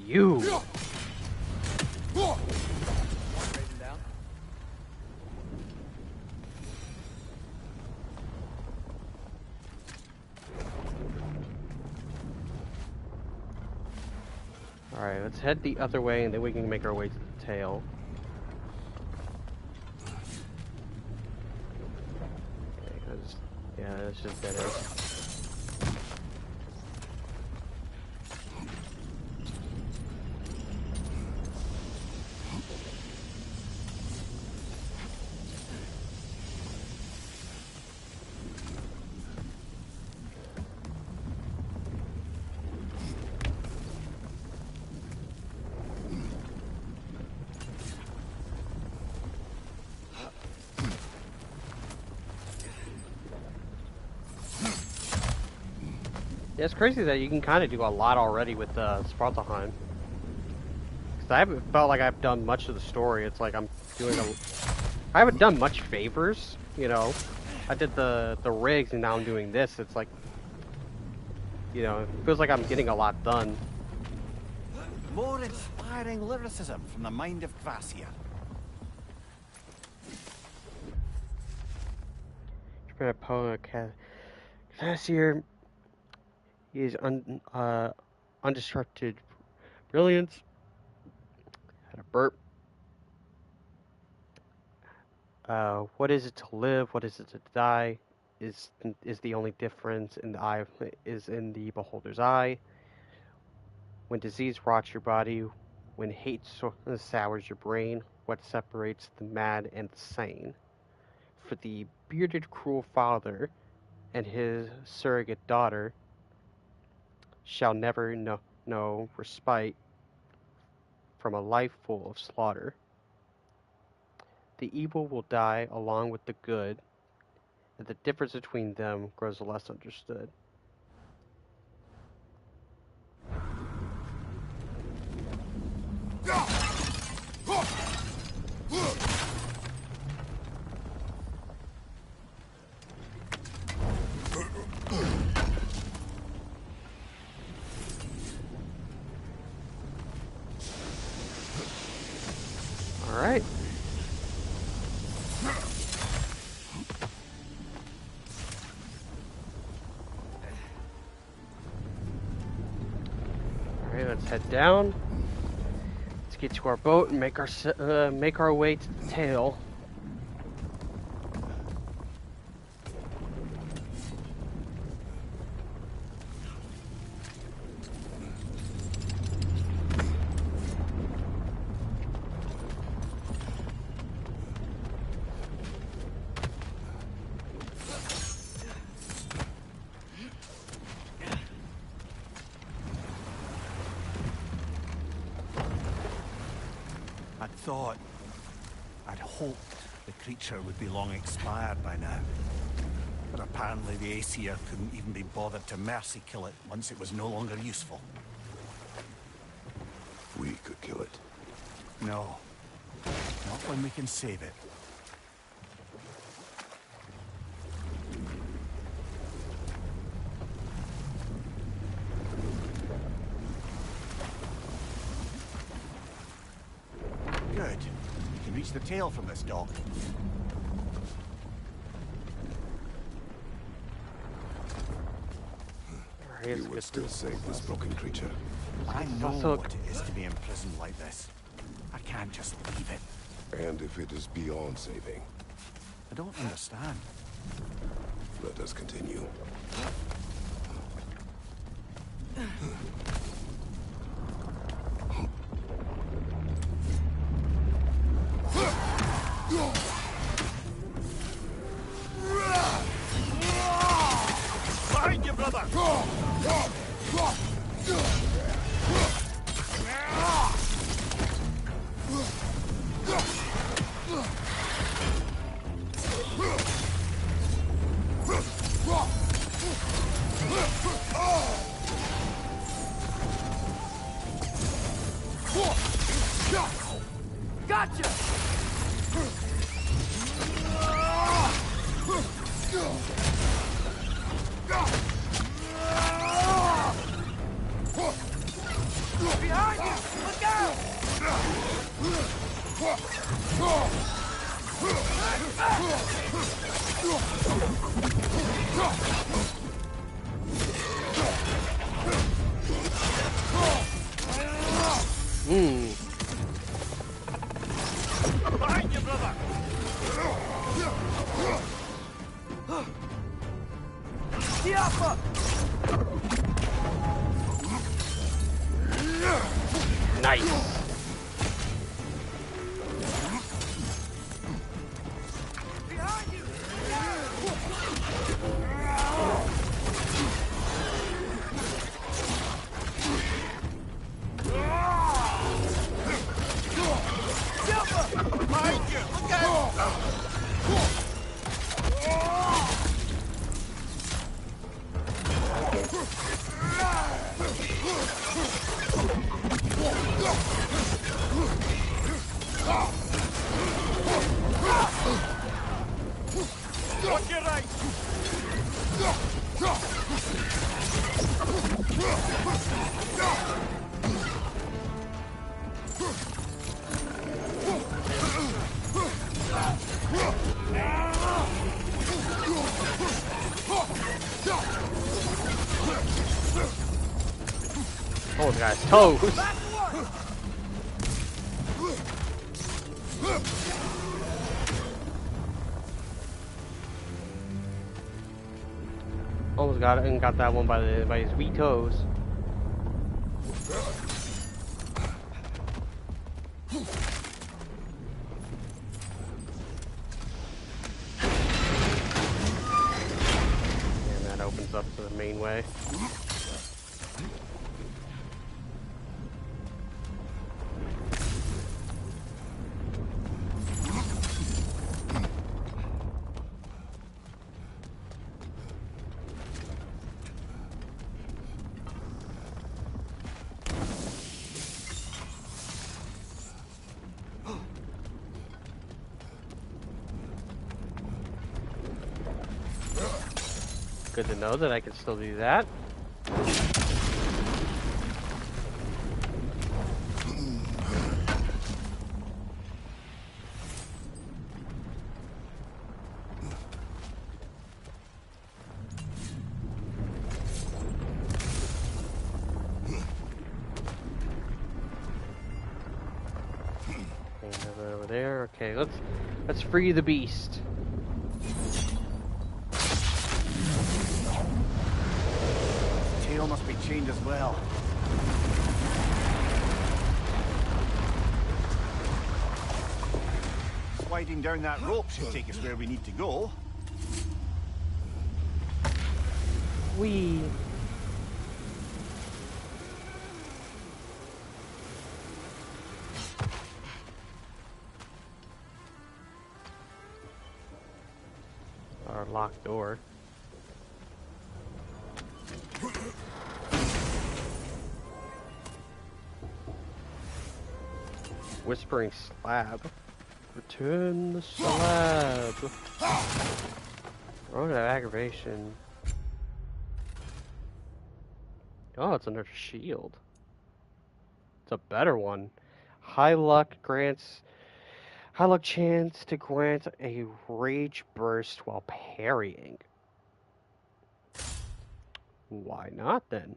You. Raven down. Alright, let's head the other way and then we can make our way to the tail. Okay, yeah, it's just dead end. Yeah, it's crazy that you can kind of do a lot already with Svartalheim. Because I haven't felt like I've done much of the story. It's like I'm doing I haven't done much favors, you know. I did the rigs and now I'm doing this. It's like, you know, it feels like I'm getting a lot done. More inspiring lyricism from the mind of Kvasir. Japan opponent Cassier. He is undisrupted brilliance. Had a burp. What is it to live? What is it to die? Is the only difference in the eye is in the beholder's eye. When disease rots your body, when hate sours your brain, what separates the mad and the sane? For the bearded, cruel father and his surrogate daughter shall never know respite from a life full of slaughter. the evil will die along with the good, and the difference between them grows less understood. All right. All right, let's head down. Let's get to our boat and make our way to the tail. I'd hoped the creature would be long expired by now. But apparently the Aesir couldn't even be bothered to mercy kill it once it was no longer useful. We could kill it. No. Not when we can save it. Good. We can reach the tail from this dock. You would still save this broken creature. I know what it is to be imprisoned like this. I can't just leave it. And if it is beyond saving? I don't understand. Let us continue. Behind you, brother! Gotcha! Behind you! Look out! Behind you, brother! Tiapa! Nice. Behind you! Behind you! Look out! Watch your right! Oh, the guy's toes. Almost got it and got that one by his wee toes. And that opens up to the main way. Good to know that I can still do that. Over there. Okay, let's free the beast. The tail must be chained as well. Sliding down that rope should take us where we need to go. Whee! Our locked door. Whispering slab. Return the slab. Wrong aggravation. Oh, it's another shield. It's a better one. High luck chance to grant a rage burst while parrying. Why not then?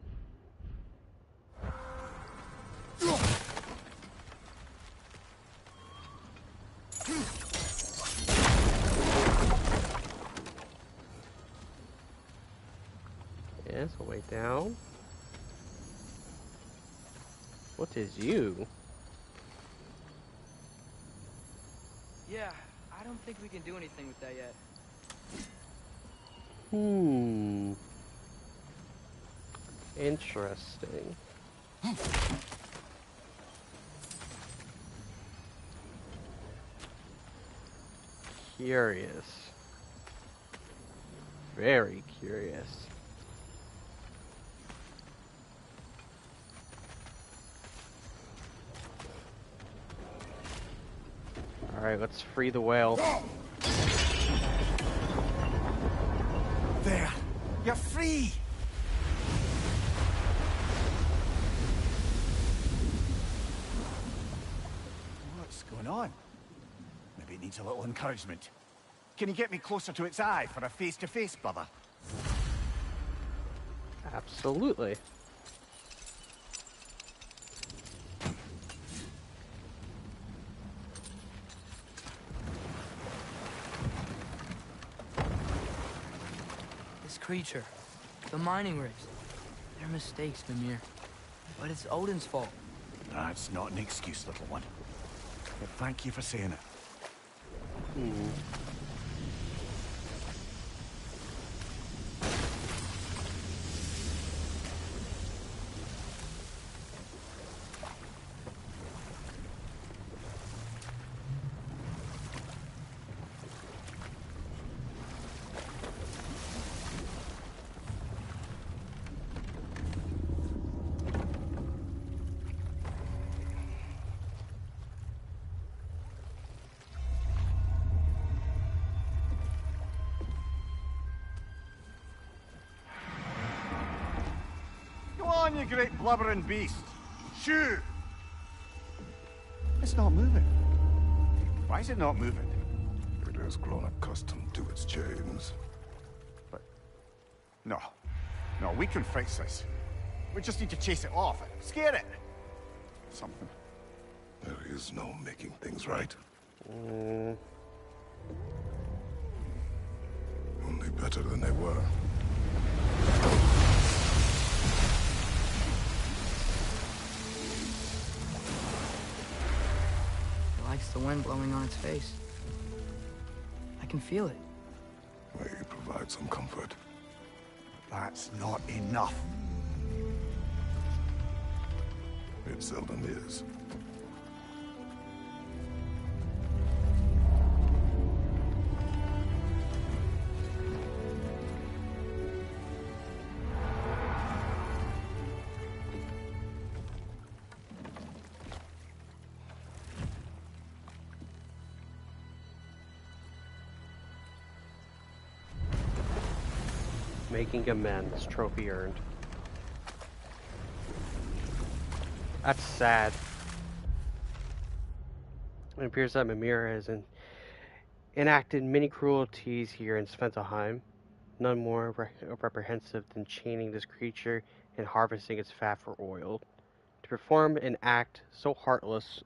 Yes, a way down. What is you? Yeah, I don't think we can do anything with that yet. Interesting. Curious. Very curious. Alright, let's free the whale. There! You're free! What's going on? Maybe it needs a little encouragement. Can you get me closer to its eye for a face-to-face, brother? Absolutely. This creature, the mining rigs, they're mistakes, Mimir. But it's Odin's fault. That's not an excuse, little one. But thank you for saying it. Go on, you great blubbering beast. Shoo! It's not moving. Why is it not moving? It has grown accustomed to its chains. But... No. No, we can fix this. We just need to chase it off. Scare it. Something. There is no making things right. Only better than they were. It likes the wind blowing on its face. I can feel it. May provide some comfort. That's not enough. It seldom is. Making amends. Trophy earned. That's sad. It appears that Mimir has enacted many cruelties here in Svartalfheim, none more reprehensive than chaining this creature and harvesting its fat for oil. To perform an act so heartless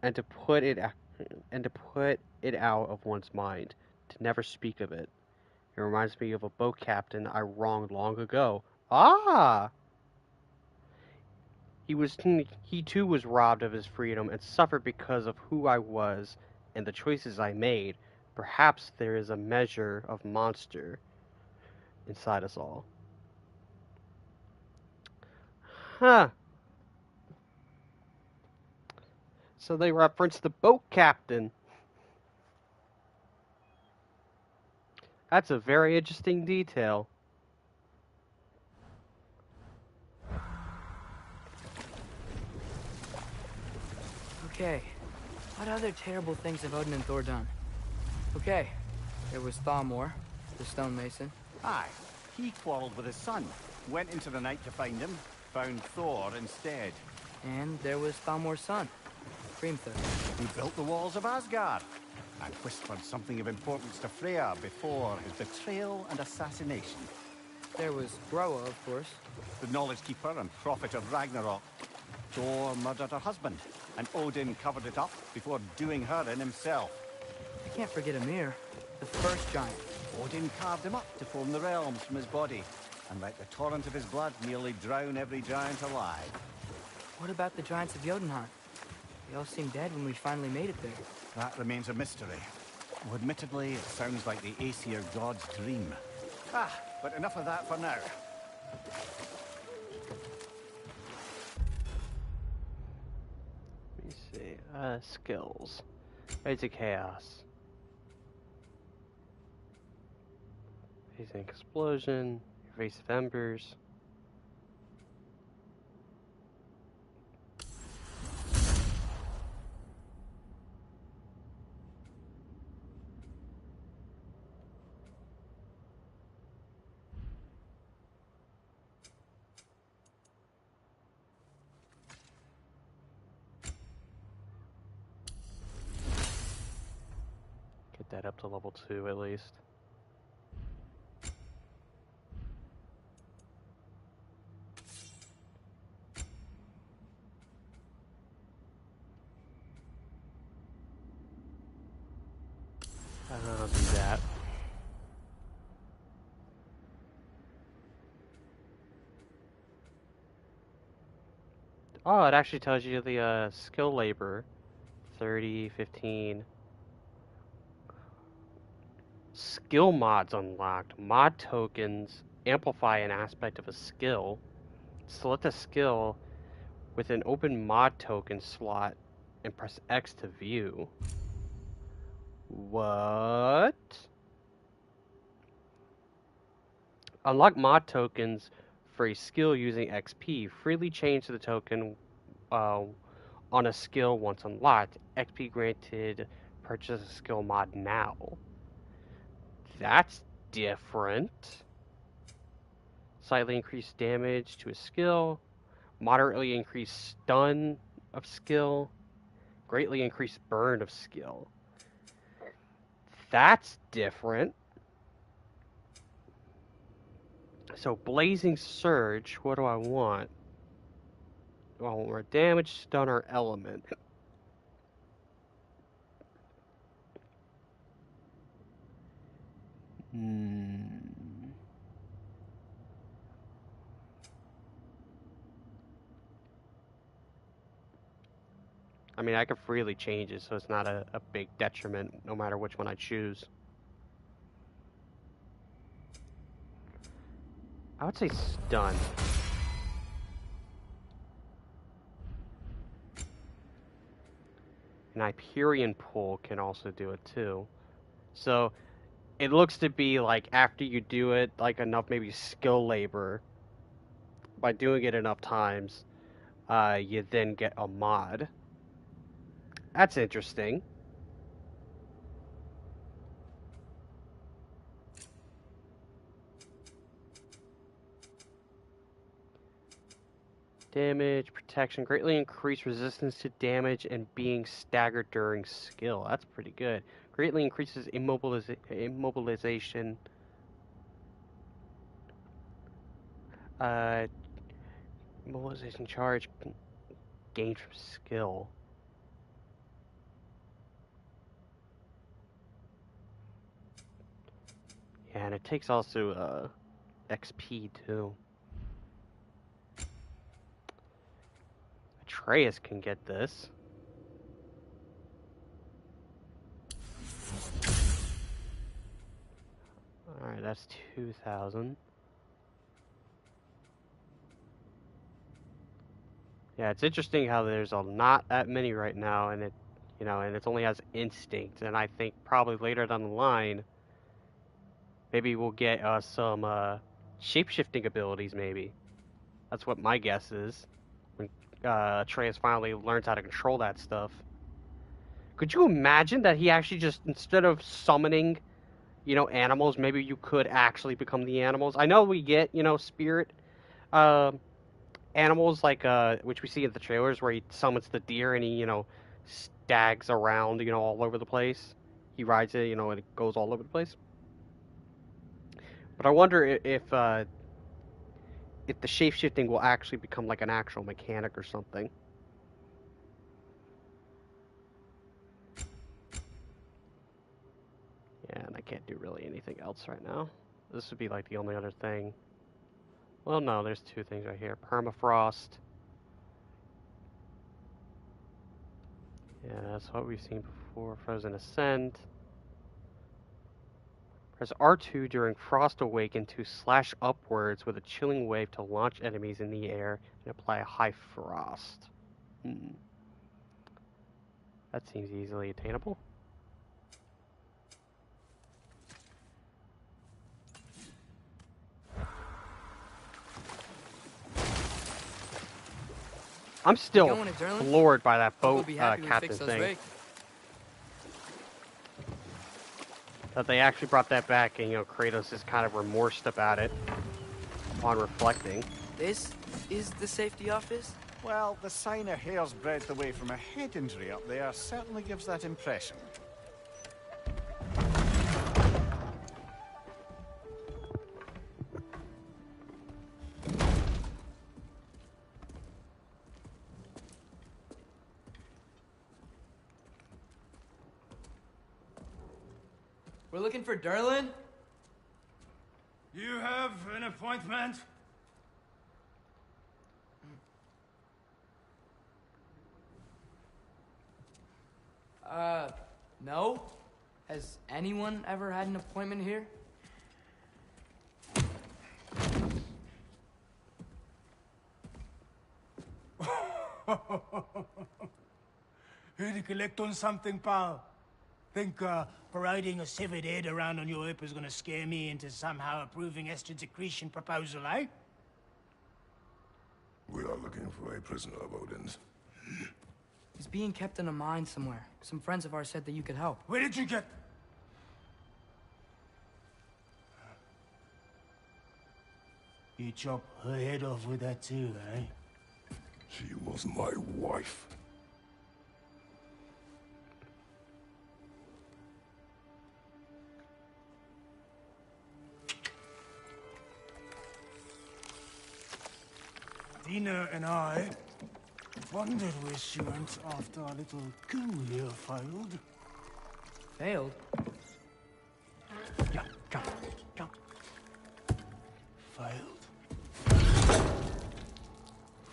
and to put it out of one's mind, to never speak of it. It reminds me of a boat captain I wronged long ago. Ah! He too was robbed of his freedom and suffered because of who I was and the choices I made. Perhaps there is a measure of monster inside us all. Huh. So they reference the boat captain. That's a very interesting detail. Okay, what other terrible things have Odin and Thor done? Okay, there was Thamor, the stonemason. Aye, he quarreled with his son, went into the night to find him, found Thor instead. And there was Thamor's son, Hrimthur. Who built the walls of Asgard, and whispered something of importance to Freya before his betrayal and assassination. There was Groa, of course. The knowledge keeper and prophet of Ragnarok. Thor murdered her husband, and Odin covered it up before doing her in himself. I can't forget Ymir, the first giant. Odin carved him up to form the realms from his body, and let the torrent of his blood nearly drown every giant alive. What about the giants of Jotunheim? They all seemed dead when we finally made it there. That remains a mystery. Well, admittedly, it sounds like the Aesir god's dream. But enough of that for now. Let me see. Skills. Raise of Chaos. Facing Explosion. Evasive Embers. Get that up to level 2 at least. I'll do that. Oh, it actually tells you the skill labor. 30, 15. Skill mods unlocked. Mod tokens amplify an aspect of a skill. Select a skill with an open mod token slot and press X to view. What? Unlock mod tokens for a skill using XP. Freely change the token on a skill once unlocked. XP granted. Purchase a skill mod now. That's different. Slightly increased damage to a skill. Moderately increased stun of skill. Greatly increased burn of skill. That's different. So Blazing Surge, what do I want? Do I want more damage, stun, or element? I mean, I can freely change it, so it's not a big detriment, no matter which one I choose. I would say stun. And Hyperion Pull can also do it too. So it looks to be like after you do it, like enough maybe skill labor, by doing it enough times, you then get a mod. That's interesting. Damage, protection, greatly increase resistance to damage and being staggered during skill. That's pretty good. Greatly increases immobilization. Immobilization charge gained from skill. Yeah, and it takes also XP too. Atreus can get this. Alright, that's 2,000. Yeah, it's interesting how there's not that many right now, and it, and it only has instinct. And I think probably later down the line, maybe we'll get some shape-shifting abilities. Maybe that's what my guess is. When Atreus finally learns how to control that stuff. Could you imagine that he actually just, instead of summoning, animals, maybe you could actually become the animals? I know we get, spirit animals like which we see in the trailers where he summons the deer and he stags around all over the place. He rides it and it goes all over the place. But I wonder if the shape shifting will actually become like an actual mechanic or something. Yeah, and I can't do really anything else right now. This would be like the only other thing. Well, no, there's two things right here. Permafrost. Yeah, that's what we've seen before. Frozen Ascent. Press R2 during Frost Awaken to slash upwards with a chilling wave to launch enemies in the air and apply a high frost. That seems easily attainable. I'm still floored by that boat captain thing. That they actually brought that back, and Kratos is kind of remorsed about it upon reflecting. This is the safety office? Well, the sign of hair's breadth away from a head injury up there certainly gives that impression. We're looking for Durlin? You have an appointment? No. Has anyone ever had an appointment here? Here to collect on something, pal? Think parading a severed head around on your hip is gonna scare me into somehow approving Estrid's accretion proposal, eh? We are looking for a prisoner of Odin's. He's being kept in a mine somewhere. Some friends of ours said that you could help. Where did you get... You chop her head off with that too, eh? She was my wife. Dina and I wondered where she went after our little coup here failed. Failed? Yeah, jump. Failed.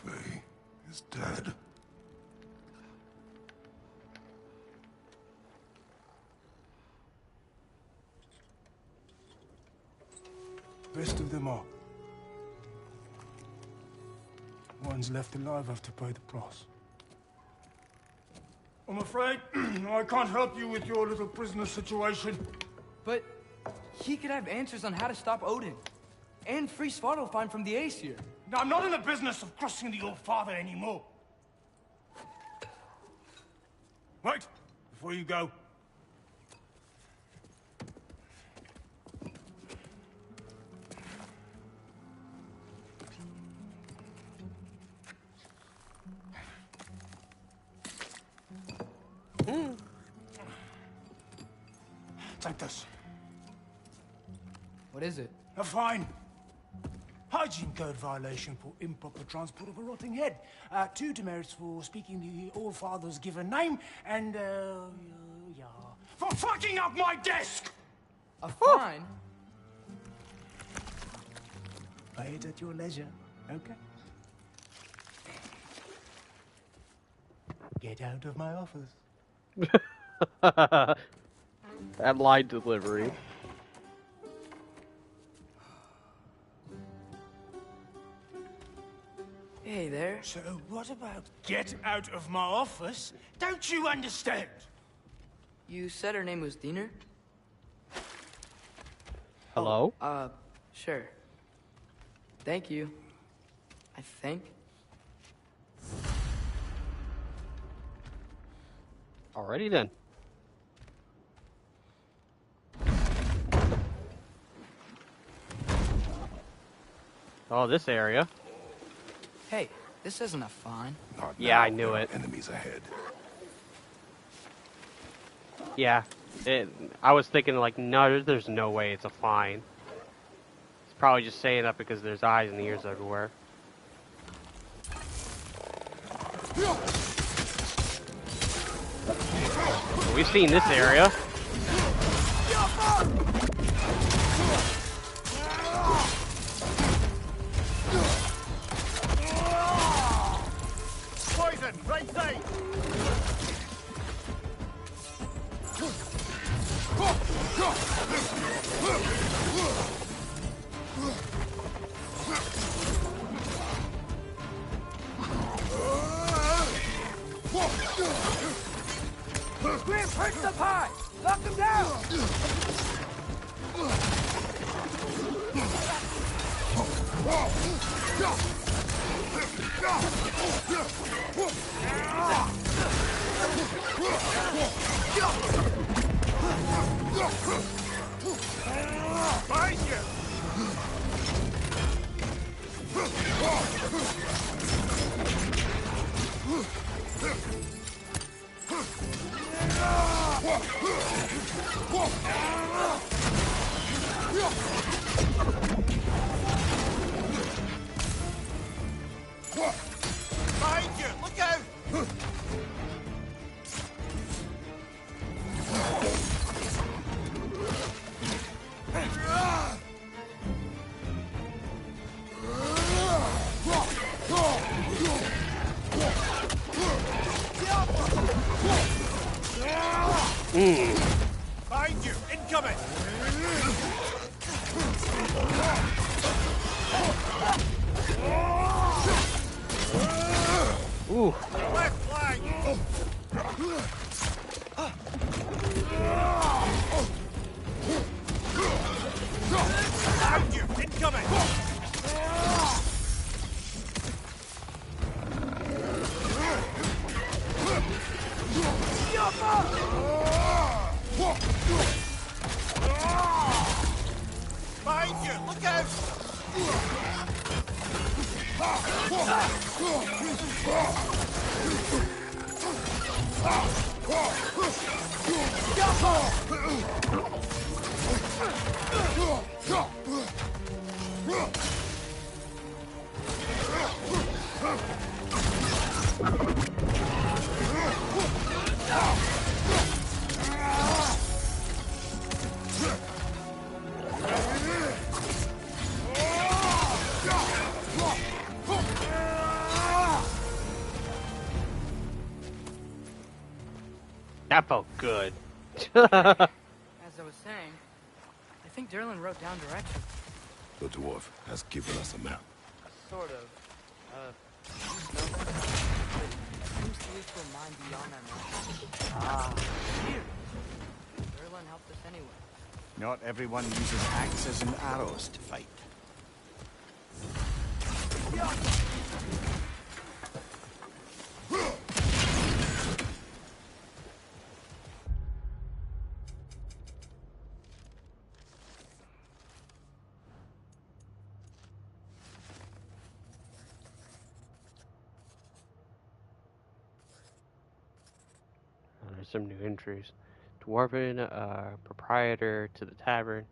Faye is dead. Best of them all. One's left alive have to pay the price. I'm afraid I can't help you with your little prisoner situation. But he could have answers on how to stop Odin. And free Svartalfheim from the Aesir. Now, I'm not in the business of crossing the All-Father anymore. Wait, before you go. Sanctus. What is it? A fine. Hygiene code violation for improper transport of a rotting head. 2 demerits for speaking the All-Father's given name, and, yeah, for fucking up my desk! A fine? Pay it at your leisure, okay? Get out of my office. That line delivery. Hey there. So what about get out of my office? Don't you understand? You said her name was Diener? Hello? Sure. Thank you. I think. Alrighty then. Oh, this area. Hey, this isn't a fine. Yeah, I knew it. Enemies ahead. Yeah, I was thinking like, no, there's no way it's a fine. It's probably just saying that because there's eyes and ears everywhere. We've seen this area. Poison, right side! Grim, hurt the pie! Knock him down! Behind you! Behind you! Look out! Behind you! Incoming! Ooh. Left flank! Behind you! Incoming! Behind you! Look out! That felt good. As I was saying, I think Derlin wrote down directions. The dwarf has given us a map. Sort of. You smell that? It seems to lead to a mine beyond that mountain. Here. Derlin helped us anyway. Not everyone uses axes and arrows to fight. There's some new entries. dwarven proprietor to the tavern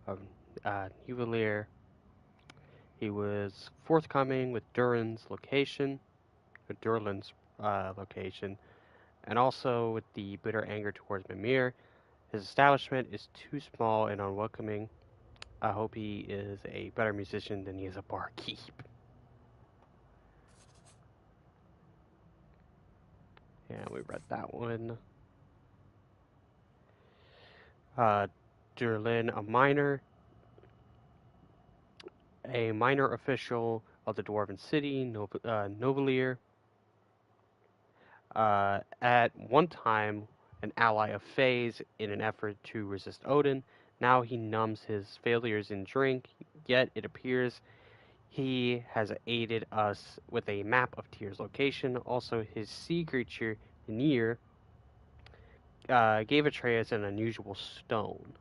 of Juwelier. He was forthcoming with Durlin's location, and also with the bitter anger towards Mimir. His establishment is too small and unwelcoming. I hope he is a better musician than he is a barkeep. Yeah, we read that one. Durlin, a minor official of the Dwarven city, Novelier. At one time, an ally of Faye's in an effort to resist Odin. Now he numbs his failures in drink, yet it appears he has aided us with a map of Tyr's location. Also, his sea creature, Nir, gave Atreus an unusual stone.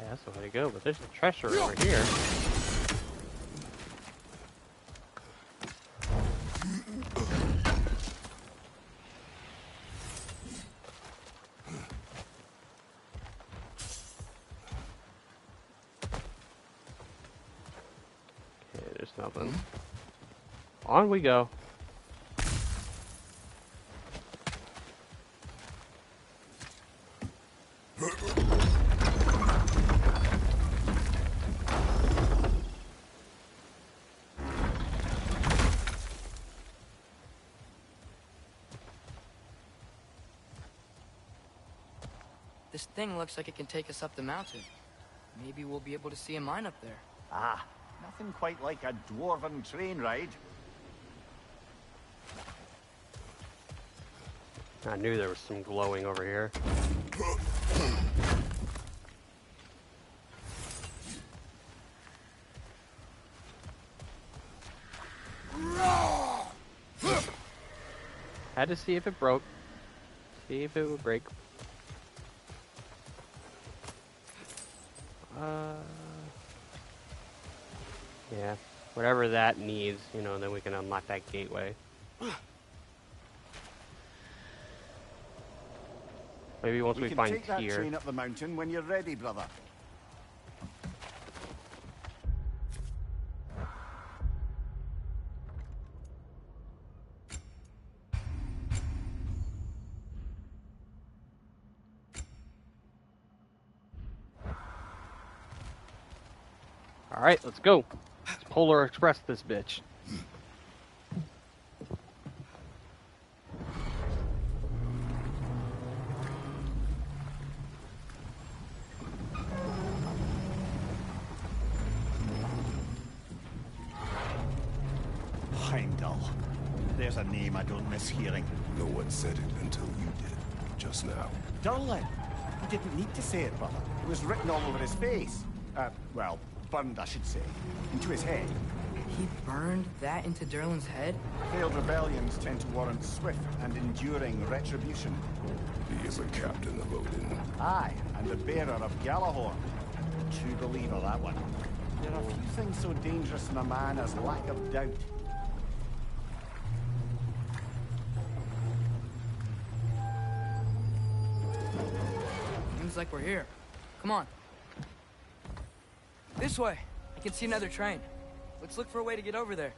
That's the way to go, but there's a treasure over here. Okay, there's nothing. On we go. This thing looks like it can take us up the mountain. Maybe we'll be able to see a mine up there. Ah, nothing quite like a dwarven train ride. I knew there was some glowing over here. Had to see if it broke. See if it would break. Yeah, whatever that needs, you know, then we can unlock that gateway. Maybe once we find take that Tyr. train up the mountain when you're ready, brother. Alright, let's go. Let's Polar Express this bitch. Heimdall. There's a name I don't miss hearing. No one said it until you did, just now. Durlin. He didn't need to say it, brother. It was written all over his face. Well, burned, I should say. Into his head. He burned that into Durlin's head? Failed rebellions tend to warrant swift and enduring retribution. He is a captain of Odin. Aye, and the bearer of Galahorn. True believer, that one. There are few things so dangerous in a man as lack of doubt. Seems like we're here. Come on. This way. I can see another train. Let's look for a way to get over there.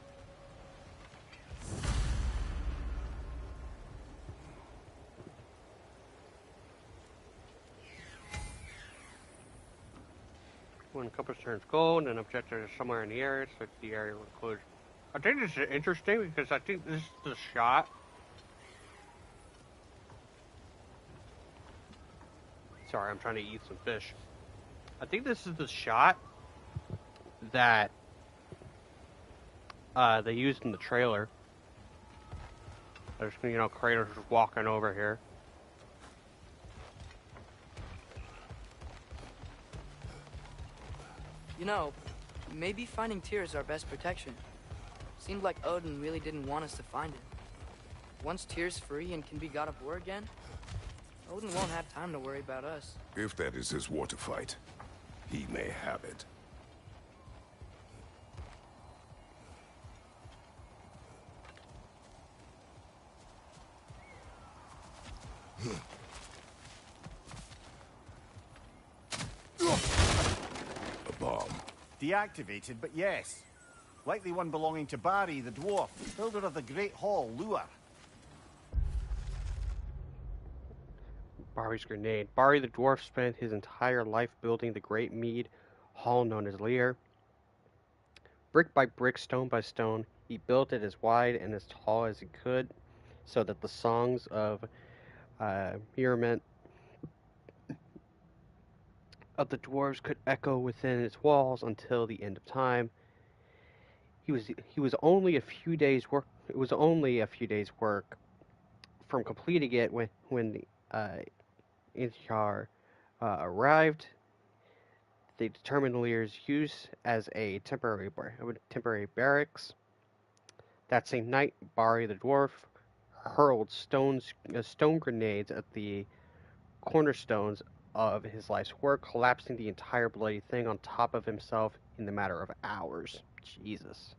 When a compass turns gold, an objective is somewhere in the area, so the area will include. I think this is interesting because I think this is the shot. Sorry, I'm trying to eat some fish. I think this is the shot that they used in the trailer. There's, you know, Kratos is walking over here. You know, maybe finding Tyr is our best protection. Seemed like Odin really didn't want us to find him. Once Tyr's free and can be god of war again, Odin won't have time to worry about us. If that is his war to fight, he may have it. A bomb. Deactivated, but yes. Likely one belonging to Barry, the dwarf, builder of the Great Hall, Lure. Barry's grenade. Barry the dwarf spent his entire life building the Great Mead Hall known as Lear. Brick by brick, stone by stone, he built it as wide and as tall as he could, so that the songs of merriment of the dwarves could echo within its walls until the end of time. He was only a few days work. It was only a few days' work from completing it when the Inchar arrived. They determined Lear's use as a temporary barracks. That same night, Barry the dwarf hurled stone grenades at the cornerstones of his life's work, collapsing the entire bloody thing on top of himself in the matter of hours. Jesus.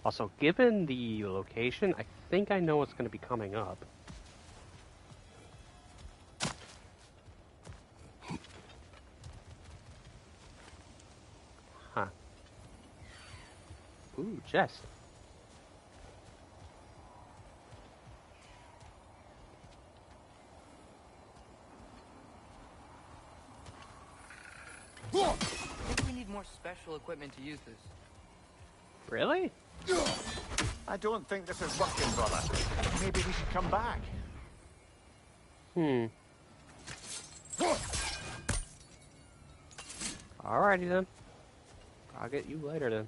Also, given the location, I think I know what's going to be coming up. Huh. Ooh, chest. I think we need more special equipment to use this. Really? I don't think this is working, brother. Maybe we should come back. Alrighty then. I'll get you later then.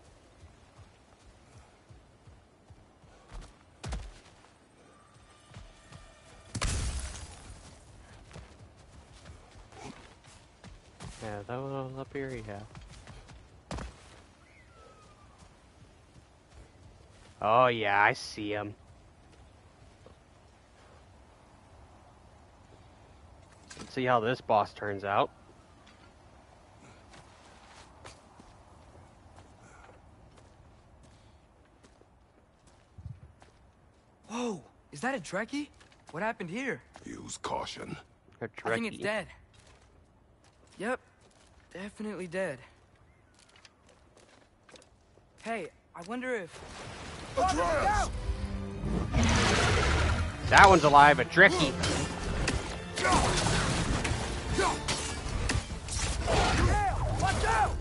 Yeah, that one was up here, yeah. Oh yeah, I see him. Let's see how this boss turns out. Whoa! Is that a Trekkie? What happened here? Use caution. A I think it's dead. Yep. Definitely dead. Hey, I wonder if... Atreus! That one's alive, a Trekkie. Watch out!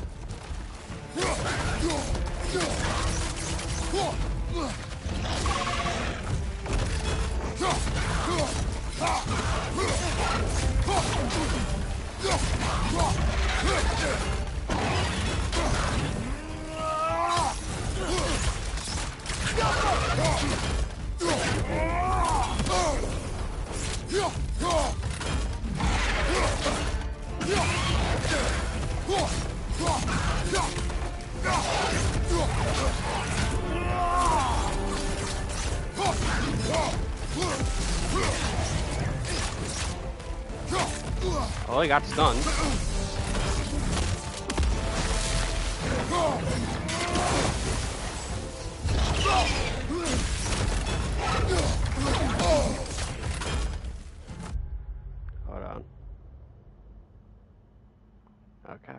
Oh, he got stunned. Hold on. Okay.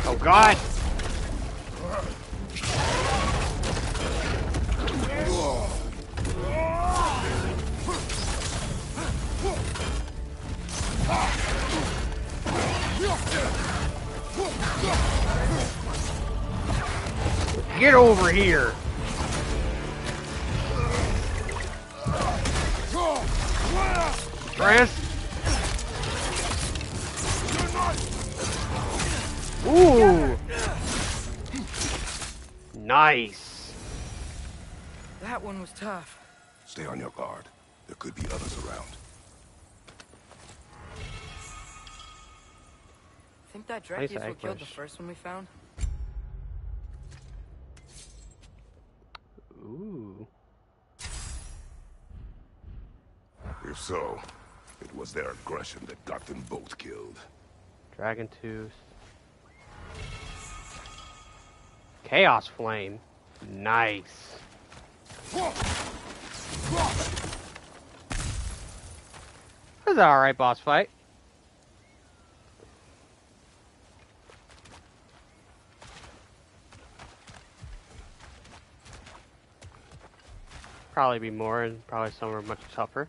Oh God! Get over here! Atreus! Ooh! Nice! That one was tough. Stay on your guard. There could be others around. Think that Nice Drekius what killed the ambush. first one we found? Ooh. If so, it was their aggression that got them both killed. Dragon Tooth. Chaos Flame. Nice. That was an alright boss fight. Probably be more, and probably some are much tougher.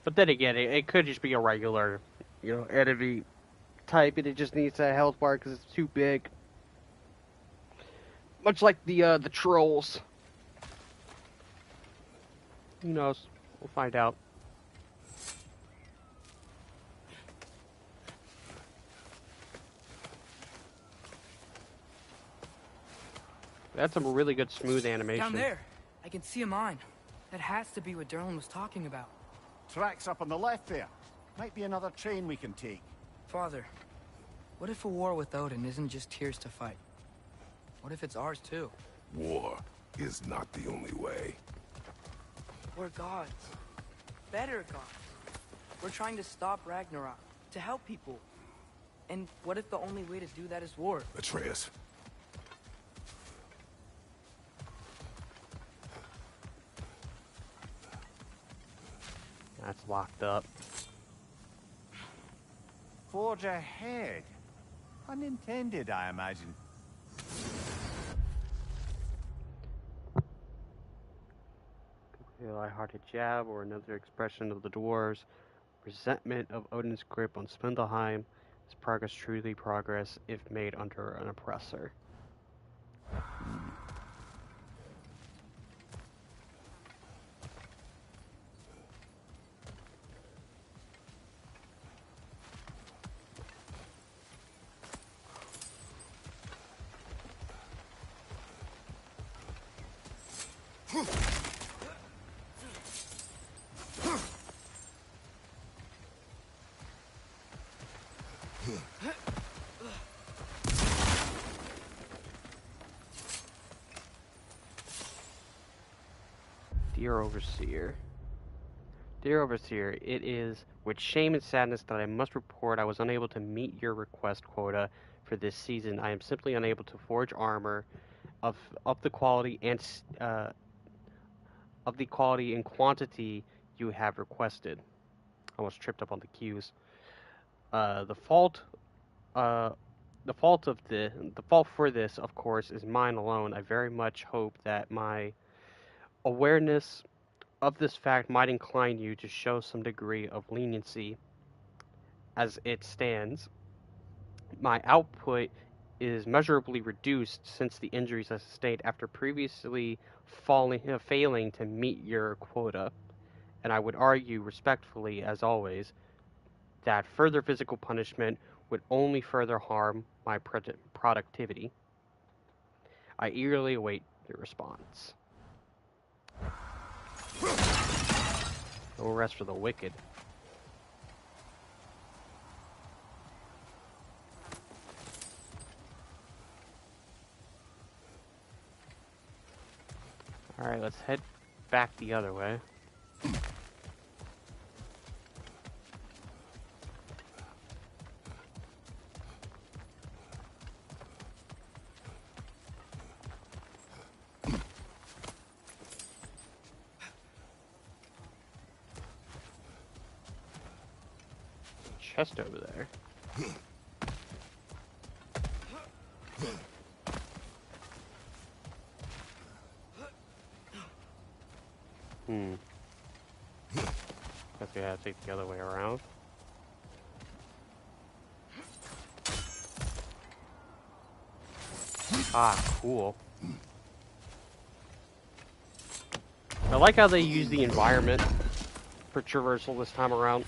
But then again, it could just be a regular, enemy type, and it just needs that health bar because it's too big. Much like the trolls. Who knows? We'll find out. That's some really good smooth animation. Down there, I can see a mine. That has to be what Derlin was talking about. Tracks up on the left there. Might be another train we can take. Father, what if a war with Odin isn't just Tyr's to fight? What if it's ours too? War is not the only way. We're gods. Better gods. We're trying to stop Ragnarok, to help people. And what if the only way to do that is war? Atreus. That's locked up. Forge ahead. Unintended, I imagine. A light-hearted jab, or another expression of the dwarves' resentment of Odin's grip on Spindleheim. Is progress truly progress if made under an oppressor? Dear Overseer. Dear Overseer, it is with shame and sadness that I must report I was unable to meet your request quota for this season. I am simply unable to forge armor of the quality and quantity you have requested. I almost tripped up on the cues. The fault for this, of course, is mine alone. I very much hope that my awareness of this fact might incline you to show some degree of leniency. As it stands, my output is measurably reduced since the injuries I sustained after previously failing to meet your quota, and I would argue respectfully, as always, that further physical punishment would only further harm my productivity. I eagerly await your response. No rest for the wicked. Alright, let's head back the other way. Chest over there. Guess we have to take the other way around. Ah, cool. I like how they use the environment for traversal this time around.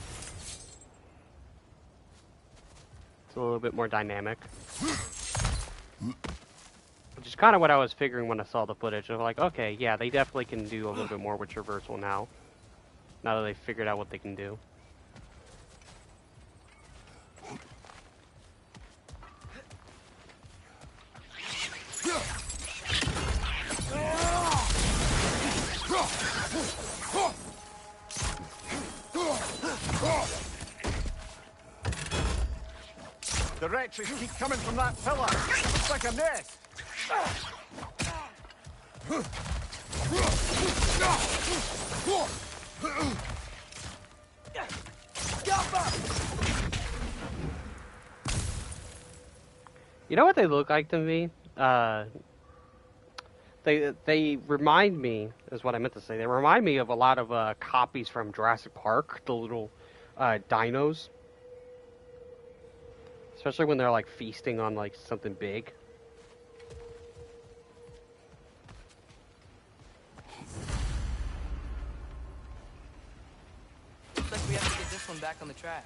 It's a little bit more dynamic. Which is kind of what I was figuring when I saw the footage. I'm like, okay, yeah, they definitely can do a little bit more with traversal now. Now that they've figured out what they can do. The wretches keep coming from that pillar. Looks like a nest. You know what they look like to me? They remind me, is what I meant to say. They remind me of a lot of copies from Jurassic Park, the little dinos. Especially when they're like feasting on like something big. Looks like we have to get this one back on the track.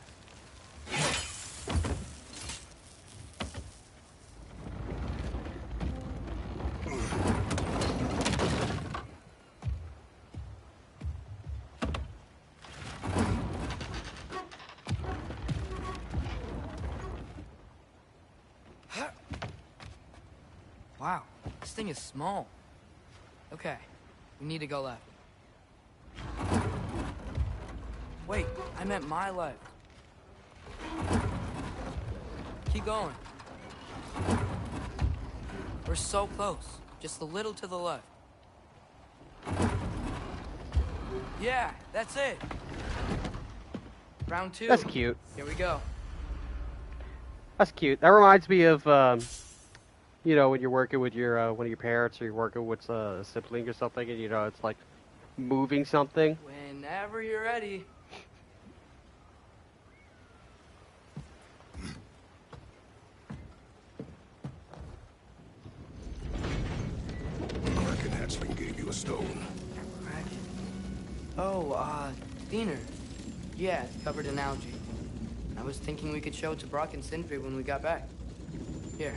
Wow, this thing is small. Okay, we need to go left. Wait, I meant my left. Keep going. We're so close. Just a little to the left. Yeah, that's it. Round 2. That's cute. Here we go. That's cute. That reminds me of, you know, when you're working with your one of your parents, or you're working with a sibling or something, and you know it's like moving something. Whenever you're ready. Kraken hatchling gave you a stone. Kraken? Oh, Diener. Yeah, it's covered in algae. I was thinking we could show it to Brock and Sindri when we got back. Here.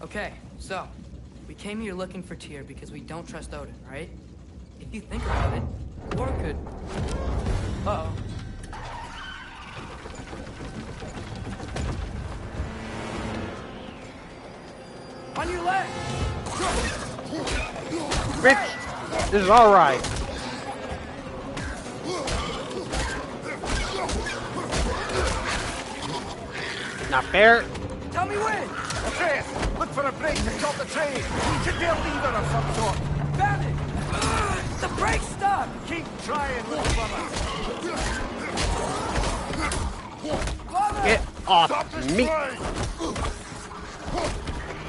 Okay, so, we came here looking for Tyr because we don't trust Odin, right? If you think about it, War could... Uh-oh. On your left! Bitch! This is alright. Not fair. Tell me when! Atreus, look for a break to top the train. Should be a lever of some sort. Found it! The brake stopped! Keep trying, little brother. Get off me!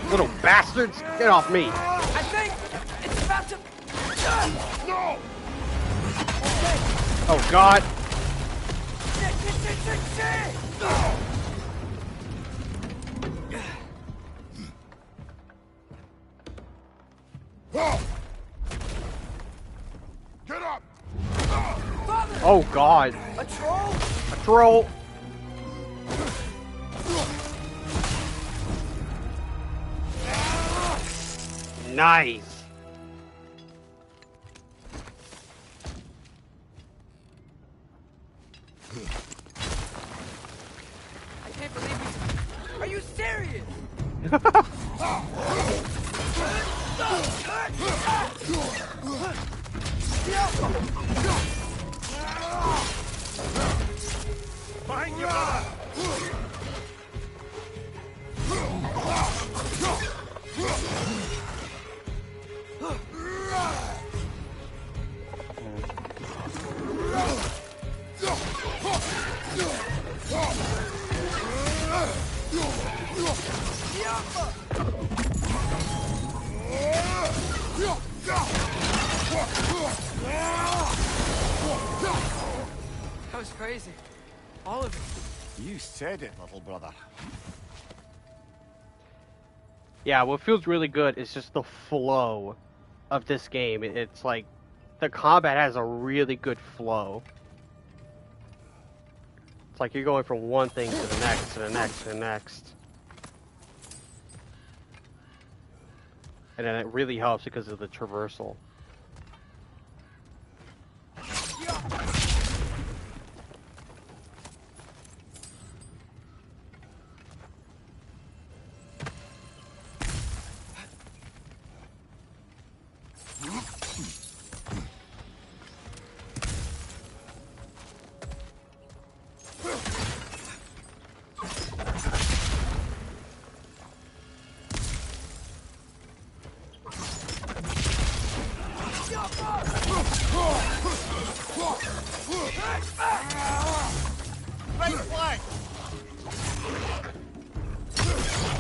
Little bastards! Get off me! I think it's about to... No! Oh God! Shit! Get up! Father! Oh God! A troll? A troll! Nice! I can't believe you... Are you serious? Behind you, brother! That was crazy. All of it. You said it, little brother. Yeah, what feels really good is just the flow of this game. It's like the combat has a really good flow. It's like you're going from one thing to the next, to the next, to the next. And then it really helps because of the traversal.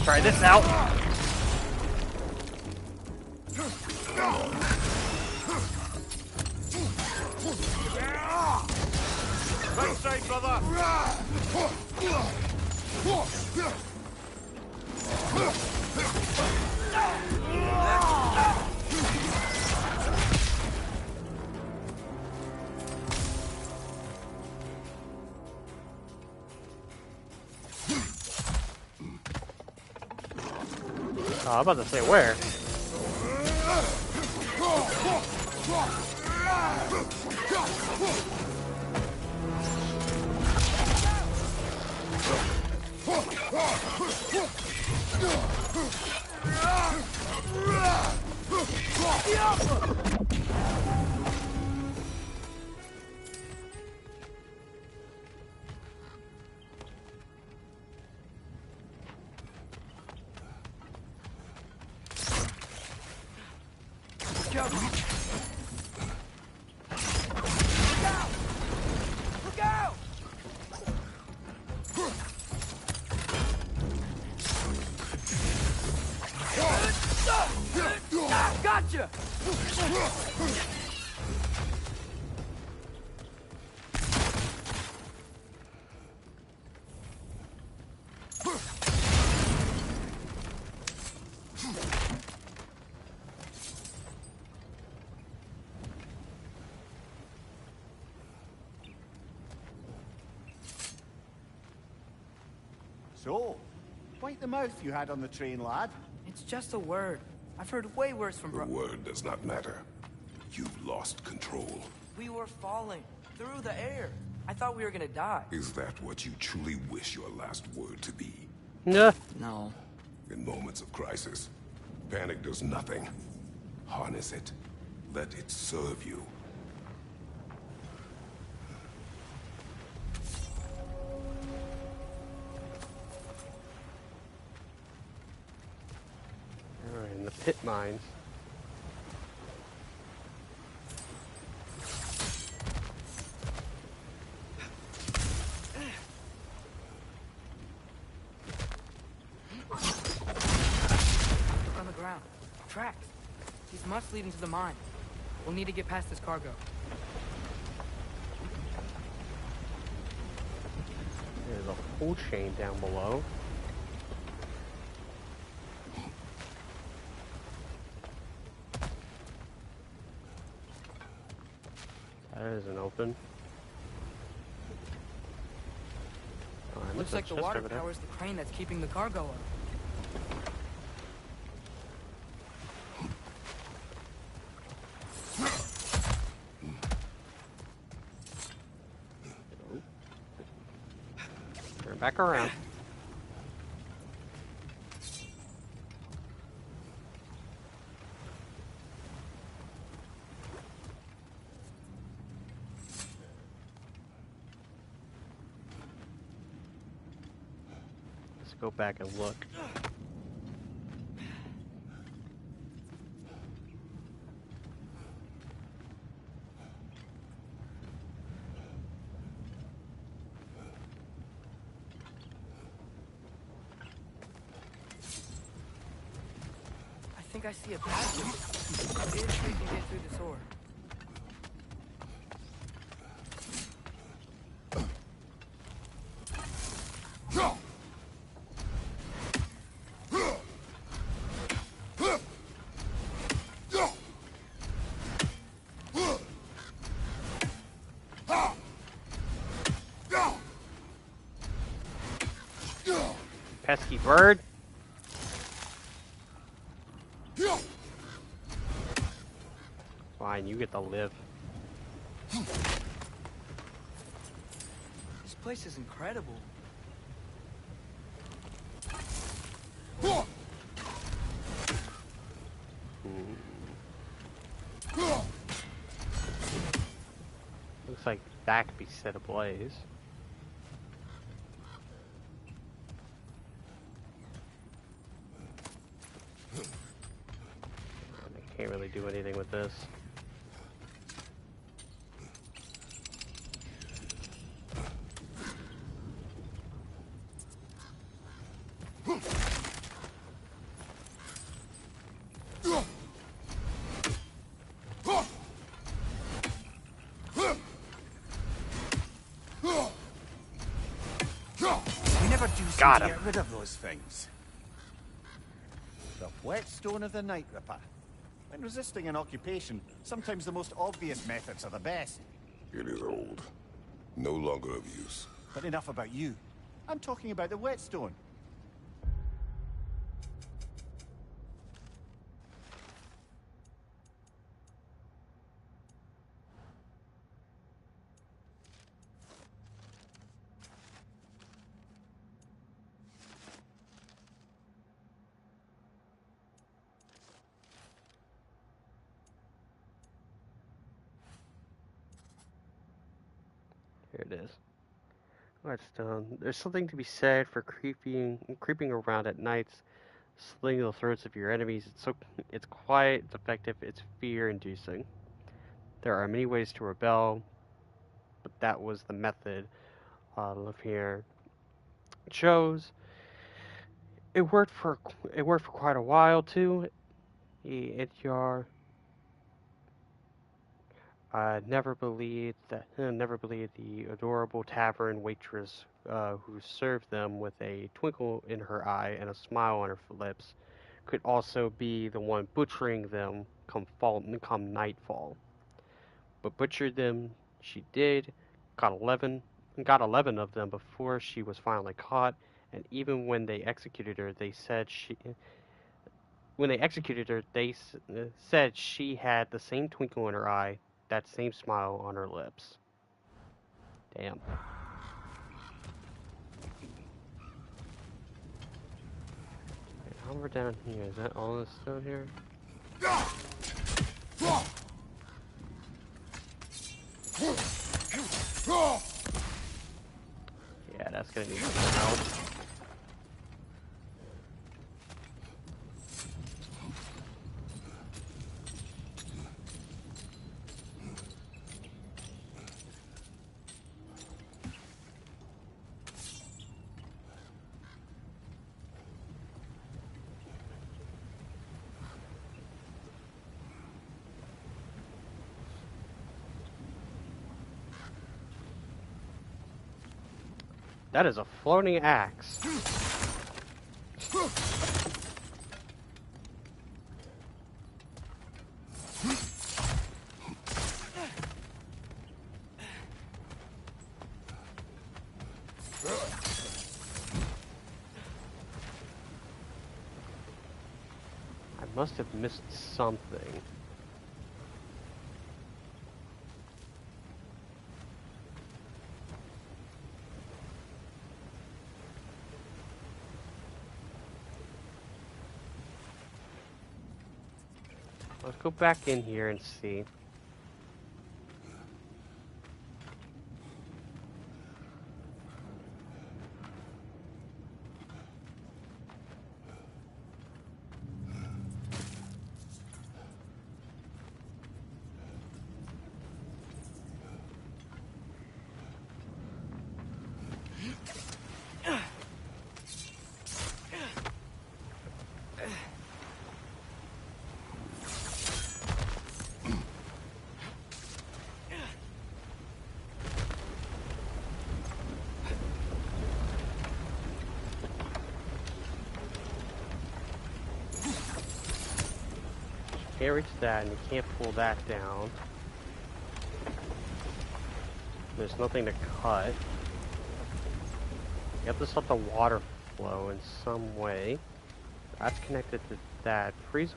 Try this out. Right side, brother. Oh, I'm about to say where. Gotcha! So, quite the mouth you had on the train, lad. It's just a word. I've heard way worse from The word does not matter. You've lost control. We were falling through the air. I thought we were gonna die. Is that what you truly wish your last word to be? Nah. No. In moments of crisis, panic does nothing. Harness it. Let it serve you. Alright, in the pit mines. Look on the ground. Tracks. These must lead into the mine. We'll need to get past this cargo. There's a whole chain down below. That isn't open. Oh, I Looks missed a like the chest water over there. powers the crane that's keeping the cargo up. Turn back around. Let's go back and look. I think I see a passage. If we can get through this door. Pesky bird. Fine, you get to live. This place is incredible. Looks like that could be set ablaze. I can't really do anything with this. Got him. Get rid of those things. The whetstone of the Night Ripper. When resisting an occupation, sometimes the most obvious methods are the best. It is old. No longer of use. But enough about you. I'm talking about the whetstone. Here it is. Whetstone. There's something to be said for creeping around at nights, slitting the throats of your enemies. It's quiet, it's effective, it's fear-inducing. There are many ways to rebel, but that was the method Live here chose. It worked for quite a while too. Ityar never believed the adorable tavern waitress who served them with a twinkle in her eye and a smile on her lips could also be the one butchering them come nightfall. But butchered them she did, got 11 of them before she was finally caught, and even when they executed her, they said she had the same twinkle in her eye, that same smile on her lips. Damn. How we're down here? Is that all this down here? Yeah, that's gonna need some help. That is a floating axe. I must have missed something. Let's go back in here and see. Can't reach that, and you can't pull that down. There's nothing to cut. You have to stop the water flow in some way. That's connected to that. Freeze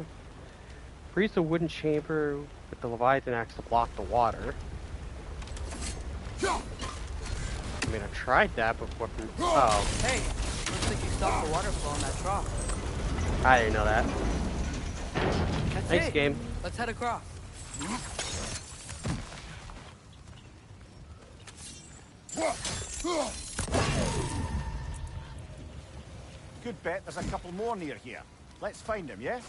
the wooden chamber with the Leviathan axe to block the water. I mean, I tried that before. Oh. Hey, looks like you stopped the water flow in that trough. I didn't know that. That's Thanks, it. game. Let's head across. Good bet there's a couple more near here. Let's find them, yeah?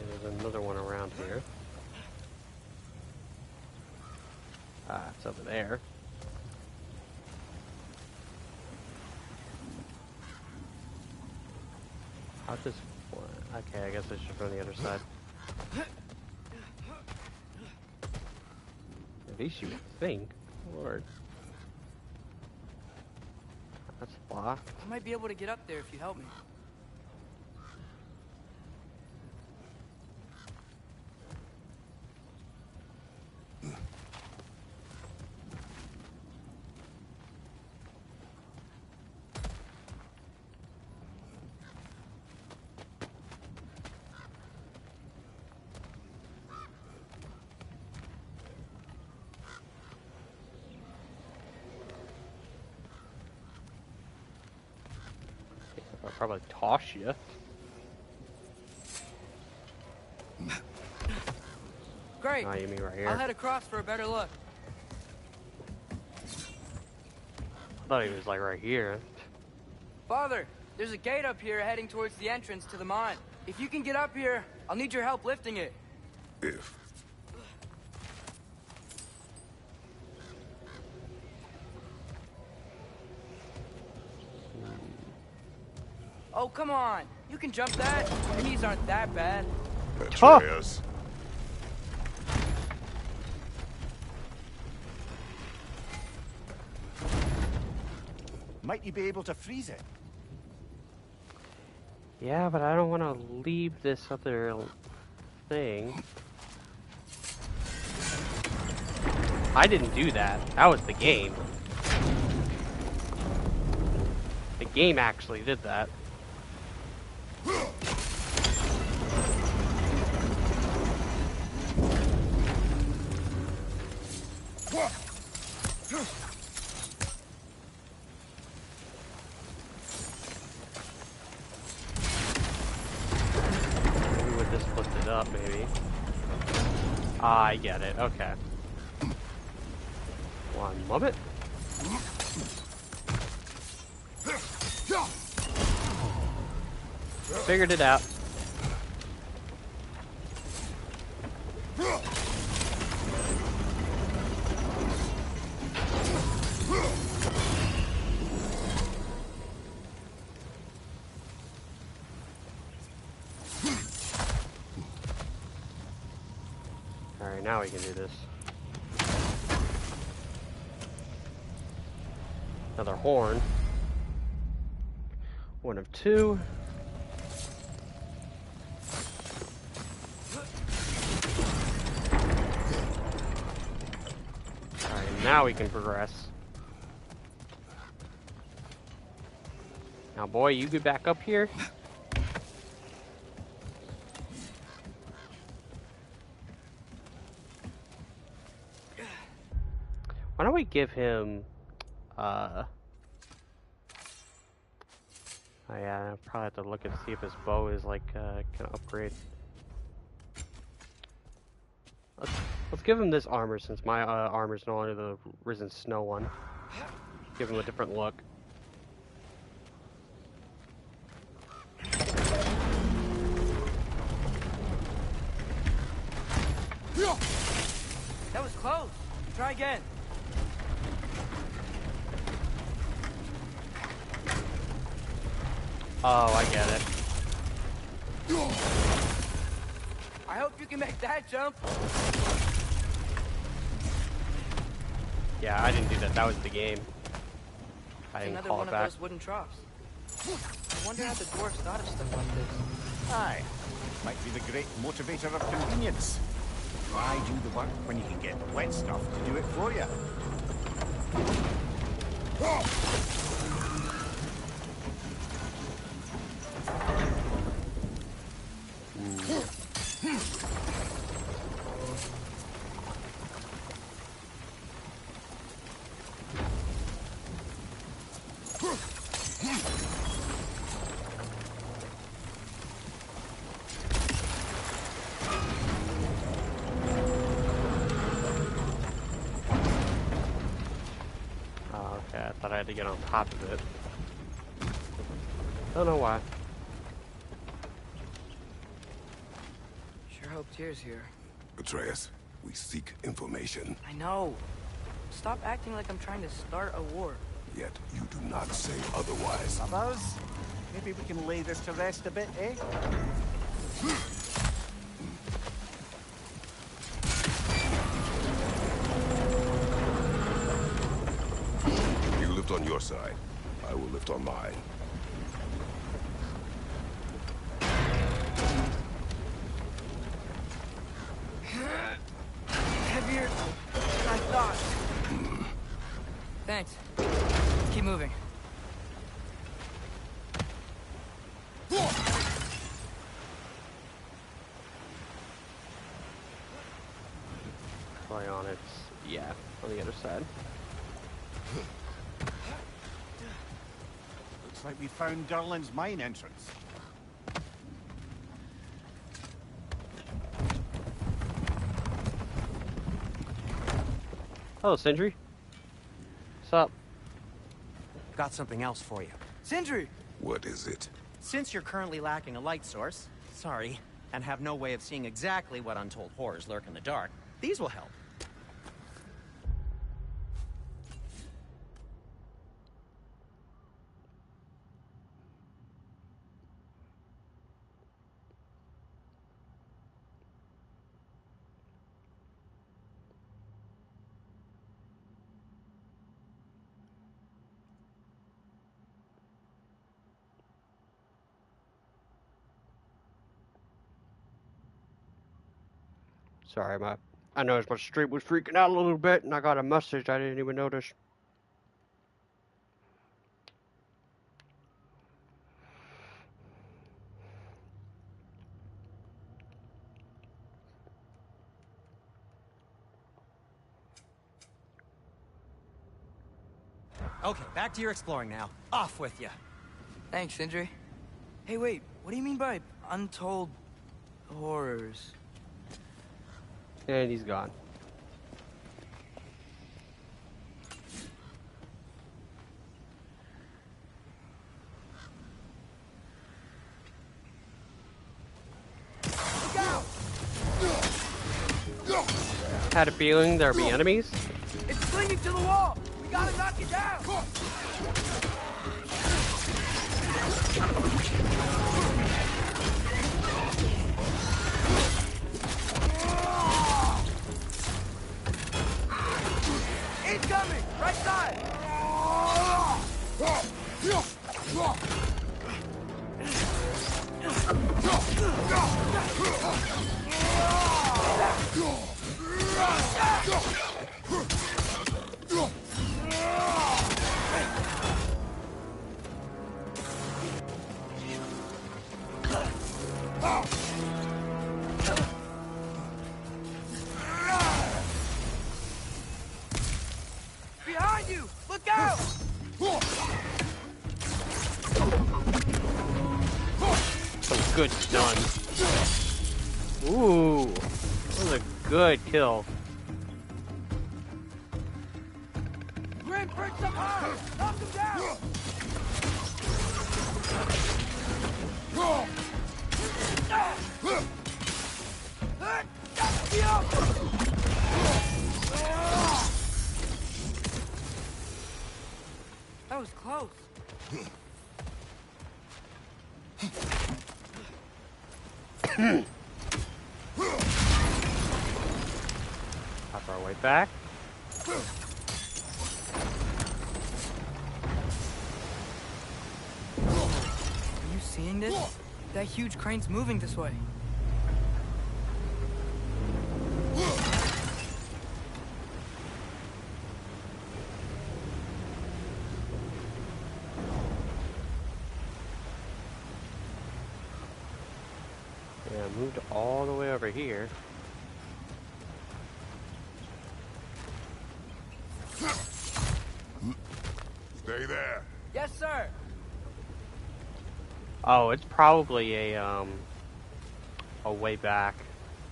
There's another one around here. Ah, it's over there. How does... Okay, I guess I should go on the other side. At least you would think. Lord. That's blocked. I might be able to get up there if you help me. I'll probably toss you. Great. Oh, you mean right here? I'll head across for a better look. I thought he was like right here. Father, there's a gate up here heading towards the entrance to the mine. If you can get up here, I'll need your help lifting it. If. Oh, come on. You can jump that. Your knees aren't that bad. Atreus. Might you be able to freeze it? Yeah, but I don't want to leave this other thing. I didn't do that. That was the game. The game actually did that. Maybe with this lifted up, maybe. Ah, I get it. Okay. One moment. Figured it out. Alright, now we can do this. Another horn. One of two. Alright, now we can progress. Now, boy, you get back up here. Why don't we give him, oh yeah, I'll probably have to look and see if his bow is like, can upgrade. Let's give him this armor since my armor's no longer the Risen Snow one. Give him a different look. That was close. Try again. Oh, I get it. I hope you can make that jump. Yeah, I didn't do that. That was the game. I didn't Another call one it of back. those wooden troughs. I wonder how the dwarves thought of stuff like this. Aye. Might be the great motivator of convenience. Why do the work when you can get wet stuff to do it for you? Oh, okay. I thought I had to get on top of it. Don't know why. Sure hope Tyr's here. Atreus, we seek information. I know. Stop acting like I'm trying to start a war. Yet you do not say otherwise. Others? Maybe we can lay this to rest a bit, eh? You lift on your side. I will lift on mine. Heavier than I thought. Thanks. Let's keep moving. Probably on its, yeah, on the other side. Looks like we found Durlin's mine entrance. Hello, Sindri. What's up? Got something else for you. Sindri! What is it? Since you're currently lacking a light source, sorry, and have no way of seeing exactly what untold horrors lurk in the dark, these will help. Sorry, I noticed my stream was freaking out a little bit, and I got a message I didn't even notice. Okay, back to your exploring now. Off with you. Thanks, Sindri. Hey, wait. What do you mean by untold horrors? And he's gone. Had a feeling there'd be enemies. It's clinging to the wall! We gotta knock it down! Incoming! Right side! Behind you! Look out! Some good stun. Ooh, that was a good kill. Grim, bring some high! Knock him down! That was close. Pop our way back. Are you seeing this? That huge crane's moving this way. Yeah, moved all the way over here. Stay there. Yes, sir. Oh, it's probably a way back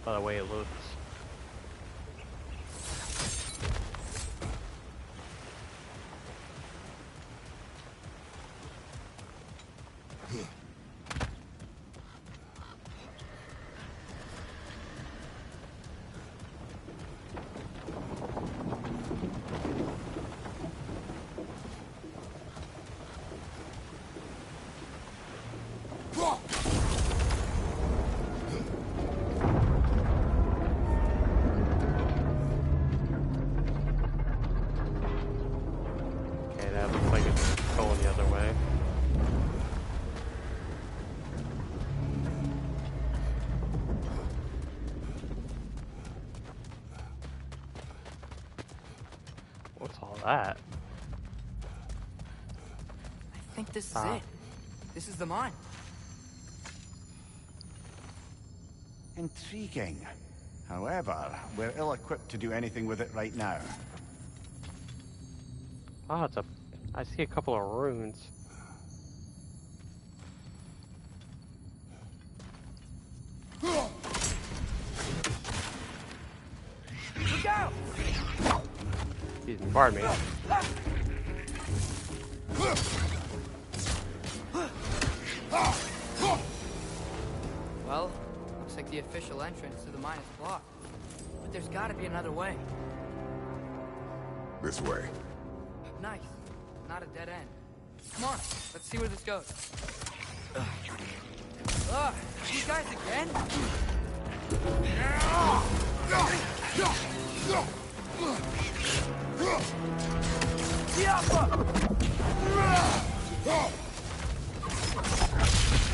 by the way it looks. That? I think this is it. This is the mine. Intriguing. However, we're ill-equipped to do anything with it right now. Oh, it's a... I see a couple of runes. Look out! Excuse me, pardon me. Well, looks like the official entrance to the mine is blocked. But there's gotta be another way. This way. Nice. Not a dead end. Come on, let's see where this goes. Ugh, these guys again?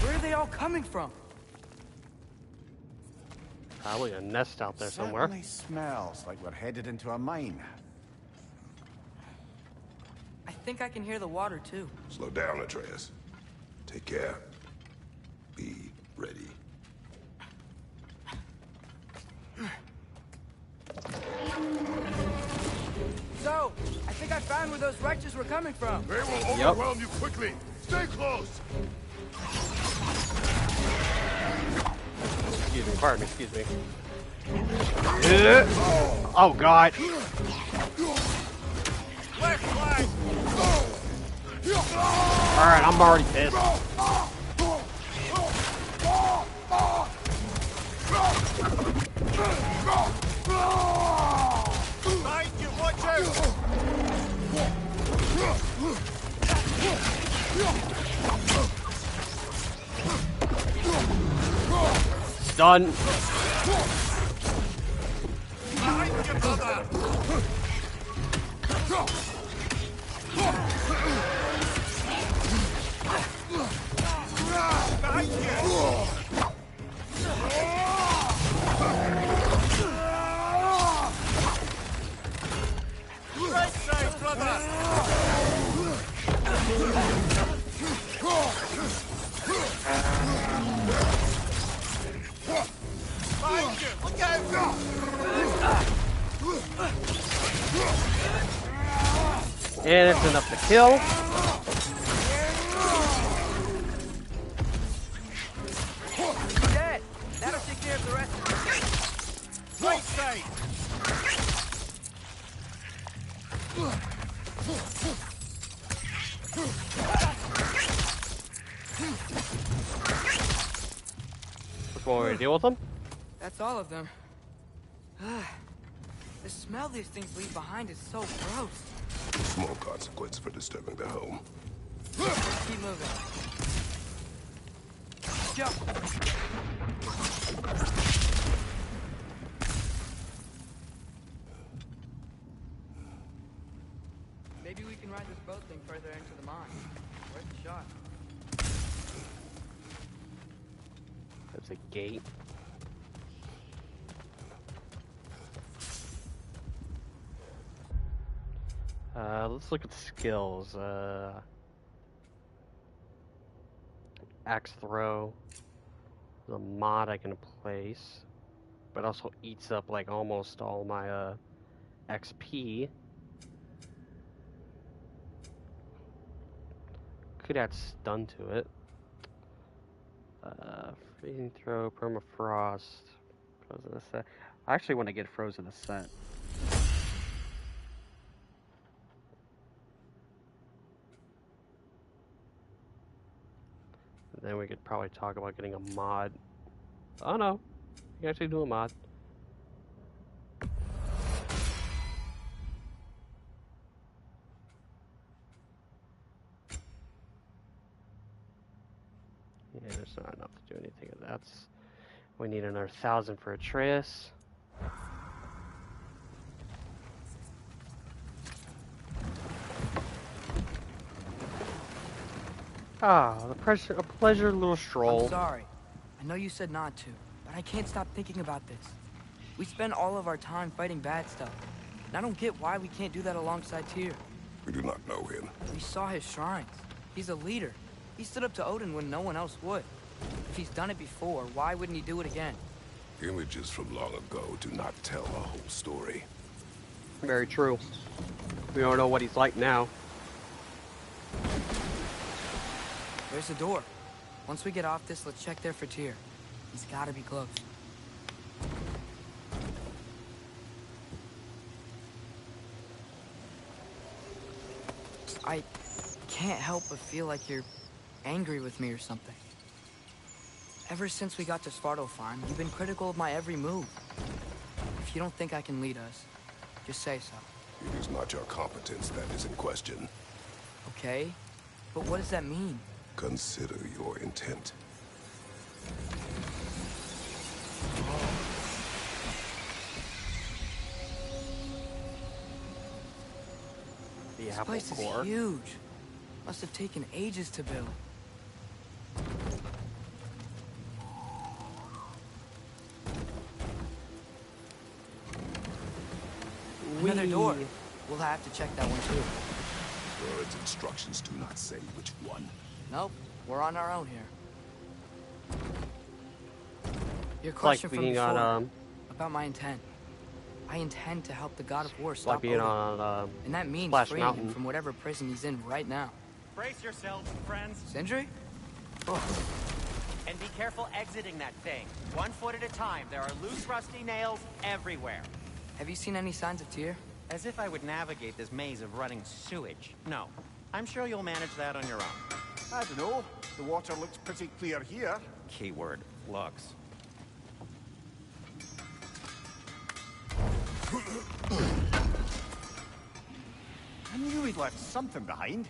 Where are they all coming from? Probably a nest out there somewhere. Certainly smells like we're headed into a mine. I think I can hear the water too. Slow down, Atreus. Take care. Be ready. So, I think I found where those wretches were coming from. They will overwhelm you quickly. Stay close. Excuse me, pardon me, excuse me. Oh, God. Alright, I'm already pissed. Behind you, watch out! Done. Behind you, brother! Behind you! Right side, brother! Behind you! Look out! And it's enough to kill. Dead! That'll take care of the rest. Right side! Which one are we gonna deal with them? That's all of them. The smell these things leave behind is so gross. Small consequence for disturbing their home. Keep moving. go. Maybe we can ride this boat thing further into the mine. Worth a shot. There's a gate. Let's look at the skills. Axe throw. The mod I can place, but also eats up like almost all my XP. Could add stun to it. Freezing throw, permafrost. Frozen the set. I actually want to get frozen the set. Then we could probably talk about getting a mod. Oh no, you can actually do a mod. Yeah, there's not enough to do anything of that. We need another 1,000 for Atreus. Ah, a pleasure little stroll. I'm sorry. I know you said not to, but I can't stop thinking about this. We spend all of our time fighting bad stuff, and I don't get why we can't do that alongside Tyr. We do not know him. We saw his shrines. He's a leader. He stood up to Odin when no one else would. If he's done it before, why wouldn't he do it again? Images from long ago do not tell a whole story. Very true. We don't know what he's like now. There's a door. Once we get off this, let's check there for Tyr. He's gotta be close. I can't help but feel like you're angry with me or something. Ever since we got to Svartalfheim, you've been critical of my every move. If you don't think I can lead us, just say so. It is not your competence that is in question. Okay, but what does that mean? Consider your intent. This place is huge. Must have taken ages to build. Another door. We'll have to check that one too. Bird's instructions do not say which one. Nope, we're on our own here. Your question from before about my intent. I intend to help the god of war stop like being Odin. on And that means Splash freeing Mountain. him from whatever prison he's in right now. Brace yourselves, friends. Sindri? Oh. And be careful exiting that thing. 1 foot at a time. There are loose, rusty nails everywhere. Have you seen any signs of Tyr? As if I would navigate this maze of running sewage. No. I'm sure you'll manage that on your own. I don't know. The water looks pretty clear here. Keyword, looks. I knew he'd left something behind.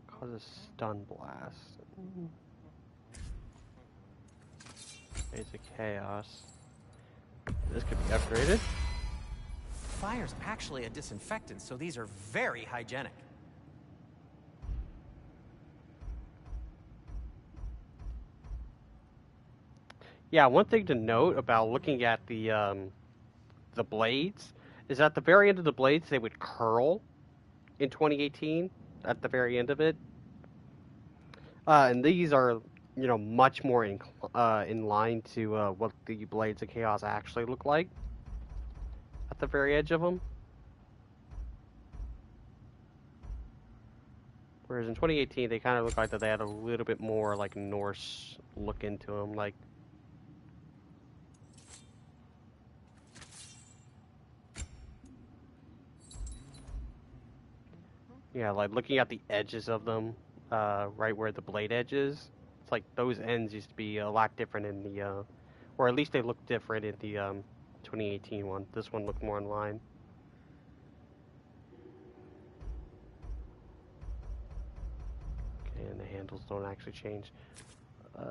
Causes stun blast. Basic chaos. This could be upgraded. Fire's actually a disinfectant, so these are very hygienic. Yeah, one thing to note about looking at the blades is at the very end of the blades they would curl in 2018 at the very end of it, and these are much more in line to what the blades of chaos actually look like at the very edge of them. Whereas in 2018, they kind of look like that they had a little bit more like Norse look into them, like. Yeah, like looking at the edges of them, right where the blade edge is. It's like those ends used to be a lot different in the, or at least they look different in the 2018 one. This one looked more in line. Okay, and the handles don't actually change. I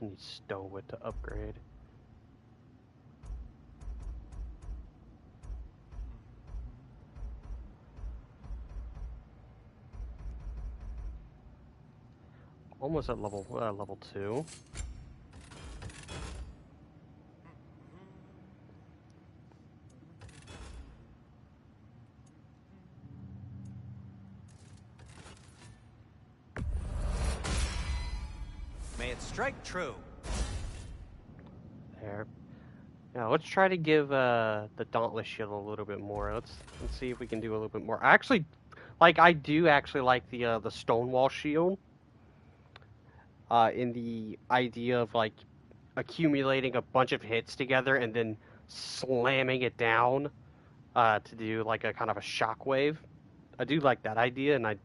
need Stonewood to upgrade. Almost at level 2. May it strike true. There. Now let's try to give the Dauntless Shield a little bit more. Let's see if we can do a little bit more. Actually, I do actually like the Stonewall Shield. In the idea of like accumulating a bunch of hits together and then slamming it down to do like a kind of a shockwave. I do like that idea, and I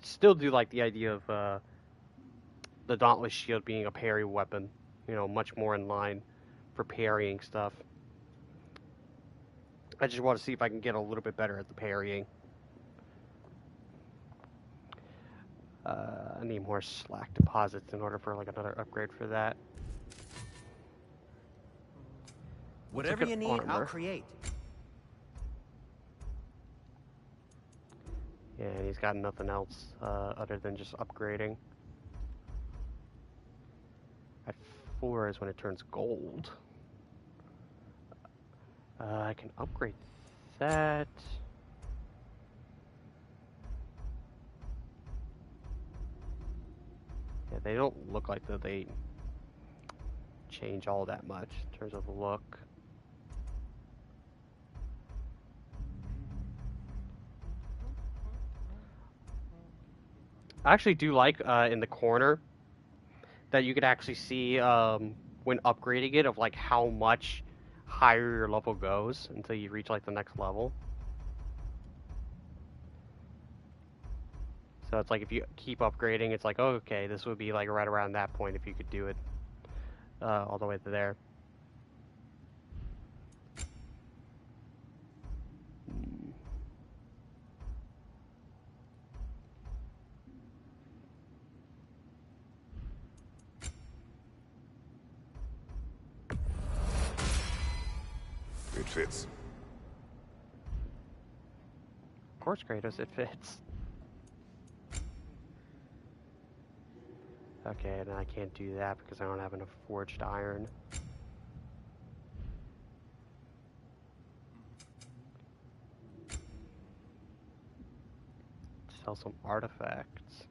still do like the idea of the Dauntless Shield being a parry weapon. You know, much more in line for parrying stuff. I just want to see if I can get a little bit better at the parrying. I need more slack deposits in order for like another upgrade for that. Whatever you need, I'll create. Yeah, and he's got nothing else other than just upgrading. At 4 is when it turns gold. I can upgrade that. Yeah, they don't look like that they change all that much in terms of look. I actually do like in the corner that you could actually see when upgrading it of like how much higher your level goes until you reach like the next level. So it's like if you keep upgrading, it's like, oh, okay, this would be like right around that point if you could do it all the way to there. It fits. Of course, Kratos, it fits. Okay, then I can't do that because I don't have enough forged iron. Sell some artifacts.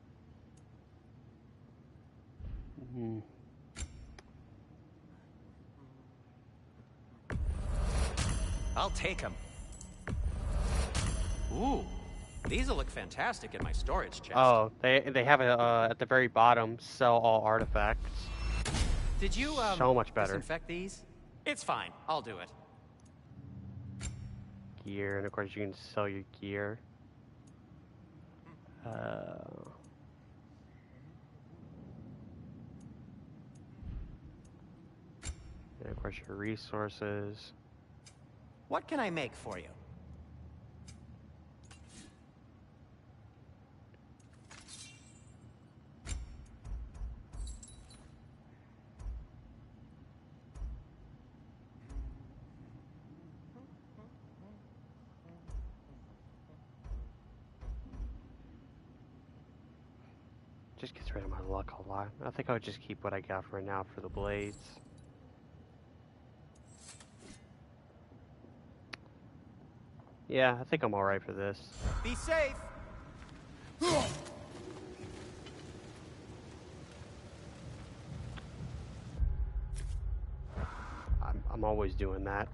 I'll take them. Ooh, these will look fantastic in my storage chest. Oh, they have it at the very bottom. Sell all artifacts. Did you so much better. disinfect these? It's fine. I'll do it. Gear, and of course you can sell your gear. And of course your resources. What can I make for you? Just gets rid of my luck a lot. I think I would just keep what I got for now for the blades. Yeah, I think I'm alright for this. Be safe! I'm always doing that.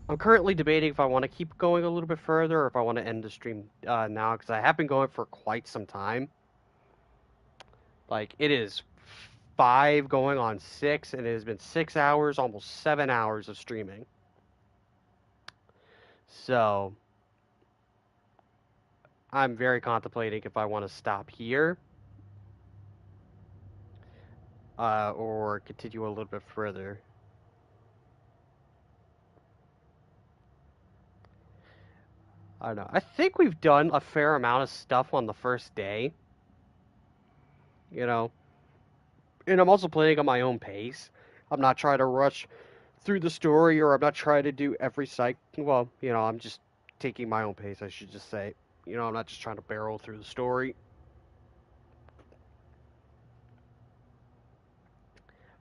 I'm currently debating if I want to keep going a little bit further or if I want to end the stream now, because I have been going for quite some time. Like, it is 5 going on 6, and it has been 6 hours, almost 7 hours of streaming. So, I'm very contemplating if I want to stop here or continue a little bit further. I don't know. I think we've done a fair amount of stuff on the first day. You know, and I'm also playing on my own pace. I'm not trying to rush through the story, or I'm not trying to do every Well, I'm just taking my own pace, I should just say. I'm not just trying to barrel through the story.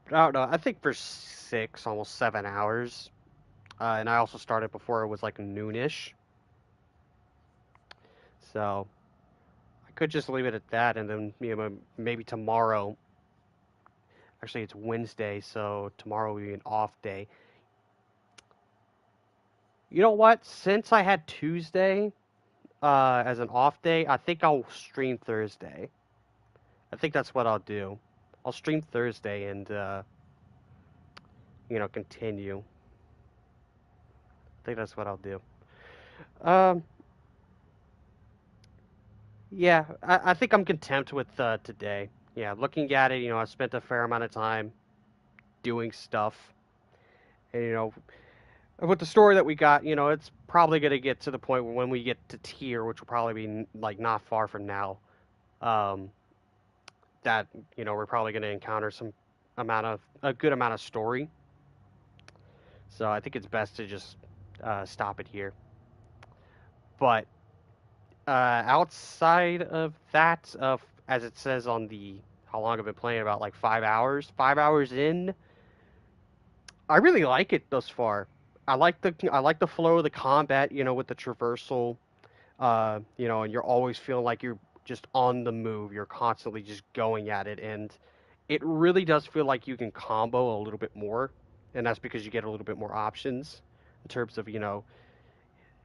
But I don't know. I think for 6, almost 7 hours. And I also started before it was like noonish. So I could just leave it at that, and then maybe tomorrow. Actually, it's Wednesday, so tomorrow will be an off day. You know what? Since I had Tuesday as an off day, I think I'll stream Thursday. I think that's what I'll do. I'll stream Thursday and continue. I think that's what I'll do. Yeah, I think I'm content with today. Yeah, looking at it, I spent a fair amount of time doing stuff. And, with the story that we got, it's probably going to get to the point where when we get to tier, which will probably be, like, not far from now, that, we're probably going to encounter a good amount of story. So I think it's best to just stop it here. But outside of that, as it says on how long I've been playing, about like 5 hours. 5 hours in, I really like it thus far. I like the flow of the combat, with the traversal, and you're always feeling like you're just on the move. You're constantly just going at it, and it really does feel like you can combo a little bit more, and that's because you get a little bit more options in terms of,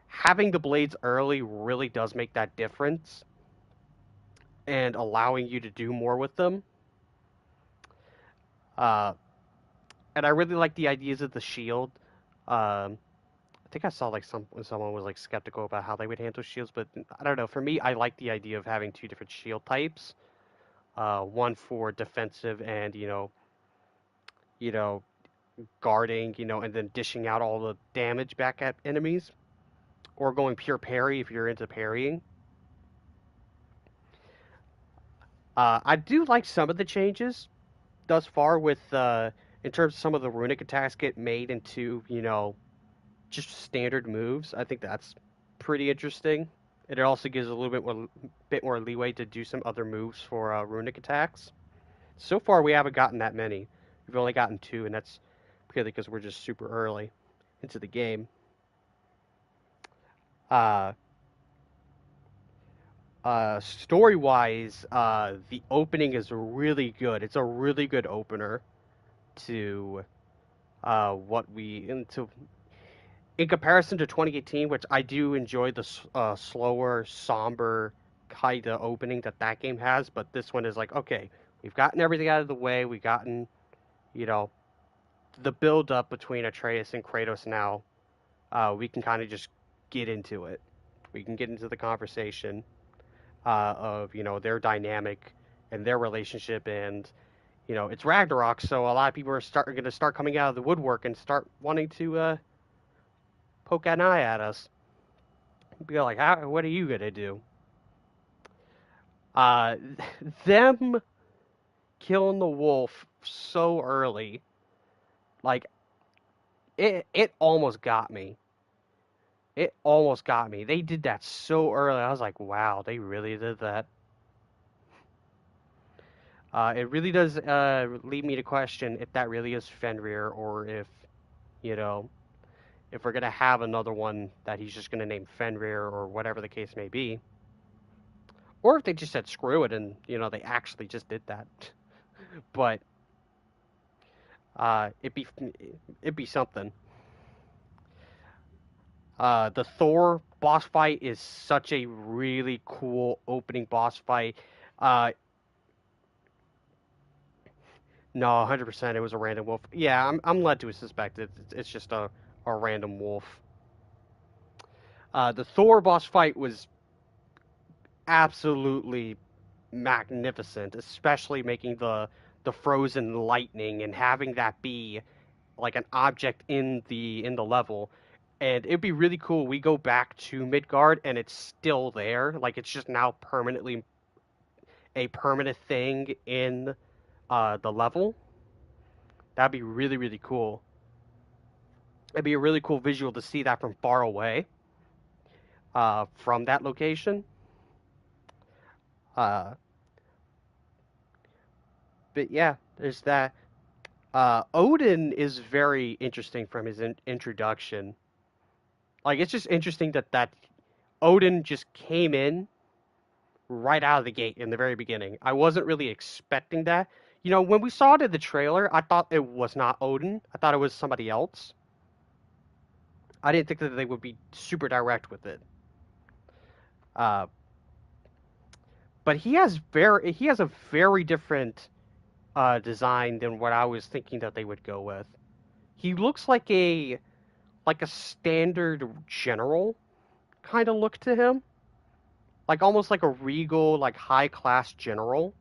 having the blades early really does make that difference and allowing you to do more with them. And I really like the ideas of the shield. I think I saw like someone was like skeptical about how they would handle shields, but I don't know. For me, I like the idea of having 2 different shield types. One for defensive and guarding, and then dishing out all the damage back at enemies, or going pure parry if you're into parrying. I do like some of the changes thus far with in terms of some of the runic attacks get made into just standard moves. I think that's pretty interesting. And it also gives a little bit more leeway to do some other moves for runic attacks. So far, we haven't gotten that many. We've only gotten 2, and that's purely because we're just super early into the game. Story-wise, the opening is really good. It's a really good opener to in comparison to 2018, which I do enjoy the slower, somber kind of opening that game has, but this one is like, okay, we've gotten everything out of the way. We've gotten, the build-up between Atreus and Kratos now. We can kind of just get into it. We can get into the conversation of, their dynamic and their relationship, and, it's Ragnarok, so a lot of people are going to start coming out of the woodwork and start wanting to poke an eye at us. Be like, what are you gonna do? Them killing the wolf so early, like, it almost got me. It almost got me. They did that so early. I was like, wow, they really did that. It really does lead me to question if that really is Fenrir, or if, if we're gonna have another one that he's just gonna name Fenrir or whatever the case may be, or if they just said screw it and they actually just did that. But it'd be something. The Thor boss fight is such a really cool opening boss fight. No, 100% it was a random wolf. Yeah, I'm led to suspect it's just a random wolf. The Thor boss fight was absolutely magnificent, especially making the frozen lightning and having that be like an object in the level. And it'd be really cool. We go back to Midgard and it's still there. Like it's just now permanently a permanent thing in the level. That'd be really, really cool. It'd be a really cool visual to see that from far away, from that location. But yeah, there's that. Odin is very interesting from his introduction. Like, it's just interesting that Odin just came in right out of the gate in the very beginning. I wasn't really expecting that. When we saw it in the trailer, I thought it was not Odin. I thought it was somebody else. I didn't think that they would be super direct with it. But he has a very different design than what I was thinking that they would go with. He looks like a standard general kind of look to him. Like almost like a regal, like high class general.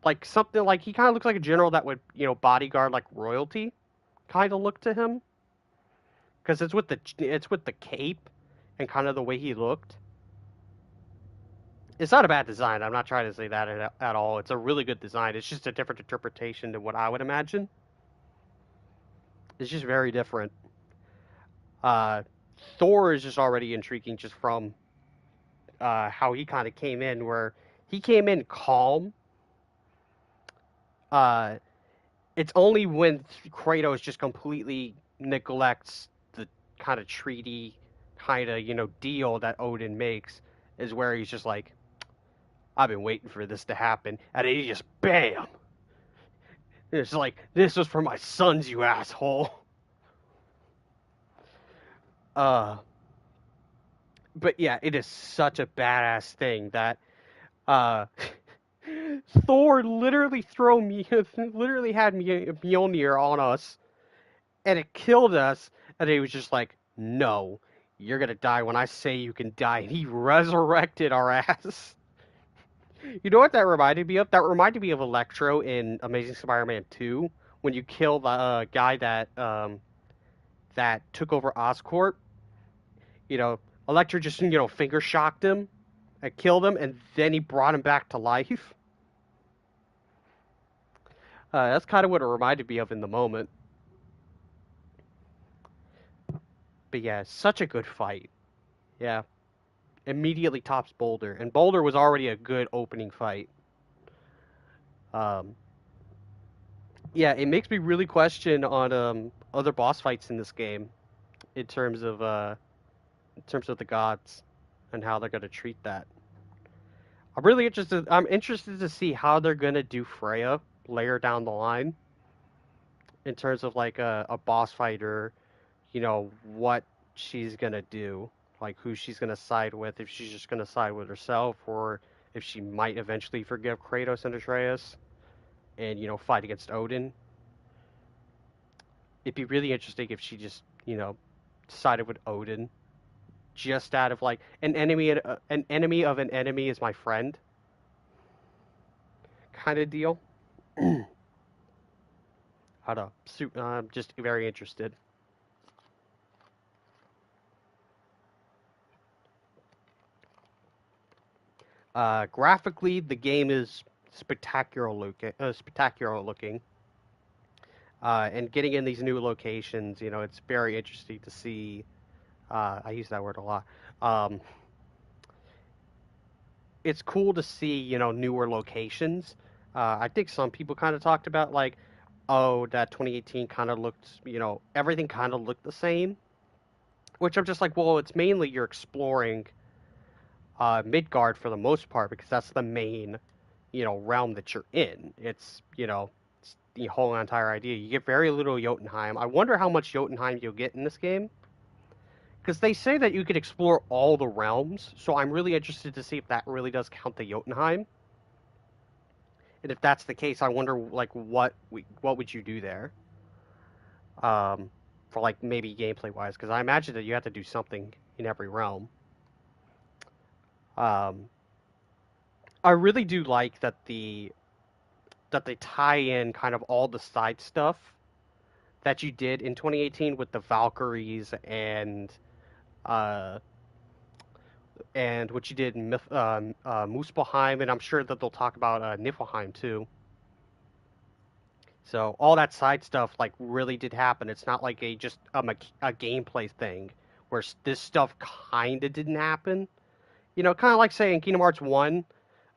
Like something like he kind of looks like a general that would, bodyguard like royalty kind of look to him. Because it's with the cape and kind of the way he looked. It's not a bad design. I'm not trying to say that at all. It's a really good design. It's just a different interpretation than what I would imagine. It's just very different. Thor is just already intriguing just from how he kind of came in, where he came in calm. It's only when Kratos just completely neglects the kind of treaty kind of, deal that Odin makes is where he's just like, I've been waiting for this to happen. And then he just, bam! It's like, this was for my sons, you asshole. But yeah, it is such a badass thing that Thor literally literally had Mjolnir on us, and it killed us, and he was just like, no, you're gonna die when I say you can die, and he resurrected our ass. You know what that reminded me of? That reminded me of Electro in Amazing Spider-Man 2, when you kill the guy that took over Oscorp. Electro just, finger shocked him and killed him, and then he brought him back to life. That's kind of what it reminded me of in the moment. But yeah, such a good fight. Yeah. Immediately tops Boulder. And Boulder was already a good opening fight. Yeah, it makes me really question on other boss fights in this game in terms of the gods and how they're gonna treat that. I'm interested to see how they're gonna do Freya later down the line in terms of like a boss fight, or what she's gonna do, like who she's gonna side with, if she's just gonna side with herself, or if she might eventually forgive Kratos and Atreus and fight against Odin. It'd be really interesting if she just sided with Odin, just out of like an enemy of an enemy is my friend kind of deal. I don't know. I'm just very interested. Graphically, the game is spectacular looking. And getting in these new locations, it's very interesting to see. I use that word a lot. It's cool to see, newer locations. I think some people kind of talked about like, oh, that 2018 kind of looked, everything kind of looked the same Which I'm just like, well, it's mainly you're exploring Midgard for the most part because that's the main, realm that you're in. It's it's the whole entire idea. You get very little Jotunheim. I wonder how much Jotunheim you'll get in this game because they say that you could explore all the realms. So I'm really interested to see if that really does count the Jotunheim. And if that's the case, I wonder like what would you do there? For like maybe gameplay wise, because I imagine that you have to do something in every realm. I really do like that they tie in kind of all the side stuff that you did in 2018 with the Valkyries uh, and what you did in Muspelheim, and I'm sure that they'll talk about Niflheim too. So all that side stuff like really did happen. It's not like a gameplay thing where this stuff kind of didn't happen. Kind of like saying Kingdom Hearts 1,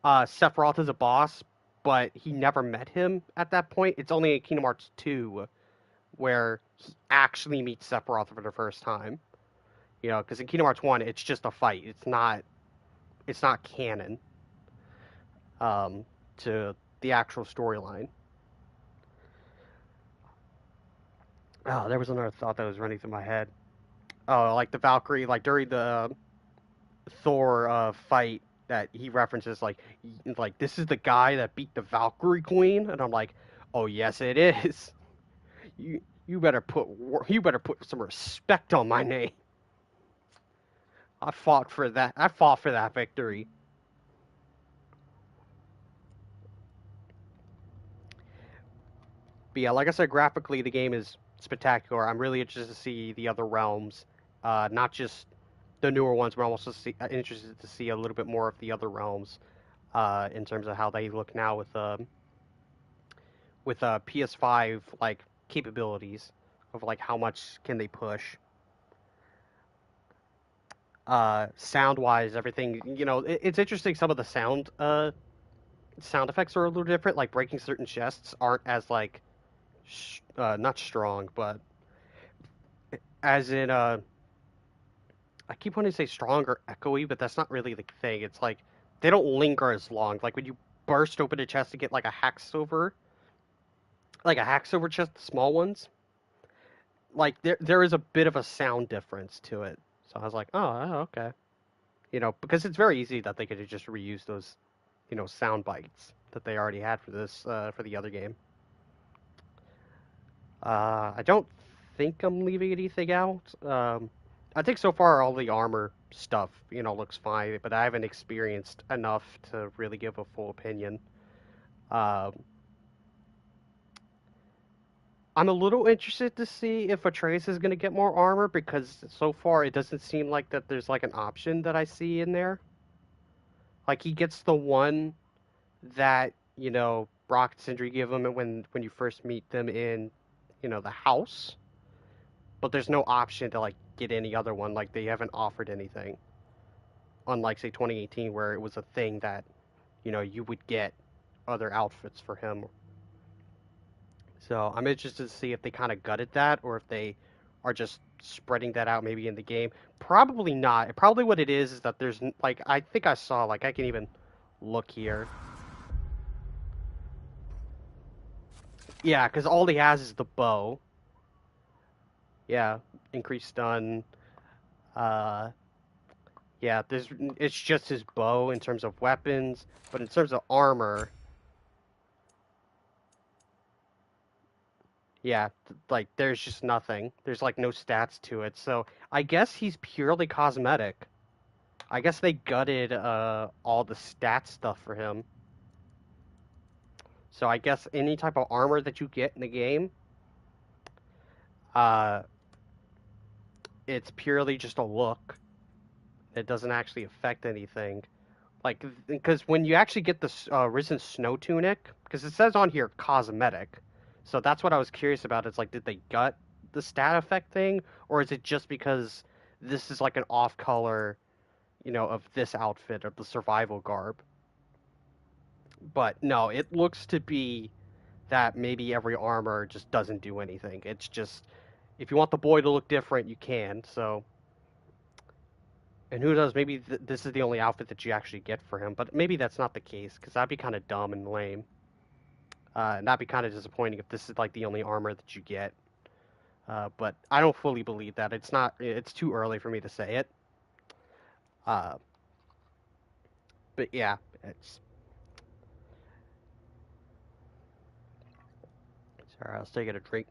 Sephiroth is a boss, but he never met him at that point. It's only in Kingdom Hearts 2 where he actually meets Sephiroth for the first time. Because in Kingdom Hearts 1, it's just a fight. It's not canon to the actual storyline. Oh, there was another thought that was running through my head. Oh, like the Valkyrie, like during the Thor fight that he references, like this is the guy that beat the Valkyrie Queen, and I'm like, oh yes, it is. You better put some respect on my name. I fought for that. I fought for that victory. But yeah, like I said, graphically the game is spectacular. I'm really interested to see the other realms, not just the newer ones, but I'm also interested to see a little bit more of the other realms, in terms of how they look now with PS5 like capabilities of like how much can they push. Sound wise, everything, it's interesting. Some of the sound effects are a little different. Like breaking certain chests aren't as like not strong, but as in I keep wanting to say strong or echoey, but that's not really the thing. It's like they don't linger as long. Like when you burst open a chest to get like a hacksilver chest, the small ones, like there is a bit of a sound difference to it. So I was like, oh okay. Because it's very easy that they could have just reused those, sound bites that they already had for this, for the other game. I don't think I'm leaving anything out. I think so far all the armor stuff, looks fine, but I haven't experienced enough to really give a full opinion. I'm a little interested to see if Atreus is going to get more armor, because so far it doesn't seem like that there's like an option that I see in there. Like he gets the one that, Brock and Sindri give him when you first meet them in, the house. But there's no option to like get any other one. Like they haven't offered anything. Unlike say 2018 where it was a thing that, you would get other outfits for him. So I'm interested to see if they kind of gutted that or if they are just spreading that out maybe in the game. Probably not. Probably what it is that there's like, I think I saw, like I can even look here. Yeah, because all he has is the bow. Yeah, increased stun. Yeah, it's just his bow in terms of weapons, but in terms of armor, yeah, like there's just nothing. There's like no stats to it. So I guess he's purely cosmetic. I guess they gutted all the stat stuff for him. So I guess any type of armor that you get in the game, it's purely just a look. It doesn't actually affect anything. Like, because when you actually get the Risen Snow Tunic, because it says on here cosmetic, so that's what I was curious about. It's like, did they gut the stat effect thing, or is it just because this is like an off color, of this outfit, of the survival garb? But no, it looks to be that maybe every armor just doesn't do anything. It's just, if you want the boy to look different, you can. So And who knows, maybe this is the only outfit that you actually get for him, but maybe that's not the case, because that'd be kind of dumb and lame. And that'd be kind of disappointing if this is like the only armor that you get. But I don't fully believe that. It's too early for me to say it. But yeah, sorry, I was taking a drink.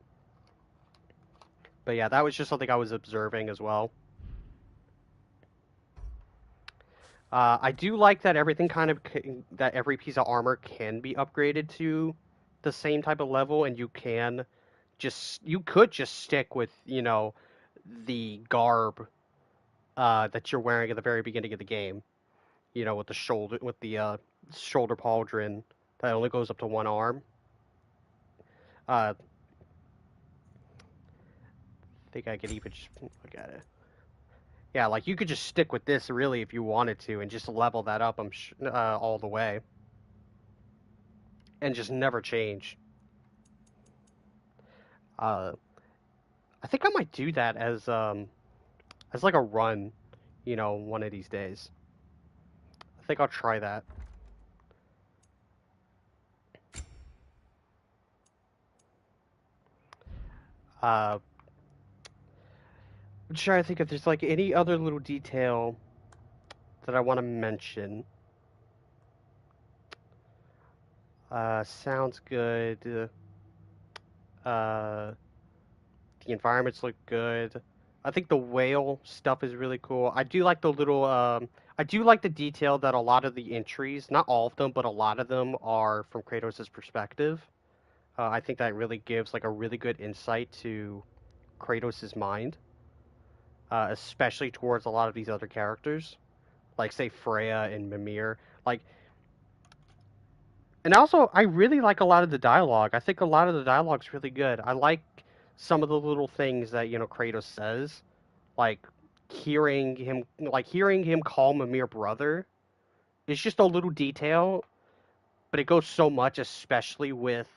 But yeah, that was just something I was observing as well. I do like that everything that every piece of armor can be upgraded to the same type of level, and you could just stick with, the garb that you're wearing at the very beginning of the game. With the shoulder pauldron that only goes up to one arm. I think I could even just look at it. Yeah, like you could just stick with this really if you wanted to, and just level that up. All the way, and just never change. I think I might do that as like a run, one of these days. I think I'll try that. I'm trying to think if there's like any other little detail that I want to mention. Sounds good. The environments look good. I think the whale stuff is really cool. I do like the little, I do like the detail that a lot of the entries, not all of them, but a lot of them are from Kratos' perspective. I think that really gives like a really good insight to Kratos' mind, especially towards a lot of these other characters, like say Freya and Mimir. And also, I really like a lot of the dialogue. I think a lot of the dialogue's really good. I like some of the little things that, Kratos says. Like hearing him call Mimir brother. It's just a little detail, but it goes so much, especially with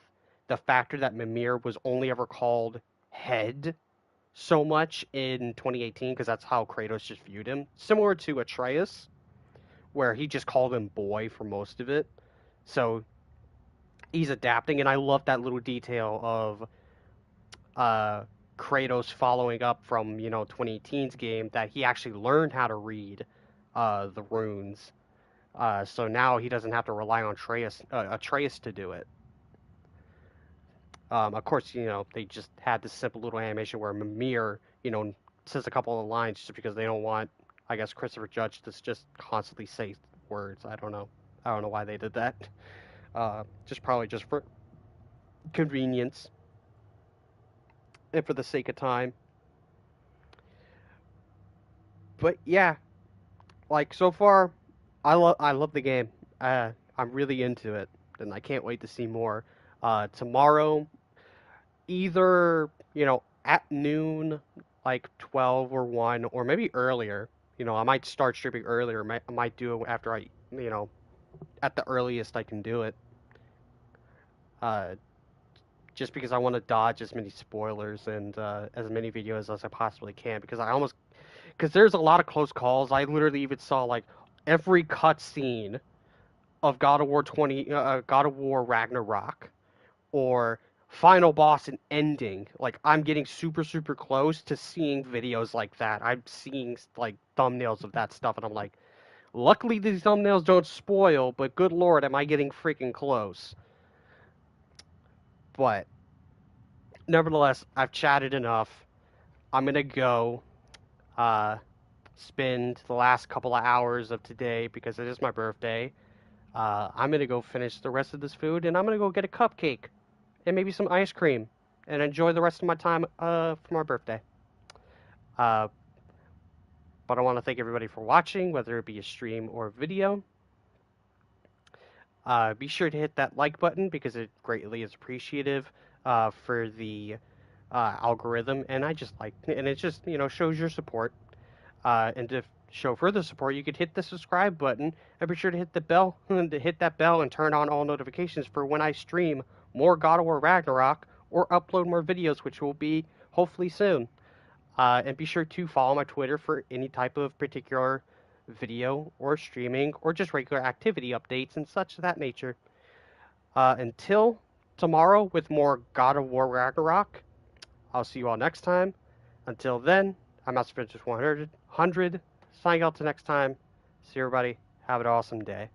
the factor that Mimir was only ever called head so much in 2018, because that's how Kratos just viewed him. Similar to Atreus, where he just called him boy for most of it. So he's adapting, and I love that little detail of Kratos following up from 2018's game, that he actually learned how to read the runes. So now he doesn't have to rely on Atreus to do it. Of course, they just had this simple little animation where Mimir, says a couple of lines just because they don't want, I guess, Christopher Judge to just constantly say words. I don't know why they did that. Probably just for convenience and for the sake of time. But yeah, like so far, I love the game. I'm really into it, and I can't wait to see more. Tomorrow, either at noon, like 12 or 1, or maybe earlier. I might start streaming earlier. I might do it after I at the earliest I can do it. Just because I want to dodge as many spoilers and as many videos as I possibly can, because there's a lot of close calls. I literally even saw like every cutscene of God of War Ragnarok, or final boss and ending. Like, I'm getting super, super close to seeing videos like that. I'm seeing like thumbnails of that stuff, and I'm like, luckily these thumbnails don't spoil, but good lord, am I getting freaking close. But nevertheless, I've chatted enough. I'm gonna go spend the last couple of hours of today, because it is my birthday. I'm gonna go finish the rest of this food, and I'm gonna go get a cupcake and maybe some ice cream and enjoy the rest of my time for my birthday. But I want to thank everybody for watching, whether it be a stream or a video. Be sure to hit that like button, because it greatly is appreciative for the algorithm, and it just shows your support. And to show further support, you could hit the subscribe button, and be sure to hit the bell and turn on all notifications for when I stream more God of War Ragnarok or upload more videos, which will be hopefully soon. And be sure to follow my Twitter for any type of particular video or streaming or just regular activity updates and such of that nature. Until tomorrow with more God of War Ragnarok, I'll see you all next time. Until then, I'm Master 100, signing out to next time. See everybody. Have an awesome day.